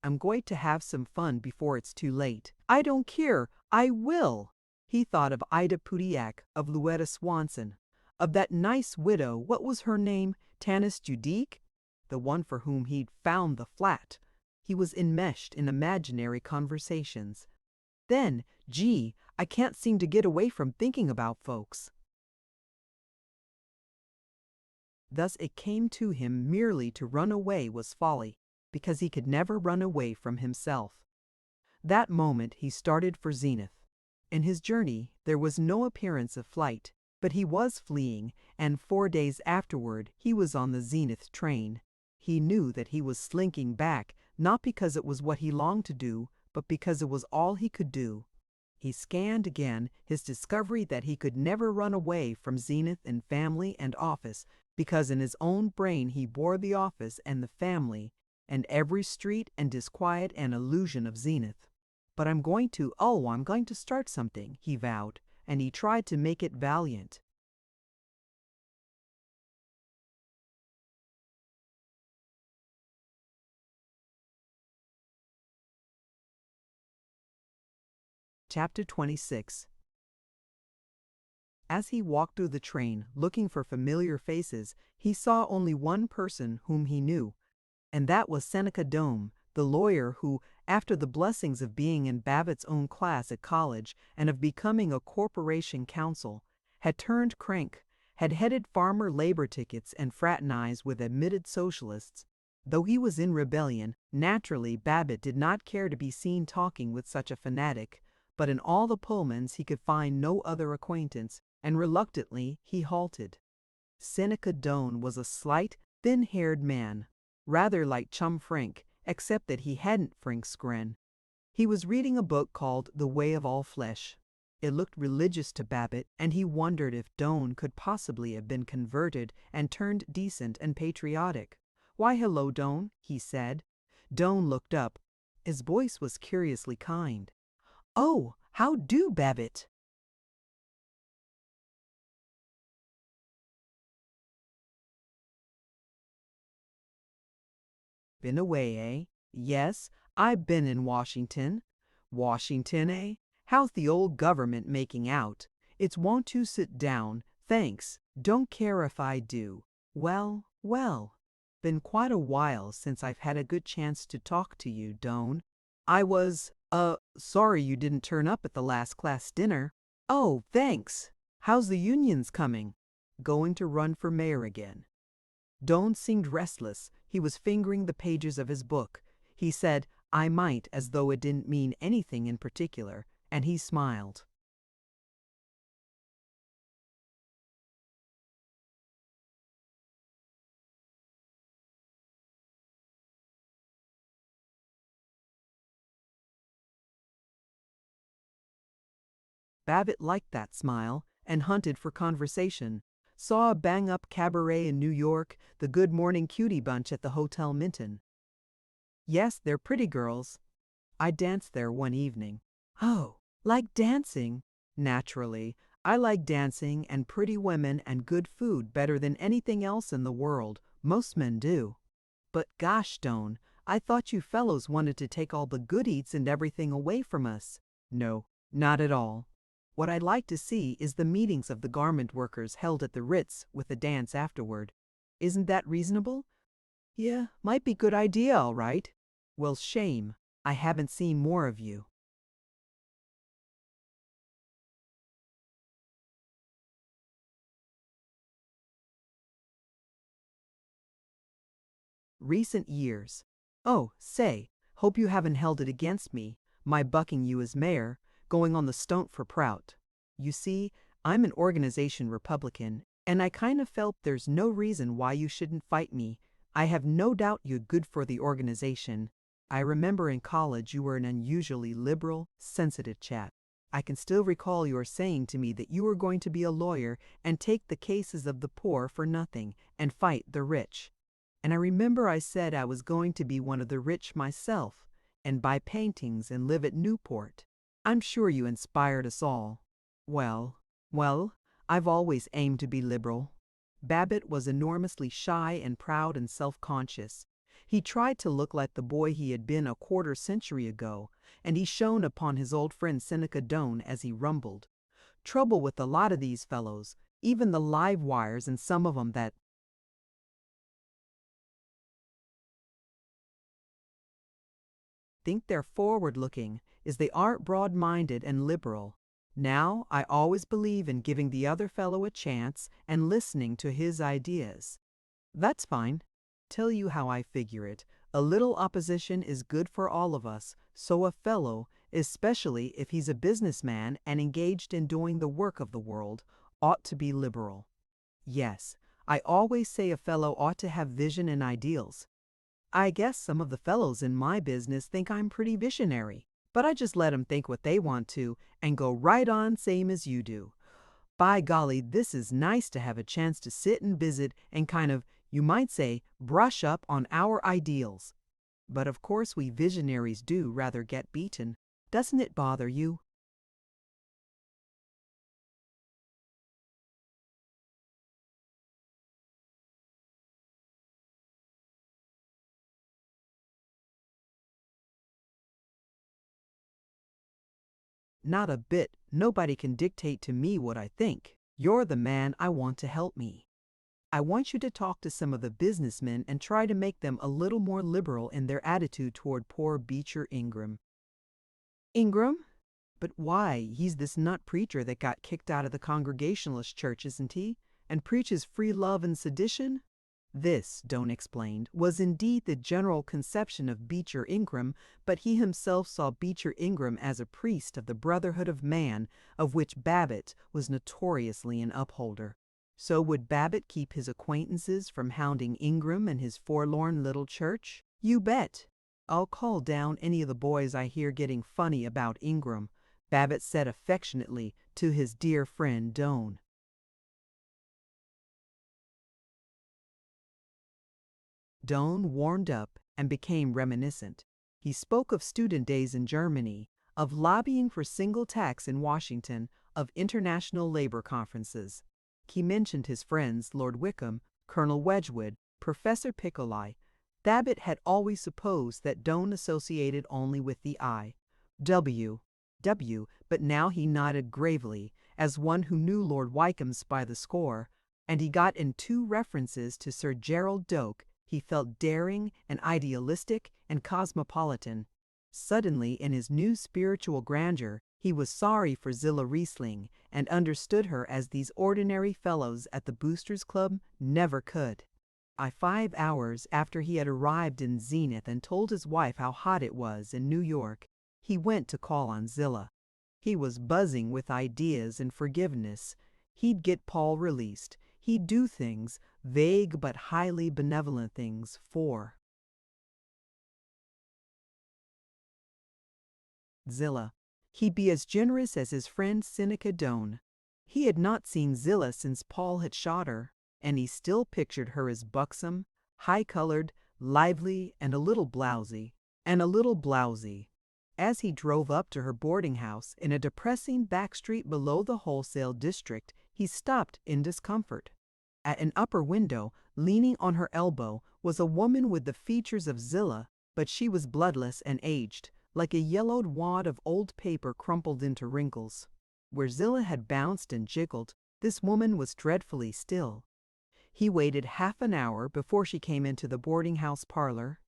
I'm going to have some fun before it's too late. I don't care. I will. He thought of Ida Pudiak, of Louetta Swanson, of that nice widow, what was her name, Tanis Judique, the one for whom he'd found the flat. He was enmeshed in imaginary conversations. Then, gee, I can't seem to get away from thinking about folks. Thus it came to him merely to run away was folly, because he could never run away from himself. That moment he started for Zenith. In his journey there was no appearance of flight, but he was fleeing, and 4 days afterward he was on the Zenith train. He knew that he was slinking back, not because it was what he longed to do, but because it was all he could do. He scanned again his discovery that he could never run away from Zenith and family and office, because in his own brain he bore the office and the family, and every street and disquiet and illusion of Zenith. But I'm going to start something, he vowed, and he tried to make it valiant. Chapter 26. As he walked through the train, looking for familiar faces, he saw only one person whom he knew, and that was Seneca Doane, the lawyer who, after the blessings of being in Babbitt's own class at college and of becoming a corporation counsel, had turned crank, had headed farmer labor tickets and fraternized with admitted socialists. Though he was in rebellion, naturally Babbitt did not care to be seen talking with such a fanatic, but in all the Pullmans he could find no other acquaintance, and reluctantly he halted. Seneca Doane was a slight, thin-haired man, rather like Chum Frink, except that he hadn't Frink's grin. He was reading a book called The Way of All Flesh. It looked religious to Babbitt, and he wondered if Doane could possibly have been converted and turned decent and patriotic. "Why, hello, Doane," he said. Doane looked up. His voice was curiously kind. "Oh, how do, Babbitt?" "Been away, eh?" "Yes, I've been in Washington." "Washington, eh? How's the old government making out?" "It's won't you sit down? Thanks. Don't care if I do." Well. Been quite a while since I've had a good chance to talk to you, Doane. I was, sorry you didn't turn up at the last class dinner." "Oh, thanks. How's the unions coming?" "Going to run for mayor again." Doane seemed restless. He was fingering the pages of his book. He said, "I might," as though it didn't mean anything in particular, and he smiled. Babbitt liked that smile and hunted for conversation. Saw a bang-up cabaret in New York, the Good Morning Cutie Bunch at the Hotel Minton. "Yes, they're pretty girls. I danced there one evening." "Oh, like dancing?" "Naturally. I like dancing and pretty women and good food better than anything else in the world. Most men do." "But gosh, Doane, I thought you fellows wanted to take all the good eats and everything away from us." "No, not at all. What I'd like to see is the meetings of the garment workers held at the Ritz with a dance afterward. Isn't that reasonable?" "Yeah, might be good idea, all right." "Well, shame. I haven't seen more of you." Recent years. "Oh, say, hope you haven't held it against me, my bucking you as mayor, going on the stunt for Prout. You see, I'm an organization Republican, and I kind of felt there's no reason why you shouldn't fight me. I have no doubt you're good for the organization. I remember in college you were an unusually liberal, sensitive chap. I can still recall your saying to me that you were going to be a lawyer and take the cases of the poor for nothing and fight the rich. And I remember I said I was going to be one of the rich myself and buy paintings and live at Newport. I'm sure you inspired us all." Well, I've always aimed to be liberal." Babbitt was enormously shy and proud and self-conscious. He tried to look like the boy he had been a quarter-century ago, and he shone upon his old friend Seneca Doane as he rumbled. "Trouble with a lot of these fellows, even the live wires and some of 'em that think they're forward-looking is they aren't broad-minded and liberal. Now, I always believe in giving the other fellow a chance and listening to his ideas." "That's fine. Tell you how I figure it. A little opposition is good for all of us, so a fellow, especially if he's a businessman and engaged in doing the work of the world, ought to be liberal." "Yes, I always say a fellow ought to have vision and ideals. I guess some of the fellows in my business think I'm pretty visionary, but I just let 'em think what they want to and go right on same as you do. By golly, this is nice to have a chance to sit and visit and kind of, you might say, brush up on our ideals. But of course we visionaries do rather get beaten. Doesn't it bother you?" "Not a bit. Nobody can dictate to me what I think. You're the man I want to help me. I want you to talk to some of the businessmen and try to make them a little more liberal in their attitude toward poor Beecher Ingram." "Ingram? But why, he's this nut preacher that got kicked out of the Congregationalist church, isn't he? And preaches free love and sedition?" This, Doane explained, was indeed the general conception of Beecher Ingram, but he himself saw Beecher Ingram as a priest of the brotherhood of man, of which Babbitt was notoriously an upholder. So would Babbitt keep his acquaintances from hounding Ingram and his forlorn little church? "You bet. I'll call down any of the boys I hear getting funny about Ingram," Babbitt said affectionately to his dear friend Doane. Doane warmed up and became reminiscent. He spoke of student days in Germany, of lobbying for single tax in Washington, of international labor conferences. He mentioned his friends Lord Wickham, Colonel Wedgwood, Professor Piccoli. Babbitt had always supposed that Doane associated only with the I. W. But now he nodded gravely, as one who knew Lord Wycombes by the score, and he got in two references to Sir Gerald Doak. He felt daring and idealistic and cosmopolitan. Suddenly, in his new spiritual grandeur, he was sorry for Zillah Riesling and understood her as these ordinary fellows at the Boosters Club never could. 5 hours after he had arrived in Zenith and told his wife how hot it was in New York, he went to call on Zillah. He was buzzing with ideas and forgiveness. He'd get Paul released. He'd do things, vague but highly benevolent things, for Zillah. He'd be as generous as his friend Seneca Doane. He had not seen Zillah since Paul had shot her, and he still pictured her as buxom, high-colored, lively, and a little blousy. As he drove up to her boarding house in a depressing back street below the wholesale district, he stopped in discomfort. At an upper window, leaning on her elbow, was a woman with the features of Zillah, but she was bloodless and aged, like a yellowed wad of old paper crumpled into wrinkles. Where Zillah had bounced and jiggled, this woman was dreadfully still. He waited half an hour before she came into the boarding house parlor.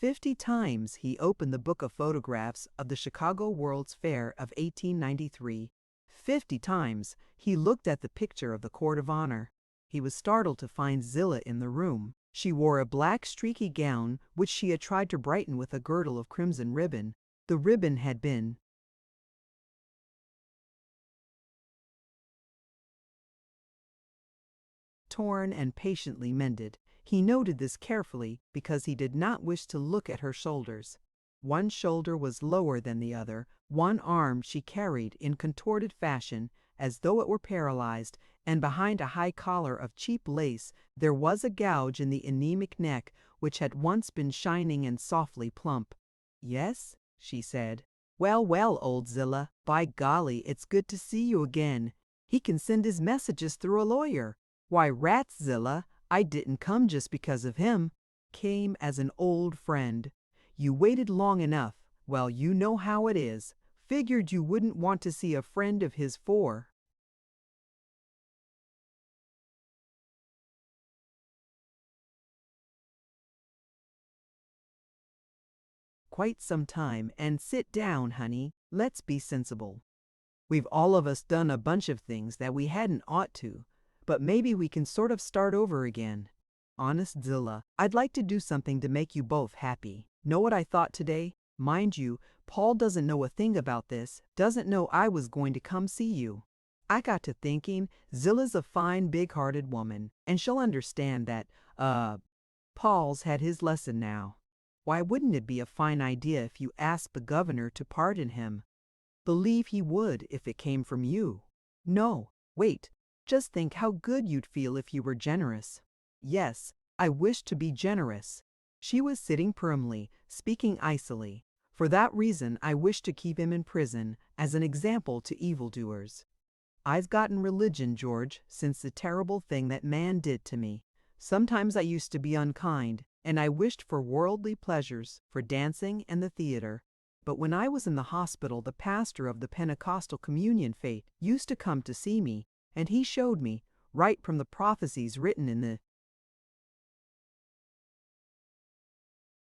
50 times he opened the book of photographs of the Chicago World's Fair of 1893. 50 times he looked at the picture of the Court of Honor. He was startled to find Zillah in the room. She wore a black streaky gown which she had tried to brighten with a girdle of crimson ribbon. The ribbon had been torn and patiently mended. He noted this carefully because he did not wish to look at her shoulders. One shoulder was lower than the other, one arm she carried in contorted fashion as though it were paralyzed, and behind a high collar of cheap lace there was a gouge in the anemic neck which had once been shining and softly plump. "Yes?" she said. "Well, well, old Zillah, by golly, it's good to see you again. He can send his messages through a lawyer. Why, rats, Zillah, I didn't come just because of him. Came as an old friend. You waited long enough. Well, you know how it is. Figured you wouldn't want to see a friend of his for quite some time, and sit down, honey. Let's be sensible. We've all of us done a bunch of things that we hadn't ought to, but maybe we can sort of start over again. Honest, Zillah, I'd like to do something to make you both happy. Know what I thought today? Mind you, Paul doesn't know a thing about this, doesn't know I was going to come see you. I got to thinking, Zillah's a fine, big-hearted woman, and she'll understand that, Paul's had his lesson now. Why wouldn't it be a fine idea if you asked the governor to pardon him? Believe he would if it came from you. No, wait, just think how good you'd feel if you were generous. Yes, I wish to be generous. She was sitting primly, speaking icily. For that reason I wish to keep him in prison as an example to evildoers. I've gotten religion, George, since the terrible thing that man did to me. Sometimes I used to be unkind, and I wished for worldly pleasures, for dancing and the theater. But when I was in the hospital, the pastor of the Pentecostal communion faith used to come to see me, and he showed me, right from the prophecies written in the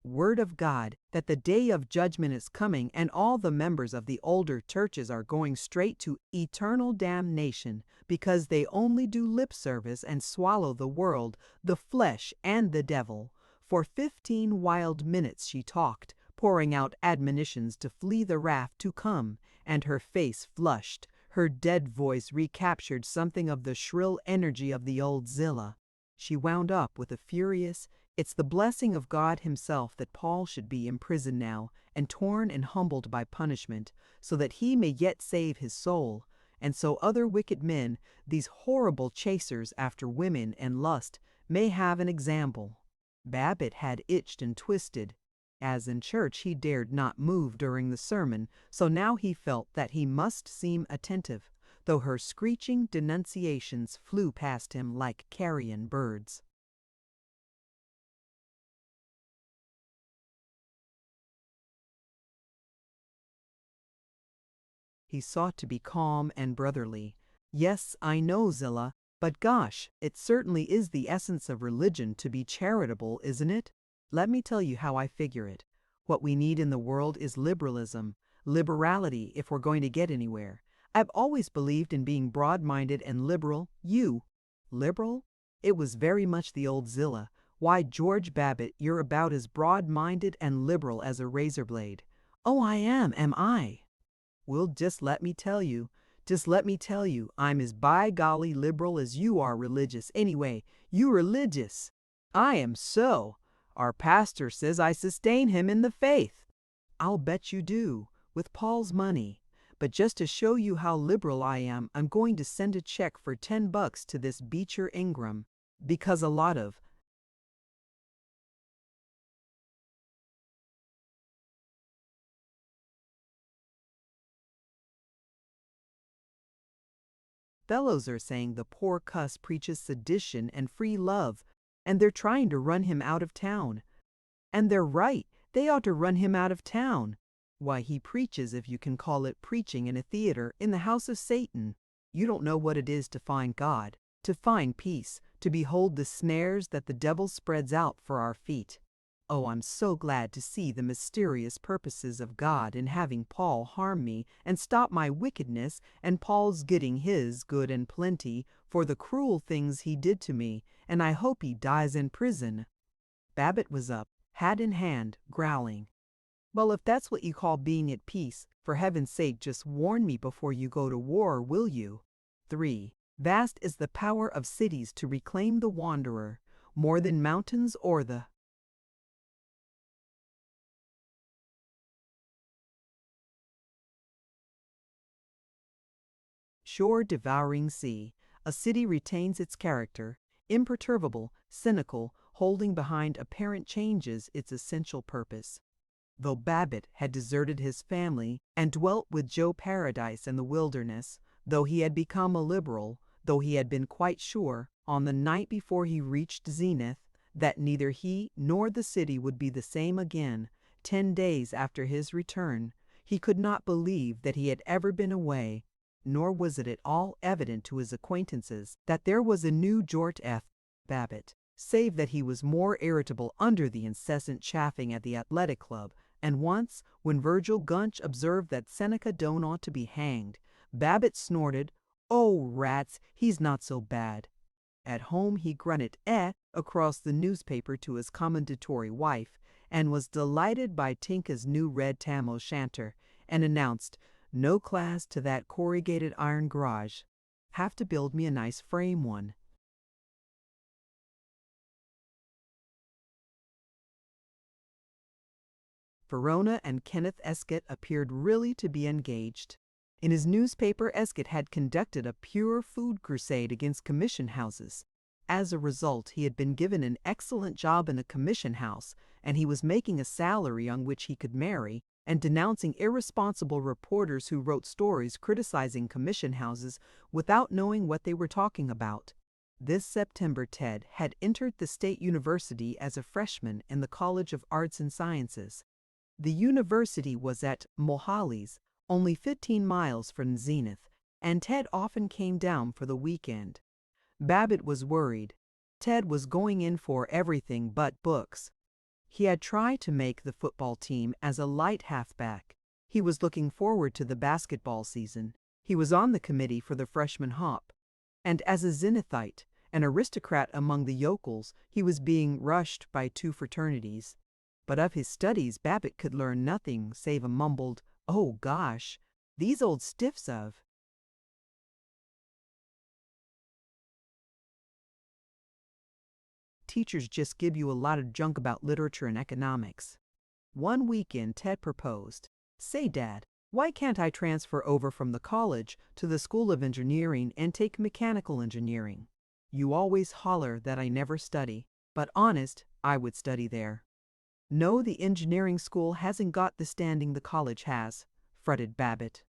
Word of God, that the day of judgment is coming, and all the members of the older churches are going straight to eternal damnation because they only do lip service and swallow the world, the flesh, and the devil. For 15 wild minutes she talked, pouring out admonitions to flee the wrath to come, and her face flushed. Her dead voice recaptured something of the shrill energy of the old Zillah. She wound up with a furious, "It's the blessing of God himself that Paul should be in prison now, and torn and humbled by punishment, so that he may yet save his soul, and so other wicked men, these horrible chasers after women and lust, may have an example." Babbitt had itched and twisted. As in church he dared not move during the sermon, so now he felt that he must seem attentive, though her screeching denunciations flew past him like carrion birds. He sought to be calm and brotherly. "Yes, I know, Zillah, but gosh, it certainly is the essence of religion to be charitable, isn't it? Let me tell you how I figure it. What we need in the world is liberalism, liberality if we're going to get anywhere. I've always believed in being broad-minded and liberal. You? Liberal?" It was very much the old Zillah. "Why, George Babbitt, you're about as broad-minded and liberal as a razor blade." "Oh, I am I?" "Well, just let me tell you, I'm as by golly liberal as you are religious. Anyway, you religious." "I am so. Our pastor says I sustain him in the faith." "I'll bet you do, with Paul's money. But just to show you how liberal I am, I'm going to send a check for $10 to this Beecher Ingram, because a lot of fellows are saying the poor cuss preaches sedition and free love, and they're trying to run him out of town. And they're right, they ought to run him out of town. Why, he preaches, if you can call it preaching, in a theater, in the house of Satan. You don't know what it is to find God, to find peace, to behold the snares that the devil spreads out for our feet. Oh, I'm so glad to see the mysterious purposes of God in having Paul harm me and stop my wickedness, and Paul's getting his good and plenty for the cruel things he did to me, and I hope he dies in prison. Babbitt was up, hat in hand, growling. Well, if that's what you call being at peace, for heaven's sake just warn me before you go to war, will you? 3. Vast is the power of cities to reclaim the wanderer, more than mountains or the shore-devouring sea. A city retains its character, imperturbable, cynical, holding behind apparent changes its essential purpose. Though Babbitt had deserted his family and dwelt with Joe Paradise in the wilderness, though he had become a liberal, though he had been quite sure, on the night before he reached Zenith, that neither he nor the city would be the same again, 10 days after his return, he could not believe that he had ever been away, nor was it at all evident to his acquaintances that there was a new George F. Babbitt, save that he was more irritable under the incessant chaffing at the athletic club, and once, when Virgil Gunch observed that Seneca Doane ought to be hanged, Babbitt snorted, "Oh, rats, he's not so bad." At home he grunted across the newspaper to his commendatory wife, and was delighted by Tinka's new red tam o' shanter, and announced, "No class to that corrugated iron garage. Have to build me a nice frame one." Verona and Kenneth Escott appeared really to be engaged. In his newspaper, Escott had conducted a pure food crusade against commission houses. As a result, he had been given an excellent job in a commission house, and he was making a salary on which he could marry, and denouncing irresponsible reporters who wrote stories criticizing commission houses without knowing what they were talking about. This September, Ted had entered the State University as a freshman in the College of Arts and Sciences. The university was at Mohali's, only 15 miles from Zenith, and Ted often came down for the weekend. Babbitt was worried. Ted was going in for everything but books. He had tried to make the football team as a light halfback. He was looking forward to the basketball season. He was on the committee for the freshman hop. And as a Zenithite, an aristocrat among the yokels, he was being rushed by 2 fraternities. But of his studies Babbitt could learn nothing save a mumbled, "Oh gosh, these old stiffs of." Teachers just give you a lot of junk about literature and economics. One weekend Ted proposed, "Say, Dad, why can't I transfer over from the college to the School of Engineering and take mechanical engineering? You always holler that I never study, but honest, I would study there." "No, the engineering school hasn't got the standing the college has," fretted Babbitt.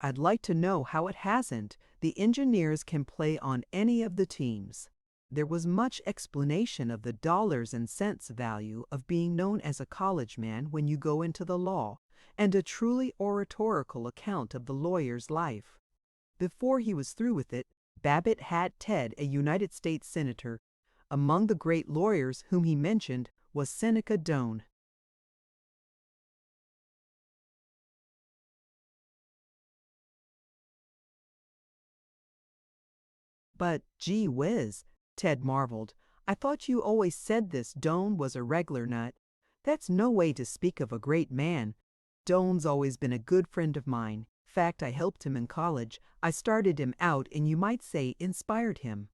"I'd like to know how it hasn't. The engineers can play on any of the teams." There was much explanation of the dollars and cents value of being known as a college man when you go into the law, and a truly oratorical account of the lawyer's life. Before he was through with it, Babbitt had Ted a United States Senator. Among the great lawyers whom he mentioned was Seneca Doane. "But, gee whiz," Ted marveled, "I thought you always said this Doane was a reg'lar nut. That's no way to speak of a great man. Doane's always been a good friend of mine. Fact, I helped him in college. I started him out and you might say inspired him.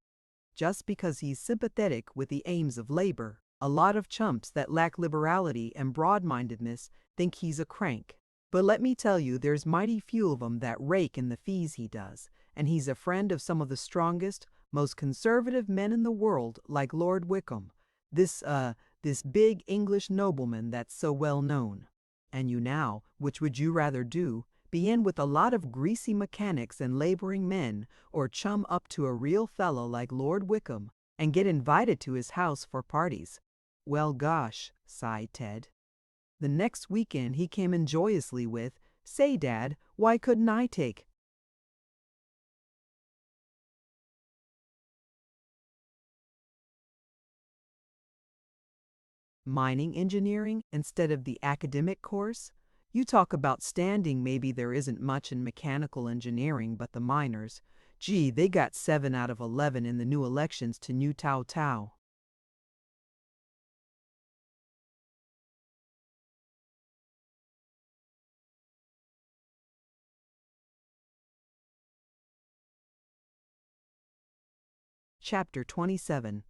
Just because he's sympathetic with the aims of labor, a lot of chumps that lack liberality and broad-mindedness think he's a crank. But let me tell you, there's mighty few of 'em that rake in the fees he does, and he's a friend of some of the strongest, most conservative men in the world, like Lord Wickham, this big English nobleman that's so well known. And you now, which would you rather do, be in with a lot of greasy mechanics and laboring men, or chum up to a real fellow like Lord Wickham and get invited to his house for parties?" "Well, gosh," sighed Ted. The next weekend he came in joyously with, "Say, Dad, why couldn't I take?" Mining engineering instead of the academic course? You talk about standing, maybe there isn't much in mechanical engineering, but the miners, gee, they got 7 out of 11 in the new elections to New Tao Tao. Chapter 27.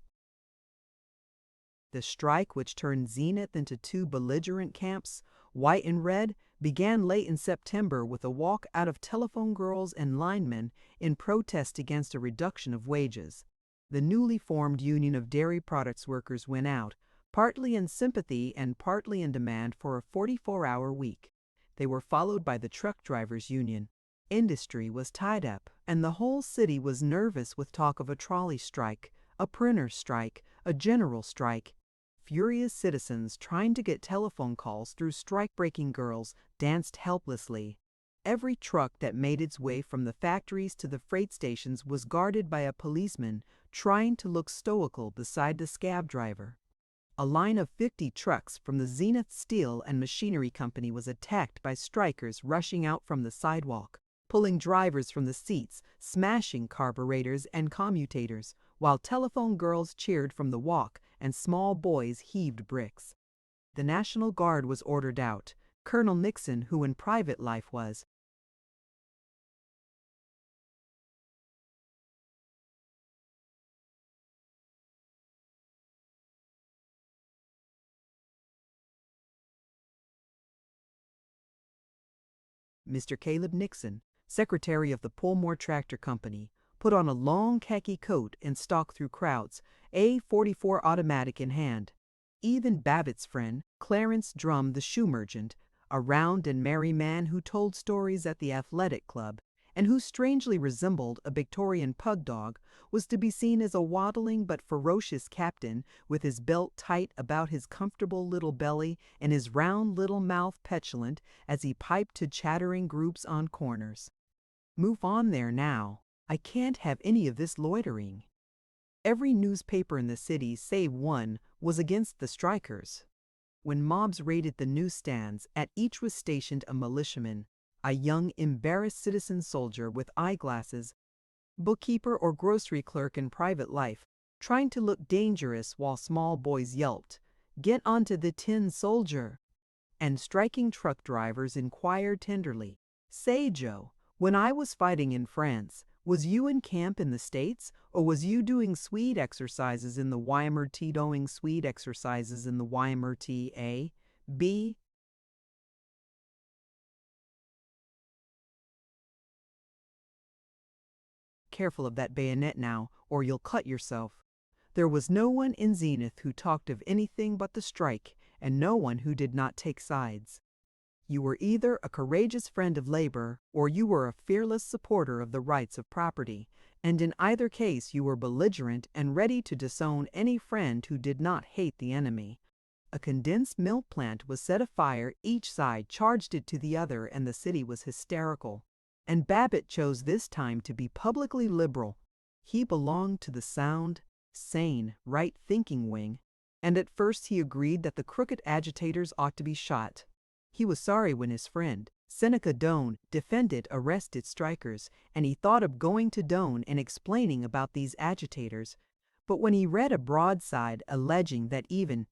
The strike, which turned Zenith into two belligerent camps, white and red, began late in September with a walk out of telephone girls and linemen in protest against a reduction of wages. The newly formed Union of Dairy Products Workers went out, partly in sympathy and partly in demand for a 44-hour week. They were followed by the Truck Drivers Union. Industry was tied up, and the whole city was nervous with talk of a trolley strike, a printer strike, a general strike. Furious citizens trying to get telephone calls through strike-breaking girls danced helplessly. Every truck that made its way from the factories to the freight stations was guarded by a policeman trying to look stoical beside the scab driver. A line of 50 trucks from the Zenith Steel and Machinery Company was attacked by strikers rushing out from the sidewalk, pulling drivers from the seats, smashing carburetors and commutators, while telephone girls cheered from the walk and small boys heaved bricks. The National Guard was ordered out. Colonel Nixon, who in private life was Mr. Caleb Nixon, secretary of the Pullmore Tractor Company, put on a long khaki coat and stalked through crowds, a.44 automatic in hand. Even Babbitt's friend, Clarence Drum the shoe merchant, a round and merry man who told stories at the athletic club, and who strangely resembled a Victorian pug dog, was to be seen as a waddling but ferocious captain with his belt tight about his comfortable little belly and his round little mouth petulant as he piped to chattering groups on corners. "Move on there now. I can't have any of this loitering." Every newspaper in the city, save one, was against the strikers. When mobs raided the newsstands, at each was stationed a militiaman, a young, embarrassed citizen soldier with eyeglasses, bookkeeper or grocery clerk in private life, trying to look dangerous while small boys yelped, "Get onto the tin, soldier!" And striking truck drivers inquired tenderly, "Say, Joe, when I was fighting in France, was you in camp in the States, or was you doing Swede exercises in the Weimar-T doing Swede exercises in the Weimar-T A? B?" Careful of that bayonet now, or you'll cut yourself. There was no one in Zenith who talked of anything but the strike, and no one who did not take sides. You were either a courageous friend of labor, or you were a fearless supporter of the rights of property, and in either case you were belligerent and ready to disown any friend who did not hate the enemy. A condensed milk plant was set afire, each side charged it to the other, and the city was hysterical. And Babbitt chose this time to be publicly liberal. He belonged to the sound, sane, right-thinking wing, and at first he agreed that the crooked agitators ought to be shot. He was sorry when his friend, Seneca Doane, defended arrested strikers, and he thought of going to Doane and explaining about these agitators. But when he read a broadside alleging that even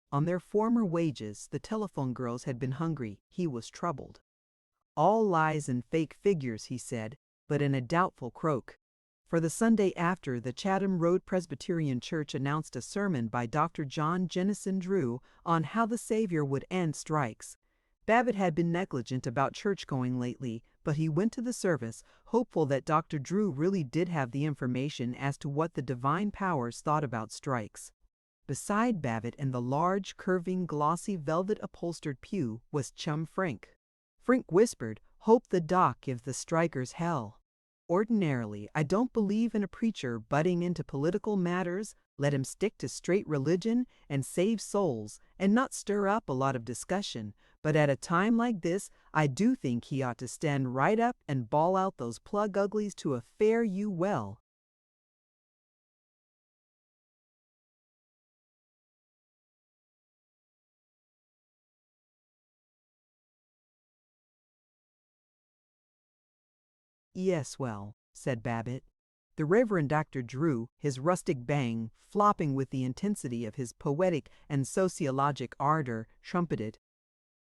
on their former wages the telephone girls had been hungry, he was troubled. "All lies and fake figures," he said, but in a doubtful croak. For the Sunday after, the Chatham Road Presbyterian Church announced a sermon by Dr. John Jennison Drew on how the Savior would end strikes. Babbitt had been negligent about church-going lately, but he went to the service, hopeful that Dr. Drew really did have the information as to what the divine powers thought about strikes. Beside Babbitt in the large, curving, glossy, velvet-upholstered pew was chum Frink. Frink whispered, "Hope the doc gives the strikers hell." "Ordinarily, I don't believe in a preacher butting into political matters. Let him stick to straight religion and save souls and not stir up a lot of discussion. But at a time like this, I do think he ought to stand right up and bawl out those plug uglies to a fare you well." "Yes, well," said Babbitt. The Reverend Dr. Drew, his rustic bang flopping with the intensity of his poetic and sociologic ardor, trumpeted.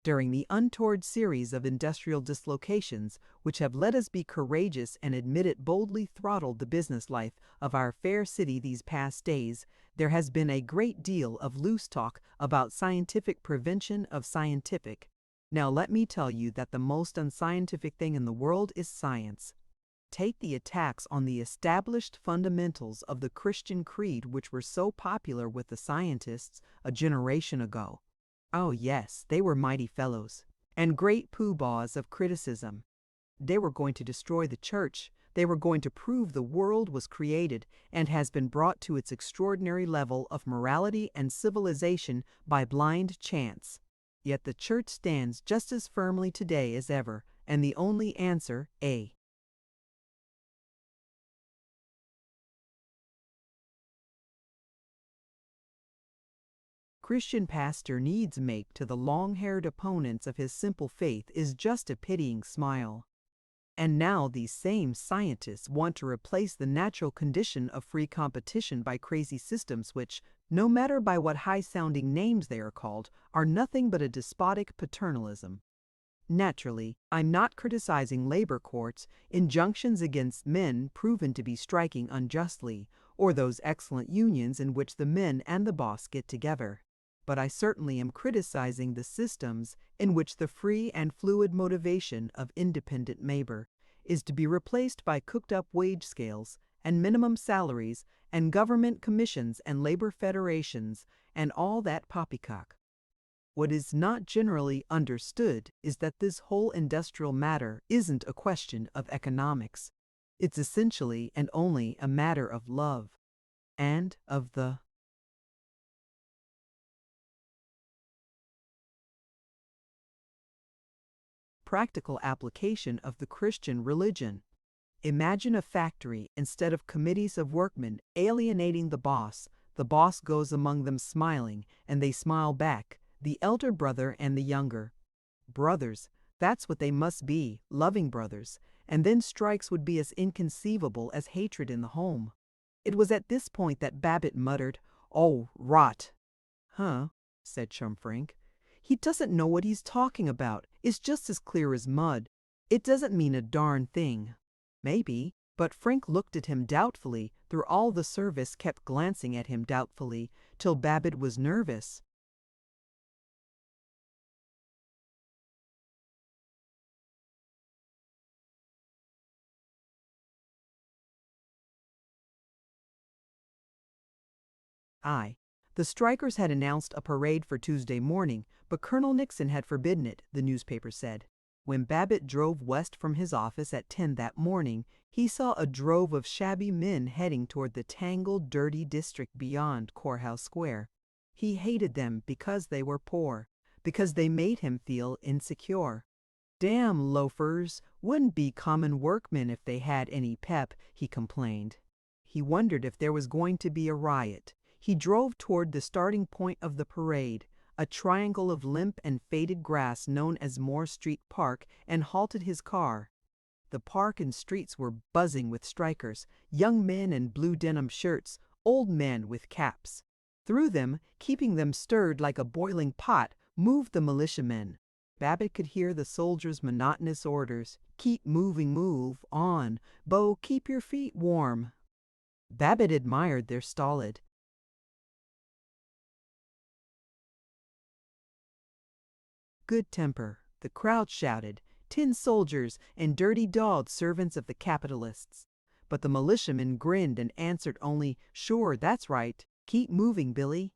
During the untoward series of industrial dislocations which have let us be courageous and admit it boldly throttled the business life of our fair city these past days, there has been a great deal of loose talk about scientific prevention of scientific. Now let me tell you that the most unscientific thing in the world is science. Take the attacks on the established fundamentals of the Christian creed which were so popular with the scientists a generation ago. Oh yes, they were mighty fellows, and great poobahs of criticism. They were going to destroy the church. They were going to prove the world was created and has been brought to its extraordinary level of morality and civilization by blind chance. Yet the church stands just as firmly today as ever, and the only answer, A. Christian pastor needs make to the long-haired opponents of his simple faith is just a pitying smile. And now these same scientists want to replace the natural condition of free competition by crazy systems which, no matter by what high-sounding names they are called, are nothing but a despotic paternalism. Naturally, I'm not criticizing labor courts, injunctions against men proven to be striking unjustly, or those excellent unions in which the men and the boss get together. But I certainly am criticizing the systems in which the free and fluid motivation of independent labor is to be replaced by cooked-up wage scales and minimum salaries and government commissions and labor federations and all that poppycock. What is not generally understood is that this whole industrial matter isn't a question of economics. It's essentially and only a matter of love and of the practical application of the Christian religion. Imagine a factory instead of committees of workmen alienating the boss. The boss goes among them smiling, and they smile back, the elder brother and the younger. Brothers, that's what they must be, loving brothers, and then strikes would be as inconceivable as hatred in the home. It was at this point that Babbitt muttered, "Oh, rot." "Huh," said Chum Frank. "He doesn't know what he's talking about. It's just as clear as mud. It doesn't mean a darn thing." Maybe, but Frank looked at him doubtfully, through all the service kept glancing at him doubtfully, till Babbitt was nervous. The strikers had announced a parade for Tuesday morning, but Colonel Nixon had forbidden it, the newspaper said. When Babbitt drove west from his office at 10 that morning, he saw a drove of shabby men heading toward the tangled, dirty district beyond Courthouse Square. He hated them because they were poor, because they made him feel insecure. "Damn loafers, wouldn't be common workmen if they had any pep," he complained. He wondered if there was going to be a riot. He drove toward the starting point of the parade, a triangle of limp and faded grass known as Moore Street Park, and halted his car. The park and streets were buzzing with strikers, young men in blue denim shirts, old men with caps. Through them, keeping them stirred like a boiling pot, moved the militiamen. Babbitt could hear the soldiers' monotonous orders. "Keep moving, move on. Bo, keep your feet warm." Babbitt admired their stolid, good temper. The crowd shouted, "Tin soldiers and dirty dawed servants of the capitalists." But the militiamen grinned and answered only, "Sure, that's right. Keep moving, Billy."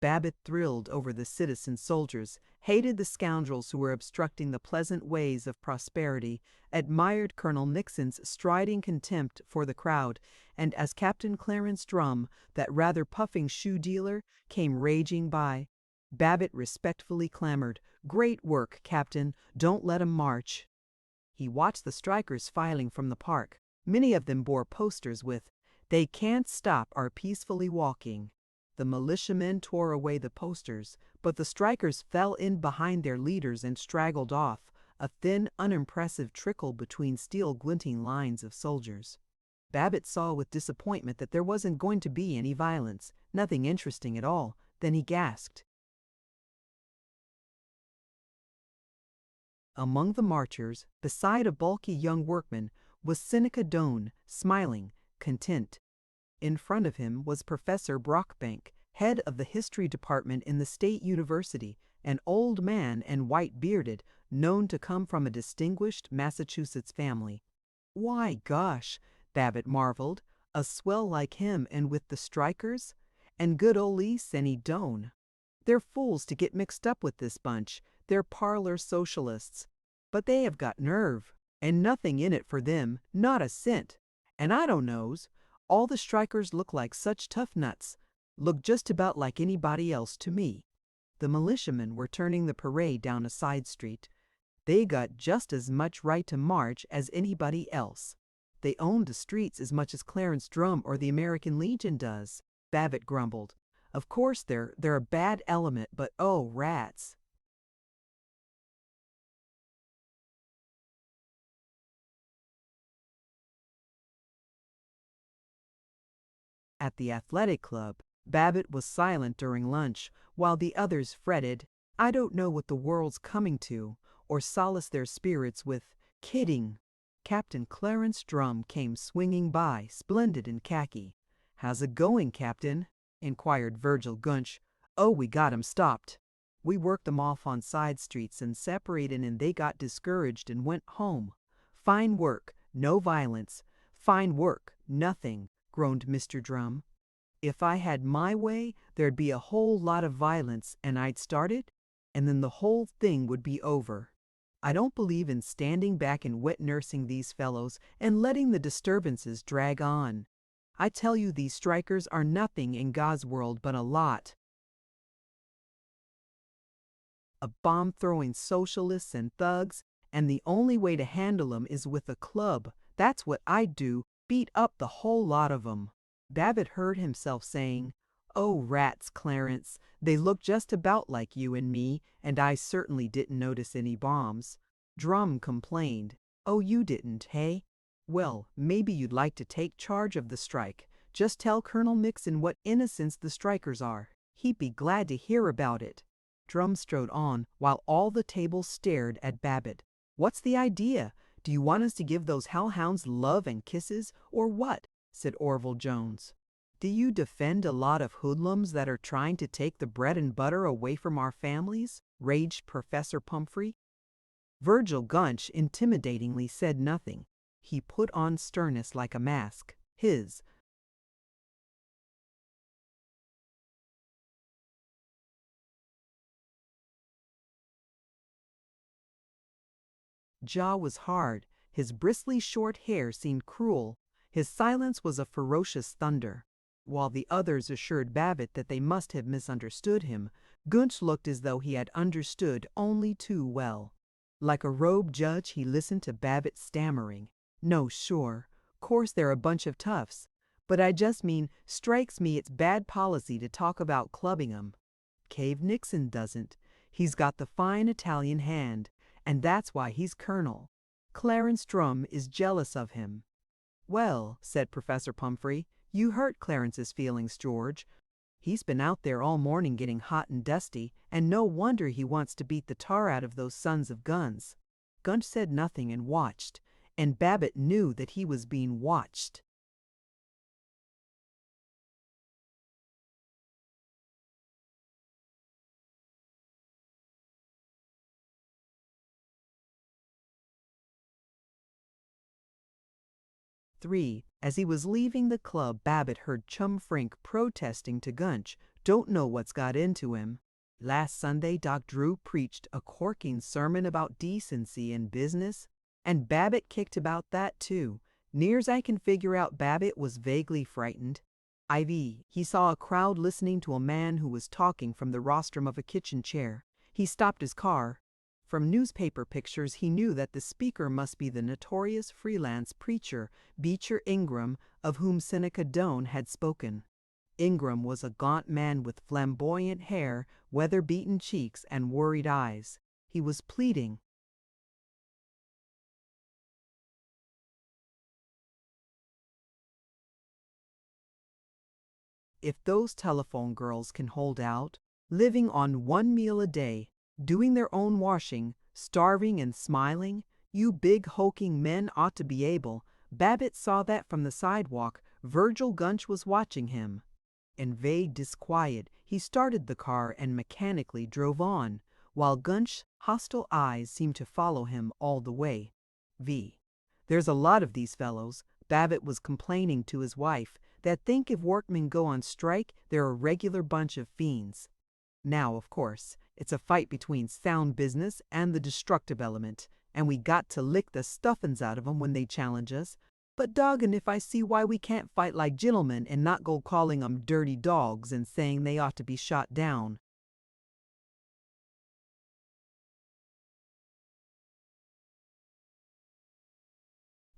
Babbitt thrilled over the citizen soldiers, hated the scoundrels who were obstructing the pleasant ways of prosperity, admired Colonel Nixon's striding contempt for the crowd, and as Captain Clarence Drum, that rather puffing shoe dealer, came raging by, Babbitt respectfully clamored, "Great work, Captain. Don't let 'em march." He watched the strikers filing from the park. Many of them bore posters with, "They can't stop our peacefully walking." The militiamen tore away the posters, but the strikers fell in behind their leaders and straggled off, a thin, unimpressive trickle between steel-glinting lines of soldiers. Babbitt saw with disappointment that there wasn't going to be any violence, nothing interesting at all. Then he gasped. Among the marchers, beside a bulky young workman, was Seneca Doane, smiling, content. In front of him was Professor Brockbank, head of the history department in the State University, an old man and white-bearded, known to come from a distinguished Massachusetts family. Why, gosh, Babbitt marveled, a swell like him and with the strikers? And good ole Senny Doane. They're fools to get mixed up with this bunch. They're parlor socialists. But they have got nerve, and nothing in it for them, not a cent. And I don't knows, all the strikers look like such tough nuts, look just about like anybody else to me. The militiamen were turning the parade down a side street. They got just as much right to march as anybody else. They own the streets as much as Clarence Drum or the American Legion does, Babbitt grumbled. Of course they're a bad element, but oh, rats. At the athletic club, Babbitt was silent during lunch, while the others fretted, I don't know what the world's coming to, or solace their spirits with, kidding. Captain Clarence Drum came swinging by, splendid in khaki. How's it going, Captain? Inquired Virgil Gunch. Oh, we got 'em stopped. We worked them off on side streets and separated, and they got discouraged and went home. Fine work, no violence. Fine work, nothing, groaned Mr. Drum. If I had my way, there'd be a whole lot of violence, and I'd start it, and then the whole thing would be over. I don't believe in standing back and wet nursing these fellows and letting the disturbances drag on. I tell you, these strikers are nothing in God's world but a lot of bomb-throwing socialists and thugs, and the only way to handle 'em is with a club. That's what I'd do, beat up the whole lot of 'em. Babbitt heard himself saying, Oh, rats, Clarence, they look just about like you and me, and I certainly didn't notice any bombs. Drum complained. Oh, you didn't, hey? Well, maybe you'd like to take charge of the strike. Just tell Colonel Mixon what innocents the strikers are. He'd be glad to hear about it. Drum strode on, while all the table stared at Babbitt. What's the idea? Do you want us to give those hellhounds love and kisses, or what? Said Orville Jones. Do you defend a lot of hoodlums that are trying to take the bread and butter away from our families? Raged Professor Pumphrey. Virgil Gunch intimidatingly said nothing. He put on sternness like a mask. His jaw was hard, his bristly short hair seemed cruel, his silence was a ferocious thunder. While the others assured Babbitt that they must have misunderstood him, Gunch looked as though he had understood only too well. Like a robed judge, he listened to Babbitt stammering. No, sure, course they're a bunch of toughs, but I just mean, strikes me it's bad policy to talk about clubbing 'em. Cave Nixon doesn't. He's got the fine Italian hand, and that's why he's colonel. Clarence Drum is jealous of him. Well, said Professor Pumphrey, you hurt Clarence's feelings, George. He's been out there all morning getting hot and dusty, and no wonder he wants to beat the tar out of those sons of guns. Gunch said nothing and watched, and Babbitt knew that he was being watched. As he was leaving the club, Babbitt heard Chum Frink protesting to Gunch, Don't know what's got into him. Last Sunday, Doc Drew preached a corking sermon about decency in business, and Babbitt kicked about that too. Near's I can figure out, Babbitt was vaguely frightened. He saw a crowd listening to a man who was talking from the rostrum of a kitchen chair. He stopped his car. From newspaper pictures, he knew that the speaker must be the notorious freelance preacher, Beecher Ingram, of whom Seneca Doane had spoken. Ingram was a gaunt man with flamboyant hair, weather-beaten cheeks, and worried eyes. He was pleading, if those telephone girls can hold out, living on one meal a day, doing their own washing, starving and smiling, you big hulking men ought to be able. Babbitt saw that from the sidewalk. Virgil Gunch was watching him. In vague disquiet, he started the car and mechanically drove on, while Gunch's hostile eyes seemed to follow him all the way. There's a lot of these fellows, Babbitt was complaining to his wife, that think if workmen go on strike, they're a regular bunch of fiends. Now, of course, it's a fight between sound business and the destructive element, and we got to lick the stuffins out of 'em when they challenge us. But doggone if I see why we can't fight like gentlemen and not go calling 'em dirty dogs and saying they ought to be shot down.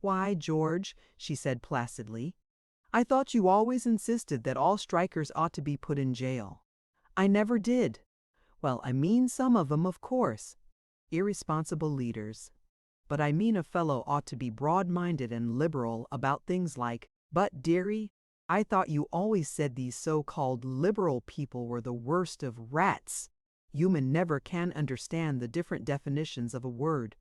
Why, George, she said placidly, I thought you always insisted that all strikers ought to be put in jail. I never did. Well, I mean some of 'em, of course. Irresponsible leaders. But I mean a fellow ought to be broad-minded and liberal about things like, but, dearie, I thought you always said these so-called liberal people were the worst of rats. Human never can understand the different definitions of a word.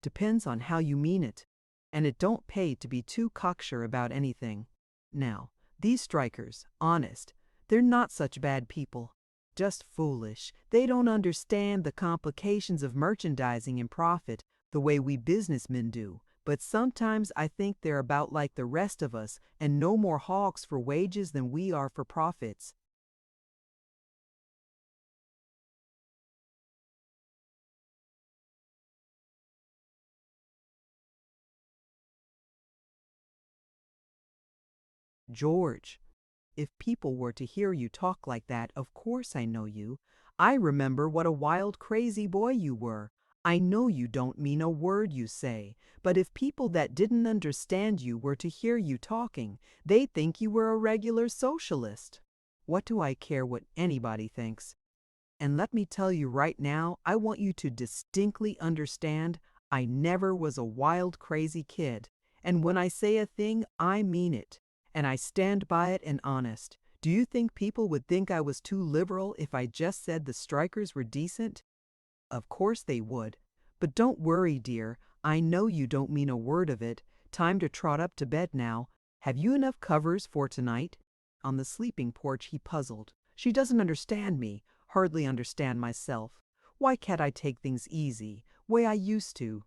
Depends on how you mean it. And it don't pay to be too cocksure about anything. Now, these strikers, honest, they're not such bad people. Just foolish. They don't understand the complications of merchandising and profit the way we businessmen do, but sometimes I think they're about like the rest of us and no more hogs for wages than we are for profits. George, if people were to hear you talk like that, of course I know you. I remember what a wild, crazy boy you were. I know you don't mean a word you say, but if people that didn't understand you were to hear you talking, they'd think you were a regular socialist. What do I care what anybody thinks? And let me tell you right now, I want you to distinctly understand I never was a wild, crazy kid. And when I say a thing, I mean it. And I stand by it and honest. Do you think people would think I was too liberal if I just said the strikers were decent? Of course they would. But don't worry, dear. I know you don't mean a word of it. Time to trot up to bed now. Have you enough covers for tonight? On the sleeping porch he puzzled. She doesn't understand me. Hardly understand myself. Why can't I take things easy, way I used to?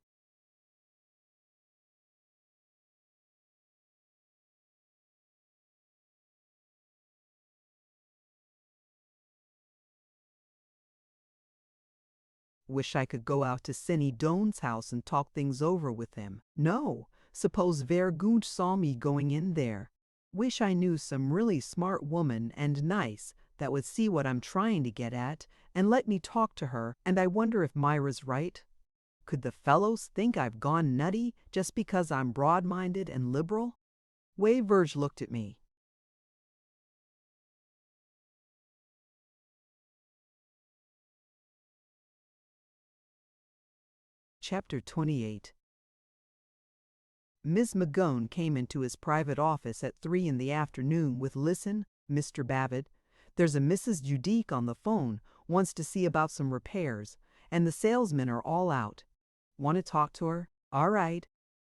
Wish I could go out to Cinny Doan's house and talk things over with him. No, suppose Vergoont saw me going in there. Wish I knew some really smart woman and nice that would see what I'm trying to get at and let me talk to her, and I wonder if Myra's right. Could the fellows think I've gone nutty just because I'm broad-minded and liberal? Way Verge looked at me. Chapter 28. Miss McGone came into his private office at 3 in the afternoon with, "Listen, Mr. Babbitt, there's a Mrs. Judique on the phone, wants to see about some repairs, and the salesmen are all out. Want to talk to her? All right."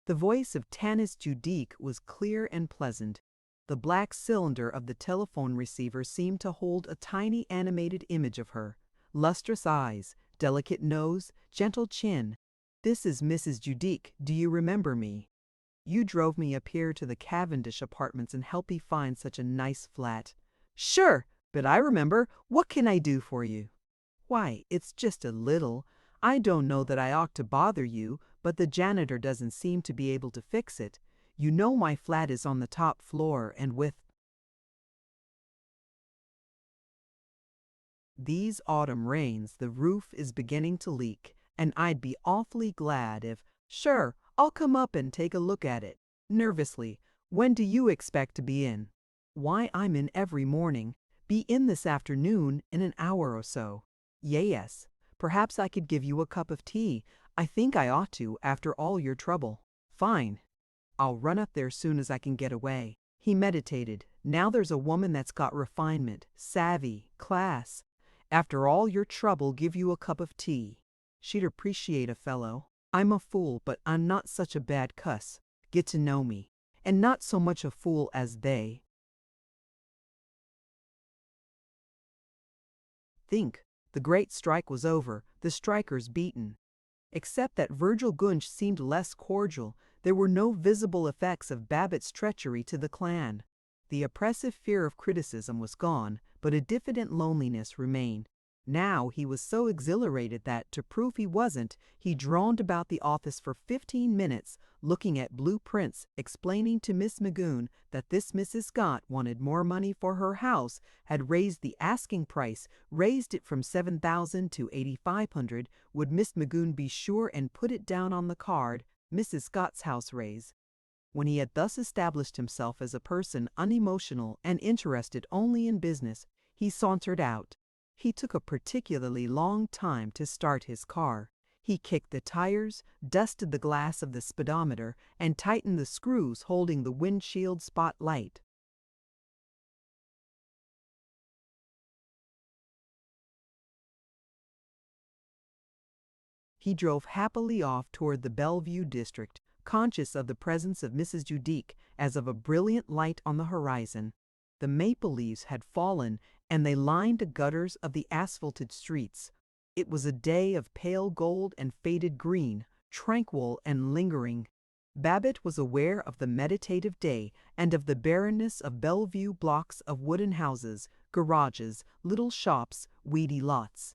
The voice of Tanis Judique was clear and pleasant. The black cylinder of the telephone receiver seemed to hold a tiny animated image of her. Lustrous eyes, delicate nose, gentle chin. "This is Mrs. Judique. Do you remember me? You drove me up here to the Cavendish apartments and helped me find such a nice flat." "Sure, but I remember. What can I do for you?" "Why, it's just a little. I don't know that I ought to bother you, but the janitor doesn't seem to be able to fix it. You know my flat is on the top floor and with these autumn rains the roof is beginning to leak, and I'd be awfully glad if—" "Sure, I'll come up and take a look at it." Nervously, "When do you expect to be in?" "Why, I'm in every morning. Be in this afternoon in an hour or so." "Yes. Perhaps I could give you a cup of tea. I think I ought to, after all your trouble." "Fine. I'll run up there soon as I can get away." He meditated. Now there's a woman that's got refinement, savvy, class. After all your trouble, give you a cup of tea. She'd appreciate a fellow. I'm a fool, but I'm not such a bad cuss. Get to know me. And not so much a fool as they think. The great strike was over, the strikers beaten. Except that Virgil Gunch seemed less cordial, there were no visible effects of Babbitt's treachery to the clan. The oppressive fear of criticism was gone, but a diffident loneliness remained. Now he was so exhilarated that, to prove he wasn't, he droned about the office for 15 minutes, looking at blueprints, explaining to Miss Magoon that this Mrs. Scott wanted more money for her house, had raised the asking price, raised it from $7,000 to $8,500. Would Miss Magoon be sure and put it down on the card, Mrs. Scott's house raise? When he had thus established himself as a person unemotional and interested only in business, he sauntered out. He took a particularly long time to start his car. He kicked the tires, dusted the glass of the speedometer, and tightened the screws holding the windshield spotlight. He drove happily off toward the Bellevue district, conscious of the presence of Mrs. Judique as of a brilliant light on the horizon. The maple leaves had fallen, and they lined the gutters of the asphalted streets. It was a day of pale gold and faded green, tranquil and lingering. Babbitt was aware of the meditative day and of the barrenness of Bellevue blocks of wooden houses, garages, little shops, weedy lots.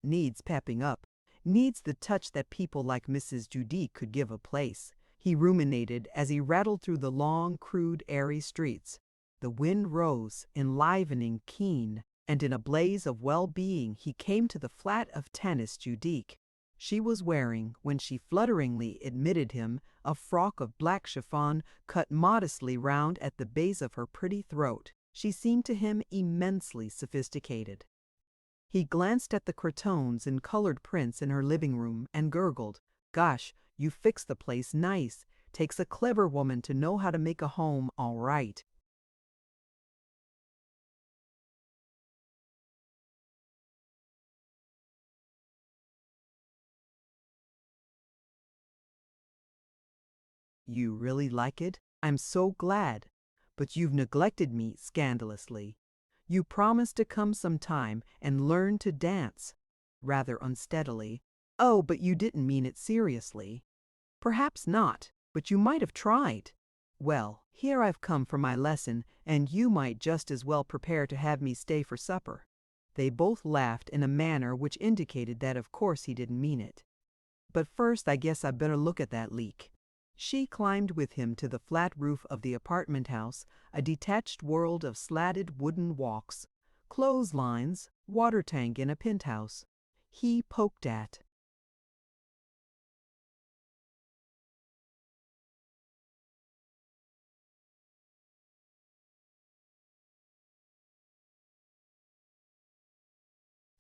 Needs pepping up. Needs the touch that people like Mrs. Judique could give a place, he ruminated as he rattled through the long, crude, airy streets. The wind rose, enlivening, keen, and in a blaze of well-being he came to the flat of Tanis Judique. She was wearing, when she flutteringly admitted him, a frock of black chiffon cut modestly round at the base of her pretty throat. She seemed to him immensely sophisticated. He glanced at the cretonnes and colored prints in her living room and gurgled, "Gosh, you fixed the place nice. Takes a clever woman to know how to make a home all right." "You really like it? I'm so glad. But you've neglected me scandalously. You promised to come sometime and learn to dance." Rather unsteadily. "Oh, but you didn't mean it seriously." "Perhaps not, but you might have tried." "Well, here I've come for my lesson, and you might just as well prepare to have me stay for supper." They both laughed in a manner which indicated that of course he didn't mean it. "But first I guess I'd better look at that leak." She climbed with him to the flat roof of the apartment house, a detached world of slatted wooden walks, clotheslines, water tank in a penthouse. He poked at.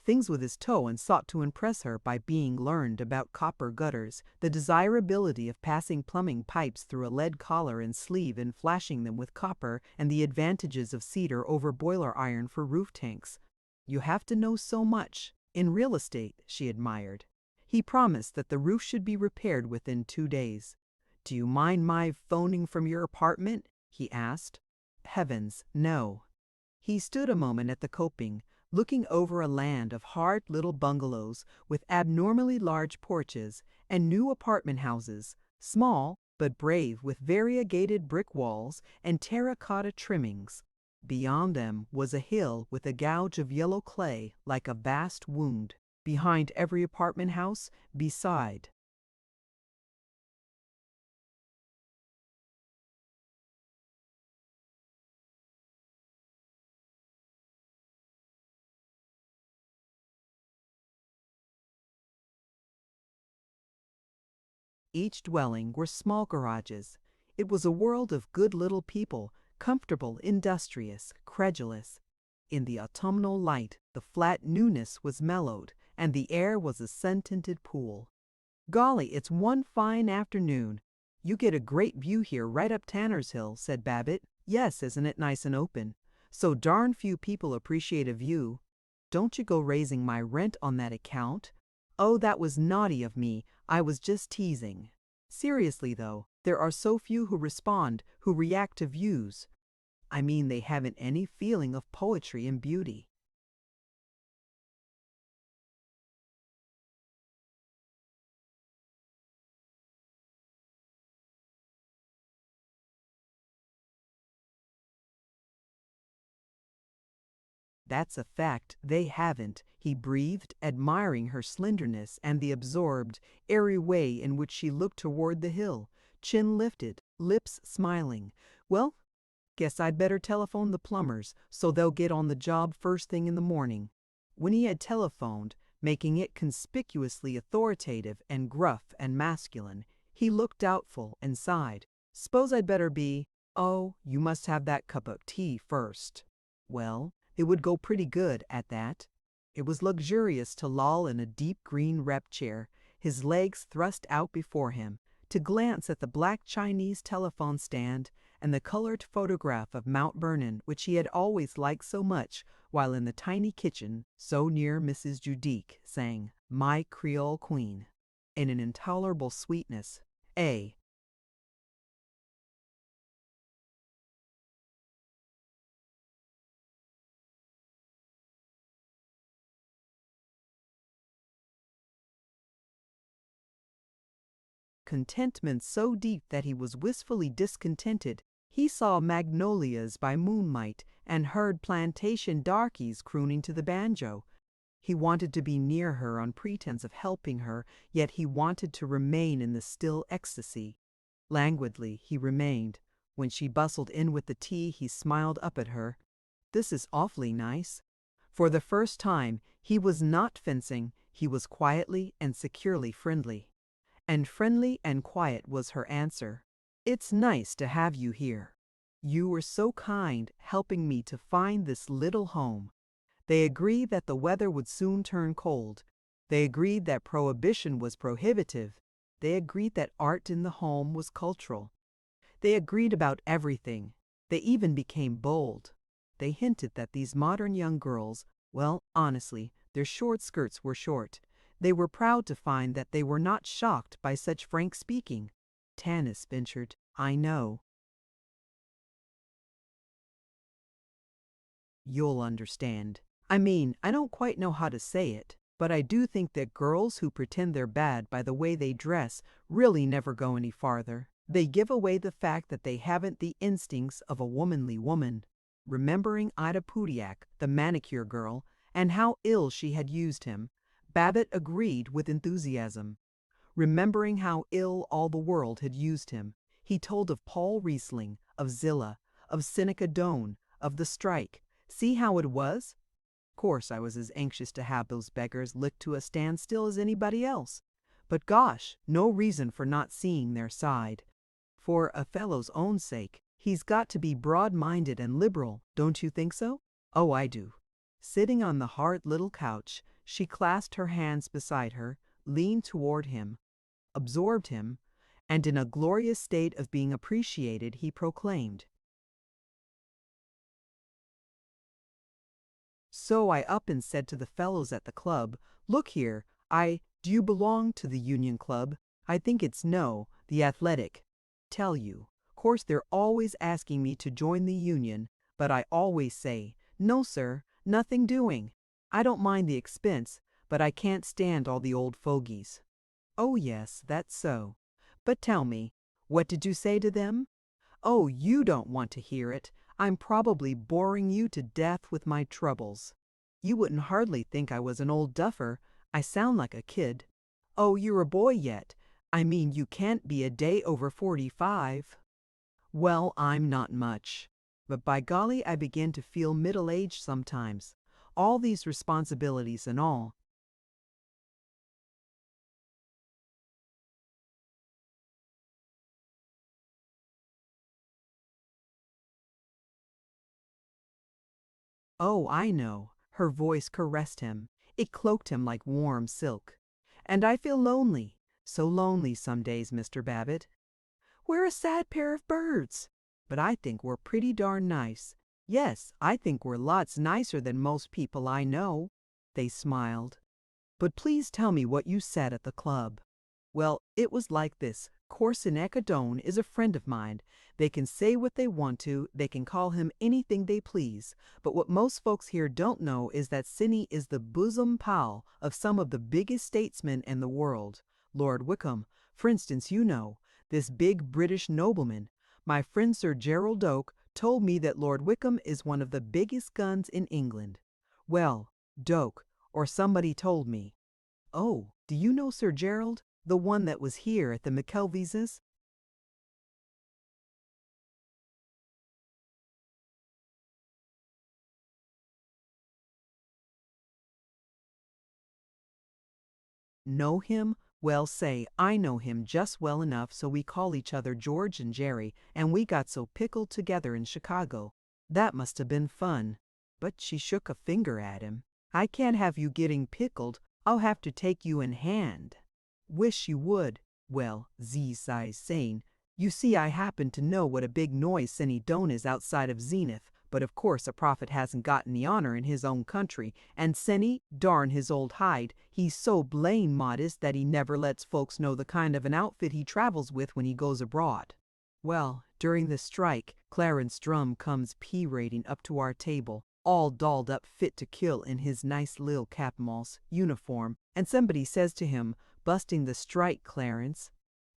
Things with his toe and sought to impress her by being learned about copper gutters, the desirability of passing plumbing pipes through a lead collar and sleeve and flashing them with copper, and the advantages of cedar over boiler iron for roof tanks. "You have to know so much. In real estate," she admired. He promised that the roof should be repaired within 2 days. "Do you mind my phoning from your apartment?" he asked. Heavens, no. He stood a moment at the coping, looking over a land of hard little bungalows with abnormally large porches, and new apartment houses, small but brave, with variegated brick walls and terracotta trimmings. Beyond them was a hill with a gouge of yellow clay like a vast wound. Behind every apartment house, beside. Each dwelling were small garages. It was a world of good little people, comfortable, industrious, credulous. In the autumnal light, the flat newness was mellowed, and the air was a sun-tinted pool. "Golly, it's one fine afternoon. You get a great view here right up Tanner's Hill," said Babbitt. Yes, isn't it nice and open? So darn few people appreciate a view. Don't you go raising my rent on that account. Oh, that was naughty of me. I was just teasing. Seriously though, there are so few who respond, who react to views. I mean, they haven't any feeling of poetry and beauty. That's a fact, they haven't, he breathed, admiring her slenderness and the absorbed, airy way in which she looked toward the hill, chin lifted, lips smiling. Well, guess I'd better telephone the plumbers so they'll get on the job first thing in the morning. When he had telephoned, making it conspicuously authoritative and gruff and masculine, he looked doubtful and sighed. Suppose I'd better be, oh, you must have that cup of tea first. Well, it would go pretty good at that. It was luxurious to loll in a deep green rep chair, his legs thrust out before him, to glance at the black Chinese telephone stand and the colored photograph of Mount Vernon which he had always liked so much, while in the tiny kitchen, so near Mrs. Judique, sang My Creole Queen, in an intolerable sweetness. A. Contentment so deep that he was wistfully discontented. He saw magnolias by moonlight and heard plantation darkies crooning to the banjo. He wanted to be near her on pretense of helping her, yet he wanted to remain in the still ecstasy. Languidly he remained. When she bustled in with the tea, he smiled up at her. This is awfully nice. For the first time, he was not fencing, he was quietly and securely friendly. And friendly and quiet was her answer. It's nice to have you here. You were so kind, helping me to find this little home. They agreed that the weather would soon turn cold. They agreed that prohibition was prohibitive. They agreed that art in the home was cultural. They agreed about everything. They even became bold. They hinted that these modern young girls, well, honestly, their short skirts were short. They were proud to find that they were not shocked by such frank speaking. Tanis ventured, I know. You'll understand. I mean, I don't quite know how to say it, but I do think that girls who pretend they're bad by the way they dress really never go any farther. They give away the fact that they haven't the instincts of a womanly woman. Remembering Ida Pudiak, the manicure girl, and how ill she had used him, Babbitt agreed with enthusiasm. Remembering how ill all the world had used him, he told of Paul Riesling, of Zilla, of Seneca Doane, of the strike. See how it was? Course I was as anxious to have those beggars licked to a standstill as anybody else. But gosh, no reason for not seeing their side. For a fellow's own sake, he's got to be broad-minded and liberal, don't you think so? Oh, I do. Sitting on the hard little couch, she clasped her hands beside her, leaned toward him, absorbed him, and in a glorious state of being appreciated, he proclaimed, So I up and said to the fellows at the club, look here, do you belong to the Union Club? I think it's no, the Athletic. Tell you, course they're always asking me to join the Union, but I always say, no sir, nothing doing. I don't mind the expense, but I can't stand all the old fogies. Oh yes, that's so. But tell me, what did you say to them? Oh, you don't want to hear it. I'm probably boring you to death with my troubles. You wouldn't hardly think I was an old duffer. I sound like a kid. Oh, you're a boy yet. I mean, you can't be a day over 45. Well, I'm not much. But by golly, I begin to feel middle-aged sometimes. All these responsibilities and all. Oh, I know. Her voice caressed him. It cloaked him like warm silk. And I feel lonely. So lonely some days, Mr. Babbitt. We're a sad pair of birds. but I think we're pretty darn nice. Yes, I think we're lots nicer than most people I know." They smiled. "But please tell me what you said at the club." "Well, it was like this. Corsineca Doane is a friend of mine. They can say what they want to, they can call him anything they please. But what most folks here don't know is that Cinny is the bosom pal of some of the biggest statesmen in the world. Lord Wickham, for instance, you know, this big British nobleman. My friend Sir Gerald Doak told me that Lord Wickham is one of the biggest guns in England. Well, Doak, or somebody told me." "Oh, do you know Sir Gerald? The one that was here at the McKelvey's?" "Know him? Well, say, I know him just well enough so we call each other George and Jerry, and we got so pickled together in Chicago. That must have been fun." But she shook a finger at him. "I can't have you getting pickled. I'll have to take you in hand." "Wish you would." "Well, Z size saying. You see, I happen to know what a big noise Senny Doane is outside of Zenith, but of course a prophet hasn't gotten the honor in his own country, and Senny, darn his old hide, he's so blame modest that he never lets folks know the kind of an outfit he travels with when he goes abroad. Well, during the strike, Clarence Drum comes P-rating up to our table, all dolled up fit to kill in his nice lil capmal's uniform, and somebody says to him, 'Busting the strike, Clarence.'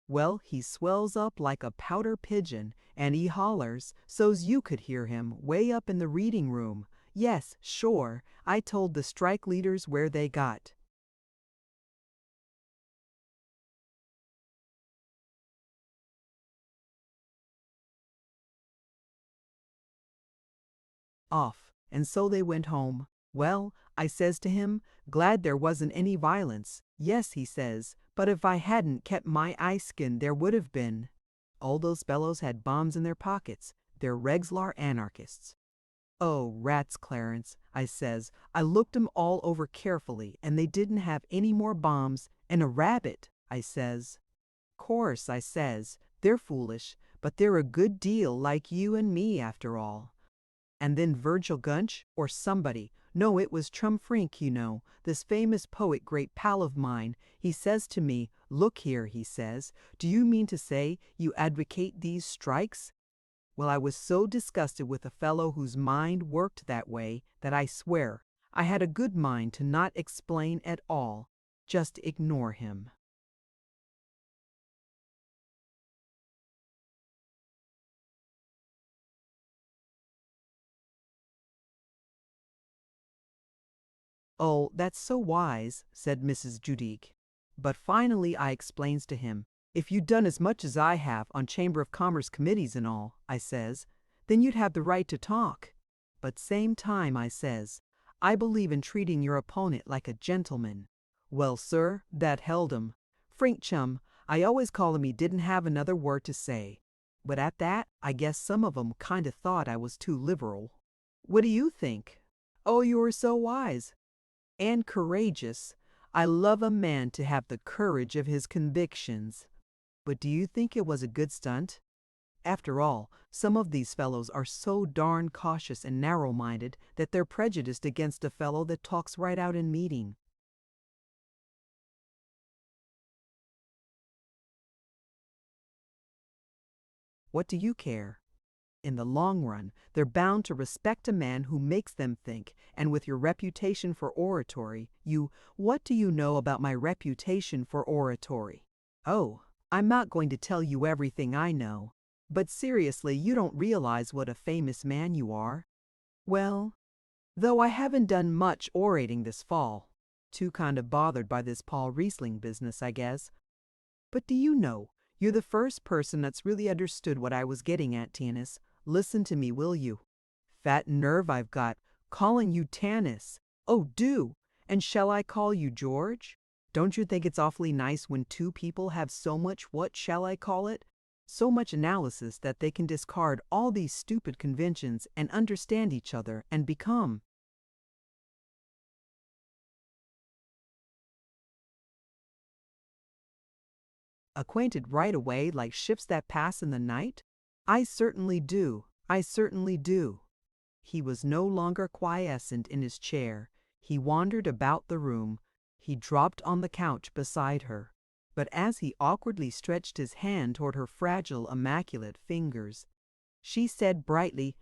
Well, he swells up like a pouter pigeon, and he hollers, so's you could hear him, way up in the reading room. Yes, sure, I told the strike leaders where they got off, and so they went home. Well, I says to him, 'Glad there wasn't any violence.' 'Yes,' he says, 'but if I hadn't kept my eye skin there would have been.' All those fellows had bombs in their pockets. They're Regzlar anarchists." "Oh, rats, Clarence," I says. "I looked 'em all over carefully, and they didn't have any more bombs, and a rabbit," I says. "Course," I says, "they're foolish, but they're a good deal like you and me after all." And then Virgil Gunch, or somebody, no, it was Trumfrink, you know, this famous poet, great pal of mine, he says to me, "Look here," he says, "do you mean to say you advocate these strikes?" Well, I was so disgusted with a fellow whose mind worked that way that I swear I had a good mind to not explain at all, just ignore him. "Oh, that's so wise," said Mrs. Judique. But finally I explains to him, "If you'd done as much as I have on Chamber of Commerce committees and all," I says, "then you'd have the right to talk. But same time," I says, "I believe in treating your opponent like a gentleman." Well, sir, that held him. Frink Chum, I always call him, he didn't have another word to say. But at that, I guess some of 'em kind of thought I was too liberal. What do you think? Oh, you are so wise. And courageous. I love a man to have the courage of his convictions. But do you think it was a good stunt? After all, some of these fellows are so darn cautious and narrow-minded that they're prejudiced against a fellow that talks right out in meeting. What do you care? In the long run, they're bound to respect a man who makes them think, and with your reputation for oratory, what do you know about my reputation for oratory? Oh, I'm not going to tell you everything I know, but seriously, you don't realize what a famous man you are. Well, though I haven't done much orating this fall, too kind of bothered by this Paul Riesling business, I guess. But do you know, you're the first person that's really understood what I was getting at, Tanis. Listen to me, will you? Fat nerve I've got, calling you Tanis. Oh, do! And shall I call you George? Don't you think it's awfully nice when two people have so much, what shall I call it? So much analysis that they can discard all these stupid conventions and understand each other and become acquainted right away like ships that pass in the night? I certainly do. I certainly do. He was no longer quiescent in his chair. He wandered about the room. He dropped on the couch beside her. But as he awkwardly stretched his hand toward her fragile, immaculate fingers, she said brightly,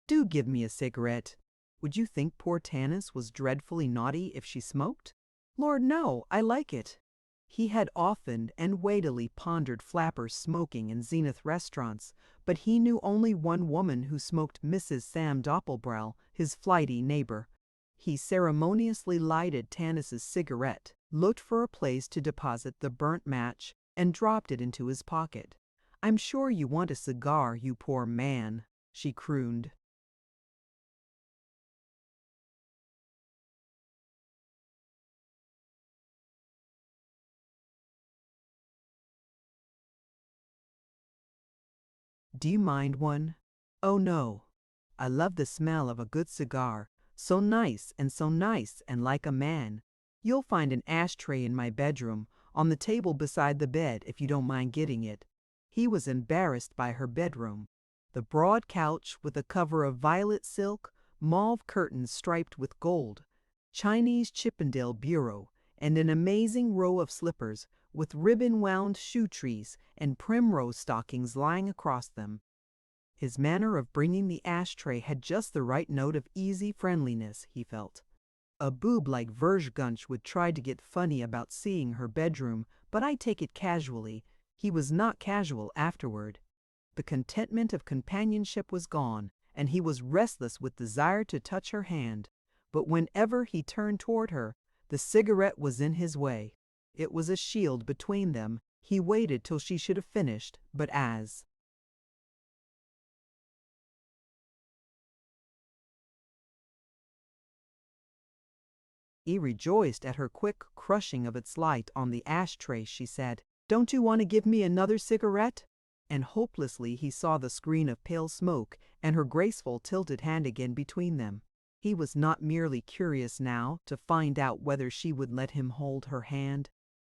"Do give me a cigarette." Would you think poor Tanis was dreadfully naughty if she smoked? Lord, no, I like it. He had often and weightily pondered flappers smoking in Zenith restaurants, but he knew only one woman who smoked, Mrs. Sam Doppelbrau, his flighty neighbor. He ceremoniously lighted Tanis's cigarette, looked for a place to deposit the burnt match, and dropped it into his pocket. "I'm sure you want a cigar, you poor man," she crooned. "Do you mind one?" "Oh no. I love the smell of a good cigar. So nice and like a man. You'll find an ashtray in my bedroom, on the table beside the bed if you don't mind getting it." He was embarrassed by her bedroom. The broad couch with a cover of violet silk, mauve curtains striped with gold, Chinese Chippendale bureau, and an amazing row of slippers with ribbon-wound shoe trees and primrose stockings lying across them. His manner of bringing the ashtray had just the right note of easy friendliness, he felt. A boob like Verge would try to get funny about seeing her bedroom, but I take it casually. He was not casual afterward. The contentment of companionship was gone, and he was restless with desire to touch her hand. But whenever he turned toward her, the cigarette was in his way. It was a shield between them. He waited till she should have finished, but as he rejoiced at her quick crushing of its light on the ashtray, she said, "Don't you want to give me another cigarette?" And hopelessly he saw the screen of pale smoke and her graceful tilted hand again between them. He was not merely curious now to find out whether she would let him hold her hand.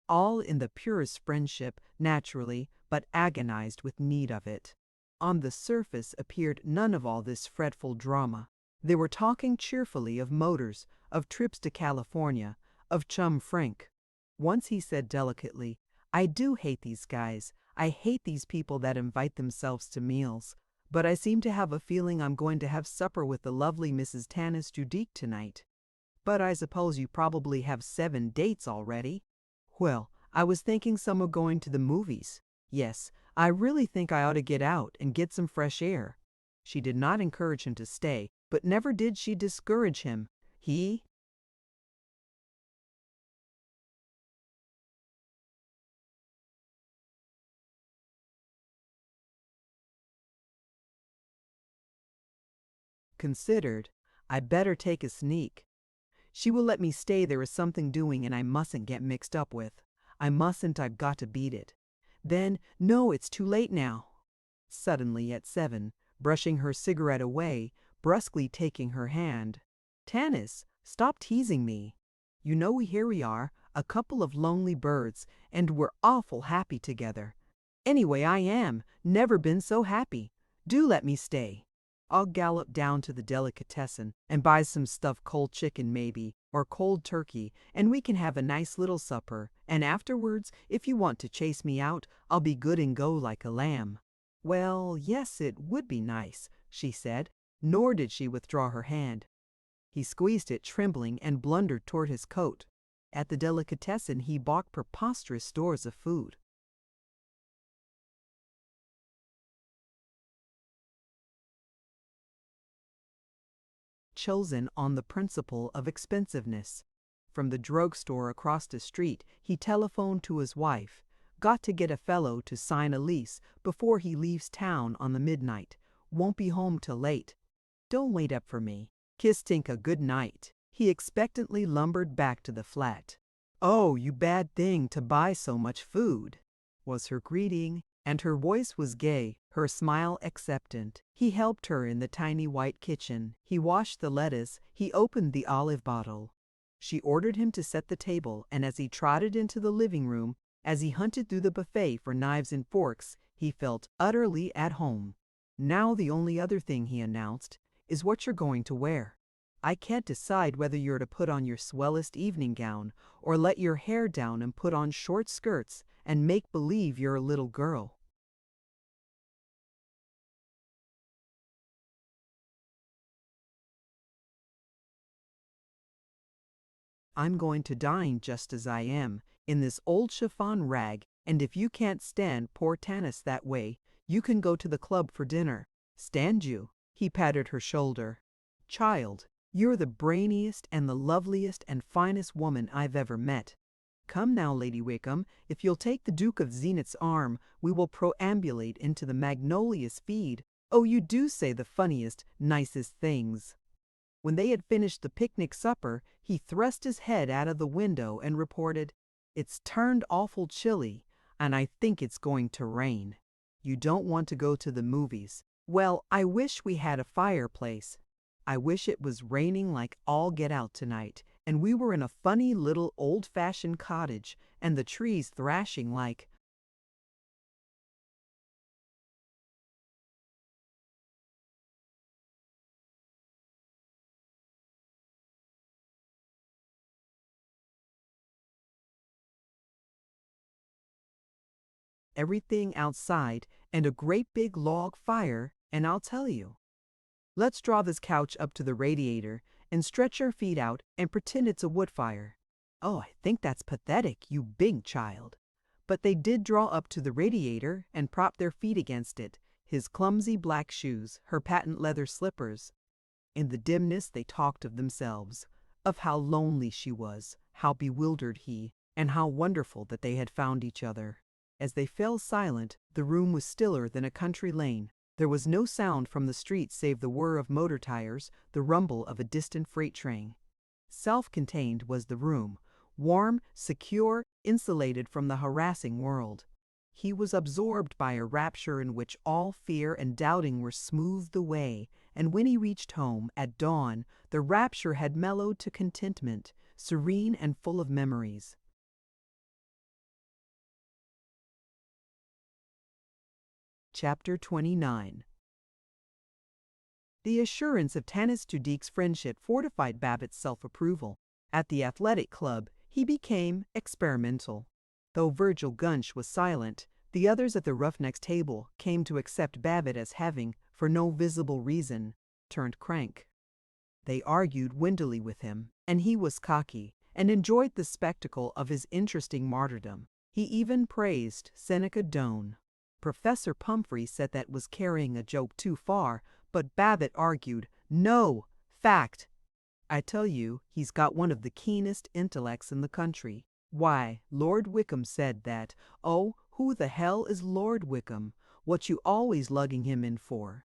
All in the purest friendship, naturally, but agonized with need of it. On the surface appeared none of all this fretful drama. They were talking cheerfully of motors, of trips to California, of chum Frank. Once he said delicately, "I do hate these guys. I hate these people that invite themselves to meals. But I seem to have a feeling I'm going to have supper with the lovely Mrs. Tanis Judique tonight. But I suppose you probably have 7 dates already." "Well, I was thinking some of going to the movies. Yes, I really think I ought to get out and get some fresh air." She did not encourage him to stay, but never did she discourage him. He considered, "I better take a sneak. She will let me stay. There is something doing and I mustn't get mixed up with. I've got to beat it." Then, "No, it's too late now." Suddenly at 7, brushing her cigarette away, brusquely taking her hand. "Tanis, stop teasing me. You know here we are, a couple of lonely birds, and we're awful happy together. Anyway, I am. Never been so happy. Do let me stay. I'll gallop down to the delicatessen and buy some stuffed cold chicken maybe, or cold turkey, and we can have a nice little supper, and afterwards, if you want to chase me out, I'll be good and go like a lamb." "Well, yes, it would be nice," she said, nor did she withdraw her hand. He squeezed it trembling and blundered toward his coat. At the delicatessen he bought preposterous stores of food. Chosen on the principle of expensiveness. From the drugstore across the street, he telephoned to his wife. "Got to get a fellow to sign a lease before he leaves town on the midnight. Won't be home till late. Don't wait up for me. Kiss Tinka good night." He expectantly lumbered back to the flat. "Oh, you bad thing to buy so much food," was her greeting, and her voice was gay, her smile acceptant. He helped her in the tiny white kitchen. He washed the lettuce. He opened the olive bottle. She ordered him to set the table, and as he trotted into the living room, as he hunted through the buffet for knives and forks, he felt utterly at home. Now the only other thing, he announced, is what you're going to wear. I can't decide whether you're to put on your swellest evening gown or let your hair down and put on short skirts and make believe you're a little girl. I'm going to dine just as I am, in this old chiffon rag, and if you can't stand poor Tanis that way, you can go to the club for dinner. Stand you? He patted her shoulder. Child, you're the brainiest and the loveliest and finest woman I've ever met. Come now, Lady Wickham, if you'll take the Duke of Zenith's arm, we will perambulate into the Magnolia's feed. Oh, you do say the funniest, nicest things. When they had finished the picnic supper, he thrust his head out of the window and reported, "It's turned awful chilly, and I think it's going to rain. You don't want to go to the movies. Well, I wish we had a fireplace. I wish it was raining like all get out tonight, and we were in a funny little old-fashioned cottage, and the trees thrashing like—" everything outside and a great big log fire, and I'll tell you. Let's draw this couch up to the radiator and stretch our feet out and pretend it's a wood fire. Oh, I think that's pathetic, you big child. But they did draw up to the radiator and prop their feet against it, his clumsy black shoes, her patent leather slippers. In the dimness they talked of themselves, of how lonely she was, how bewildered he, and how wonderful that they had found each other. As they fell silent, the room was stiller than a country lane. There was no sound from the street save the whir of motor tires, the rumble of a distant freight train. Self-contained was the room, warm, secure, insulated from the harassing world. He was absorbed by a rapture in which all fear and doubting were smoothed away, and when he reached home at dawn, the rapture had mellowed to contentment, serene and full of memories. Chapter 29. The assurance of Tanis Tudyk's friendship fortified Babbitt's self-approval. At the athletic club, he became experimental. Though Virgil Gunch was silent, the others at the Roughnecks' table came to accept Babbitt as having, for no visible reason, turned crank. They argued windily with him, and he was cocky, and enjoyed the spectacle of his interesting martyrdom. He even praised Seneca Doane. Professor Pumphrey said that was carrying a joke too far, but Babbitt argued, "No, fact. I tell you, he's got one of the keenest intellects in the country. Why, Lord Wickham said that. Oh, who the hell is Lord Wickham? What you always lugging him in for?"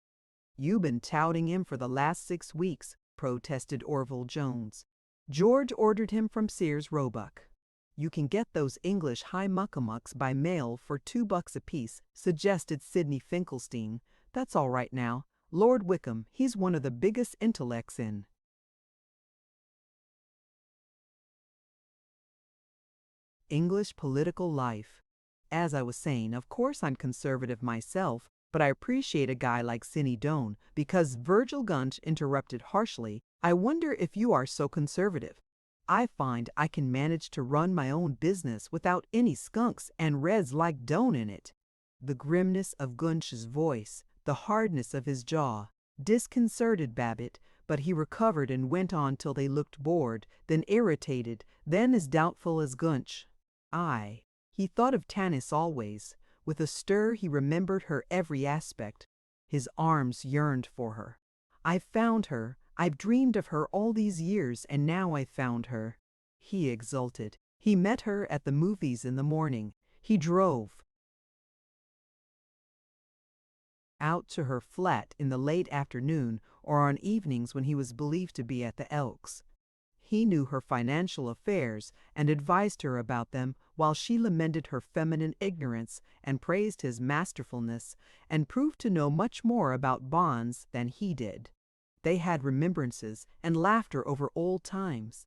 "You been touting him for the last 6 weeks," protested Orville Jones. "George ordered him from Sears Roebuck." "You can get those English high muckamucks by mail for $2 apiece," suggested Sidney Finkelstein. "That's all right now. Lord Wickham, he's one of the biggest intellects in." English political life. As I was saying, of course I'm conservative myself, but I appreciate a guy like Cinny Doane, because Virgil Gunch interrupted harshly, "I wonder if you are so conservative. I find I can manage to run my own business without any skunks and reds like Doane in it." The grimness of Gunch's voice, the hardness of his jaw, disconcerted Babbitt, but he recovered and went on till they looked bored, then irritated, then as doubtful as Gunch. Aye, he thought of Tanis always. With a stir he remembered her every aspect. His arms yearned for her. "I've found her. I've dreamed of her all these years, and now I've found her." He exulted. He met her at the movies in the morning. He drove out to her flat in the late afternoon or on evenings when he was believed to be at the Elks. He knew her financial affairs and advised her about them while she lamented her feminine ignorance and praised his masterfulness and proved to know much more about bonds than he did. They had remembrances and laughter over old times.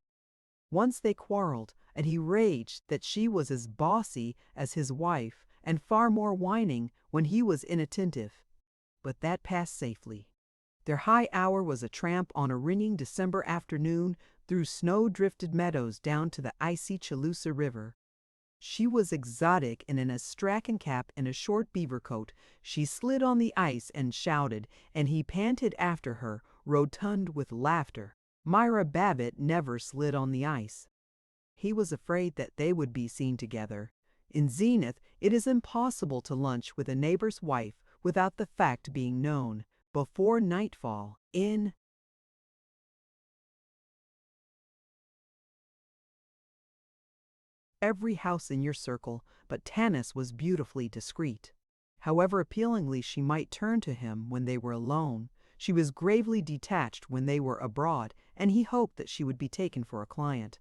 Once they quarreled, and he raged that she was as bossy as his wife and far more whining when he was inattentive. but that passed safely. Their high hour was a tramp on a ringing December afternoon through snow-drifted meadows down to the icy Chaloosa River. She was exotic in an astrakhan cap and a short beaver coat. She slid on the ice and shouted, and he panted after her, rotund with laughter. Myra Babbitt never slid on the ice. He was afraid that they would be seen together. In Zenith, it is impossible to lunch with a neighbor's wife without the fact being known. Before nightfall, in every house in your circle, but Tanis was beautifully discreet. However appealingly she might turn to him when they were alone, she was gravely detached when they were abroad, and he hoped that she would be taken for a client.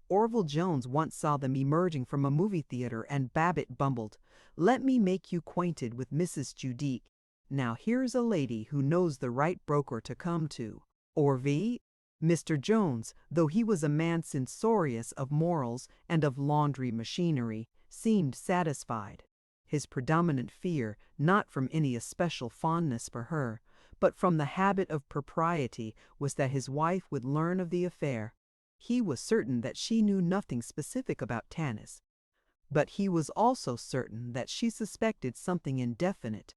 Orville Jones once saw them emerging from a movie theater, and Babbitt bumbled, "Let me make you acquainted with Mrs. Judique. Now here's a lady who knows the right broker to come to." Orvie? Mr. Jones, though he was a man censorious of morals and of laundry machinery, seemed satisfied. His predominant fear, not from any especial fondness for her, but from the habit of propriety, was that his wife would learn of the affair. He was certain that she knew nothing specific about Tanis, but he was also certain that she suspected something indefinite.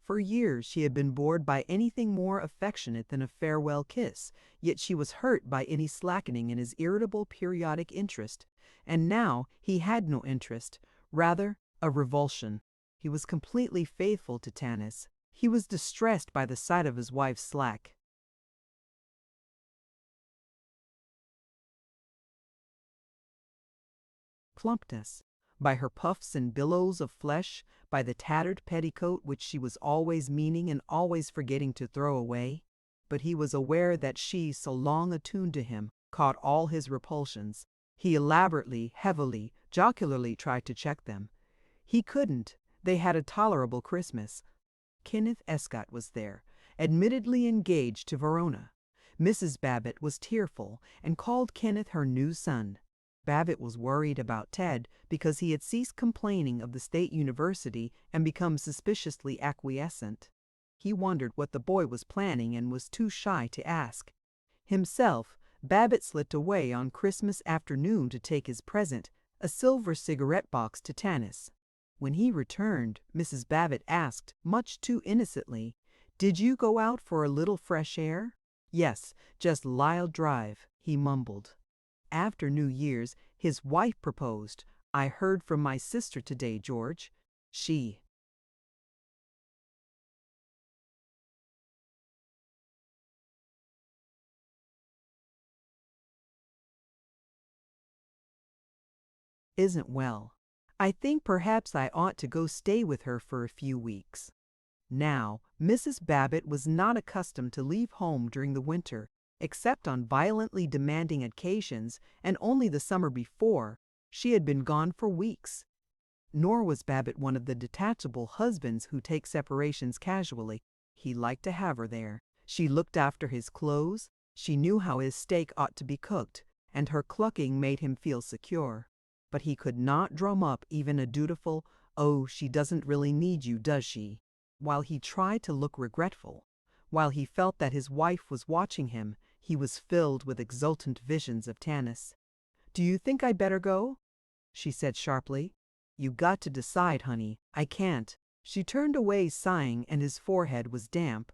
For years she had been bored by anything more affectionate than a farewell kiss, yet she was hurt by any slackening in his irritable periodic interest. And now he had no interest, rather a revulsion. He was completely faithful to Tanis. He was distressed by the sight of his wife's slack. Plumpness, by her puffs and billows of flesh, by the tattered petticoat which she was always meaning and always forgetting to throw away. But he was aware that she, so long attuned to him, caught all his repulsions. He elaborately, heavily, jocularly tried to check them. He couldn't. They had a tolerable Christmas. Kenneth Escott was there, admittedly engaged to Verona. Mrs. Babbitt was tearful and called Kenneth her new son. Babbitt was worried about Ted because he had ceased complaining of the state university and become suspiciously acquiescent. He wondered what the boy was planning and was too shy to ask. Himself, Babbitt slipped away on Christmas afternoon to take his present, a silver cigarette box, to Tanis. When he returned, Mrs. Babbitt asked, much too innocently, "Did you go out for a little fresh air?" "Yes, just Lyle Drive," he mumbled. After New Year's, his wife proposed. "I heard from my sister today, George. She isn't well. I think perhaps I ought to go stay with her for a few weeks." Now, Mrs. Babbitt was not accustomed to leave home during the winter, except on violently demanding occasions, and only the summer before she had been gone for weeks. Nor was Babbitt one of the detachable husbands who take separations casually. He liked to have her there. She looked after his clothes, she knew how his steak ought to be cooked, and her clucking made him feel secure. But he could not drum up even a dutiful, "Oh, she doesn't really need you, does she?" While he tried to look regretful, while he felt that his wife was watching him, he was filled with exultant visions of Tanis. "Do you think I'd better go?" she said sharply. "You got to decide, honey. I can't." She turned away sighing, and his forehead was damp.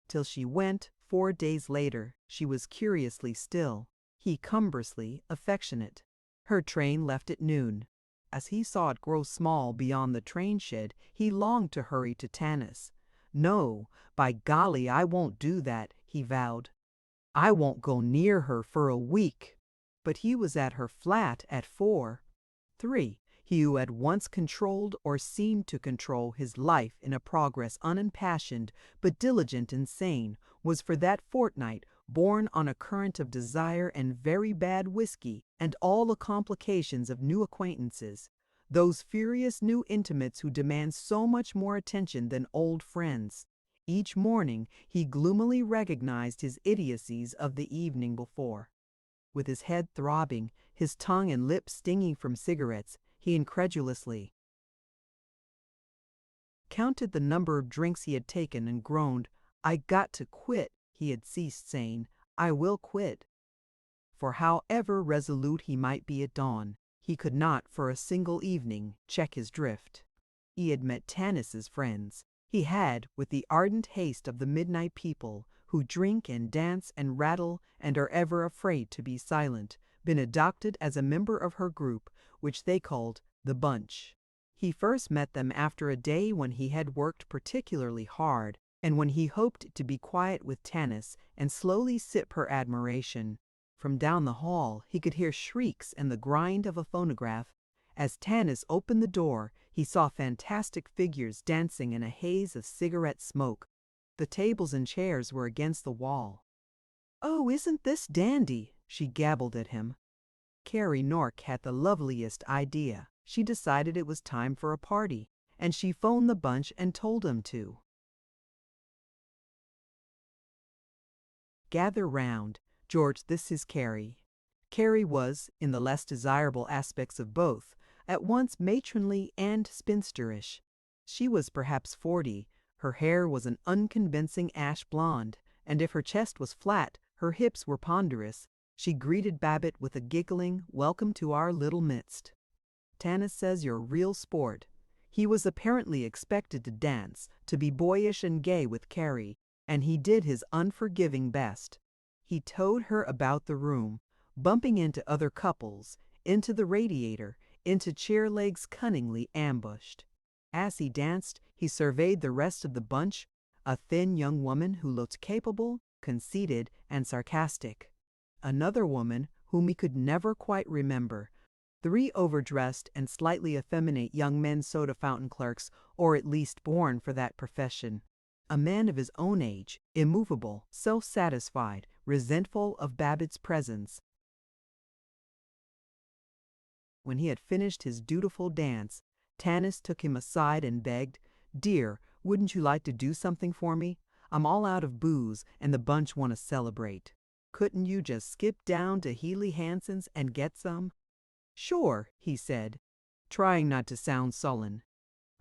Till she went, 4 days later, she was curiously still, he cumbrously affectionate. Her train left at noon. As he saw it grow small beyond the train shed, he longed to hurry to Tanis. "No, by golly, I won't do that," he vowed. "I won't go near her for a week." But he was at her flat at 4. 3. He who had once controlled or seemed to control his life in a progress unimpassioned but diligent and sane, was for that fortnight borne on a current of desire and very bad whiskey and all the complications of new acquaintances, those furious new intimates who demand so much more attention than old friends. Each morning he gloomily recognized his idiocies of the evening before. With his head throbbing, his tongue and lips stinging from cigarettes, he incredulously counted the number of drinks he had taken and groaned. "I got to quit," he had ceased saying. "I will quit." For however resolute he might be at dawn, he could not for a single evening check his drift. He had met Tanis's friends. He had, with the ardent haste of the midnight people, who drink and dance and rattle and are ever afraid to be silent, been adopted as a member of her group, which they called the Bunch. He first met them after a day when he had worked particularly hard, and when he hoped to be quiet with Tanis and slowly sip her admiration. From down the hall he could hear shrieks and the grind of a phonograph. As Tanis opened the door, he saw fantastic figures dancing in a haze of cigarette smoke. The tables and chairs were against the wall. "Oh, isn't this dandy?" she gabbled at him. Carrie Nork had the loveliest idea. She decided it was time for a party, and she phoned the Bunch and told them to gather round. "George, this is Carrie." Carrie was, in the less desirable aspects of both, at once matronly and spinsterish. She was perhaps 40. Her hair was an unconvincing ash blonde, and if her chest was flat, her hips were ponderous. She greeted Babbitt with a giggling, "Welcome to our little midst. Tanis says you're a real sport." He was apparently expected to dance, to be boyish and gay with Carrie, and he did his unforgiving best. He towed her about the room, bumping into other couples, into the radiator, into chair legs cunningly ambushed. As he danced, he surveyed the rest of the Bunch, a thin young woman who looked capable, conceited, and sarcastic. Another woman whom he could never quite remember. 3 overdressed and slightly effeminate young men soda fountain clerks, or at least born for that profession. A man of his own age, immovable, self-satisfied, resentful of Babbitt's presence. When he had finished his dutiful dance, Tanis took him aside and begged, "Dear, wouldn't you like to do something for me? I'm all out of booze, and the Bunch want to celebrate. Couldn't you just skip down to Healy Hansen's and get some?" "Sure," he said, trying not to sound sullen.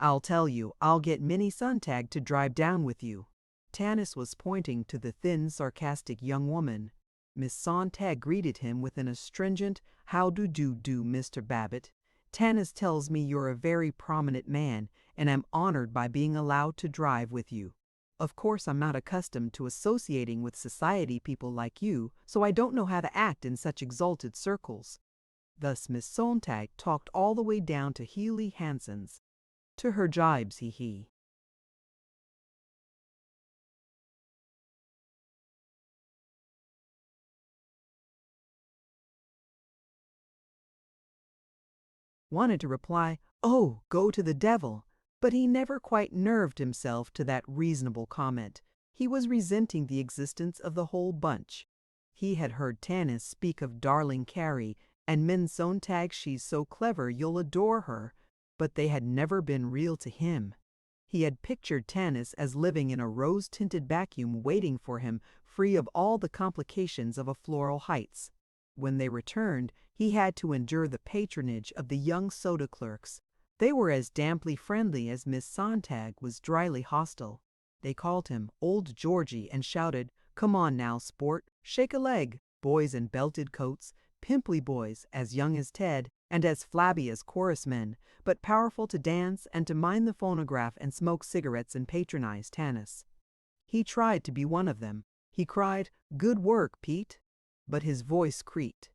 "I'll tell you, I'll get Minnie Sontag to drive down with you." Tanis was pointing to the thin, sarcastic young woman. Miss Sontag greeted him with an astringent, "How do, Mr. Babbitt. Tanis tells me you're a very prominent man, and I'm honored by being allowed to drive with you. Of course, I'm not accustomed to associating with society people like you, so I don't know how to act in such exalted circles." Thus Miss Sontag talked all the way down to Healy Hansen's. To her jibes he wanted to reply, "Oh, go to the devil," but he never quite nerved himself to that reasonable comment. He was resenting the existence of the whole Bunch. He had heard Tanis speak of darling Carrie, and Min Sontag, "She's so clever you'll adore her," but they had never been real to him. He had pictured Tanis as living in a rose-tinted vacuum waiting for him, free of all the complications of a Floral Heights. When they returned, he had to endure the patronage of the young soda clerks. They were as damply friendly as Miss Sontag was dryly hostile. They called him Old Georgie and shouted, "Come on now, sport, shake a leg." Boys in belted coats, pimply boys as young as Ted and as flabby as chorus men, but powerful to dance and to mind the phonograph and smoke cigarettes and patronize Tanis. He tried to be one of them. He cried, "Good work, Pete," but his voice creaked.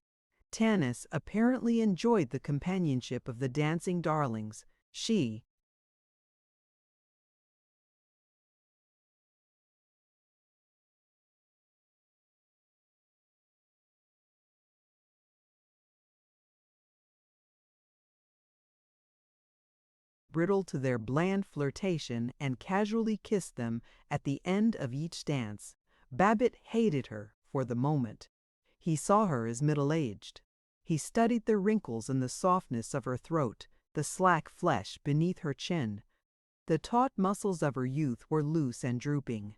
Tanis apparently enjoyed the companionship of the dancing darlings. She brittled to their bland flirtation and casually kissed them at the end of each dance. Babbitt hated her for the moment. He saw her as middle-aged. He studied the wrinkles in the softness of her throat, the slack flesh beneath her chin. The taut muscles of her youth were loose and drooping.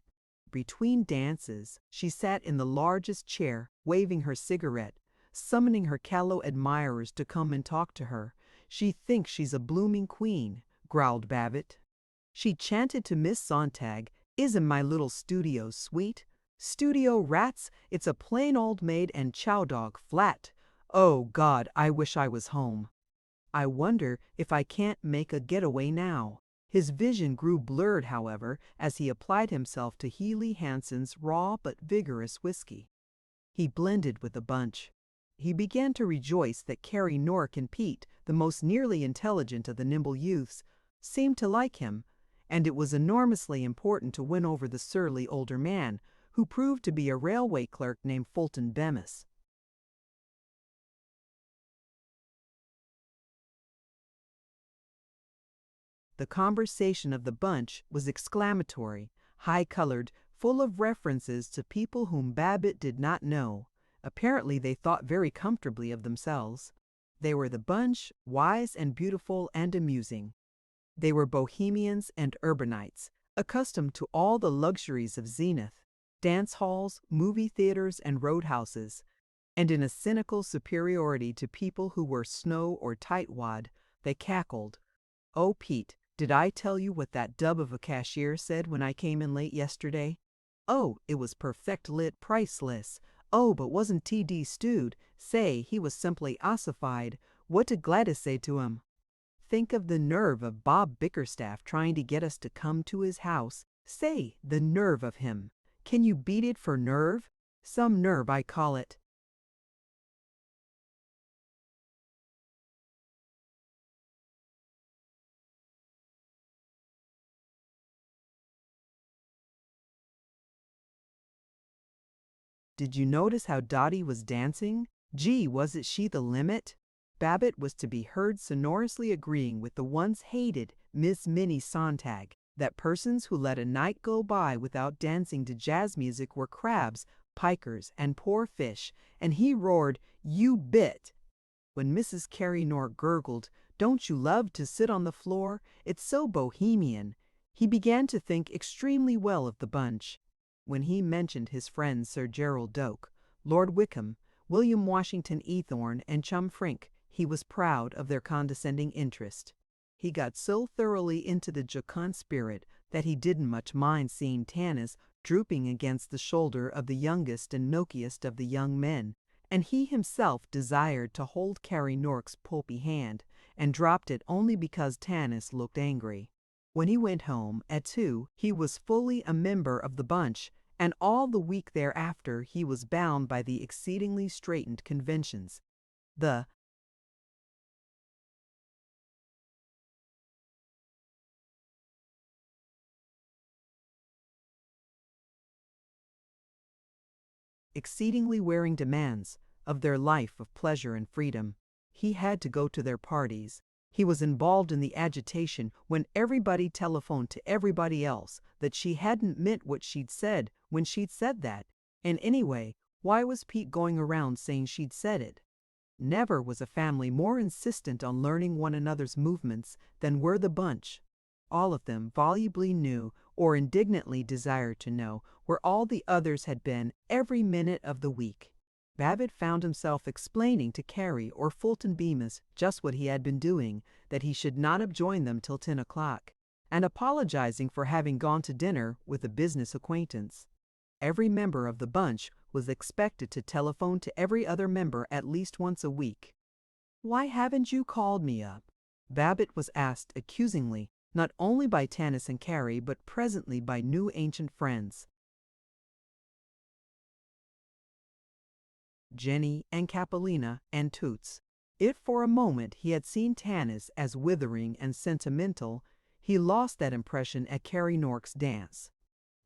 Between dances, she sat in the largest chair, waving her cigarette, summoning her callow admirers to come and talk to her. "She thinks she's a blooming queen," growled Babbitt. She chanted to Miss Sontag, "Isn't my little studio sweet? Studio rats, it's a plain old maid and chow dog flat. Oh God, I wish I was home. I wonder if I can't make a getaway now." His vision grew blurred, however, as he applied himself to Healy Hanson's raw but vigorous whiskey. He blended with the bunch. He began to rejoice that Carrie Nork and Pete, the most nearly intelligent of the nimble youths, seemed to like him, and it was enormously important to win over the surly older man, who proved to be a railway clerk named Fulton Bemis. The conversation of the bunch was exclamatory, high-colored, full of references to people whom Babbitt did not know. Apparently they thought very comfortably of themselves. They were the bunch, wise and beautiful and amusing. They were bohemians and urbanites, accustomed to all the luxuries of Zenith, dance halls, movie theaters, and roadhouses, and in a cynical superiority to people who were snow or tightwad, they cackled. "Oh, Pete, did I tell you what that dub of a cashier said when I came in late yesterday? Oh, it was perfect lit priceless. Oh, but wasn't TD stewed? Say, he was simply ossified. What did Gladys say to him? Think of the nerve of Bob Bickerstaff trying to get us to come to his house. Say, the nerve of him. Can you beat it for nerve? Some nerve, I call it." Did you notice how Dottie was dancing? Gee, wasn't she the limit? Babbitt was to be heard sonorously agreeing with the once hated Miss Minnie Sontag that persons who let a night go by without dancing to jazz music were crabs, pikers, and poor fish, and he roared, "You bit!" When Mrs. Carrie Nork gurgled, "Don't you love to sit on the floor? It's so bohemian," he began to think extremely well of the bunch. When he mentioned his friends Sir Gerald Doak, Lord Wickham, William Washington Eathorne, and Chum Frink, he was proud of their condescending interest. He got so thoroughly into the jocund spirit that he didn't much mind seeing Tanis drooping against the shoulder of the youngest and nokiest of the young men, and he himself desired to hold Carrie Nork's pulpy hand, and dropped it only because Tanis looked angry. When he went home at 2, he was fully a member of the bunch, and all the week thereafter he was bound by the exceedingly straitened conventions. The exceedingly wearing demands of their life of pleasure and freedom. He had to go to their parties. He was involved in the agitation when everybody telephoned to everybody else that she hadn't meant what she'd said when she'd said that. And anyway, why was Pete going around saying she'd said it? Never was a family more insistent on learning one another's movements than were the bunch. All of them volubly knew, or indignantly desired to know, where all the others had been every minute of the week. Babbitt found himself explaining to Carrie or Fulton Bemis just what he had been doing, that he should not have joined them till 10 o'clock, and apologizing for having gone to dinner with a business acquaintance. Every member of the bunch was expected to telephone to every other member at least once a week. "Why haven't you called me up?" Babbitt was asked accusingly, not only by Tanis and Carrie, but presently by new ancient friends, Jenny and Capellina and Toots. If for a moment he had seen Tanis as withering and sentimental, he lost that impression at Carrie Nork's dance.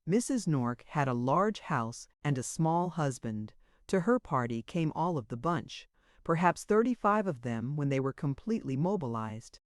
Mrs. Nork had a large house and a small husband. To her party came all of the bunch, perhaps 35 of them when they were completely mobilized.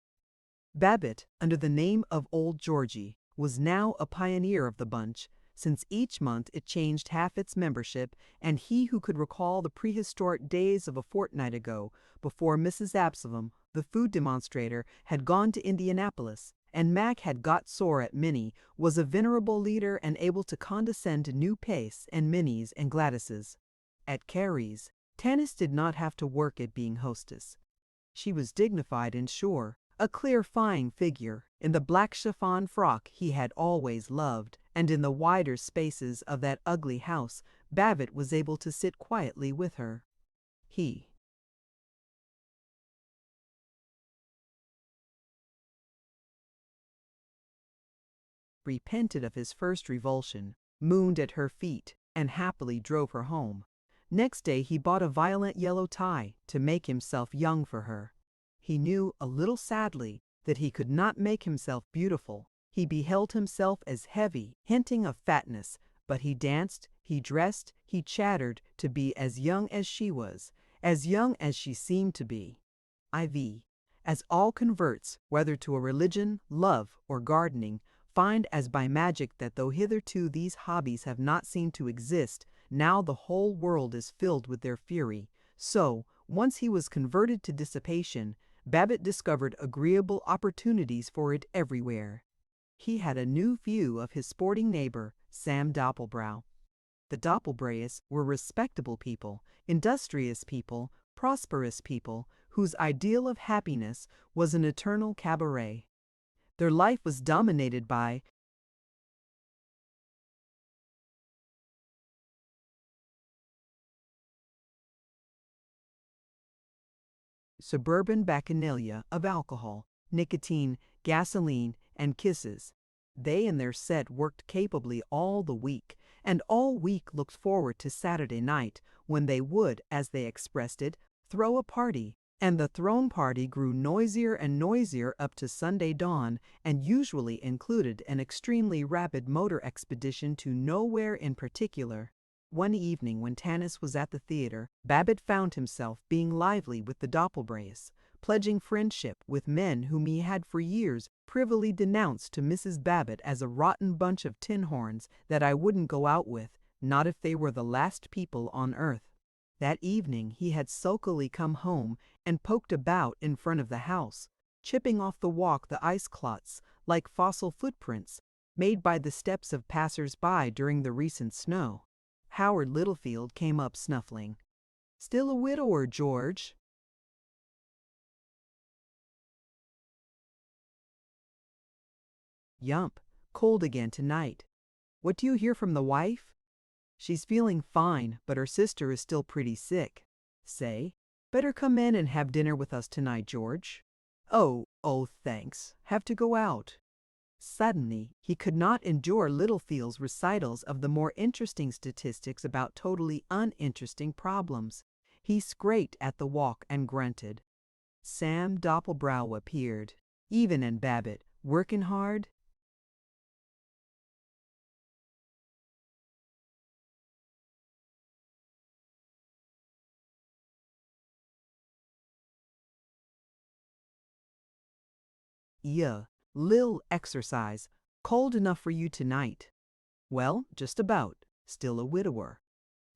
Babbitt, under the name of Old Georgie, was now a pioneer of the bunch, since each month it changed half its membership, and he who could recall the prehistoric days of a fortnight ago, before Mrs. Absalom, the food demonstrator, had gone to Indianapolis, and Mac had got sore at Minnie, was a venerable leader and able to condescend to new Pace and Minnies and Gladyses. At Carrie's, Tanis did not have to work at being hostess. She was dignified and sure, a clear, fine figure, in the black chiffon frock he had always loved, and in the wider spaces of that ugly house, Babbitt was able to sit quietly with her. He repented of his first revulsion, mooned at her feet, and happily drove her home. Next day he bought a violent yellow tie to make himself young for her. He knew, a little sadly, that he could not make himself beautiful. He beheld himself as heavy, hinting of fatness, but he danced, he dressed, he chattered to be as young as she was, as young as she seemed to be. IV. As all converts, whether to a religion, love, or gardening, find as by magic that though hitherto these hobbies have not seemed to exist, now the whole world is filled with their fury, so, once he was converted to dissipation, Babbitt discovered agreeable opportunities for it everywhere. He had a new view of his sporting neighbor, Sam Doppelbrau. The Doppelbraus were respectable people, industrious people, prosperous people, whose ideal of happiness was an eternal cabaret. Their life was dominated by suburban bacchanalia of alcohol, nicotine, gasoline, and kisses. They and their set worked capably all the week, and all week looked forward to Saturday night, when they would, as they expressed it, throw a party. And the thrown party grew noisier and noisier up to Sunday dawn, and usually included an extremely rapid motor expedition to nowhere in particular. One evening when Tanis was at the theater, Babbitt found himself being lively with the Doppelbraus, pledging friendship with men whom he had for years privily denounced to Mrs. Babbitt as a rotten bunch of tin horns that I wouldn't go out with, not if they were the last people on earth. That evening he had sulkily come home and poked about in front of the house, chipping off the walk the ice clots, like fossil footprints, made by the steps of passers-by during the recent snow. Howard Littlefield came up snuffling. "Still a widower, George?" "Yump. Cold again tonight. What do you hear from the wife?" "She's feeling fine, but her sister is still pretty sick." "Say, better come in and have dinner with us tonight, George." Oh, thanks. Have to go out." Suddenly, he could not endure Littlefield's recitals of the more interesting statistics about totally uninteresting problems. He scraped at the walk and grunted. Sam Doppelbrau appeared. "Even and Babbitt, working hard?" "Yeah, lil exercise. Cold enough for you tonight." "Well, just about. Still a widower."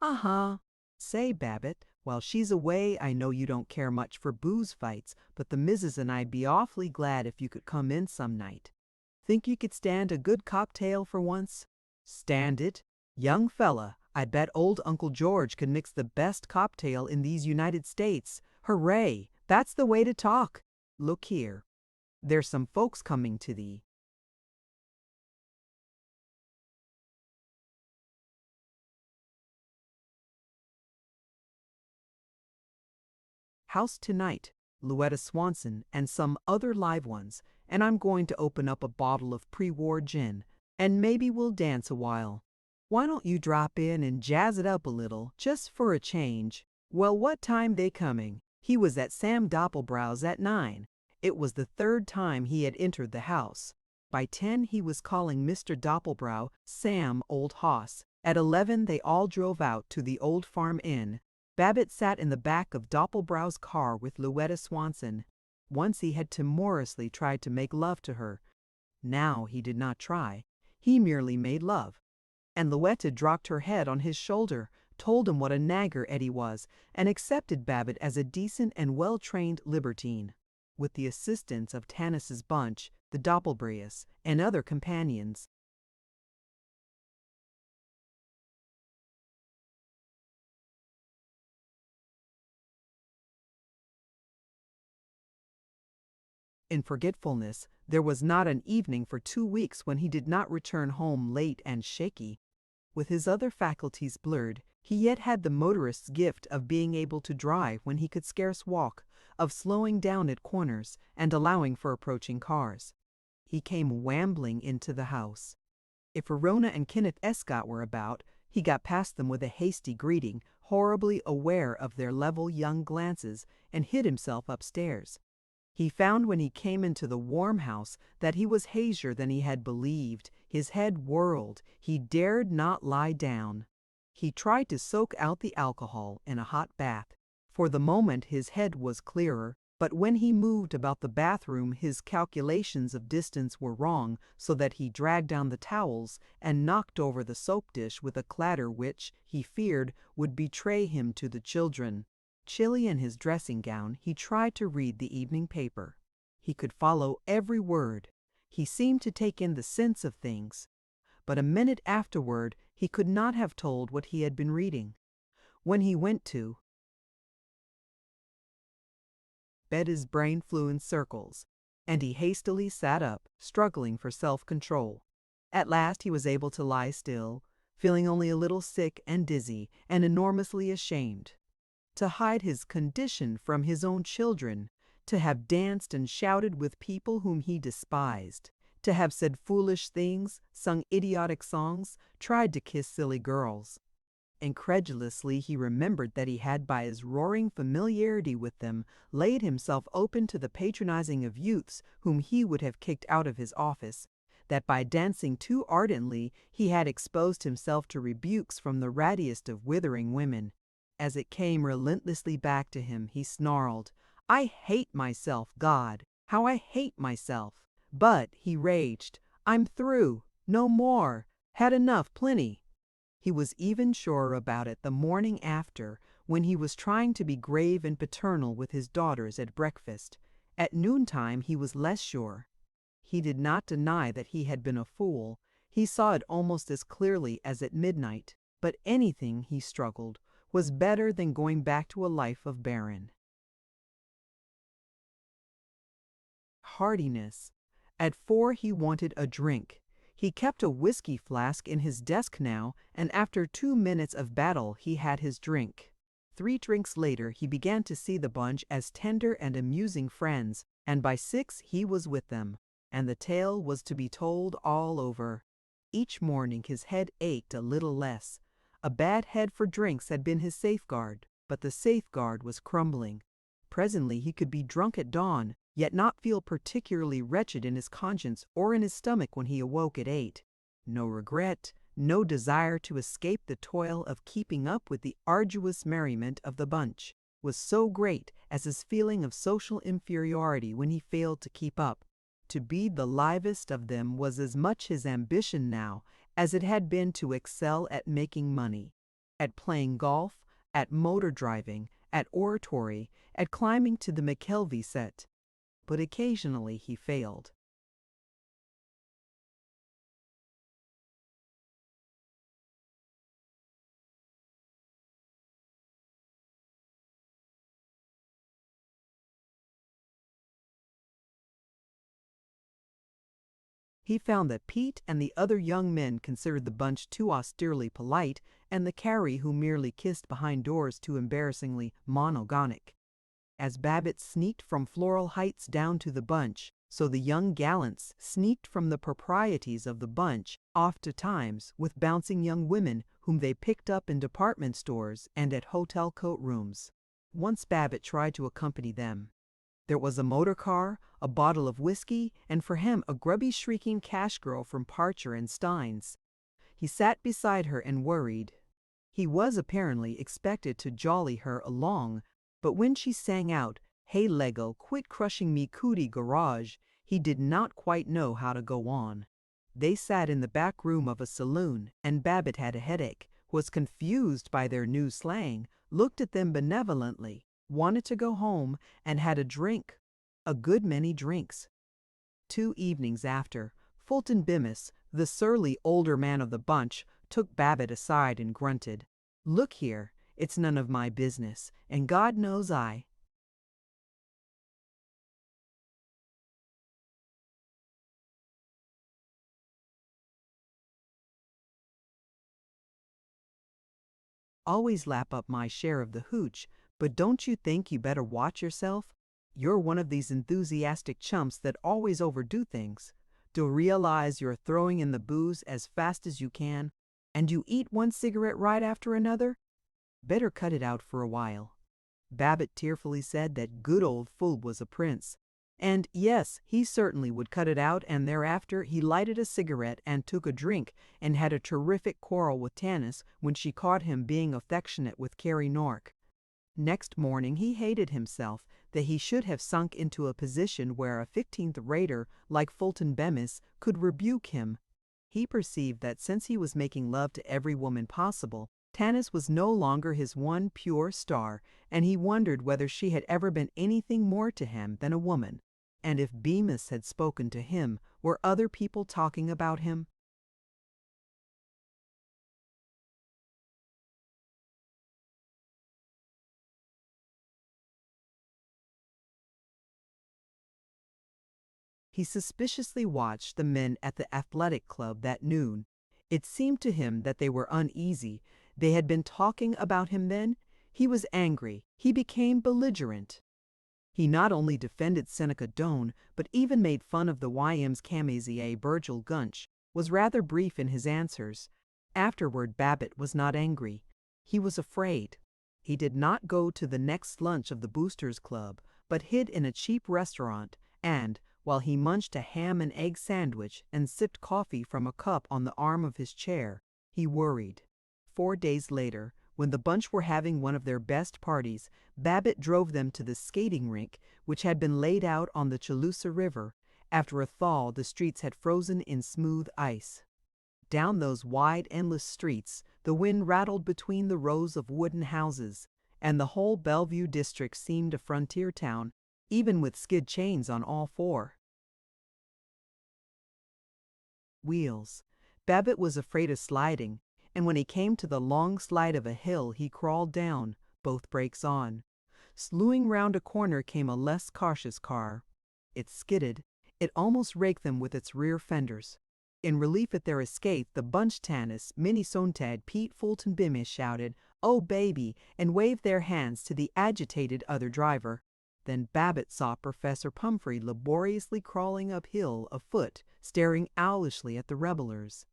"Uh-huh. Say, Babbitt, while she's away, I know you don't care much for booze fights, but the missus and I'd be awfully glad if you could come in some night. Think you could stand a good cocktail for once?" "Stand it? Young fella, I bet old Uncle George can mix the best cocktail in these United States. Hooray! That's the way to talk. Look here. There's some folks coming to the house tonight, Louetta Swanson and some other live ones, and I'm going to open up a bottle of pre-war gin, and maybe we'll dance a while. Why don't you drop in and jazz it up a little, just for a change?" Well, what time they coming? He was at Sam Doppelbrau's at 9. It was the third time he had entered the house. By 10 he was calling Mr. Doppelbrau Sam Old Hoss. At 11 they all drove out to the Old Farm Inn. Babbitt sat in the back of Doppelbrau's car with Louetta Swanson. Once he had timorously tried to make love to her. Now he did not try. He merely made love. And Louetta dropped her head on his shoulder, told him what a nagger Eddie was, and accepted Babbitt as a decent and well-trained libertine. With the assistance of Tanis's bunch, the Doppelbraus, and other companions, In forgetfulness, there was not an evening for 2 weeks when he did not return home late and shaky. With his other faculties blurred, he yet had the motorist's gift of being able to drive when he could scarce walk, of slowing down at corners and allowing for approaching cars. He came wambling into the house. If Verona and Kenneth Escott were about, he got past them with a hasty greeting, horribly aware of their level young glances, and hid himself upstairs. He found when he came into the warm house that he was hazier than he had believed. His head whirled. He dared not lie down. He tried to soak out the alcohol in a hot bath. For the moment his head was clearer, but when he moved about the bathroom his calculations of distance were wrong, so that he dragged down the towels and knocked over the soap dish with a clatter which, he feared, would betray him to the children. Chilly in his dressing gown, he tried to read the evening paper. He could follow every word. He seemed to take in the sense of things. But a minute afterward he could not have told what he had been reading. When he went to bed his brain flew in circles, and he hastily sat up, struggling for self-control. At last he was able to lie still, feeling only a little sick and dizzy and enormously ashamed. To hide his condition from his own children, to have danced and shouted with people whom he despised, to have said foolish things, sung idiotic songs, tried to kiss silly girls. Incredulously he remembered that he had, by his roaring familiarity with them, laid himself open to the patronizing of youths whom he would have kicked out of his office, that by dancing too ardently he had exposed himself to rebukes from the rattiest of withering women. As it came relentlessly back to him, he snarled, "I hate myself, God! How I hate myself!" But, he raged, "I'm through! No more! Had enough, plenty!" He was even surer about it the morning after, when he was trying to be grave and paternal with his daughters at breakfast. At noontime he was less sure. He did not deny that he had been a fool. He saw it almost as clearly as at midnight. But anything, he struggled, was better than going back to a life of barren. Hardiness. At 4 he wanted a drink. He kept a whiskey flask in his desk now, and after 2 minutes of battle he had his drink. 3 drinks later he began to see the bunch as tender and amusing friends, and by 6 he was with them, and the tale was to be told all over. Each morning his head ached a little less. A bad head for drinks had been his safeguard, but the safeguard was crumbling. Presently he could be drunk at dawn, yet not feel particularly wretched in his conscience or in his stomach when he awoke at 8. No regret, no desire to escape the toil of keeping up with the arduous merriment of the bunch, was so great as his feeling of social inferiority when he failed to keep up. To be the livest of them was as much his ambition now as it had been to excel at making money, at playing golf, at motor driving, at oratory, at climbing to the McKelvey set. But occasionally he failed. He found that Pete and the other young men considered the bunch too austerely polite, and the Carrie who merely kissed behind doors too embarrassingly monogonic. As Babbitt sneaked from Floral Heights down to the bunch, so the young gallants sneaked from the proprieties of the bunch, oft-times with bouncing young women whom they picked up in department stores and at hotel coat rooms. Once Babbitt tried to accompany them. There was a motor car, a bottle of whiskey, and for him a grubby shrieking cash girl from Parcher and Stein's. He sat beside her and worried. He was apparently expected to jolly her along, but when she sang out, "Hey Lego, quit crushing me cootie garage," he did not quite know how to go on. They sat in the back room of a saloon, and Babbitt had a headache, was confused by their new slang, looked at them benevolently, wanted to go home, and had a drink, a good many drinks. 2 evenings after, Fulton Bemis, the surly older man of the bunch, took Babbitt aside and grunted, "Look here, it's none of my business, and God knows I always lap up my share of the hooch, but don't you think you better watch yourself? You're one of these enthusiastic chumps that always overdo things. Do realize you're throwing in the booze as fast as you can, and you eat one cigarette right after another? Better cut it out for a while." Babbitt tearfully said that good old Fulb was a prince. And yes, he certainly would cut it out, and thereafter he lighted a cigarette and took a drink and had a terrific quarrel with Tanis when she caught him being affectionate with Carrie Nork. Next morning he hated himself that he should have sunk into a position where a 15th rater like Fulton Bemis could rebuke him. He perceived that since he was making love to every woman possible, Tanis was no longer his one pure star, and he wondered whether she had ever been anything more to him than a woman. And if Bemis had spoken to him, were other people talking about him? He suspiciously watched the men at the athletic club that noon. It seemed to him that they were uneasy. They had been talking about him then. He was angry. He became belligerent. He not only defended Seneca Doane, but even made fun of the YM's Camazier Virgil Gunch, was rather brief in his answers. Afterward Babbitt was not angry. He was afraid. He did not go to the next lunch of the Boosters Club, but hid in a cheap restaurant, and, while he munched a ham and egg sandwich and sipped coffee from a cup on the arm of his chair, he worried. 4 days later, when the bunch were having one of their best parties, Babbitt drove them to the skating rink, which had been laid out on the Chaloosa River. After a thaw, the streets had frozen in smooth ice. Down those wide, endless streets, the wind rattled between the rows of wooden houses, and the whole Bellevue district seemed a frontier town, even with skid chains on all four wheels. Babbitt was afraid of sliding, and when he came to the long slide of a hill he crawled down, both brakes on. Slewing round a corner came a less cautious car. It skidded. It almost raked them with its rear fenders. In relief at their escape, the bunch Tanis, Minnie Sontag, Pete Fulton Bemis shouted, "Oh, baby," and waved their hands to the agitated other driver. Then Babbitt saw Professor Pumphrey laboriously crawling uphill afoot, staring owlishly at the revelers.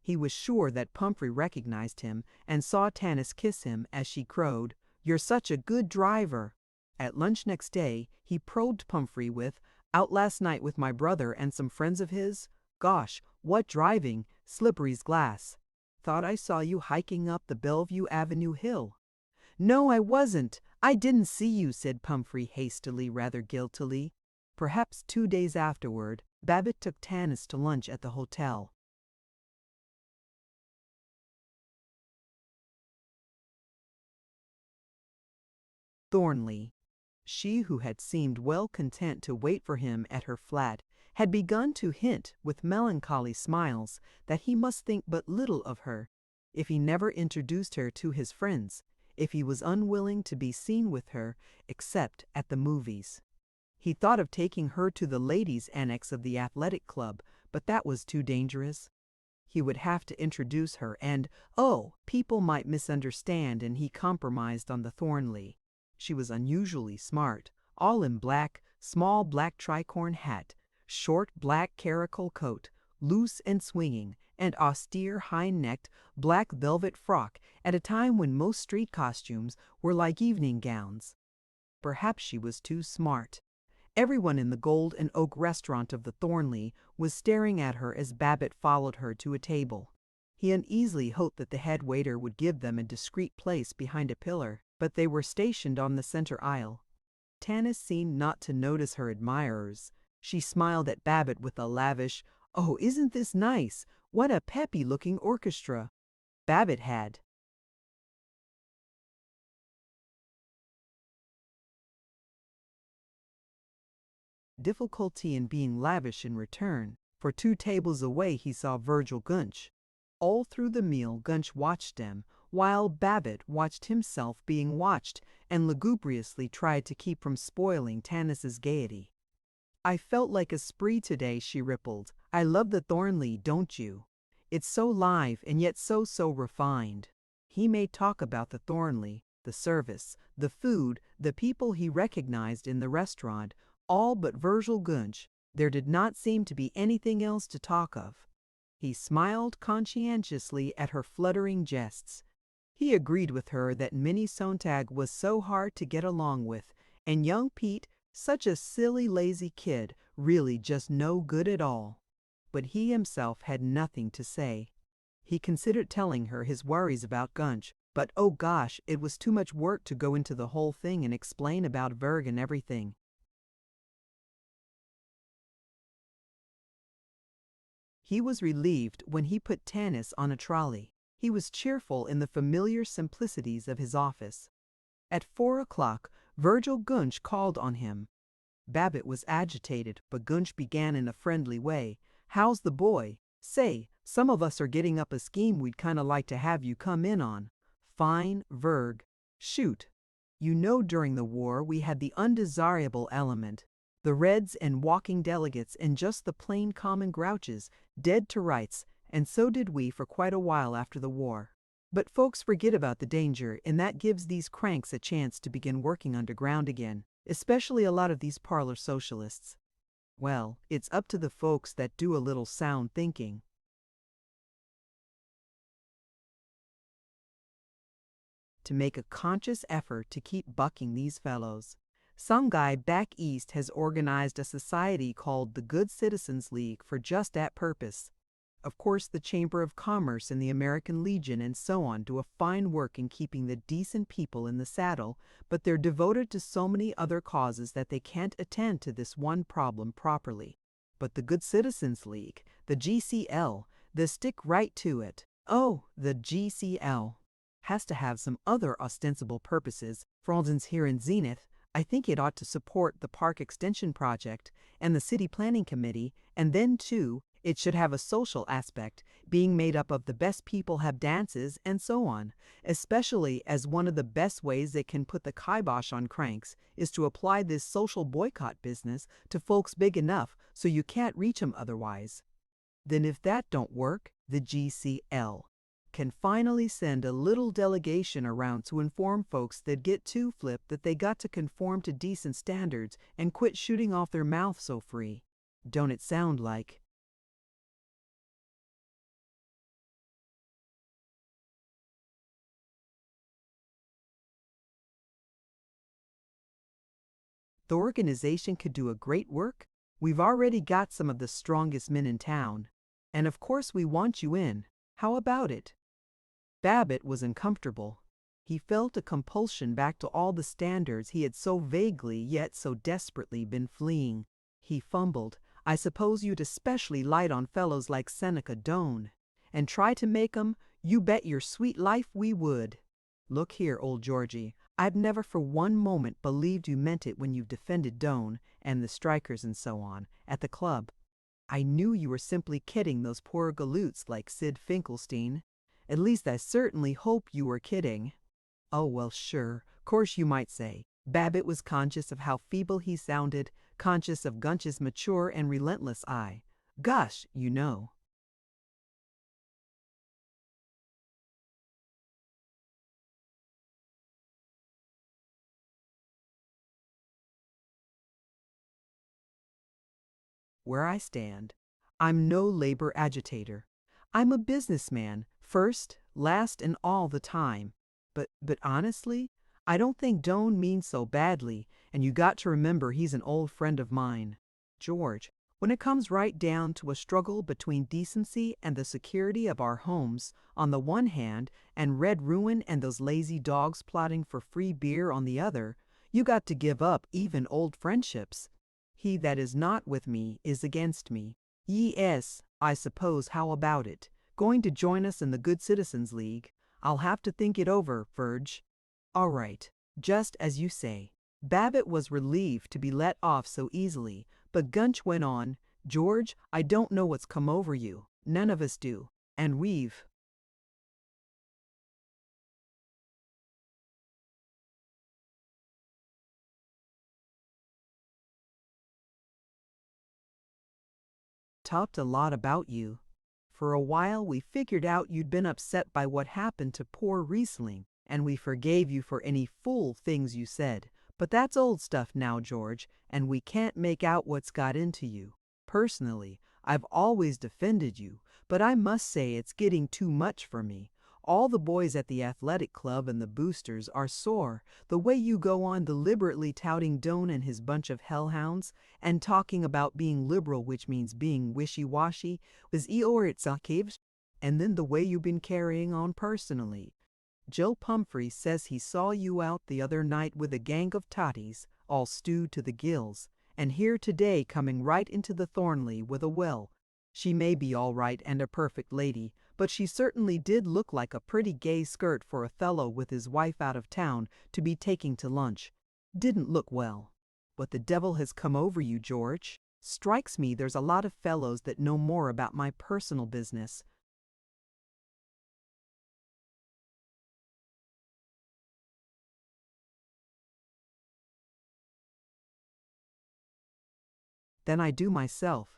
He was sure that Pumphrey recognized him and saw Tanis kiss him as she crowed, "You're such a good driver." At lunch next day, he probed Pumphrey with, "Out last night with my brother and some friends of his? Gosh, what driving, slippery's glass. Thought I saw you hiking up the Bellevue Avenue hill." "No, I wasn't. I didn't see you," said Pumphrey hastily, rather guiltily. Perhaps 2 days afterward, Babbitt took Tanis to lunch at the hotel. Thornley. She who had seemed well content to wait for him at her flat had begun to hint with melancholy smiles that he must think but little of her if he never introduced her to his friends, if he was unwilling to be seen with her except at the movies. He thought of taking her to the ladies' annex of the athletic club, but that was too dangerous. He would have to introduce her, and, people might misunderstand, and he compromised on the Thornley. She was unusually smart, all in black, small black tricorn hat, short black caracal coat, loose and swinging, and austere high-necked black velvet frock at a time when most street costumes were like evening gowns. Perhaps she was too smart. Everyone in the Gold and Oak restaurant of the Thornley was staring at her as Babbitt followed her to a table. He uneasily hoped that the head waiter would give them a discreet place behind a pillar, but they were stationed on the center aisle. Tanis seemed not to notice her admirers. She smiled at Babbitt with a lavish, "Oh, isn't this nice? What a peppy-looking orchestra." Babbitt had difficulty in being lavish in return, for 2 tables away he saw Virgil Gunch. All through the meal Gunch watched them, while Babbitt watched himself being watched and lugubriously tried to keep from spoiling Tanis's gaiety. "I felt like a spree today," she rippled. "I love the Thornley, don't you? It's so live and yet so refined." He made talk about the Thornley, the service, the food, the people he recognized in the restaurant, all but Virgil Gunch. There did not seem to be anything else to talk of. He smiled conscientiously at her fluttering jests. He agreed with her that Minnie Sontag was so hard to get along with, and young Pete such a silly, lazy kid, really just no good at all. But he himself had nothing to say. He considered telling her his worries about Gunch, but oh gosh, it was too much work to go into the whole thing and explain about Verg and everything. He was relieved when he put Tanis on a trolley. He was cheerful in the familiar simplicities of his office. At 4 o'clock, Virgil Gunch called on him. Babbitt was agitated, but Gunch began in a friendly way. "How's the boy? Say, some of us are getting up a scheme we'd kinda like to have you come in on." "Fine, Verg. Shoot. You know during the war we had the undesirable element. The Reds and walking delegates and just the plain common grouches, dead to rights, and so did we for quite a while after the war. But folks forget about the danger, and that gives these cranks a chance to begin working underground again, especially a lot of these parlor socialists. Well, it's up to the folks that do a little sound thinking to make a conscious effort to keep bucking these fellows. Some guy back east has organized a society called the Good Citizens League for just that purpose. Of course, the Chamber of Commerce and the American Legion and so on do a fine work in keeping the decent people in the saddle, but they're devoted to so many other causes that they can't attend to this one problem properly. But the Good Citizens League, the GCL, they stick right to it. Oh, the GCL has to have some other ostensible purposes. For instance, here in Zenith, I think it ought to support the park extension project and the city planning committee, and then, too, it should have a social aspect, being made up of the best people have dances and so on, especially as one of the best ways they can put the kibosh on cranks is to apply this social boycott business to folks big enough so you can't reach 'em otherwise. Then if that don't work, the GCL can finally send a little delegation around to inform folks that get too flipped that they got to conform to decent standards and quit shooting off their mouth so free. Don't it sound like? The organization could do a great work. We've already got some of the strongest men in town. And of course we want you in. How about it? Babbitt was uncomfortable. He felt a compulsion back to all the standards he had so vaguely yet so desperately been fleeing. He fumbled. "I suppose you'd especially light on fellows like Seneca Doane. And try to make 'em? You bet your sweet life we would." "Look here, old Georgie, I've never for one moment believed you meant it when you've defended Doane and the strikers and so on at the club. I knew you were simply kidding those poor galoots like Sid Finkelstein. At least I certainly hope you were kidding." "Oh, well, sure. Course you might say." Babbitt was conscious of how feeble he sounded, conscious of Gunch's mature and relentless eye. "Gosh, you know." Where I stand, I'm no labor agitator. I'm a businessman, first, last, and all the time. But honestly, I don't think Doane means so badly, and you got to remember he's an old friend of mine. George, when it comes right down to a struggle between decency and the security of our homes on the one hand, and red ruin and those lazy dogs plotting for free beer on the other, you got to give up even old friendships. He that is not with me is against me. Yes, I suppose, how about it? Going to join us in the Good Citizens League? I'll have to think it over, Verge. All right, just as you say. Babbitt was relieved to be let off so easily, but Gunch went on, "George, I don't know what's come over you. None of us do. And we've talked a lot about you. for a while we figured out you'd been upset by what happened to poor Riesling, and we forgave you for any fool things you said. But that's old stuff now, George, and we can't make out what's got into you. Personally, I've always defended you, but I must say it's getting too much for me. All the boys at the athletic club and the boosters are sore. The way you go on deliberately touting Doan and his bunch of hellhounds, and talking about being liberal, which means being wishy-washy, was eoritzakiv, and then the way you've been carrying on personally. Joe Pumphrey says he saw you out the other night with a gang of totties, all stewed to the gills, and here today coming right into the Thornley with a well. She may be all right and a perfect lady, but she certainly did look like a pretty gay skirt for a fellow with his wife out of town to be taking to lunch. Didn't look well. What the devil has come over you, George? Strikes me there's a lot of fellows that know more about my personal business than I do myself.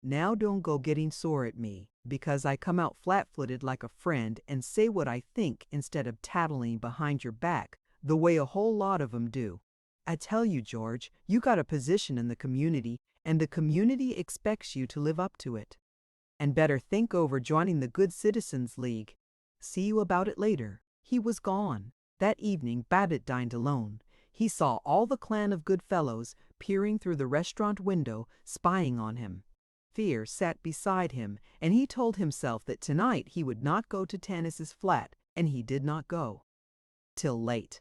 Now don't go getting sore at me, because I come out flat-footed like a friend and say what I think instead of tattling behind your back, the way a whole lot of 'em do. I tell you, George, you got a position in the community, and the community expects you to live up to it. And better think over joining the Good Citizens League. See you about it later. He was gone. That evening Babbitt dined alone. He saw all the clan of good fellows peering through the restaurant window, spying on him. Fear sat beside him, and he told himself that tonight he would not go to Tanis's flat, and he did not go. Till late.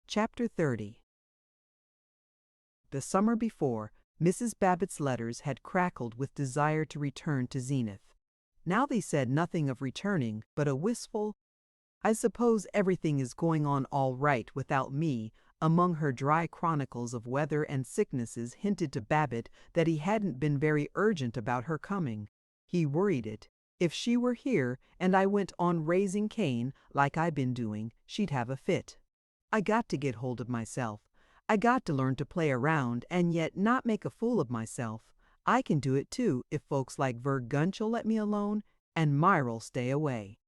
Chapter 30. The summer before, Mrs. Babbitt's letters had crackled with desire to return to Zenith. Now they said nothing of returning, but a wistful, "I suppose everything is going on all right without me," among her dry chronicles of weather and sicknesses hinted to Babbitt that he hadn't been very urgent about her coming. He worried it. If she were here and I went on raising Cain, like I been doing, she'd have a fit. I got to get hold of myself. I got to learn to play around and yet not make a fool of myself. I can do it too if folks like Verg Gunch'll let me alone and Myra'll stay away.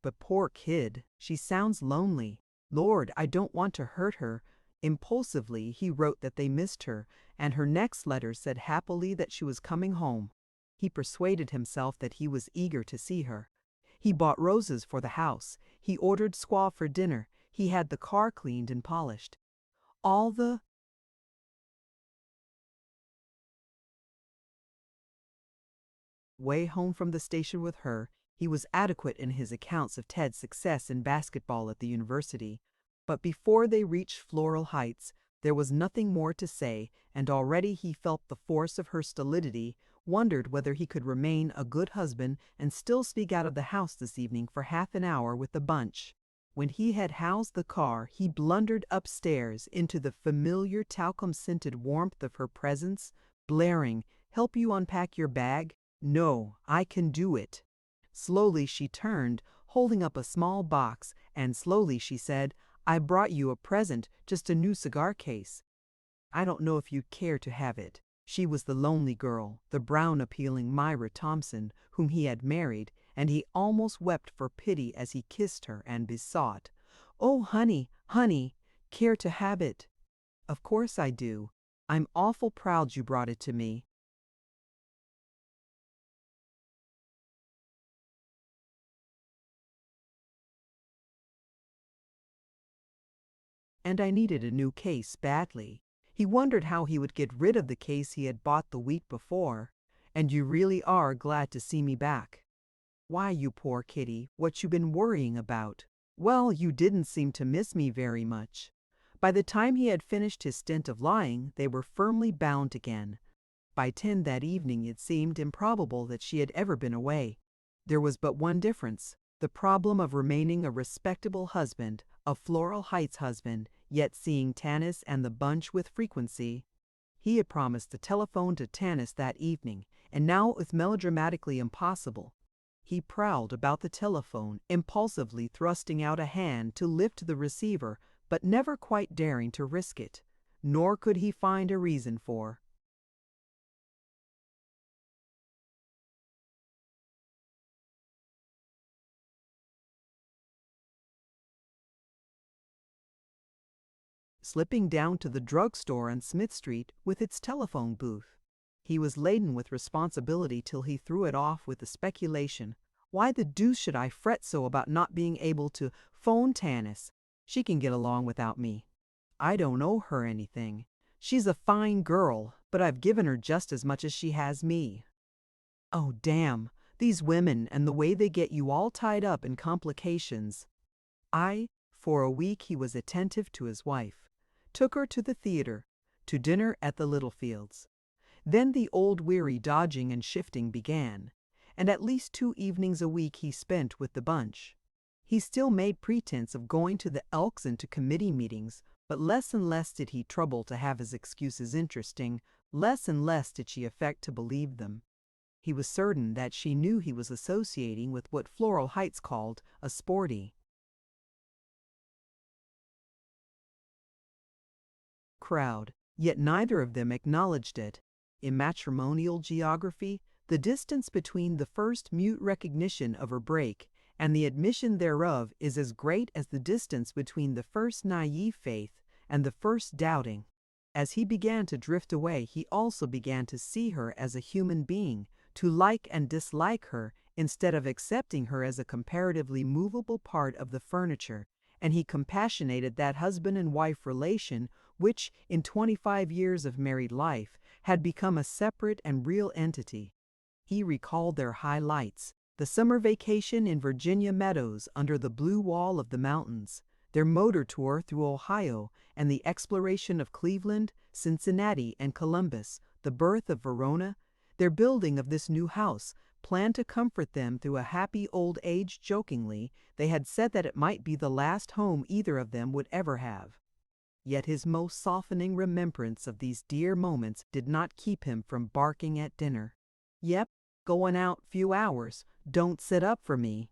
But poor kid, she sounds lonely. Lord, I don't want to hurt her. Impulsively, he wrote that they missed her, and her next letter said happily that she was coming home. He persuaded himself that he was eager to see her. He bought roses for the house. He ordered squaw for dinner. He had the car cleaned and polished. All the way home from the station with her, he was adequate in his accounts of Ted's success in basketball at the university. But before they reached Floral Heights, there was nothing more to say, and already he felt the force of her stolidity, wondered whether he could remain a good husband and still speak out of the house this evening for half an hour with the bunch. When he had housed the car, he blundered upstairs into the familiar talcum-scented warmth of her presence, blaring, "Help you unpack your bag? No, I can do it." Slowly she turned, holding up a small box, and slowly she said, "I brought you a present, just a new cigar case. I don't know if you'd care to have it." She was the lonely girl, the brown-appealing Myra Thompson, whom he had married, and he almost wept for pity as he kissed her and besought, "Oh, honey, honey, care to have it?" "Of course I do. I'm awful proud you brought it to me." And I needed a new case badly. He wondered how he would get rid of the case he had bought the week before. "And you really are glad to see me back?" "Why, you poor kitty, what you been worrying about?" "Well, you didn't seem to miss me very much." By the time he had finished his stint of lying, they were firmly bound again. By 10 that evening it seemed improbable that she had ever been away. There was but one difference, the problem of remaining a respectable husband, a Floral Heights husband, yet seeing Tanis and the bunch with frequency. He had promised to telephone to Tanis that evening, and now it was melodramatically impossible. He prowled about the telephone, impulsively thrusting out a hand to lift the receiver, but never quite daring to risk it, nor could he find a reason for. Slipping down to the drugstore on Smith Street with its telephone booth. He was laden with responsibility till he threw it off with the speculation, why the deuce should I fret so about not being able to phone Tanis? She can get along without me. I don't owe her anything. She's a fine girl, but I've given her just as much as she has me. Oh, damn, these women and the way they get you all tied up in complications. For a week he was attentive to his wife. Took her to the theater, to dinner at the Littlefields. Then the old weary dodging and shifting began, and at least 2 evenings a week he spent with the bunch. He still made pretense of going to the Elks and to committee meetings, but less and less did he trouble to have his excuses interesting, less and less did she affect to believe them. He was certain that she knew he was associating with what Floral Heights called a sporty crowd, yet neither of them acknowledged it. In matrimonial geography, the distance between the first mute recognition of her break and the admission thereof is as great as the distance between the first naive faith and the first doubting. As he began to drift away, he also began to see her as a human being, to like and dislike her instead of accepting her as a comparatively movable part of the furniture, and he compassionated that husband and wife relation which, in 25 years of married life, had become a separate and real entity. He recalled their highlights, the summer vacation in Virginia meadows under the blue wall of the mountains, their motor tour through Ohio, and the exploration of Cleveland, Cincinnati, and Columbus, the birth of Verona, their building of this new house, planned to comfort them through a happy old age. Jokingly, they had said that it might be the last home either of them would ever have. Yet his most softening remembrance of these dear moments did not keep him from barking at dinner. Yep, going out few hours, don't sit up for me.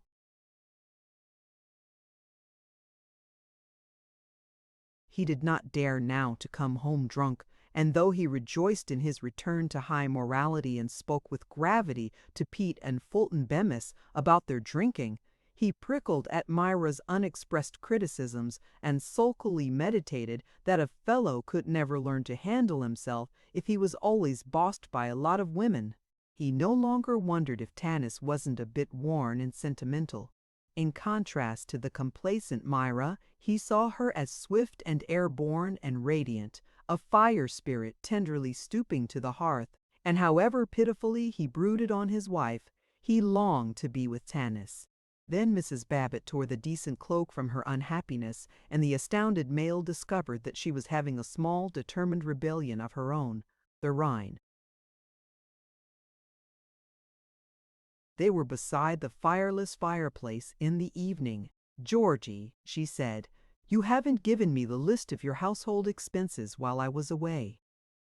He did not dare now to come home drunk, and though he rejoiced in his return to high morality and spoke with gravity to Pete and Fulton Bemis about their drinking, he prickled at Myra's unexpressed criticisms and sulkily meditated that a fellow could never learn to handle himself if he was always bossed by a lot of women. He no longer wondered if Tanis wasn't a bit worn and sentimental. In contrast to the complacent Myra, he saw her as swift and airborne and radiant, a fire spirit tenderly stooping to the hearth, and however pitifully he brooded on his wife, he longed to be with Tanis. Then Mrs. Babbitt tore the decent cloak from her unhappiness, and the astounded male discovered that she was having a small, determined rebellion of her own, the Rhine. They were beside the fireless fireplace in the evening. "Georgie," she said, "you haven't given me the list of your household expenses while I was away."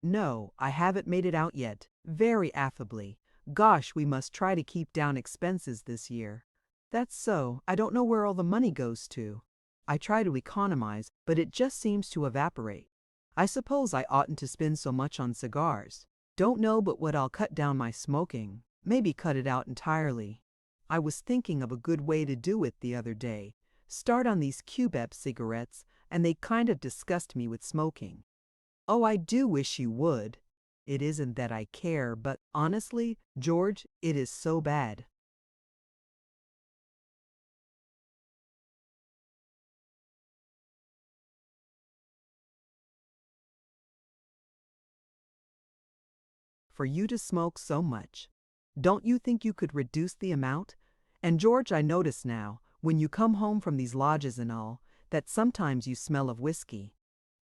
"No, I haven't made it out yet," very affably. "Gosh, we must try to keep down expenses this year." "That's so. I don't know where all the money goes to. I try to economize, but it just seems to evaporate. I suppose I oughtn't to spend so much on cigars. Don't know but what I'll cut down my smoking. Maybe cut it out entirely. I was thinking of a good way to do it the other day. Start on these Cubeb cigarettes, and they kind of disgust me with smoking." "Oh, I do wish you would." "It isn't that I care, but honestly, George, it is so bad." "For you to smoke so much. Don't you think you could reduce the amount? And George, I notice now, when you come home from these lodges and all, that sometimes you smell of whiskey.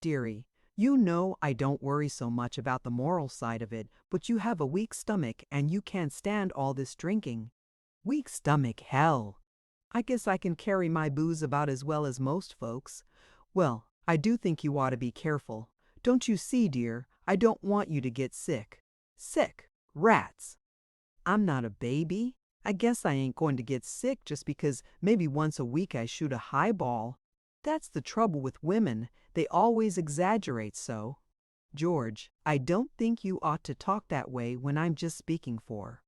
Dearie, you know I don't worry so much about the moral side of it, but you have a weak stomach and you can't stand all this drinking." "Weak stomach, hell! I guess I can carry my booze about as well as most folks. Well, I do think you ought to be careful. Don't you see, dear, I don't want you to get sick." "Sick? Rats! I'm not a baby. I guess I ain't going to get sick just because maybe once a week I shoot a highball." That's the trouble with women, they always exaggerate so. George, I don't think you ought to talk that way when I'm just speaking for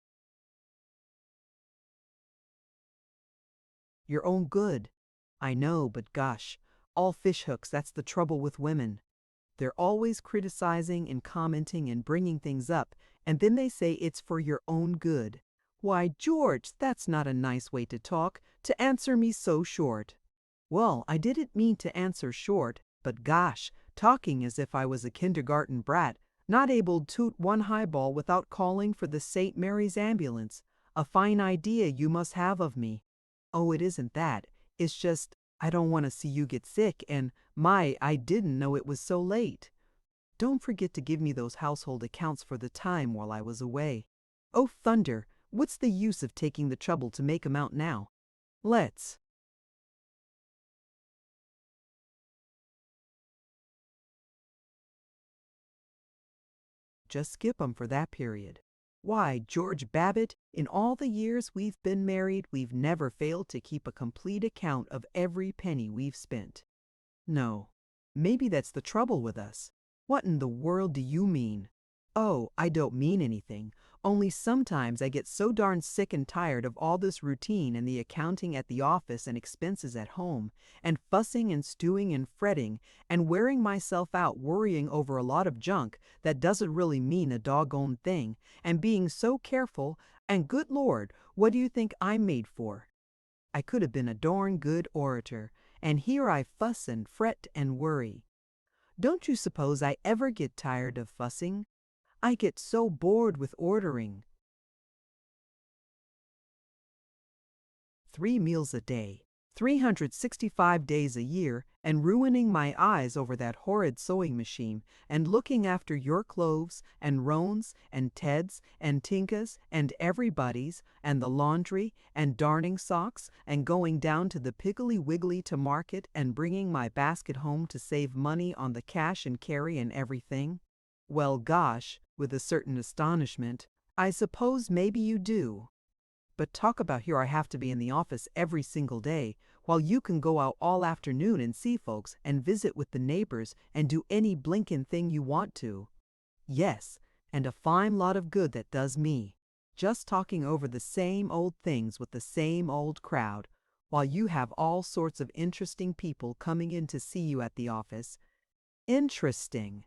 your own good. I know, but gosh, all fishhooks, that's the trouble with women. They're always criticizing and commenting and bringing things up, and then they say it's for your own good. Why, George, that's not a nice way to talk, to answer me so short. Well, I didn't mean to answer short, but gosh, talking as if I was a kindergarten brat, not able to toot one highball without calling for the St. Mary's ambulance. A fine idea you must have of me. Oh, it isn't that. It's just, I don't want to see you get sick, and I didn't know it was so late. Don't forget to give me those household accounts for the time while I was away. Oh, thunder, what's the use of taking the trouble to make 'em out now? Let's just skip 'em for that period. Why, George Babbitt, in all the years we've been married, we've never failed to keep a complete account of every penny we've spent. No, maybe that's the trouble with us. What in the world do you mean? Oh, I don't mean anything. Only sometimes I get so darn sick and tired of all this routine and the accounting at the office and expenses at home, and fussing and stewing and fretting, and wearing myself out worrying over a lot of junk that doesn't really mean a doggone thing, and being so careful, and good Lord, what do you think I'm made for? I could have been a darn good orator, and here I fuss and fret and worry. Don't you suppose I ever get tired of fussing? I get so bored with ordering 3 meals a day, 365 days a year, and ruining my eyes over that horrid sewing machine, and looking after your clothes, and Roan's, and Ted's, and Tinka's, and everybody's, and the laundry, and darning socks, and going down to the Piggly Wiggly to market, and bringing my basket home to save money on the cash and carry and everything. Well, gosh, with a certain astonishment, I suppose maybe you do. But talk about here I have to be in the office every single day, while you can go out all afternoon and see folks and visit with the neighbors and do any blinkin' thing you want to. Yes, and a fine lot of good that does me. Just talking over the same old things with the same old crowd, while you have all sorts of interesting people coming in to see you at the office. Interesting.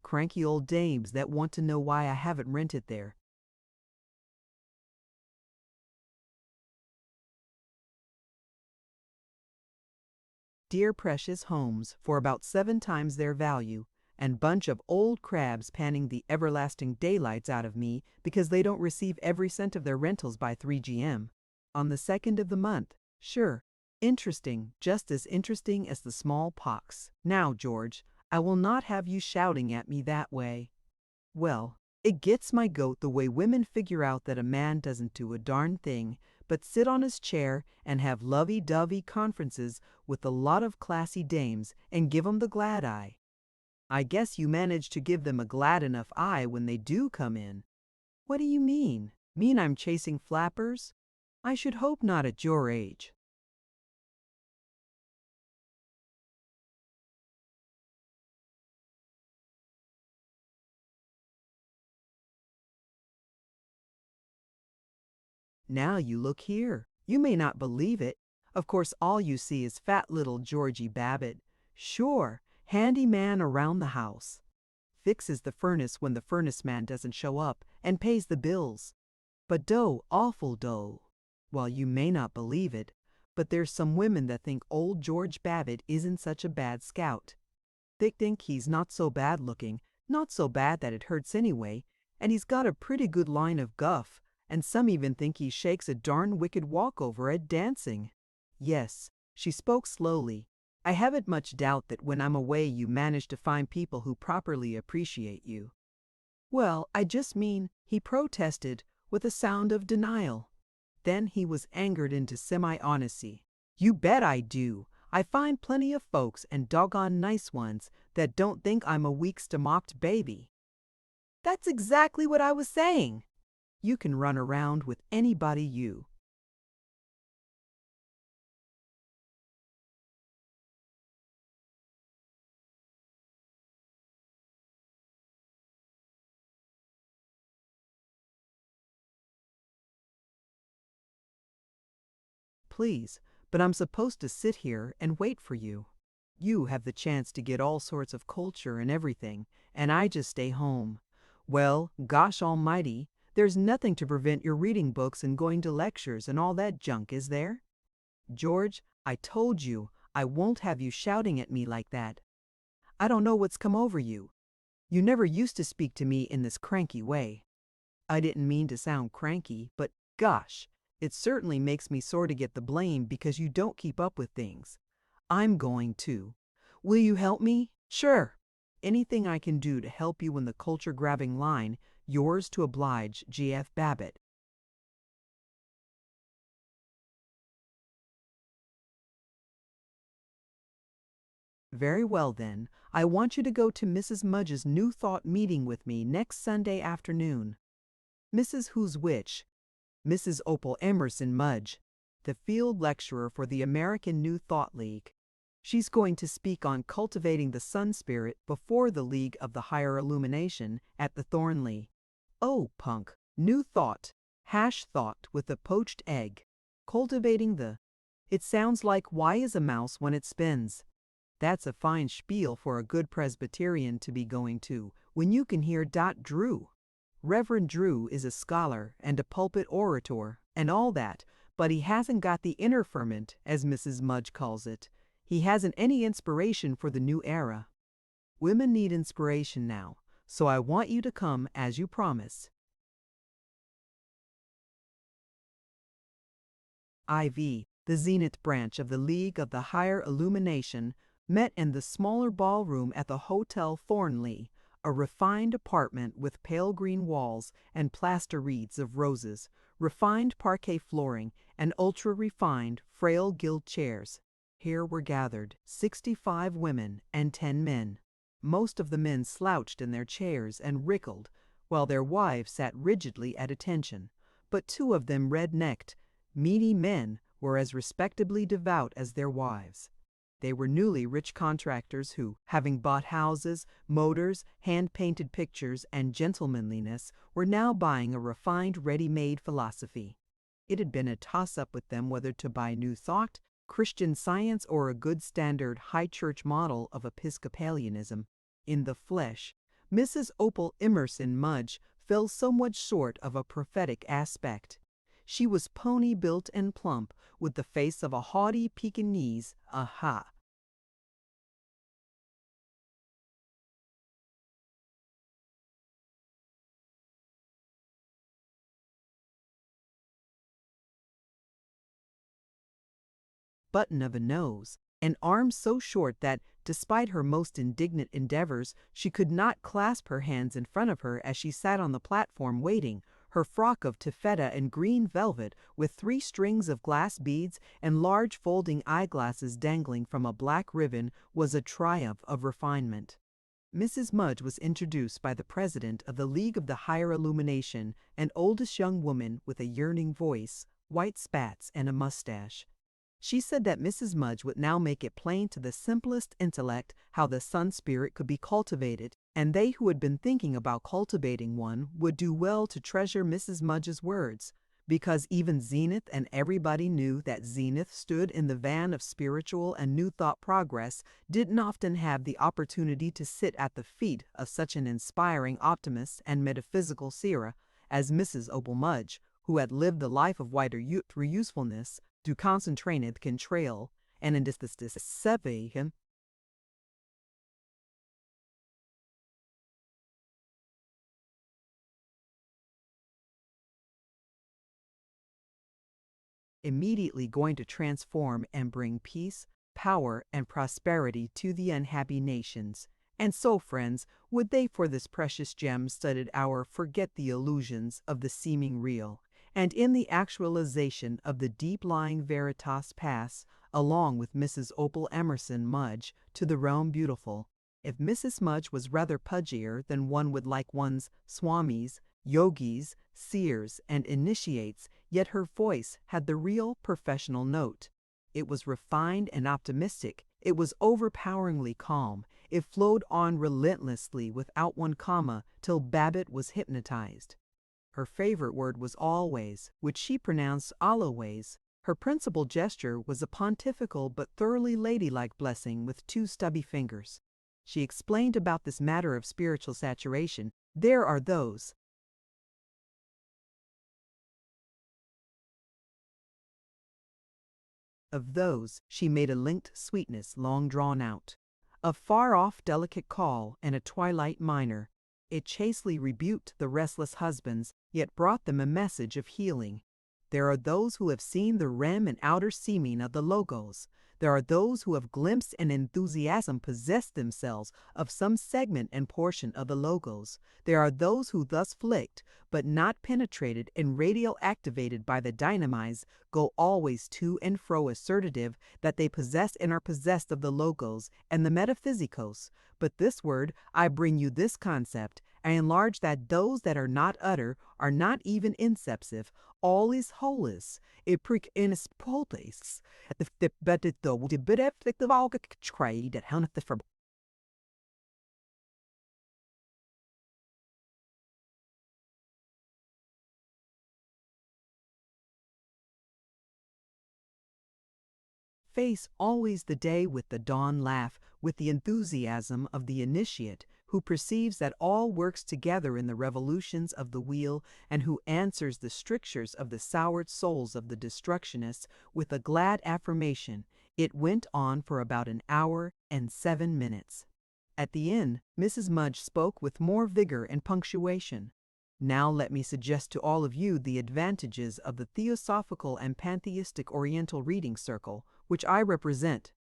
Cranky old dames that want to know why I haven't rented there. Dear precious homes for about 7 times their value, and bunch of old crabs panning the everlasting daylights out of me because they don't receive every cent of their rentals by 3 GM. On the 2nd of the month. Sure. Interesting, just as interesting as the smallpox. Now, George, I will not have you shouting at me that way. Well, it gets my goat the way women figure out that a man doesn't do a darn thing but sit on his chair and have lovey-dovey conferences with a lot of classy dames and give 'em the glad eye. I guess you manage to give them a glad enough eye when they do come in. What do you mean? Mean I'm chasing flappers? I should hope not at your age. Now you look here. You may not believe it. Of course, all you see is fat little Georgie Babbitt. Sure, handy man around the house. Fixes the furnace when the furnace man doesn't show up and pays the bills. But dough, awful dough. Well, you may not believe it, but there's some women that think old George Babbitt isn't such a bad scout. They think he's not so bad looking, not so bad that it hurts anyway, and he's got a pretty good line of guff, and some even think he shakes a darn wicked walkover at dancing. Yes, she spoke slowly. I haven't much doubt that when I'm away you manage to find people who properly appreciate you. Well, I just mean, he protested, with a sound of denial. Then he was angered into semi-honesty. You bet I do. I find plenty of folks, and doggone nice ones, that don't think I'm a weak-stomached baby. That's exactly what I was saying. You can run around with anybody you please, but I'm supposed to sit here and wait for you. You have the chance to get all sorts of culture and everything, and I just stay home. Well, gosh almighty, there's nothing to prevent your reading books and going to lectures and all that junk, is there? George, I told you, I won't have you shouting at me like that. I don't know what's come over you. You never used to speak to me in this cranky way. I didn't mean to sound cranky, but gosh, it certainly makes me sort of get the blame because you don't keep up with things. I'm going to. Will you help me? Sure. Anything I can do to help you in the culture-grabbing line, yours to oblige, G.F. Babbitt. Very well then, I want you to go to Mrs. Mudge's New Thought meeting with me next Sunday afternoon. Mrs. Who's Which? Mrs. Opal Emerson Mudge, the field lecturer for the American New Thought League. She's going to speak on cultivating the sun spirit before the League of the Higher Illumination at the Thornley. Oh, punk, New Thought, hash thought with a poached egg. Cultivating the... It sounds like why is a mouse when it spins? That's a fine spiel for a good Presbyterian to be going to, when you can hear Drew. Reverend Drew is a scholar and a pulpit orator and all that, but he hasn't got the inner ferment, as Mrs. Mudge calls it. He hasn't any inspiration for the new era. Women need inspiration now, so I want you to come as you promised. IV, the Zenith branch of the League of the Higher Illumination, met in the smaller ballroom at the Hotel Thornley, a refined apartment with pale green walls and plaster wreaths of roses, refined parquet flooring, and ultra-refined, frail gilt chairs. Here were gathered 65 women and 10 men. Most of the men slouched in their chairs and wriggled, while their wives sat rigidly at attention, but 2 of them red-necked, meaty men were as respectably devout as their wives. They were newly rich contractors who, having bought houses, motors, hand-painted pictures, and gentlemanliness, were now buying a refined, ready-made philosophy. It had been a toss-up with them whether to buy New Thought, Christian Science, or a good standard high church model of Episcopalianism. In the flesh, Mrs. Opal Emerson Mudge fell somewhat short of a prophetic aspect. She was pony-built and plump, with the face of a haughty Pekingese, aha! Button of a nose, and arms so short that, despite her most indignant endeavors, she could not clasp her hands in front of her as she sat on the platform waiting. Her frock of taffeta and green velvet, with 3 strings of glass beads and large folding eyeglasses dangling from a black ribbon, was a triumph of refinement. Mrs. Mudge was introduced by the president of the League of the Higher Illumination, an oldish young woman with a yearning voice, white spats, and a mustache. She said that Mrs. Mudge would now make it plain to the simplest intellect how the sun spirit could be cultivated, and they who had been thinking about cultivating one would do well to treasure Mrs. Mudge's words, because even Zenith and everybody knew that Zenith stood in the van of spiritual and new thought progress, didn't often have the opportunity to sit at the feet of such an inspiring optimist and metaphysical seer as Mrs. Opal Mudge, who had lived the life of wider usefulness, du concentrated contrail, and in this him. Immediately going to transform and bring peace, power, and prosperity to the unhappy nations. And so, friends, would they for this precious gem-studded hour forget the illusions of the seeming real, and in the actualization of the deep-lying veritas pass, along with Mrs. Opal Emerson Mudge, to the realm beautiful. If Mrs. Mudge was rather pudgier than one would like one's swamis, yogis, seers, and initiates, yet her voice had the real professional note. It was refined and optimistic. It was overpoweringly calm. It flowed on relentlessly without one comma till Babbitt was hypnotized. Her favorite word was always, which she pronounced always. Her principal gesture was a pontifical but thoroughly ladylike blessing with two stubby fingers. She explained about this matter of spiritual saturation. There are those of those, she made a linked sweetness long drawn out. A far-off delicate call and a twilight minor. It chastely rebuked the restless husbands, yet brought them a message of healing. There are those who have seen the rim and outer seeming of the logos. There are those who have glimpsed and enthusiasm possessed themselves of some segment and portion of the logos. There are those who thus flicked, but not penetrated and radial activated by the dynamize, go always to and fro assertive that they possess and are possessed of the logos and the metaphysicos. But this word, I bring you this concept, I enlarge that those that are not utter are not even inceptive, all is wholeness, it prick in spotes, the better though, the better effective all trade that hunted for. Face always the day with the dawn laugh, with the enthusiasm of the initiate, who perceives that all works together in the revolutions of the wheel, and who answers the strictures of the soured souls of the destructionists with a glad affirmation. It went on for about an hour and 7 minutes. At the end, Mrs. Mudge spoke with more vigor and punctuation. Now let me suggest to all of you the advantages of the Theosophical and Pantheistic Oriental Reading Circle, which I represent.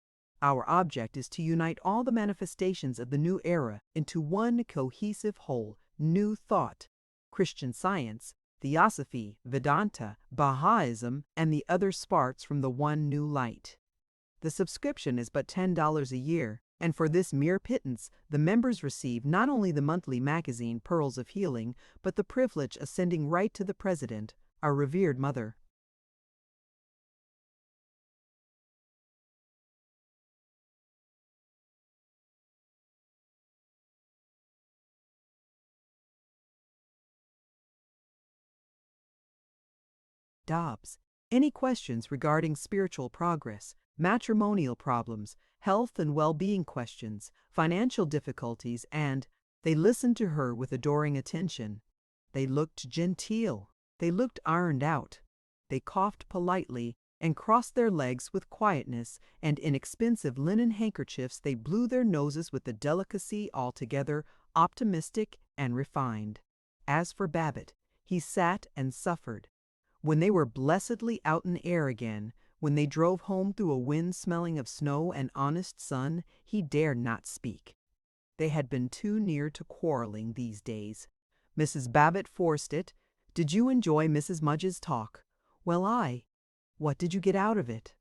Our object is to unite all the manifestations of the new era into one cohesive whole, new thought, Christian Science, Theosophy, Vedanta, Baha'ism, and the other sparks from the one new light. The subscription is but $10 a year, and for this mere pittance, the members receive not only the monthly magazine Pearls of Healing, but the privilege of sending right to the President, our revered mother. Dobbs. Any questions regarding spiritual progress, matrimonial problems, health and well-being questions, financial difficulties, and they listened to her with adoring attention. They looked genteel. They looked ironed out. They coughed politely and crossed their legs with quietness, and in expensive linen handkerchiefs they blew their noses with a delicacy altogether optimistic and refined. As for Babbitt, he sat and suffered. When they were blessedly out in air again, when they drove home through a wind smelling of snow and honest sun, he dared not speak. They had been too near to quarreling these days. Mrs. Babbitt forced it. Did you enjoy Mrs. Mudge's talk? Well, what did you get out of it?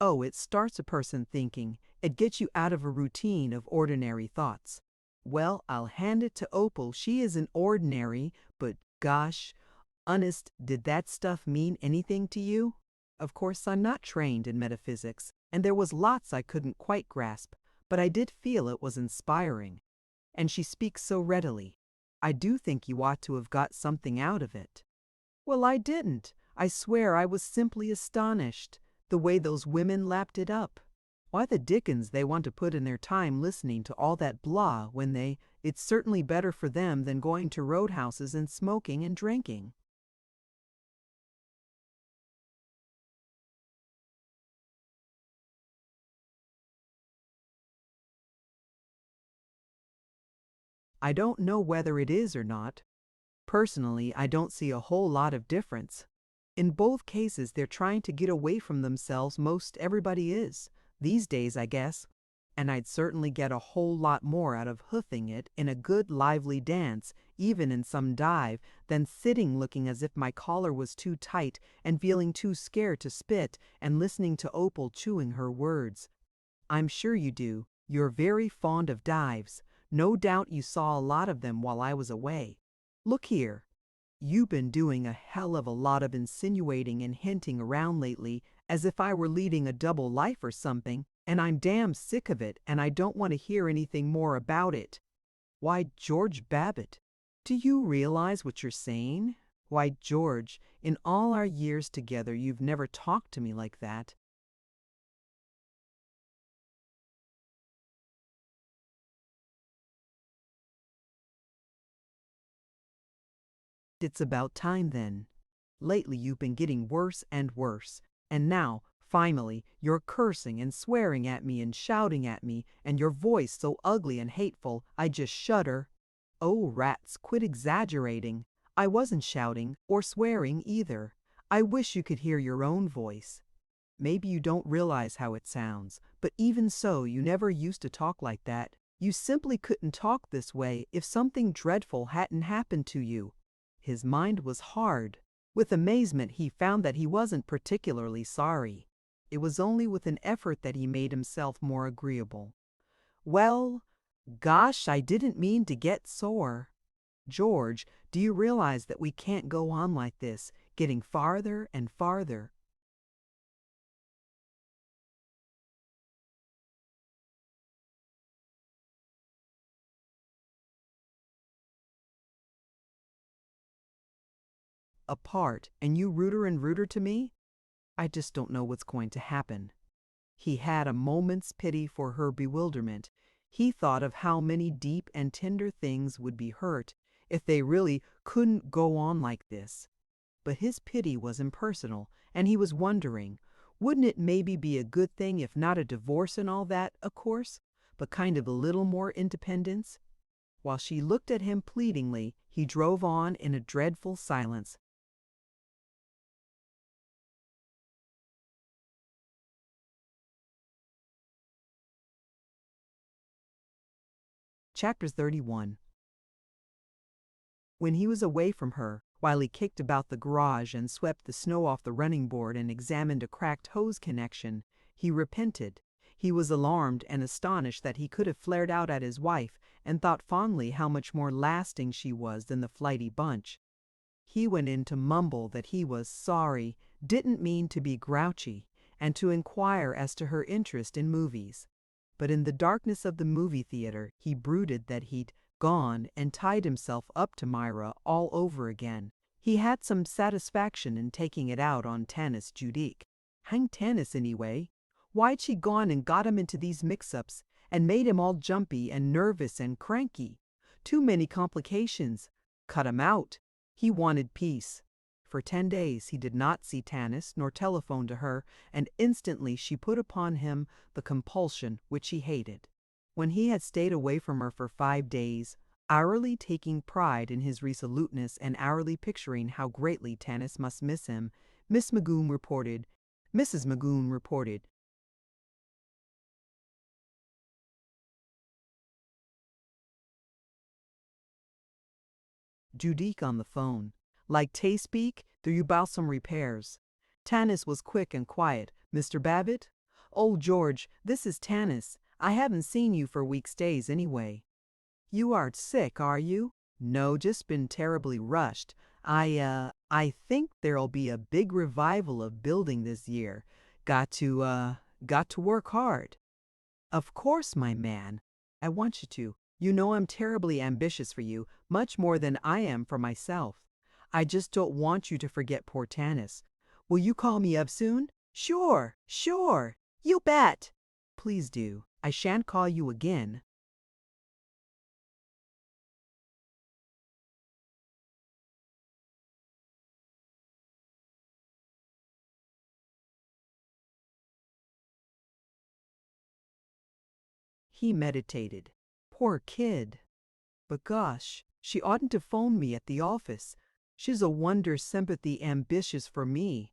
Oh, it starts a person thinking. It gets you out of a routine of ordinary thoughts. Well, I'll hand it to Opal. She isn't ordinary, but gosh, honest, did that stuff mean anything to you? Of course, I'm not trained in metaphysics, and there was lots I couldn't quite grasp, but I did feel it was inspiring. And she speaks so readily. I do think you ought to have got something out of it. Well, I didn't. I swear I was simply astonished. The way those women lapped it up. Why the dickens they want to put in their time listening to all that blah when it's certainly better for them than going to roadhouses and smoking and drinking. I don't know whether it is or not. Personally, I don't see a whole lot of difference. In both cases, they're trying to get away from themselves. Most everybody is, these days, I guess. And I'd certainly get a whole lot more out of hoofing it in a good lively dance, even in some dive, than sitting looking as if my collar was too tight and feeling too scared to spit and listening to Opal chewing her words. I'm sure you do. You're very fond of dives. No doubt you saw a lot of them while I was away. Look here. You've been doing a hell of a lot of insinuating and hinting around lately as if I were leading a double life or something, and I'm damn sick of it and I don't want to hear anything more about it. Why, George Babbitt, do you realize what you're saying? Why, George, in all our years together, you've never talked to me like that. It's about time then. Lately, you've been getting worse and worse. And now, finally, you're cursing and swearing at me and shouting at me, and your voice so ugly and hateful, I just shudder. Oh, rats, quit exaggerating. I wasn't shouting or swearing either. I wish you could hear your own voice. Maybe you don't realize how it sounds, but even so, you never used to talk like that. You simply couldn't talk this way if something dreadful hadn't happened to you. His mind was hard. With amazement, he found that he wasn't particularly sorry. It was only with an effort that he made himself more agreeable. Well, gosh, I didn't mean to get sore. George, do you realize that we can't go on like this, getting farther and farther? Apart, and you ruder and ruder to me? I just don't know what's going to happen. He had a moment's pity for her bewilderment. He thought of how many deep and tender things would be hurt if they really couldn't go on like this. But his pity was impersonal, and he was wondering, wouldn't it maybe be a good thing if not a divorce and all that, of course, but kind of a little more independence? While she looked at him pleadingly, he drove on in a dreadful silence. Chapter 31. When he was away from her, while he kicked about the garage and swept the snow off the running board and examined a cracked hose connection, he repented. He was alarmed and astonished that he could have flared out at his wife and thought fondly how much more lasting she was than the flighty bunch. He went in to mumble that he was sorry, didn't mean to be grouchy, and to inquire as to her interest in movies. But in the darkness of the movie theater, he brooded that he'd gone and tied himself up to Myra all over again. He had some satisfaction in taking it out on Tanis Judique. Hang Tanis anyway. Why'd she gone and got him into these mix-ups and made him all jumpy and nervous and cranky? Too many complications. Cut him out. He wanted peace. For 10 days he did not see Tanis nor telephone to her, and instantly she put upon him the compulsion which he hated. When he had stayed away from her for 5 days, hourly taking pride in his resoluteness and hourly picturing how greatly Tanis must miss him, Mrs. Magoon reported, Judique on the phone. Like Tay speak, do you bout some repairs? Tanis was quick and quiet. Mr. Babbitt? Oh, George, this is Tanis. I haven't seen you for weeks days anyway. You aren't sick, are you? No, just been terribly rushed. I think there'll be a big revival of building this year. Got to work hard. Of course, my man. I want you to. You know I'm terribly ambitious for you, much more than I am for myself. I just don't want you to forget poor Tanis. Will you call me up soon? Sure. You bet. Please do. I shan't call you again. He meditated. Poor kid. But gosh, she oughtn't to phone me at the office. She's a wonder sympathy ambitious for me.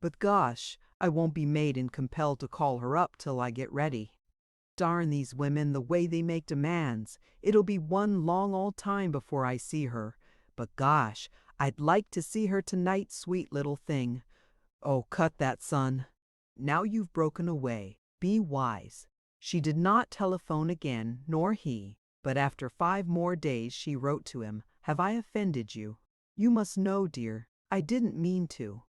But gosh, I won't be made and compelled to call her up till I get ready. Darn these women, the way they make demands. It'll be one long old time before I see her. But gosh, I'd like to see her tonight, sweet little thing. Oh, cut that, son. Now you've broken away. Be wise. She did not telephone again, nor he, but after 5 more days she wrote to him, Have I offended you? You must know, dear, I didn't mean to.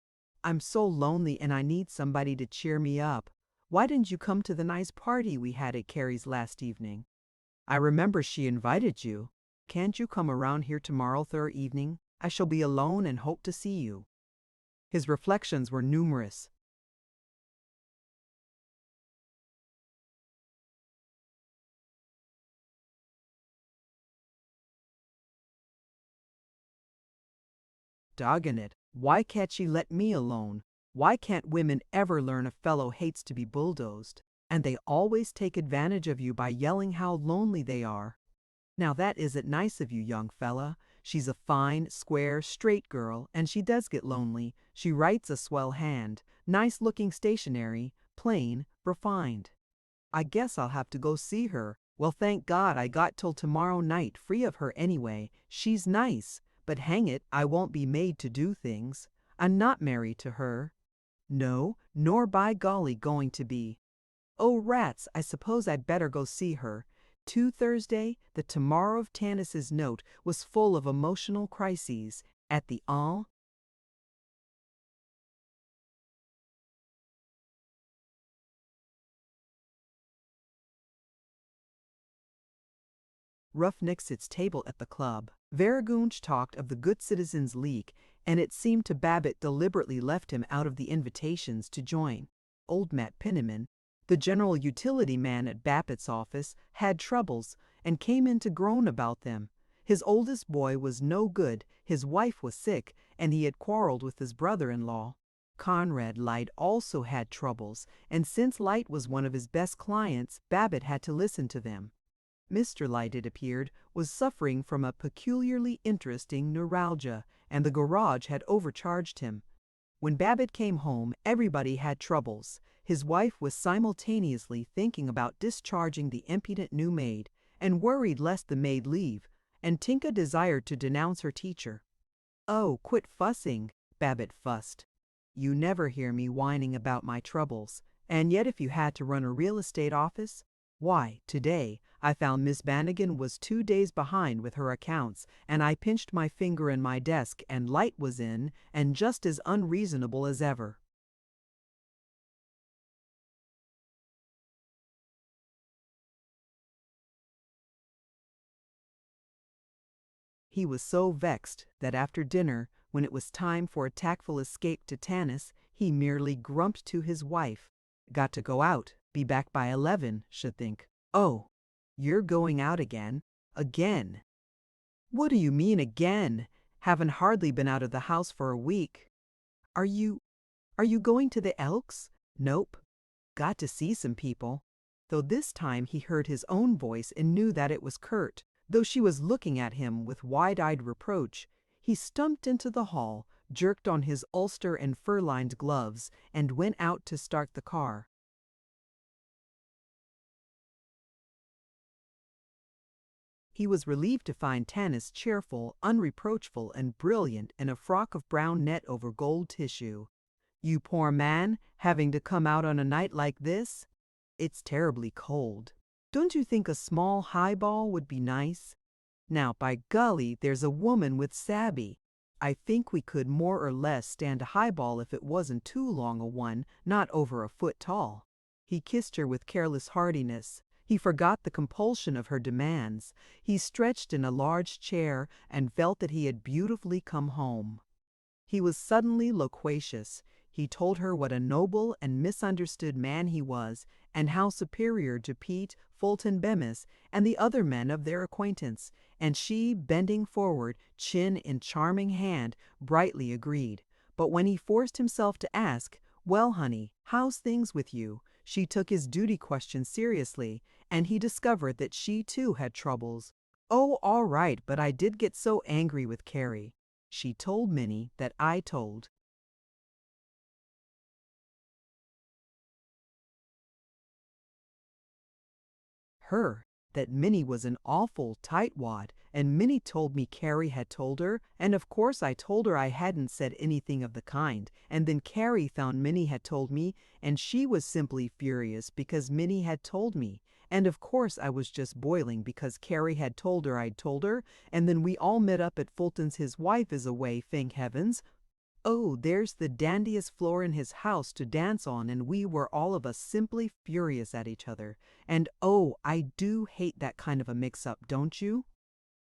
I'm so lonely and I need somebody to cheer me up. Why didn't you come to the nice party we had at Carrie's last evening? I remember she invited you. Can't you come around here tomorrow third evening? I shall be alone and hope to see you." His reflections were numerous. Doggone it, why can't she let me alone? Why can't women ever learn a fellow hates to be bulldozed? And they always take advantage of you by yelling how lonely they are. Now that isn't nice of you, young fella. She's a fine, square, straight girl, and she does get lonely. She writes a swell hand, nice-looking stationery, plain, refined. I guess I'll have to go see her. Well, thank God I got till tomorrow night free of her anyway. She's nice, but hang it, I won't be made to do things. I'm not married to her. No, nor by golly going to be. Oh, rats, I suppose I'd better go see her. To Thursday, the tomorrow of Tanis's note was full of emotional crises. At the roughnecks its table at the club. Vergunch talked of the Good Citizens League, and it seemed to Babbitt deliberately left him out of the invitations to join. Old Matt Penniman, the general utility man at Babbitt's office, had troubles and came in to groan about them. His oldest boy was no good, his wife was sick, and he had quarreled with his brother-in-law. Conrad Light also had troubles, and since Light was one of his best clients, Babbitt had to listen to them. Mr. Light, it appeared, was suffering from a peculiarly interesting neuralgia, and the garage had overcharged him. When Babbitt came home, everybody had troubles. His wife was simultaneously thinking about discharging the impudent new maid, and worried lest the maid leave, and Tinka desired to denounce her teacher. "Oh, quit fussing," Babbitt fussed. "You never hear me whining about my troubles, and yet if you had to run a real estate office, why, today I found Miss Bannigan was 2 days behind with her accounts, and I pinched my finger in my desk, and Light was in, and just as unreasonable as ever." He was so vexed that after dinner, when it was time for a tactful escape to Tanis, he merely grumped to his wife. "Got to go out, be back by 11, should think." "Oh, you're going out again? Again?" "What do you mean again? Haven't hardly been out of the house for a week." Are you going to the Elks?" "Nope. Got to see some people." Though this time he heard his own voice and knew that it was curt. Though she was looking at him with wide-eyed reproach, he stumped into the hall, jerked on his ulster and fur-lined gloves, and went out to start the car. He was relieved to find Tanis cheerful, unreproachful, and brilliant in a frock of brown net over gold tissue. "You poor man, having to come out on a night like this? It's terribly cold. Don't you think a small highball would be nice? Now, by golly, there's a woman with Sabby. I think we could more or less stand a highball if it wasn't too long a one, not over a foot tall." He kissed her with careless heartiness. He forgot the compulsion of her demands. He stretched in a large chair and felt that he had beautifully come home. He was suddenly loquacious. He told her what a noble and misunderstood man he was, and how superior to Pete, Fulton Bemis, and the other men of their acquaintance, and she, bending forward, chin in charming hand, brightly agreed. But when he forced himself to ask, "Well, honey, how's things with you?" she took his duty question seriously, and he discovered that she too had troubles. "Oh, all right, but I did get so angry with Carrie. She told Minnie that I told her that Minnie was an awful tightwad, and Minnie told me Carrie had told her, and of course I told her I hadn't said anything of the kind, and then Carrie found Minnie had told me, and she was simply furious because Minnie had told me, and of course I was just boiling because Carrie had told her I'd told her, and then we all met up at Fulton's. His wife is away, thank heavens. Oh, there's the dandiest floor in his house to dance on, and we were all of us simply furious at each other. And oh, I do hate that kind of a mix-up, don't you?"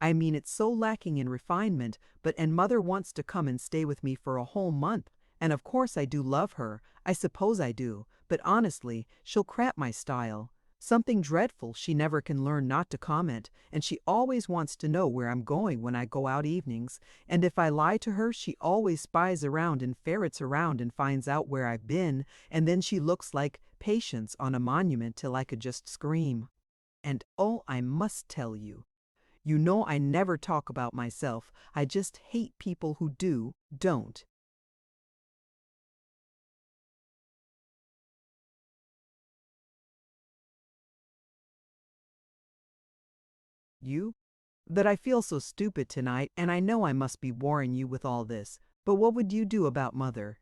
I mean, it's so lacking in refinement, and mother wants to come and stay with me for a whole month. And of course I do love her, I suppose I do, but honestly, she'll crap my style. Something dreadful she never can learn not to comment, and she always wants to know where I'm going when I go out evenings, and if I lie to her she always spies around and ferrets around and finds out where I've been, and then she looks like Patience on a monument till I could just scream. And oh, I must tell you, you know I never talk about myself, I just hate people who don't. You? That I feel so stupid tonight, and I know I must be boring you with all this, but what would you do about mother?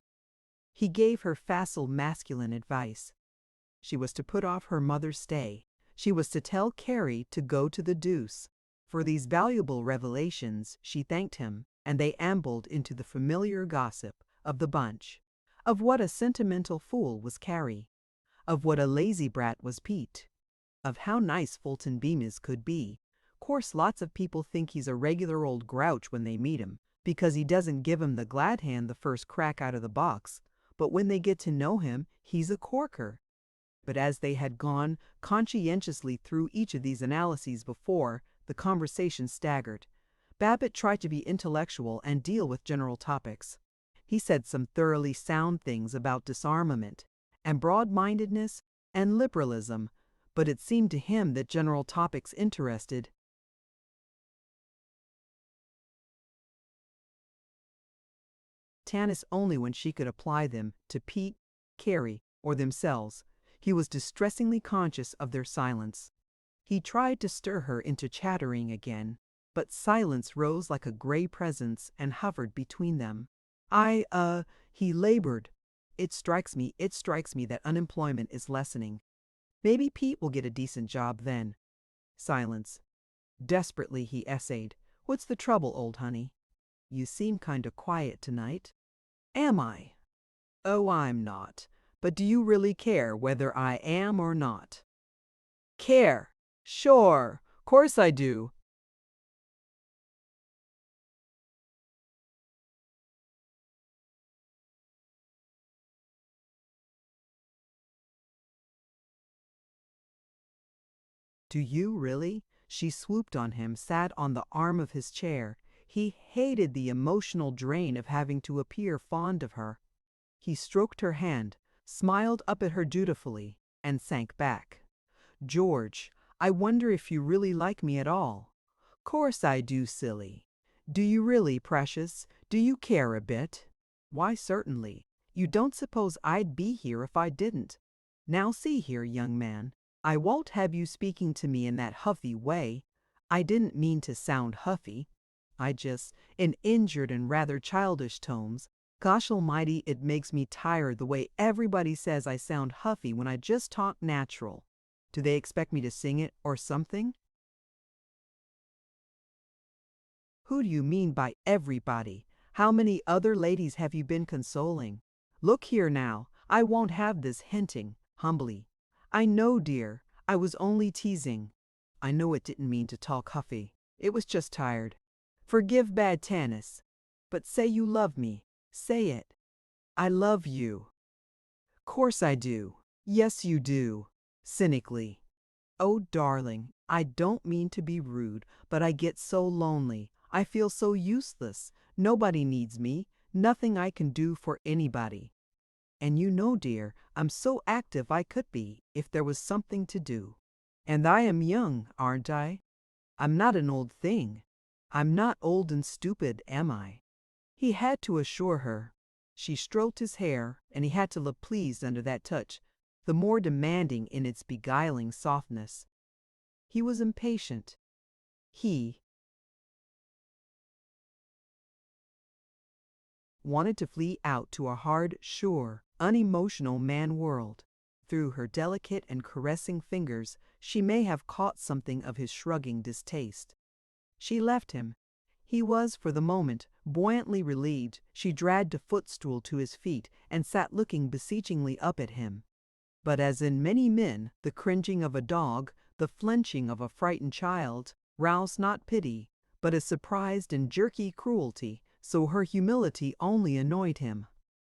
He gave her facile masculine advice. She was to put off her mother's stay. She was to tell Carrie to go to the deuce. For these valuable revelations she thanked him, and they ambled into the familiar gossip of the bunch. Of what a sentimental fool was Carrie. Of what a lazy brat was Pete. Of how nice Fulton Bemis could be. Course lots of people think he's a regular old grouch when they meet him, because he doesn't give 'em the glad hand the first crack out of the box, but when they get to know him, he's a corker. But as they had gone conscientiously through each of these analyses before, the conversation staggered. Babbitt tried to be intellectual and deal with general topics. He said some thoroughly sound things about disarmament, and broad-mindedness, and liberalism, but it seemed to him that general topics interested Tanis only when she could apply them to Pete, Carrie, or themselves. He was distressingly conscious of their silence. He tried to stir her into chattering again, but silence rose like a gray presence and hovered between them. He labored. It strikes me that unemployment is lessening. Maybe Pete will get a decent job then. Silence. Desperately he essayed. What's the trouble, old honey? You seem kind of quiet tonight. Am I? Oh, I'm not. But do you really care whether I am or not? Care? Sure. Course I do. Do you really? She swooped on him, sat on the arm of his chair. He hated the emotional drain of having to appear fond of her. He stroked her hand, smiled up at her dutifully, and sank back. George, I wonder if you really like me at all. Course I do, silly. Do you really, precious? Do you care a bit? Why, certainly. You don't suppose I'd be here if I didn't. Now see here, young man. I won't have you speaking to me in that huffy way. I didn't mean to sound huffy. I just, in injured and rather childish tones, gosh almighty, it makes me tired the way everybody says I sound huffy when I just talk natural. Do they expect me to sing it or something? Who do you mean by everybody? How many other ladies have you been consoling? Look here now, I won't have this hinting, humbly. I know, dear, I was only teasing. I know it didn't mean to talk huffy. It was just tired. Forgive bad Tanis. But say you love me. Say it. I love you. Course I do. Yes, you do. Cynically. Oh, darling, I don't mean to be rude, but I get so lonely. I feel so useless. Nobody needs me. Nothing I can do for anybody. And you know, dear, I'm so active I could be, if there was something to do. And I am young, aren't I? I'm not an old thing. I'm not old and stupid, am I? He had to assure her. She stroked his hair, and he had to look pleased under that touch, the more demanding in its beguiling softness. He was impatient. He wanted to flee out to a hard, sure, unemotional man world. Through her delicate and caressing fingers, she may have caught something of his shrugging distaste. She left him. He was, for the moment, buoyantly relieved. She dragged a footstool to his feet and sat looking beseechingly up at him. But as in many men, the cringing of a dog, the flinching of a frightened child, roused not pity, but a surprised and jerky cruelty, so her humility only annoyed him.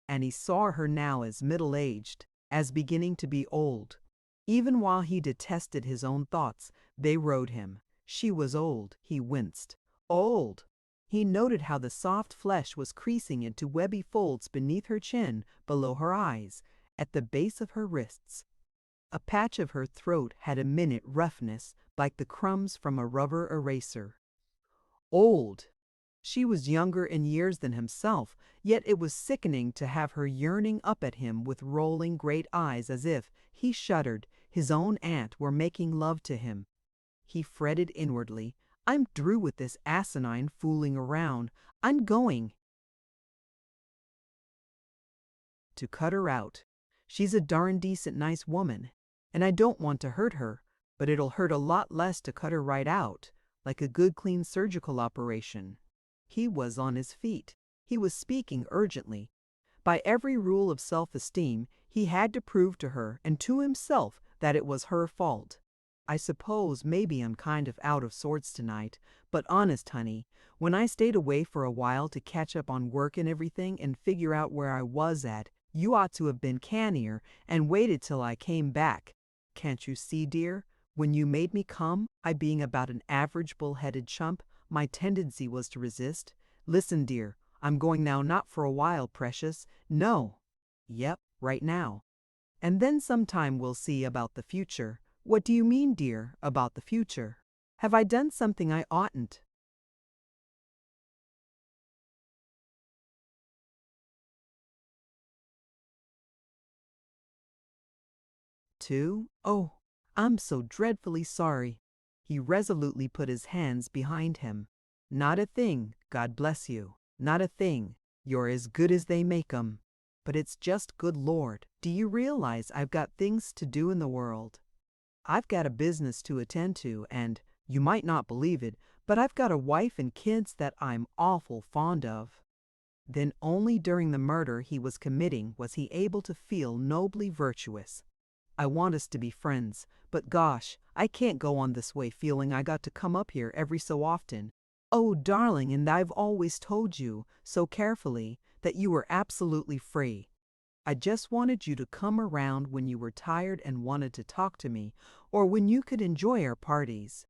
And he saw her now as middle-aged, as beginning to be old. Even while he detested his own thoughts, they rode him. She was old, he winced. Old! He noted how the soft flesh was creasing into webby folds beneath her chin, below her eyes, at the base of her wrists. A patch of her throat had a minute roughness, like the crumbs from a rubber eraser. Old! She was younger in years than himself, yet it was sickening to have her yearning up at him with rolling great eyes as if, he shuddered, his own aunt were making love to him. He fretted inwardly. I'm through with this asinine fooling around. I'm going to cut her out. She's a darn decent nice woman, and I don't want to hurt her, but it'll hurt a lot less to cut her right out, like a good clean surgical operation. He was on his feet. He was speaking urgently. By every rule of self-esteem, he had to prove to her and to himself that it was her fault. I suppose maybe I'm kind of out of sorts tonight, but honest, honey, when I stayed away for a while to catch up on work and everything and figure out where I was at, you ought to have been cannier and waited till I came back. Can't you see, dear? When you made me come, I being about an average bull-headed chump, my tendency was to resist. Listen, dear, I'm going now, not for a while, precious. No. Yep, right now. And then sometime we'll see about the future. What do you mean, dear, about the future? Have I done something I oughtn't? To? Oh, I'm so dreadfully sorry. He resolutely put his hands behind him. Not a thing, God bless you. Not a thing. You're as good as they make 'em. But it's just, good Lord, do you realize I've got things to do in the world? I've got a business to attend to, and, you might not believe it, but I've got a wife and kids that I'm awful fond of. Then only during the murder he was committing was he able to feel nobly virtuous. I want us to be friends, but gosh, I can't go on this way feeling I got to come up here every so often. Oh, darling, and I've always told you, so carefully, that you were absolutely free. I just wanted you to come around when you were tired and wanted to talk to me, or when you could enjoy our parties.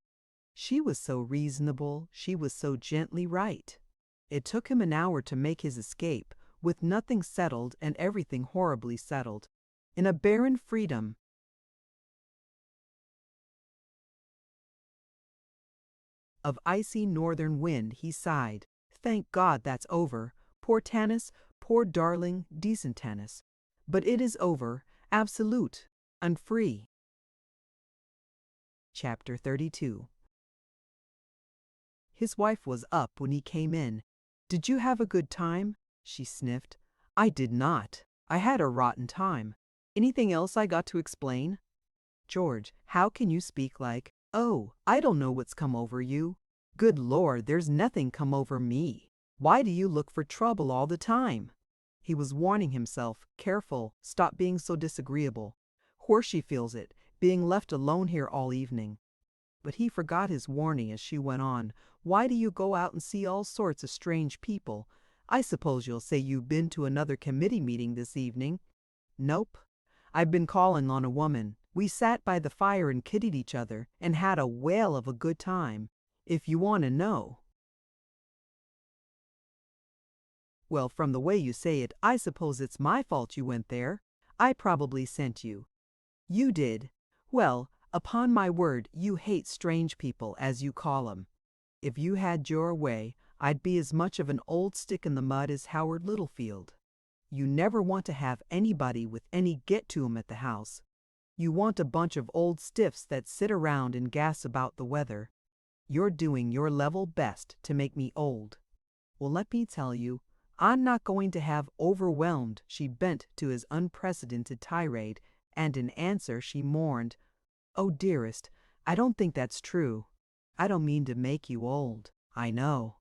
She was so reasonable, she was so gently right. It took him an hour to make his escape, with nothing settled and everything horribly settled. In a barren freedom of icy northern wind, he sighed. Thank God that's over. Poor Tanis, poor darling, decent Tanis. But it is over, absolute, and free. Chapter 32. His wife was up when he came in. Did you have a good time? She sniffed. I did not. I had a rotten time. Anything else I got to explain? George, how can you speak like, oh, I don't know what's come over you. Good Lord, there's nothing come over me. Why do you look for trouble all the time? He was warning himself, careful, stop being so disagreeable. Horsey feels it, being left alone here all evening. But he forgot his warning as she went on. Why do you go out and see all sorts of strange people? I suppose you'll say you've been to another committee meeting this evening. Nope. I've been calling on a woman. We sat by the fire and kidded each other and had a whale of a good time. If you want to know. Well, from the way you say it, I suppose it's my fault you went there. I probably sent you. You did. Well, upon my word, you hate strange people, as you call 'em. If you had your way, I'd be as much of an old stick in the mud as Howard Littlefield. You never want to have anybody with any get to 'em at the house. You want a bunch of old stiffs that sit around and gas about the weather. You're doing your level best to make me old. Well, let me tell you, I'm not going to have overwhelmed. She bent to his unprecedented tirade, and in answer she mourned, oh, dearest, I don't think that's true. I don't mean to make you old, I know.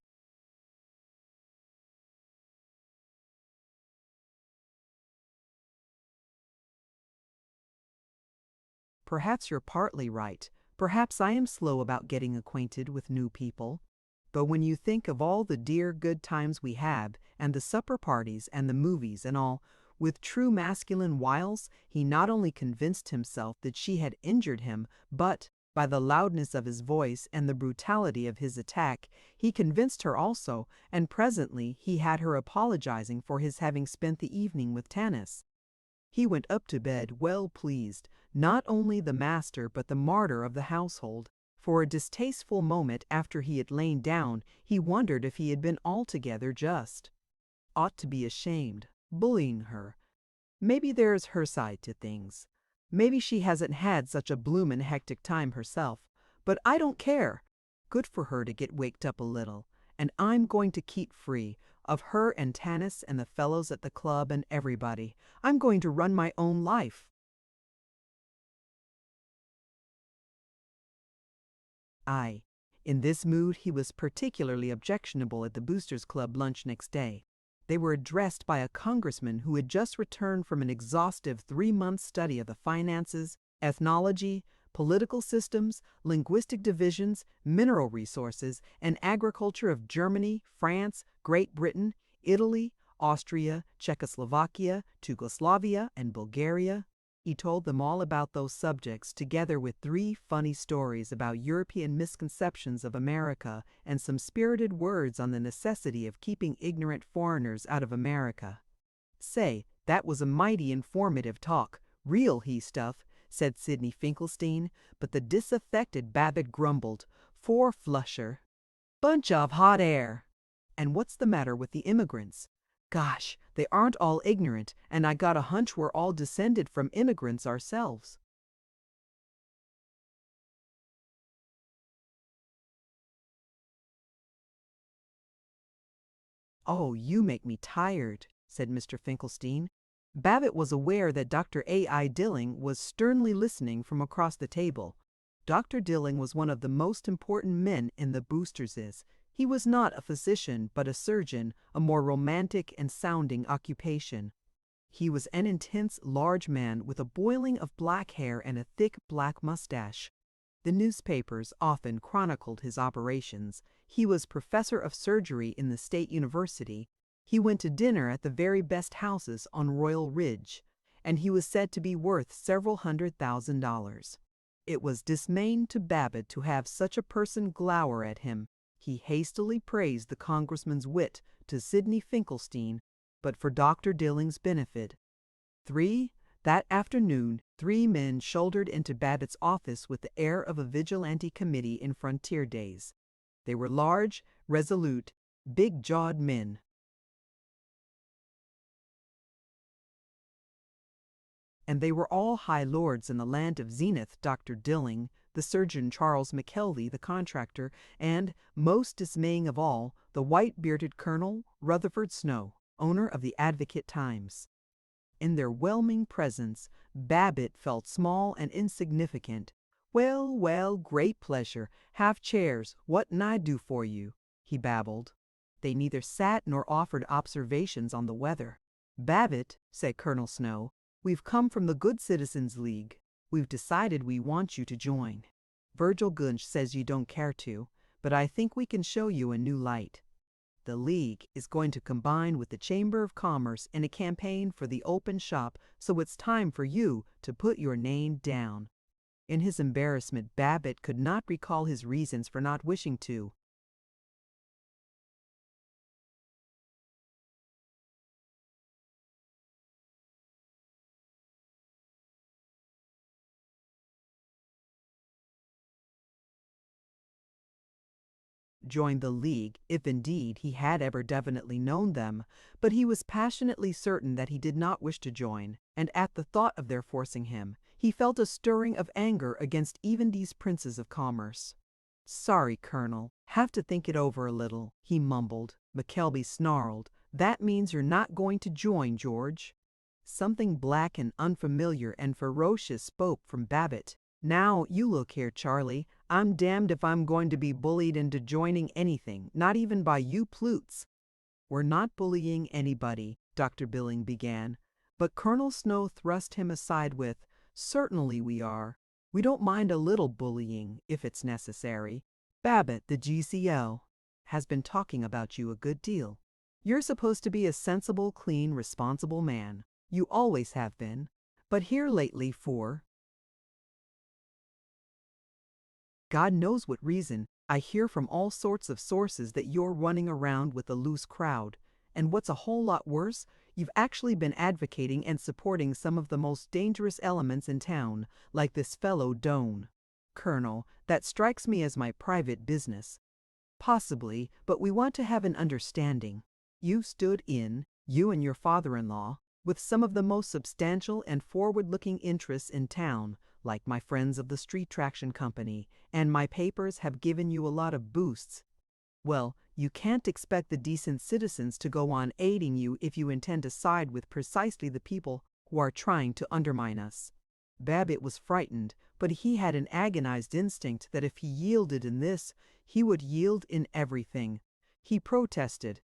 Perhaps you're partly right. Perhaps I am slow about getting acquainted with new people. But when you think of all the dear good times we had, and the supper parties and the movies and all, with true masculine wiles, he not only convinced himself that she had injured him, but, by the loudness of his voice and the brutality of his attack, he convinced her also, and presently he had her apologizing for his having spent the evening with Tanis. He went up to bed well pleased, not only the master but the martyr of the household. For a distasteful moment after he had lain down, he wondered if he had been altogether just. Ought to be ashamed, bullying her. Maybe there's her side to things. Maybe she hasn't had such a bloomin' hectic time herself. But I don't care. Good for her to get waked up a little. And I'm going to keep free of her and Tanis and the fellows at the club and everybody. I'm going to run my own life. In this mood he was particularly objectionable at the Boosters Club lunch next day. They were addressed by a congressman who had just returned from an exhaustive 3-month study of the finances, ethnology, political systems, linguistic divisions, mineral resources, and agriculture of Germany, France, Great Britain, Italy, Austria, Czechoslovakia, Yugoslavia, and Bulgaria. He told them all about those subjects, together with 3 funny stories about European misconceptions of America and some spirited words on the necessity of keeping ignorant foreigners out of America. Say, that was a mighty informative talk, real he stuff, said Sidney Finkelstein, but the disaffected Babbitt grumbled, "For flusher. Bunch of hot air. And what's the matter with the immigrants? Gosh, they aren't all ignorant, and I got a hunch we're all descended from immigrants ourselves." "Oh, you make me tired," said Mr. Finkelstein. Babbitt was aware that Dr. A.I. Dilling was sternly listening from across the table. Dr. Dilling was one of the most important men in the Boosterses. He was not a physician, but a surgeon, a more romantic and sounding occupation. He was an intense, large man with a boiling of black hair and a thick black mustache. The newspapers often chronicled his operations. He was professor of surgery in the State University. He went to dinner at the very best houses on Royal Ridge, and he was said to be worth several $100,000. It was dismaying to Babbitt to have such a person glower at him. He hastily praised the congressman's wit to Sidney Finkelstein, but for Dr. Dilling's benefit. That afternoon, 3 men shouldered into Babbitt's office with the air of a vigilante committee in frontier days. They were large, resolute, big-jawed men. And they were all high lords in the land of Zenith, Dr. Dilling, the surgeon Charles McKelvey, the contractor, and, most dismaying of all, the white-bearded Colonel Rutherford Snow, owner of the Advocate-Times. In their whelming presence, Babbitt felt small and insignificant. Well, great pleasure. Have chairs. What'n I do for you?" he babbled. They neither sat nor offered observations on the weather. "Babbitt," said Colonel Snow, "we've come from the Good Citizens League. We've decided we want you to join. Virgil Gunch says you don't care to, but I think we can show you a new light. The League is going to combine with the Chamber of Commerce in a campaign for the open shop, so it's time for you to put your name down." In his embarrassment, Babbitt could not recall his reasons for not wishing to. Join the League, if indeed he had ever definitely known them, but he was passionately certain that he did not wish to join, and at the thought of their forcing him, he felt a stirring of anger against even these princes of commerce. "Sorry, Colonel, have to think it over a little," he mumbled. McKelvey snarled, "That means you're not going to join, George." Something black and unfamiliar and ferocious spoke from Babbitt. "Now, you look here, Charlie. I'm damned if I'm going to be bullied into joining anything, not even by you plutes." "We're not bullying anybody," Dr. Billing began, but Colonel Snow thrust him aside with, "Certainly we are. We don't mind a little bullying, if it's necessary. Babbitt, the GCL." has been talking about you a good deal. You're supposed to be a sensible, clean, responsible man. You always have been. But here lately for God knows what reason, I hear from all sorts of sources that you're running around with a loose crowd. And what's a whole lot worse, you've actually been advocating and supporting some of the most dangerous elements in town, like this fellow Doane. Colonel, that strikes me as my private business. Possibly, but we want to have an understanding. You stood in, you and your father-in-law, with some of the most substantial and forward-looking interests in town, like my friends of the Street Traction Company, and my papers have given you a lot of boosts. Well, you can't expect the decent citizens to go on aiding you if you intend to side with precisely the people who are trying to undermine us. Babbitt was frightened, but he had an agonized instinct that if he yielded in this, he would yield in everything. He protested.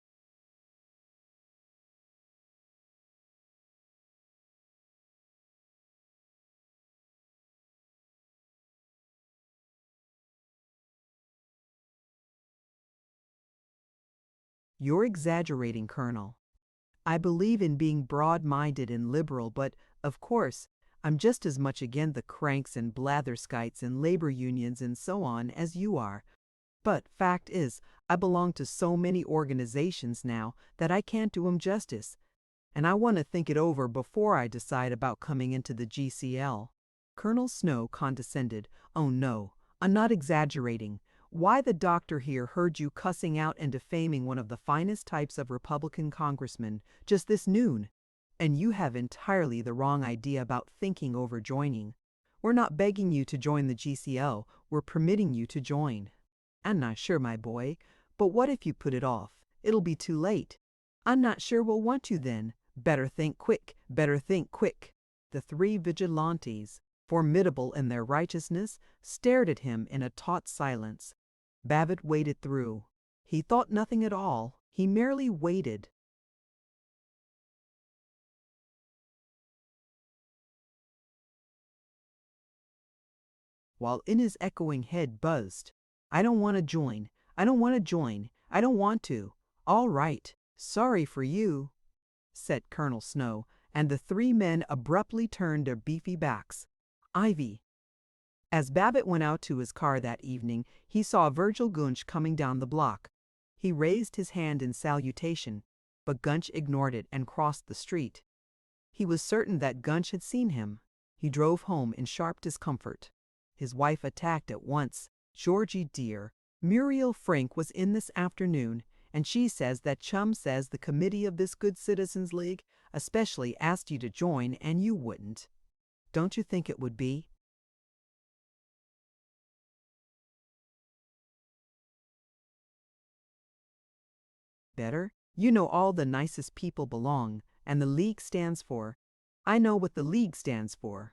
You're exaggerating, Colonel. I believe in being broad-minded and liberal, but, of course, I'm just as much against the cranks and blatherskites and labor unions and so on as you are. But fact is, I belong to so many organizations now that I can't do 'em justice, and I want to think it over before I decide about coming into the GCL. Colonel Snow condescended. Oh no, I'm not exaggerating. Why, the doctor here heard you cussing out and defaming one of the finest types of Republican congressmen just this noon. And you have entirely the wrong idea about thinking over joining. We're not begging you to join the GCL, we're permitting you to join. I'm not sure, my boy, but what if you put it off? It'll be too late. I'm not sure we'll want you then. Better think quick, better think quick. The three vigilantes, formidable in their righteousness, stared at him in a taut silence. Babbitt waited through. He thought nothing at all. He merely waited. While in his echoing head buzzed, I don't want to join. I don't want to join. I don't want to. All right. Sorry for you, said Colonel Snow, and the three men abruptly turned their beefy backs. Ivy. As Babbitt went out to his car that evening, he saw Virgil Gunch coming down the block. He raised his hand in salutation, but Gunch ignored it and crossed the street. He was certain that Gunch had seen him. He drove home in sharp discomfort. His wife attacked at once. Georgie dear, Muriel Frink was in this afternoon, and she says that Chum says the committee of this Good Citizens League especially asked you to join and you wouldn't. Don't you think it would be better? You know all the nicest people belong, and the League stands for. I know what the League stands for.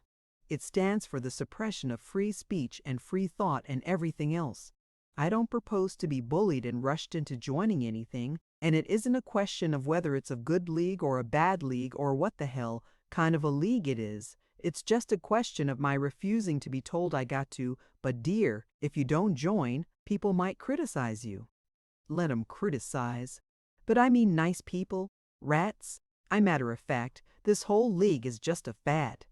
It stands for the suppression of free speech and free thought and everything else. I don't propose to be bullied and rushed into joining anything, and it isn't a question of whether it's a good league or a bad league or what the hell kind of a league it is. It's just a question of my refusing to be told I got to, but dear, if you don't join, people might criticize you. Let 'em criticize. But I mean nice people, rats. Matter of fact, this whole league is just a fad.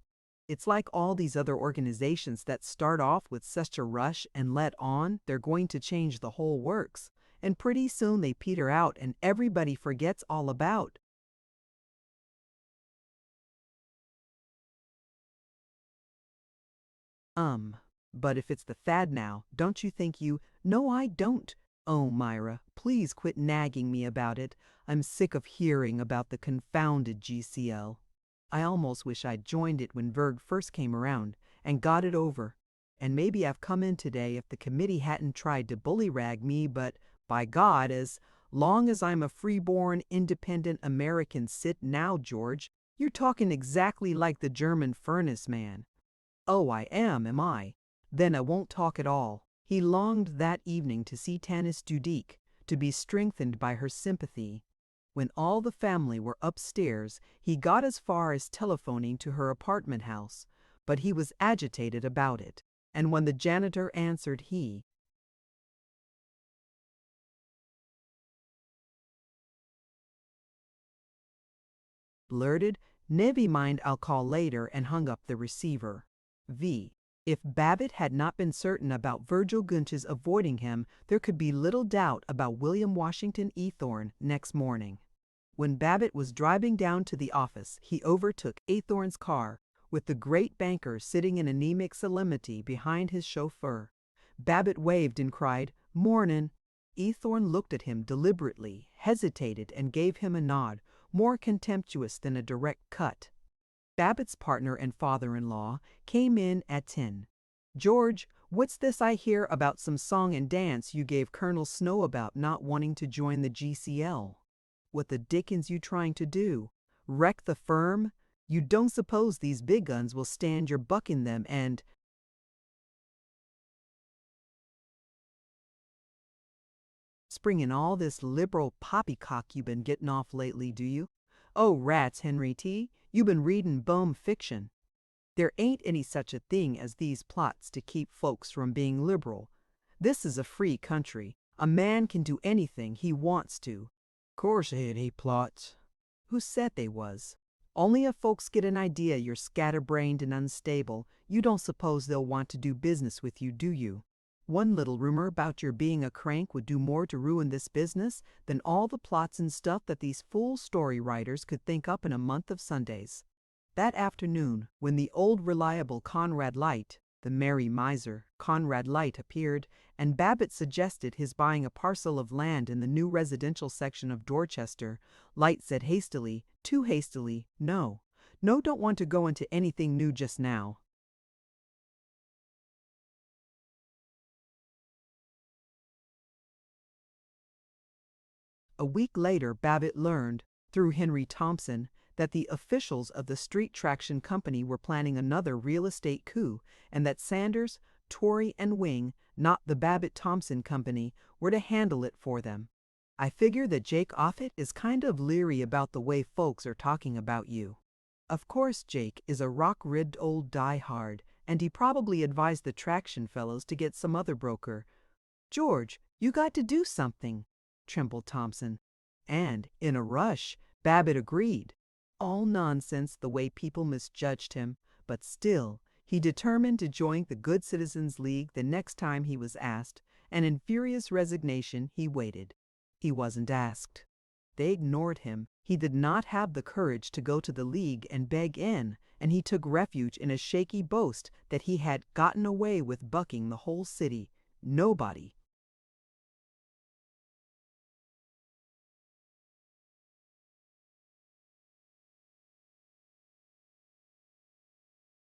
It's like all these other organizations that start off with such a rush and let on they're going to change the whole works, and pretty soon they peter out and everybody forgets all about. But if it's the fad now, don't you think you— No, I don't. Oh, Myra, please quit nagging me about it. I'm sick of hearing about the confounded GCL. I almost wish I'd joined it when Verg first came around and got it over. And maybe I've come in today if the committee hadn't tried to bullyrag me, but by God, as long as I'm a freeborn, independent American, sit now, George. You're talking exactly like the German furnace man. Oh, I am I? Then I won't talk at all. He longed that evening to see Tanis Dudique, to be strengthened by her sympathy. When all the family were upstairs, he got as far as telephoning to her apartment house, but he was agitated about it, and when the janitor answered, he blurted, "Never mind, I'll call later," and hung up the receiver. If Babbitt had not been certain about Virgil Gunch's avoiding him, there could be little doubt about William Washington Eathorne next morning. When Babbitt was driving down to the office, he overtook Eathorne's car, with the great banker sitting in anemic solemnity behind his chauffeur. Babbitt waved and cried, "Mornin'." Eathorne looked at him deliberately, hesitated, and gave him a nod, more contemptuous than a direct cut. Babbitt's partner and father-in-law came in at 10. "George, what's this I hear about some song and dance you gave Colonel Snow about not wanting to join the GCL? What the dickens you trying to do? Wreck the firm? You don't suppose these big guns will stand your bucking them and—" "Springin' all this liberal poppycock you been getting off lately, do you? Oh, rats, Henry T., you been readin' bum fiction. There ain't any such a thing as these plots to keep folks from being liberal. This is a free country. A man can do anything he wants to." "Course it ain't plots." "Who said they was? Only if folks get an idea you're scatterbrained and unstable, you don't suppose they'll want to do business with you, do you? One little rumor about your being a crank would do more to ruin this business than all the plots and stuff that these fool story writers could think up in a month of Sundays." That afternoon, when the old reliable Conrad Light, the merry miser, Conrad Light, appeared, and Babbitt suggested his buying a parcel of land in the new residential section of Dorchester, Light said hastily, too hastily, "No, don't want to go into anything new just now." A week later, Babbitt learned, through Henry Thompson, that the officials of the Street Traction Company were planning another real estate coup, and that Sanders, Torrey, and Wing, not the Babbitt-Thompson Company, were to handle it for them. "I figure that Jake Offutt is kind of leery about the way folks are talking about you. Of course Jake is a rock-ribbed old die-hard, and he probably advised the Traction fellows to get some other broker." "George, you got to do something," trembled Thompson. And, in a rush, Babbitt agreed. All nonsense the way people misjudged him, but still, he determined to join the Good Citizens League the next time he was asked, and in furious resignation he waited. He wasn't asked. They ignored him. He did not have the courage to go to the League and beg in, and he took refuge in a shaky boast that he had gotten away with bucking the whole city. Nobody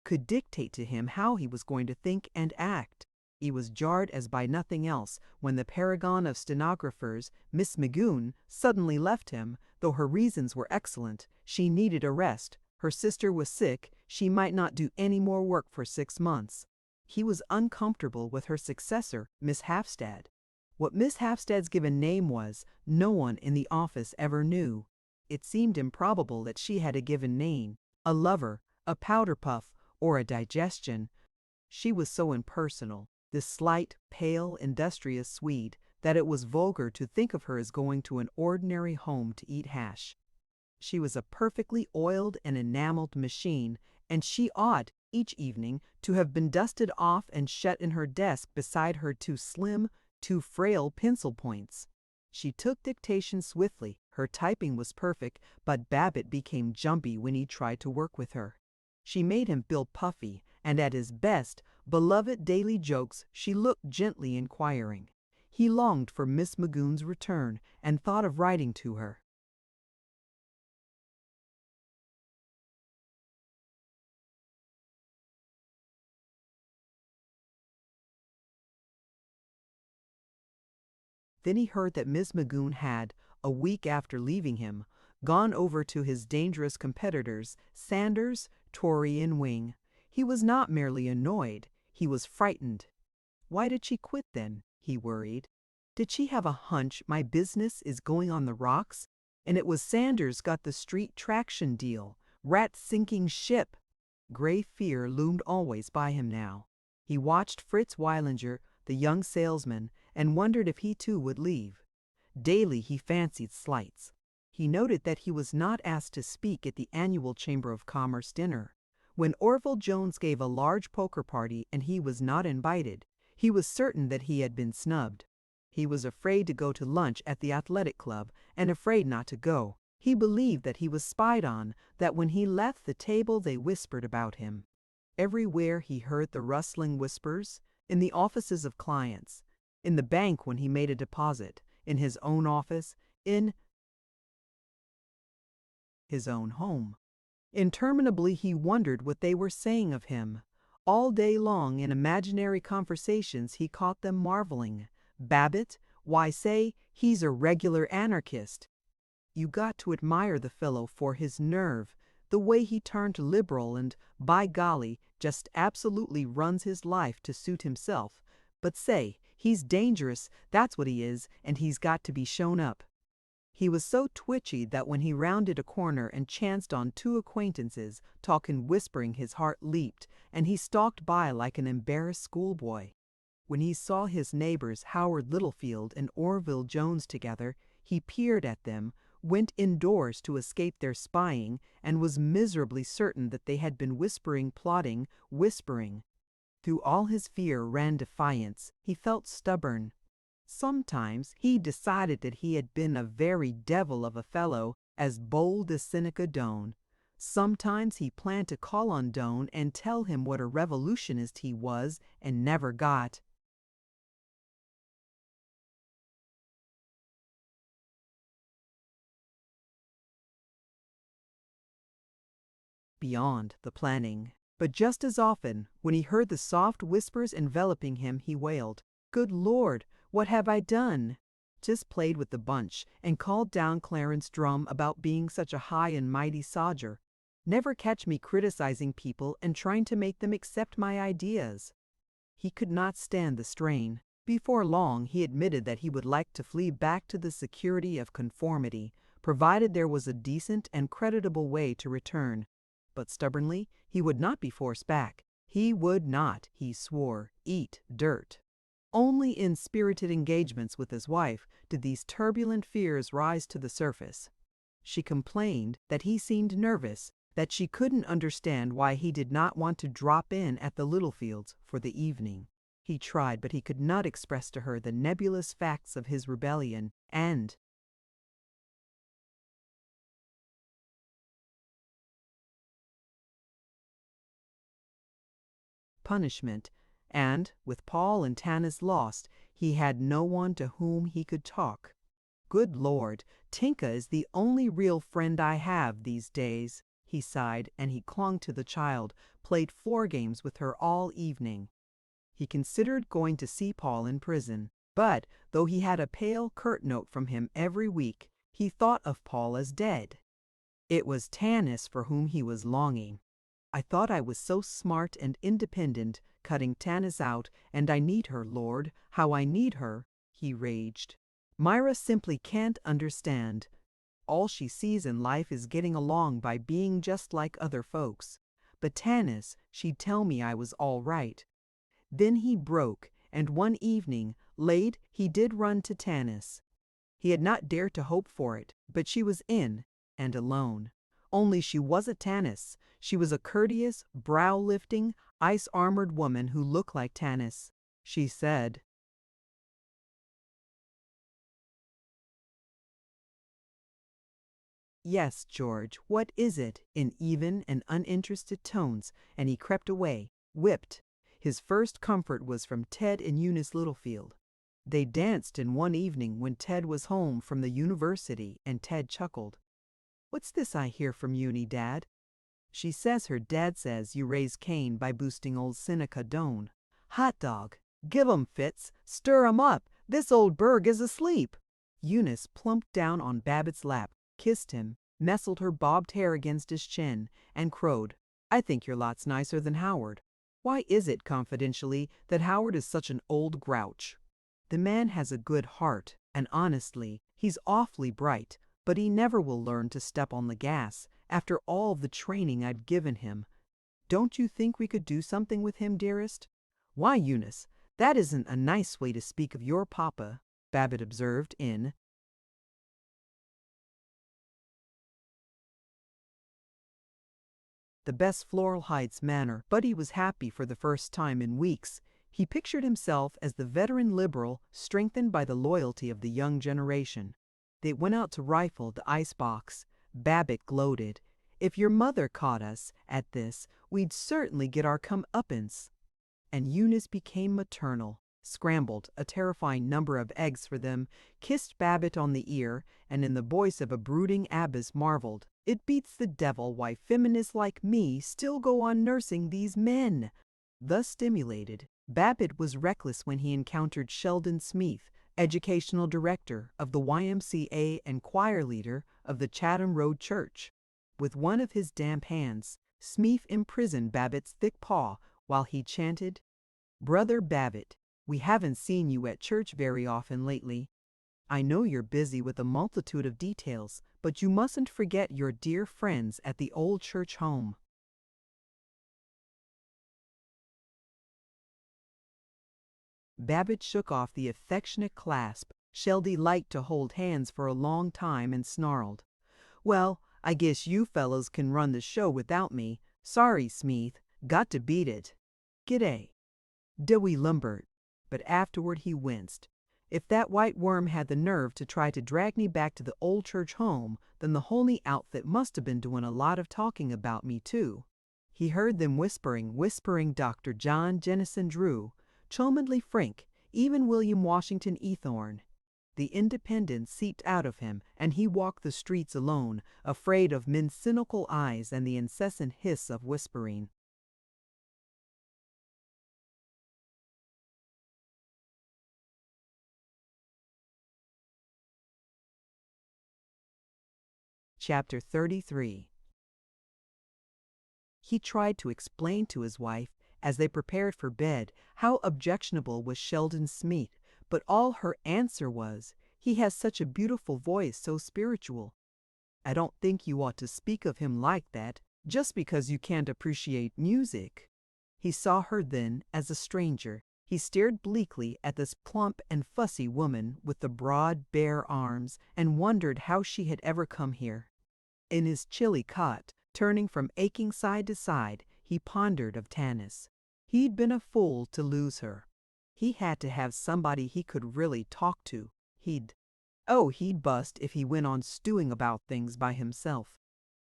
could dictate to him how he was going to think and act. He was jarred as by nothing else when the paragon of stenographers, Miss Magoon, suddenly left him. Though her reasons were excellent, she needed a rest. Her sister was sick. She might not do any more work for 6 months. He was uncomfortable with her successor, Miss Halfstad. What Miss Halfstad's given name was, no one in the office ever knew. It seemed improbable that she had a given name, a lover, a powder puff, or a digestion. She was so impersonal, this slight, pale, industrious Swede, that it was vulgar to think of her as going to an ordinary home to eat hash. She was a perfectly oiled and enameled machine, and she ought, each evening, to have been dusted off and shut in her desk beside her too slim, too frail pencil points. She took dictation swiftly, her typing was perfect, but Babbitt became jumpy when he tried to work with her. She made him feel puffy, and at his best, beloved daily jokes, she looked gently inquiring. He longed for Miss Magoon's return, and thought of writing to her. Then he heard that Miss Magoon had, a week after leaving him, gone over to his dangerous competitors, Sanders, Torrey, and Wing. He was not merely annoyed, he was frightened. Why did she quit then? He worried. Did she have a hunch my business is going on the rocks? And it was Sanders got the Street Traction deal, rat sinking ship. Gray fear loomed always by him now. He watched Fritz Weilinger, the young salesman, and wondered if he too would leave. Daily he fancied slights. He noted that he was not asked to speak at the annual Chamber of Commerce dinner. When Orville Jones gave a large poker party and he was not invited, he was certain that he had been snubbed. He was afraid to go to lunch at the athletic club and afraid not to go. He believed that he was spied on, that when he left the table they whispered about him. Everywhere he heard the rustling whispers, in the offices of clients, in the bank when he made a deposit, in his own office, in his own home. Interminably he wondered what they were saying of him. All day long in imaginary conversations he caught them marveling. Babbitt, why say, he's a regular anarchist. You got to admire the fellow for his nerve, the way he turned liberal and, by golly, just absolutely runs his life to suit himself. But say, he's dangerous, that's what he is, and he's got to be shown up. He was so twitchy that when he rounded a corner and chanced on two acquaintances talking whispering, his heart leaped, and he stalked by like an embarrassed schoolboy. When he saw his neighbors Howard Littlefield and Orville Jones together, he peered at them, went indoors to escape their spying, and was miserably certain that they had been whispering. Through all his fear ran defiance. He felt stubborn. Sometimes he decided that he had been a very devil of a fellow, as bold as Seneca Doane. Sometimes he planned to call on Doane and tell him what a revolutionist he was, and never got. Beyond the planning. But just as often, when he heard the soft whispers enveloping him, he wailed, "Good Lord, what have I done?" Just played with the bunch and called down Clarence Drum about being such a high and mighty sodger. Never catch me criticizing people and trying to make them accept my ideas. He could not stand the strain. Before long, he admitted that he would like to flee back to the security of conformity, provided there was a decent and creditable way to return. But stubbornly, he would not be forced back. He would not, he swore, eat dirt. Only in spirited engagements with his wife did these turbulent fears rise to the surface. She complained that he seemed nervous, that she couldn't understand why he did not want to drop in at the Littlefields for the evening. He tried, but he could not express to her the nebulous facts of his rebellion and punishment, and, with Paul and Tanis lost, he had no one to whom he could talk. "Good Lord, Tinka is the only real friend I have these days," he sighed, and he clung to the child, played floor games with her all evening. He considered going to see Paul in prison, but, though he had a pale, curt note from him every week, he thought of Paul as dead. It was Tanis for whom he was longing. "I thought I was so smart and independent, cutting Tanis out, and I need her, Lord, how I need her," he raged. "Myra simply can't understand. All she sees in life is getting along by being just like other folks. But Tanis, she'd tell me I was all right." Then he broke, and one evening, late, he did run to Tanis. He had not dared to hope for it, but she was in, and alone. Only she wasn't Tanis. She was a courteous, brow-lifting, ice-armored woman who looked like Tanis. She said, "Yes, George, what is it?" in even and uninterested tones, and he crept away, whipped. His first comfort was from Ted and Eunice Littlefield. They danced in one evening when Ted was home from the university, and Ted chuckled. "What's this I hear from Eunie, Dad?" "She says her dad says you raised Cain by boosting old Seneca Doane." "Hot dog! Give 'em, Fitz! Stir 'em up! This old burg is asleep!" Eunice plumped down on Babbitt's lap, kissed him, nestled her bobbed hair against his chin, and crowed, "I think you're lots nicer than Howard. Why is it, confidentially, that Howard is such an old grouch? The man has a good heart, and honestly, he's awfully bright, but he never will learn to step on the gas, after all the training I've given him. Don't you think we could do something with him, dearest?" "Why, Eunice, that isn't a nice way to speak of your papa," Babbitt observed in the best Floral Heights manor, but he was happy for the first time in weeks. He pictured himself as the veteran liberal, strengthened by the loyalty of the young generation. They went out to rifle the icebox. Babbitt gloated. "If your mother caught us at this, we'd certainly get our comeuppance." And Eunice became maternal, scrambled a terrifying number of eggs for them, kissed Babbitt on the ear, and in the voice of a brooding abbess marveled, "It beats the devil why feminists like me still go on nursing these men." Thus stimulated, Babbitt was reckless when he encountered Sheldon Smith, educational director of the YMCA and choir leader of the Chatham Road Church. With one of his damp hands, Smith imprisoned Babbitt's thick paw while he chanted, "Brother Babbitt, we haven't seen you at church very often lately. I know you're busy with a multitude of details, but you mustn't forget your dear friends at the old church home." Babbitt shook off the affectionate clasp. Sheldy liked to hold hands for a long time and snarled, "Well, I guess you fellows can run the show without me. Sorry, Smith. Got to beat it. G'day." Dewey lumbered, but afterward he winced. If that white worm had the nerve to try to drag me back to the old church home, then the Holney outfit must have been doing a lot of talking about me, too. He heard them whispering Dr. John Jennison Drew, Cholmondeley Frink, even William Washington Eathorne. The independence seeped out of him, and he walked the streets alone, afraid of men's cynical eyes and the incessant hiss of whispering. Chapter 33. He tried to explain to his wife, as they prepared for bed, how objectionable was Sheldon Smith, but all her answer was, "He has such a beautiful voice, so spiritual." "I don't think you ought to speak of him like that, just because you can't appreciate music." He saw her then as a stranger. He stared bleakly at this plump and fussy woman with the broad, bare arms, and wondered how she had ever come here. In his chilly cot, turning from aching side to side, he pondered of Tanis. He'd been a fool to lose her. He had to have somebody he could really talk to. He'd bust if he went on stewing about things by himself.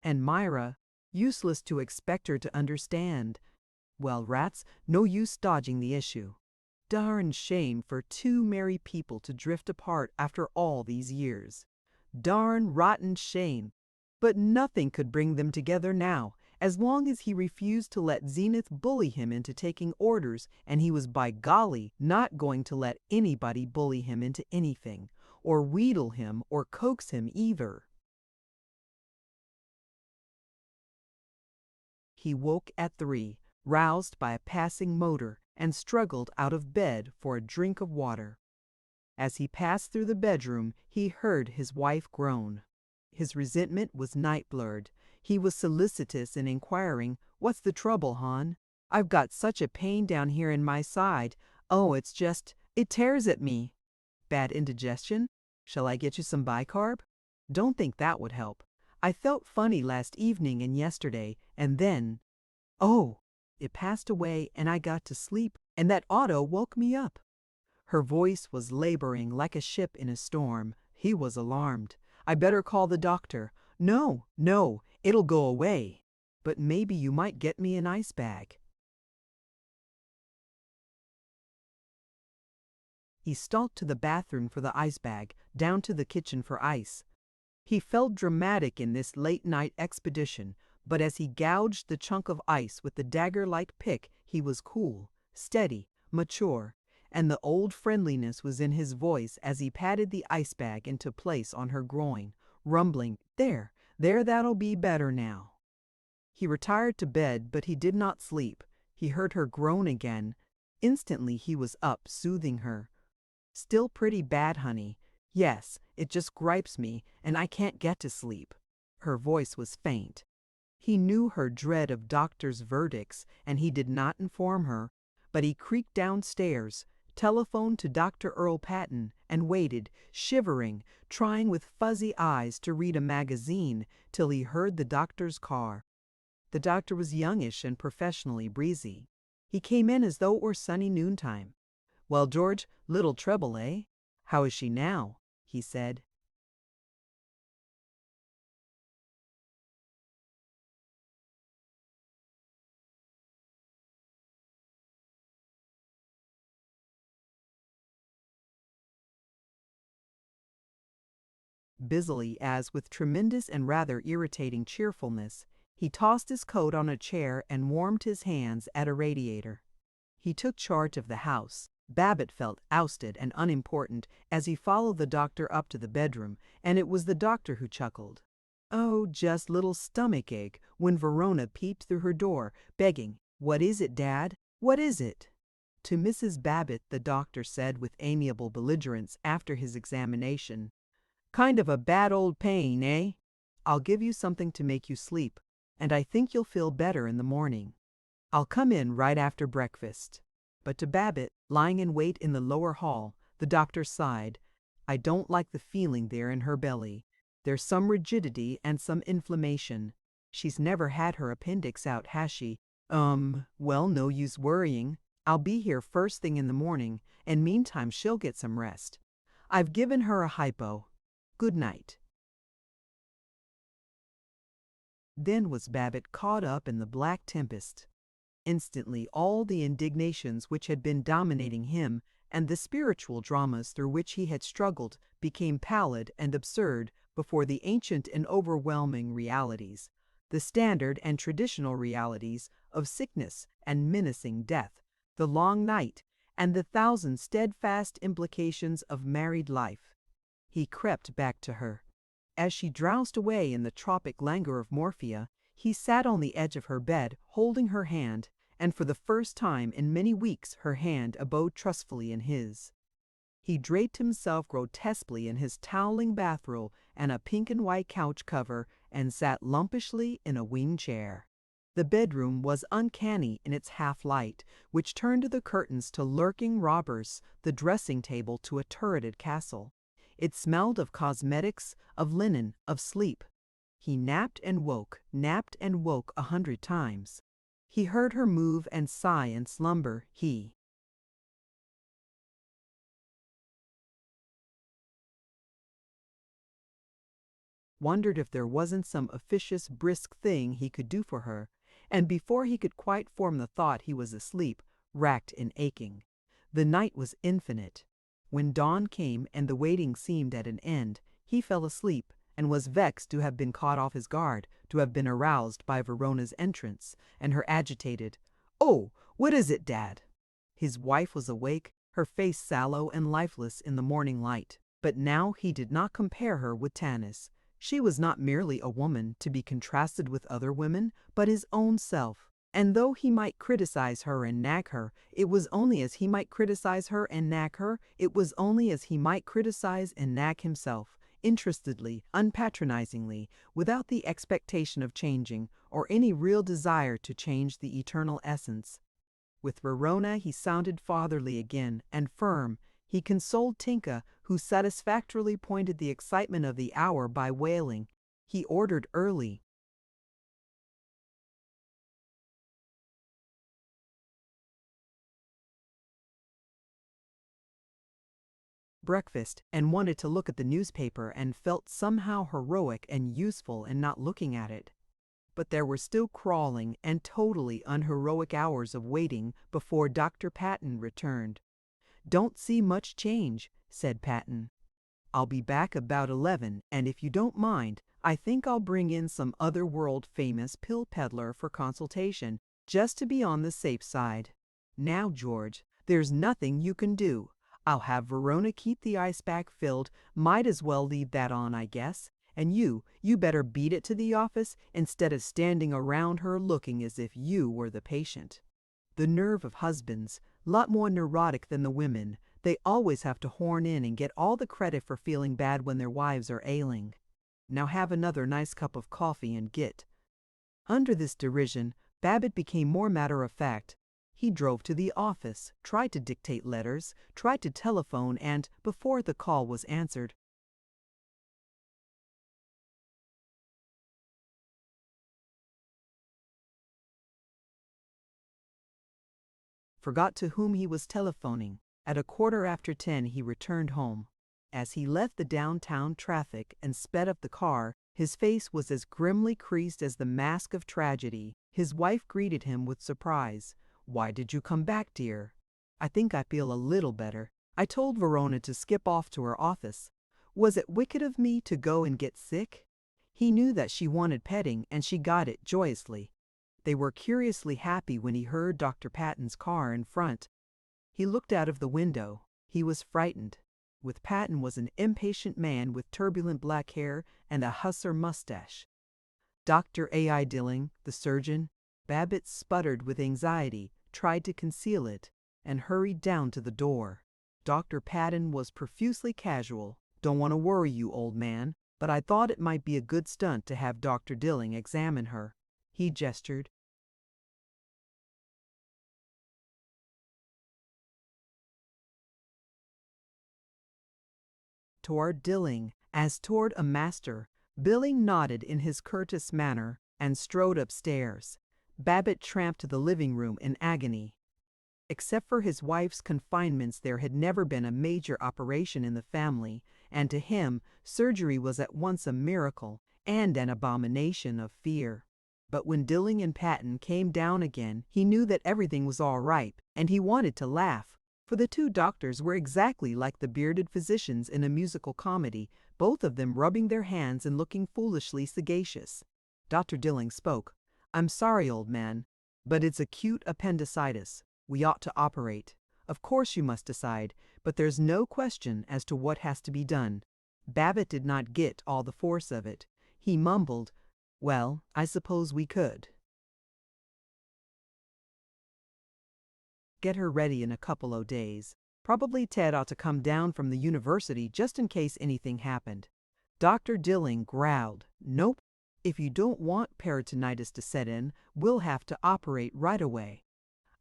And Myra, useless to expect her to understand. Well, rats, no use dodging the issue. Darn shame for two married people to drift apart after all these years. Darn rotten shame. But nothing could bring them together now, as long as he refused to let Zenith bully him into taking orders, and he was by golly not going to let anybody bully him into anything, or wheedle him or coax him either. He woke at 3, roused by a passing motor, and struggled out of bed for a drink of water. As he passed through the bedroom, he heard his wife groan. His resentment was night-blurred. He was solicitous in inquiring, "What's the trouble, hon? I've got such a pain down here in my side. Oh, it tears at me." "Bad indigestion? Shall I get you some bicarb?" "Don't think that would help. I felt funny last evening and yesterday, and then, it passed away and I got to sleep, and that auto woke me up." Her voice was laboring like a ship in a storm. He was alarmed. "I better call the doctor." No, it'll go away. "But maybe you might get me an ice bag." He stalked to the bathroom for the ice bag, down to the kitchen for ice. He felt dramatic in this late-night expedition, but as he gouged the chunk of ice with the dagger-like pick, he was cool, steady, mature, and the old friendliness was in his voice as he patted the ice bag into place on her groin, rumbling, There, that'll be better now." He retired to bed, but he did not sleep. He heard her groan again. Instantly he was up, soothing her. "Still pretty bad, honey. Yes, it just gripes me, and I can't get to sleep." Her voice was faint. He knew her dread of doctors' verdicts, and he did not inform her, but he creaked downstairs, telephoned to Dr. Earl Patton, and waited, shivering, trying with fuzzy eyes to read a magazine, till he heard the doctor's car. The doctor was youngish and professionally breezy. He came in as though it were sunny noontime. "Well, George, little trouble, eh? How is she now?" he said. Busily, as with tremendous and rather irritating cheerfulness, he tossed his coat on a chair and warmed his hands at a radiator. He took charge of the house. Babbitt felt ousted and unimportant as he followed the doctor up to the bedroom, and it was the doctor who chuckled. "Oh, just little stomach ache," when Verona peeped through her door, begging, "What is it, Dad? What is it?" To Mrs. Babbitt, the doctor said with amiable belligerence after his examination, "Kind of a bad old pain, eh? I'll give you something to make you sleep, and I think you'll feel better in the morning. I'll come in right after breakfast." But to Babbitt, lying in wait in the lower hall, the doctor sighed. "I don't like the feeling there in her belly. There's some rigidity and some inflammation. She's never had her appendix out, has she?" Well, no use worrying. I'll be here first thing in the morning, and meantime she'll get some rest. I've given her a hypo. Good night." Then was Babbitt caught up in the black tempest. Instantly all the indignations which had been dominating him and the spiritual dramas through which he had struggled became pallid and absurd before the ancient and overwhelming realities, the standard and traditional realities of sickness and menacing death, the long night, and the thousand steadfast implications of married life. He crept back to her. As she drowsed away in the tropic languor of morphia, he sat on the edge of her bed, holding her hand, and for the first time in many weeks her hand abode trustfully in his. He draped himself grotesquely in his toweling bathrobe and a pink and white couch cover, and sat lumpishly in a wing chair. The bedroom was uncanny in its half-light, which turned the curtains to lurking robbers, the dressing-table to a turreted castle. It smelled of cosmetics, of linen, of sleep. He napped and woke 100 times. He heard her move and sigh in slumber. He wondered if there wasn't some officious, brisk thing he could do for her, and before he could quite form the thought he was asleep, racked and aching. The night was infinite. When dawn came and the waiting seemed at an end, he fell asleep, and was vexed to have been caught off his guard, to have been aroused by Verona's entrance, and her agitated, "Oh, what is it, Dad?" His wife was awake, her face sallow and lifeless in the morning light. But now he did not compare her with Tanis. She was not merely a woman to be contrasted with other women, but his own self. And though he might criticize her and nag her, it was only as he might criticize her and nag her, it was only as he might criticize and nag himself, interestedly, unpatronizingly, without the expectation of changing, or any real desire to change the eternal essence. With Verona he sounded fatherly again, and firm. He consoled Tinka, who satisfactorily pointed the excitement of the hour by wailing. He ordered early breakfast and wanted to look at the newspaper and felt somehow heroic and useful in not looking at it. But there were still crawling and totally unheroic hours of waiting before Dr. Patton returned. "Don't see much change," said Patton. "I'll be back about 11, and if you don't mind, I think I'll bring in some other world-famous pill peddler for consultation, just to be on the safe side. Now, George, there's nothing you can do. I'll have Verona keep the ice bag filled. Might as well leave that on, I guess. And you better beat it to the office instead of standing around her looking as if you were the patient." The nerve of husbands, lot more neurotic than the women. They always have to horn in and get all the credit for feeling bad when their wives are ailing. Now have another nice cup of coffee and git. Under this derision, Babbitt became more matter-of-fact. He drove to the office, tried to dictate letters, tried to telephone, and, before the call was answered, forgot to whom he was telephoning. At 10:15 he returned home. As he left the downtown traffic and sped up the car, his face was as grimly creased as the mask of tragedy. His wife greeted him with surprise. "Why did you come back, dear?" "I think I feel a little better. I told Verona to skip off to her office. Was it wicked of me to go and get sick?" He knew that she wanted petting, and she got it joyously. They were curiously happy when he heard Dr. Patton's car in front. He looked out of the window. He was frightened. With Patton was an impatient man with turbulent black hair and a hussar mustache. Dr. A.I. Dilling, the surgeon. Babbitt sputtered with anxiety, tried to conceal it, and hurried down to the door. Dr. Patton was profusely casual. "Don't want to worry you, old man, but I thought it might be a good stunt to have Dr. Dilling examine her." He gestured. Toward Dilling, as toward a master, Billing nodded in his courteous manner and strode upstairs. Babbitt tramped to the living room in agony. Except for his wife's confinements, there had never been a major operation in the family, and to him, surgery was at once a miracle and an abomination of fear. But when Dilling and Patton came down again, he knew that everything was all right, and he wanted to laugh. For the two doctors were exactly like the bearded physicians in a musical comedy, both of them rubbing their hands and looking foolishly sagacious. Dr. Dilling spoke. "I'm sorry, old man, but it's acute appendicitis. We ought to operate. Of course you must decide, but there's no question as to what has to be done." Babbitt did not get all the force of it. He mumbled, "Well, I suppose we could get her ready in a couple o' days. Probably Ted ought to come down from the university just in case anything happened." Dr. Dilling growled, "Nope. If you don't want peritonitis to set in, we'll have to operate right away.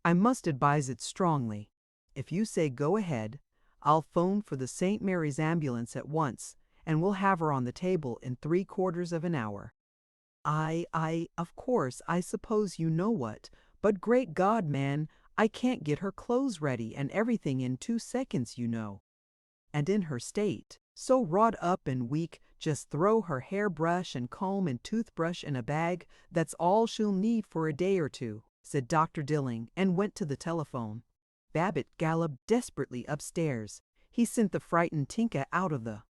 I must advise it strongly. If you say go ahead, I'll phone for the St. Mary's ambulance at once, and we'll have her on the table in 3/4 of an hour." Of course, I suppose you know what, but great God, man, I can't get her clothes ready and everything in 2 seconds, you know. And in her state, so wrought up and weak, just throw her hairbrush and comb and toothbrush in a bag. That's all she'll need for a day or two," said Dr. Dilling, and went to the telephone. Babbitt galloped desperately upstairs. He sent the frightened Tinka out of the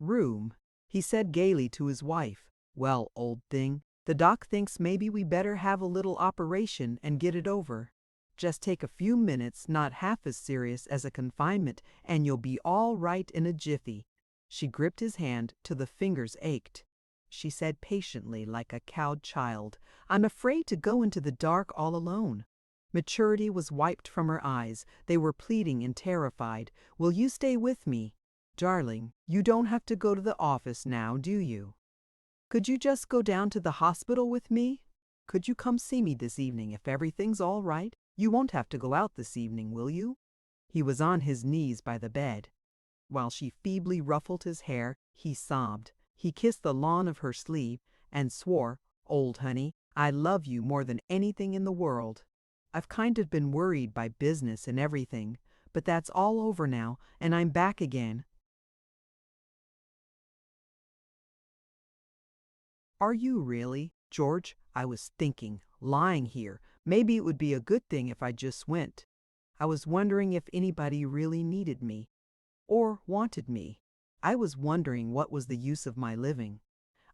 room. He said gaily to his wife, "Well, old thing, the doc thinks maybe we better have a little operation and get it over. Just take a few minutes, not half as serious as a confinement, and you'll be all right in a jiffy." She gripped his hand till the fingers ached. She said patiently, like a cowed child, "I'm afraid to go into the dark all alone." Maturity was wiped from her eyes. They were pleading and terrified. "Will you stay with me? Darling, you don't have to go to the office now, do you? Could you just go down to the hospital with me? Could you come see me this evening if everything's all right? You won't have to go out this evening, will you?" He was on his knees by the bed. While she feebly ruffled his hair, he sobbed. He kissed the lawn of her sleeve and swore, "Old honey, I love you more than anything in the world. I've kind of been worried by business and everything, but that's all over now, and I'm back again. Are you really, George? I was thinking, lying here, maybe it would be a good thing if I just went. I was wondering if anybody really needed me, or wanted me. I was wondering what was the use of my living.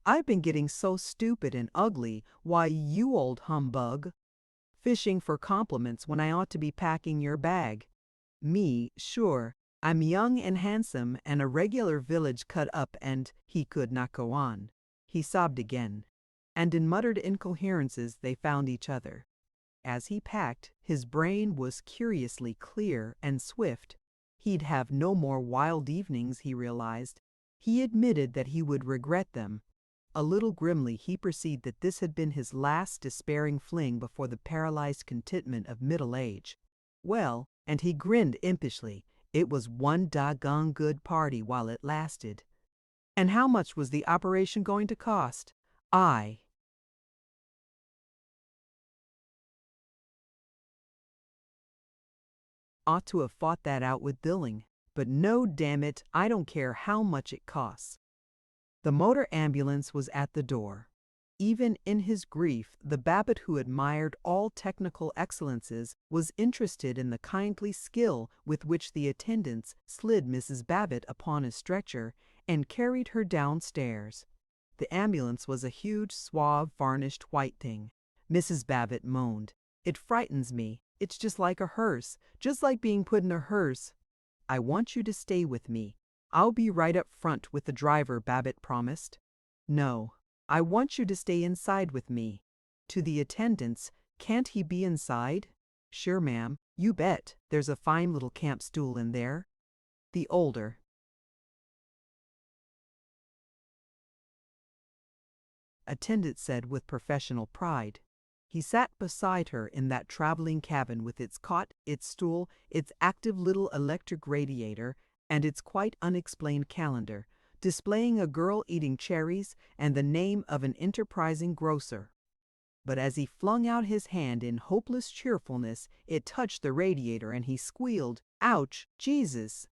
I've been getting so stupid and ugly, why, you old humbug. Fishing for compliments when I ought to be packing your bag. Me, sure, I'm young and handsome and a regular village cut up, and—" He could not go on. He sobbed again, and in muttered incoherences they found each other. As he packed, his brain was curiously clear and swift. He'd have no more wild evenings, he realized. He admitted that he would regret them. A little grimly he perceived that this had been his last despairing fling before the paralyzed contentment of middle age. Well, and he grinned impishly, It was one doggone good party while it lasted. And how much was the operation going to cost? I ought to have fought that out with Dilling. But no, damn it, I don't care how much it costs. The motor ambulance was at the door. Even in his grief, the Babbitt who admired all technical excellences was interested in the kindly skill with which the attendants slid Mrs. Babbitt upon a stretcher and carried her downstairs. The ambulance was a huge, suave, varnished white thing. Mrs. Babbitt moaned. "It frightens me. It's just like a hearse, just like being put in a hearse." "I want you to stay with me. I'll be right up front with the driver," Babbitt promised. "No, I want you to stay inside with me." To the attendants, "Can't he be inside?" "Sure, ma'am. You bet. There's a fine little camp stool in there." The older attendant said with professional pride. He sat beside her in that traveling cabin with its cot, its stool, its active little electric radiator, and its quite unexplained calendar, displaying a girl eating cherries and the name of an enterprising grocer. But as he flung out his hand in hopeless cheerfulness, it touched the radiator and he squealed, "Ouch, Jesus!"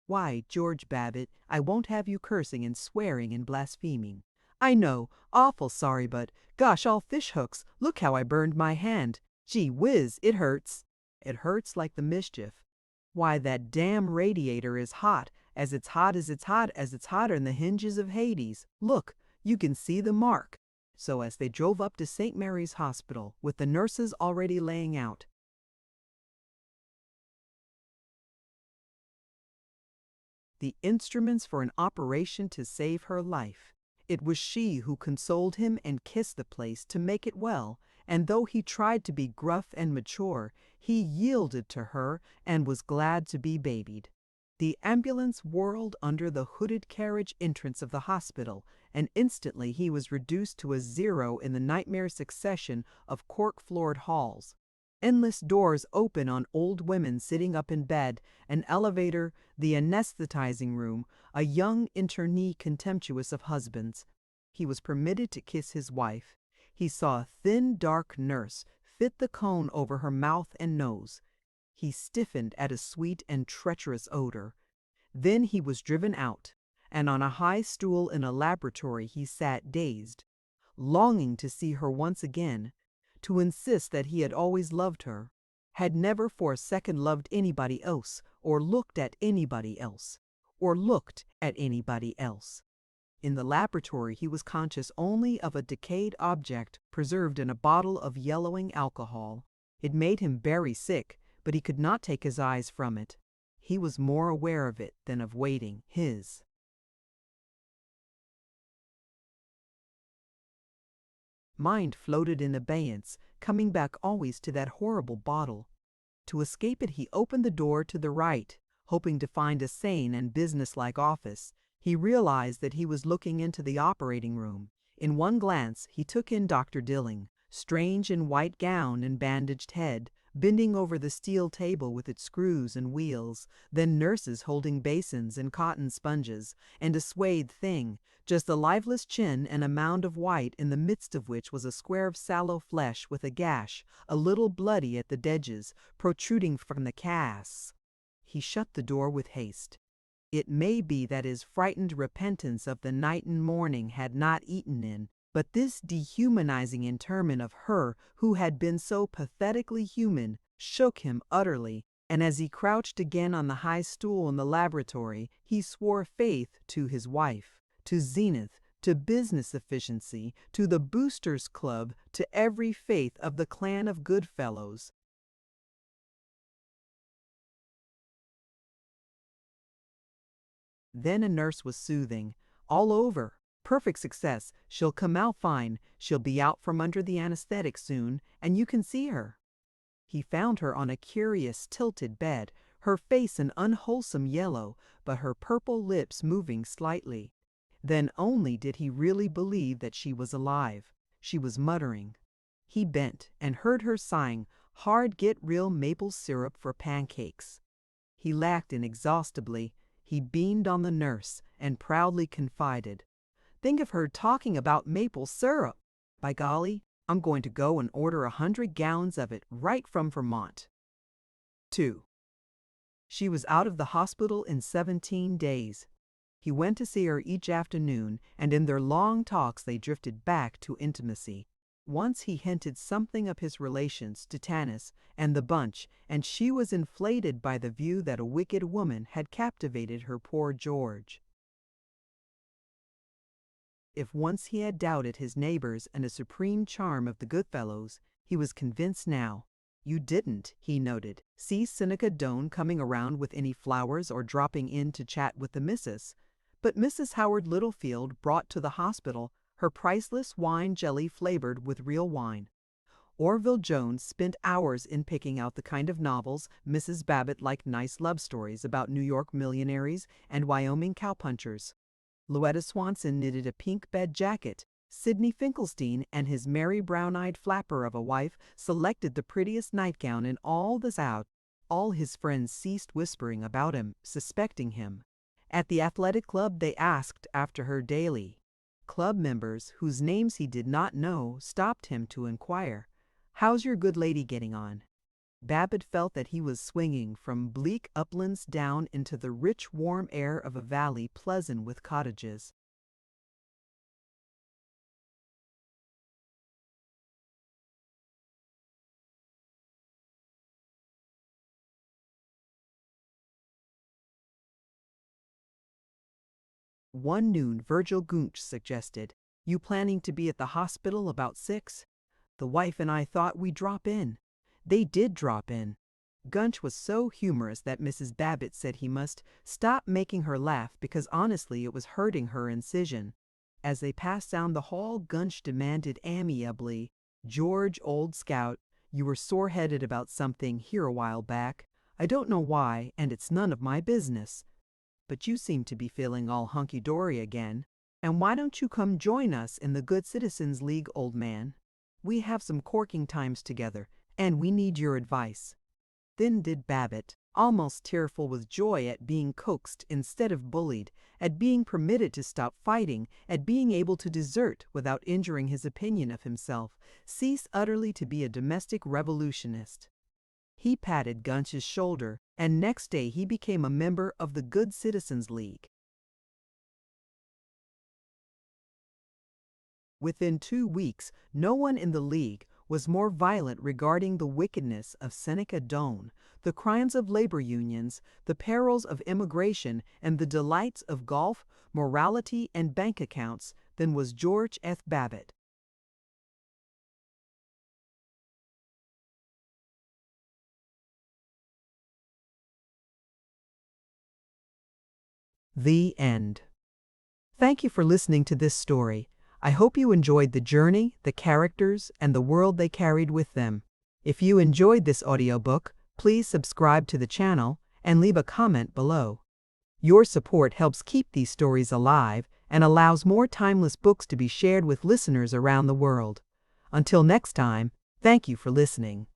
"Why, George Babbitt, I won't have you cursing and swearing and blaspheming. I know, awful sorry, but gosh all fish hooks, look how I burned my hand. Gee whiz, it hurts." "It hurts like the mischief." "Why, that damn radiator is hot, as it's hot as it's hot as it's hotter than the hinges of Hades. Look, you can see the mark." So as they drove up to St. Mary's Hospital, with the nurses already laying out the instruments for an operation to save her life, it was she who consoled him and kissed the place to make it well, and though he tried to be gruff and mature, he yielded to her and was glad to be babied. The ambulance whirled under the hooded carriage entrance of the hospital, and instantly he was reduced to a zero in the nightmare succession of cork-floored halls. Endless doors open on old women sitting up in bed, an elevator, the anesthetizing room, a young internee contemptuous of husbands. He was permitted to kiss his wife. He saw a thin, dark nurse fit the cone over her mouth and nose. He stiffened at a sweet and treacherous odor. Then he was driven out, and on a high stool in a laboratory he sat dazed, longing to see her once again, to insist that he had always loved her, had never for a second loved anybody else, or looked at anybody else, or looked at anybody else. In the laboratory he was conscious only of a decayed object preserved in a bottle of yellowing alcohol. It made him very sick, but he could not take his eyes from it. He was more aware of it than of waiting. His mind floated in abeyance, coming back always to that horrible bottle. To escape it he opened the door to the right, hoping to find a sane and businesslike office. He realized that he was looking into the operating room. In one glance he took in Dr. Dilling, strange in white gown and bandaged head, bending over the steel table with its screws and wheels, then nurses holding basins and cotton sponges, and a swathed thing, just a lifeless chin and a mound of white in the midst of which was a square of sallow flesh with a gash, a little bloody at the edges, protruding from the casts. He shut the door with haste. It may be that his frightened repentance of the night and morning had not eaten in, but this dehumanizing interment of her who had been so pathetically human shook him utterly, and as he crouched again on the high stool in the laboratory, he swore faith to his wife, to Zenith, to business efficiency, to the Boosters Club, to every faith of the clan of good fellows. Then a nurse was soothing. "All over. Perfect success. She'll come out fine. She'll be out from under the anesthetic soon, and you can see her." He found her on a curious tilted bed, her face an unwholesome yellow, but her purple lips moving slightly. Then only did he really believe that she was alive. She was muttering. He bent and heard her sighing, "Hard get real maple syrup for pancakes." He laughed inexhaustibly. He beamed on the nurse and proudly confided, "Think of her talking about maple syrup! By golly, I'm going to go and order 100 gallons of it right from Vermont." 2. She was out of the hospital in 17 days. He went to see her each afternoon, and in their long talks they drifted back to intimacy. Once he hinted something of his relations to Tanis and the bunch, and she was inflated by the view that a wicked woman had captivated her poor George. If once he had doubted his neighbors and the supreme charm of the Goodfellows, he was convinced now. "You didn't," he noted, "see Seneca Doane coming around with any flowers or dropping in to chat with the missus. But Mrs. Howard Littlefield brought to the hospital her priceless wine jelly flavored with real wine. Orville Jones spent hours in picking out the kind of novels Mrs. Babbitt liked, nice love stories about New York millionaires and Wyoming cowpunchers. Louetta Swanson knitted a pink bed jacket. Sidney Finkelstein and his merry brown-eyed flapper of a wife selected the prettiest nightgown in all the South. All his friends ceased whispering about him, suspecting him. At the athletic club they asked after her daily. Club members, whose names he did not know, stopped him to inquire, "How's your good lady getting on?" Babbitt felt that he was swinging from bleak uplands down into the rich warm air of a valley pleasant with cottages. One noon, Virgil Gunch suggested, "You planning to be at the hospital about 6? The wife and I thought we'd drop in." They did drop in. Gunch was so humorous that Mrs. Babbitt said he must stop making her laugh because honestly it was hurting her incision. As they passed down the hall, Gunch demanded amiably, "George, old scout, you were sore-headed about something here a while back. I don't know why, and it's none of my business. But you seem to be feeling all hunky-dory again. And why don't you come join us in the Good Citizens League, old man? We have some corking times together, and we need your advice." Then did Babbitt, almost tearful with joy at being coaxed instead of bullied, at being permitted to stop fighting, at being able to desert without injuring his opinion of himself, cease utterly to be a domestic revolutionist. He patted Gunch's shoulder, and next day he became a member of the Good Citizens League. Within 2 weeks, no one in the League was more violent regarding the wickedness of Seneca Doane, the crimes of labor unions, the perils of immigration, and the delights of golf, morality, and bank accounts than was George F. Babbitt. The end. Thank you for listening to this story. I hope you enjoyed the journey, the characters, and the world they carried with them. If you enjoyed this audiobook, please subscribe to the channel and leave a comment below. Your support helps keep these stories alive and allows more timeless books to be shared with listeners around the world. Until next time, thank you for listening.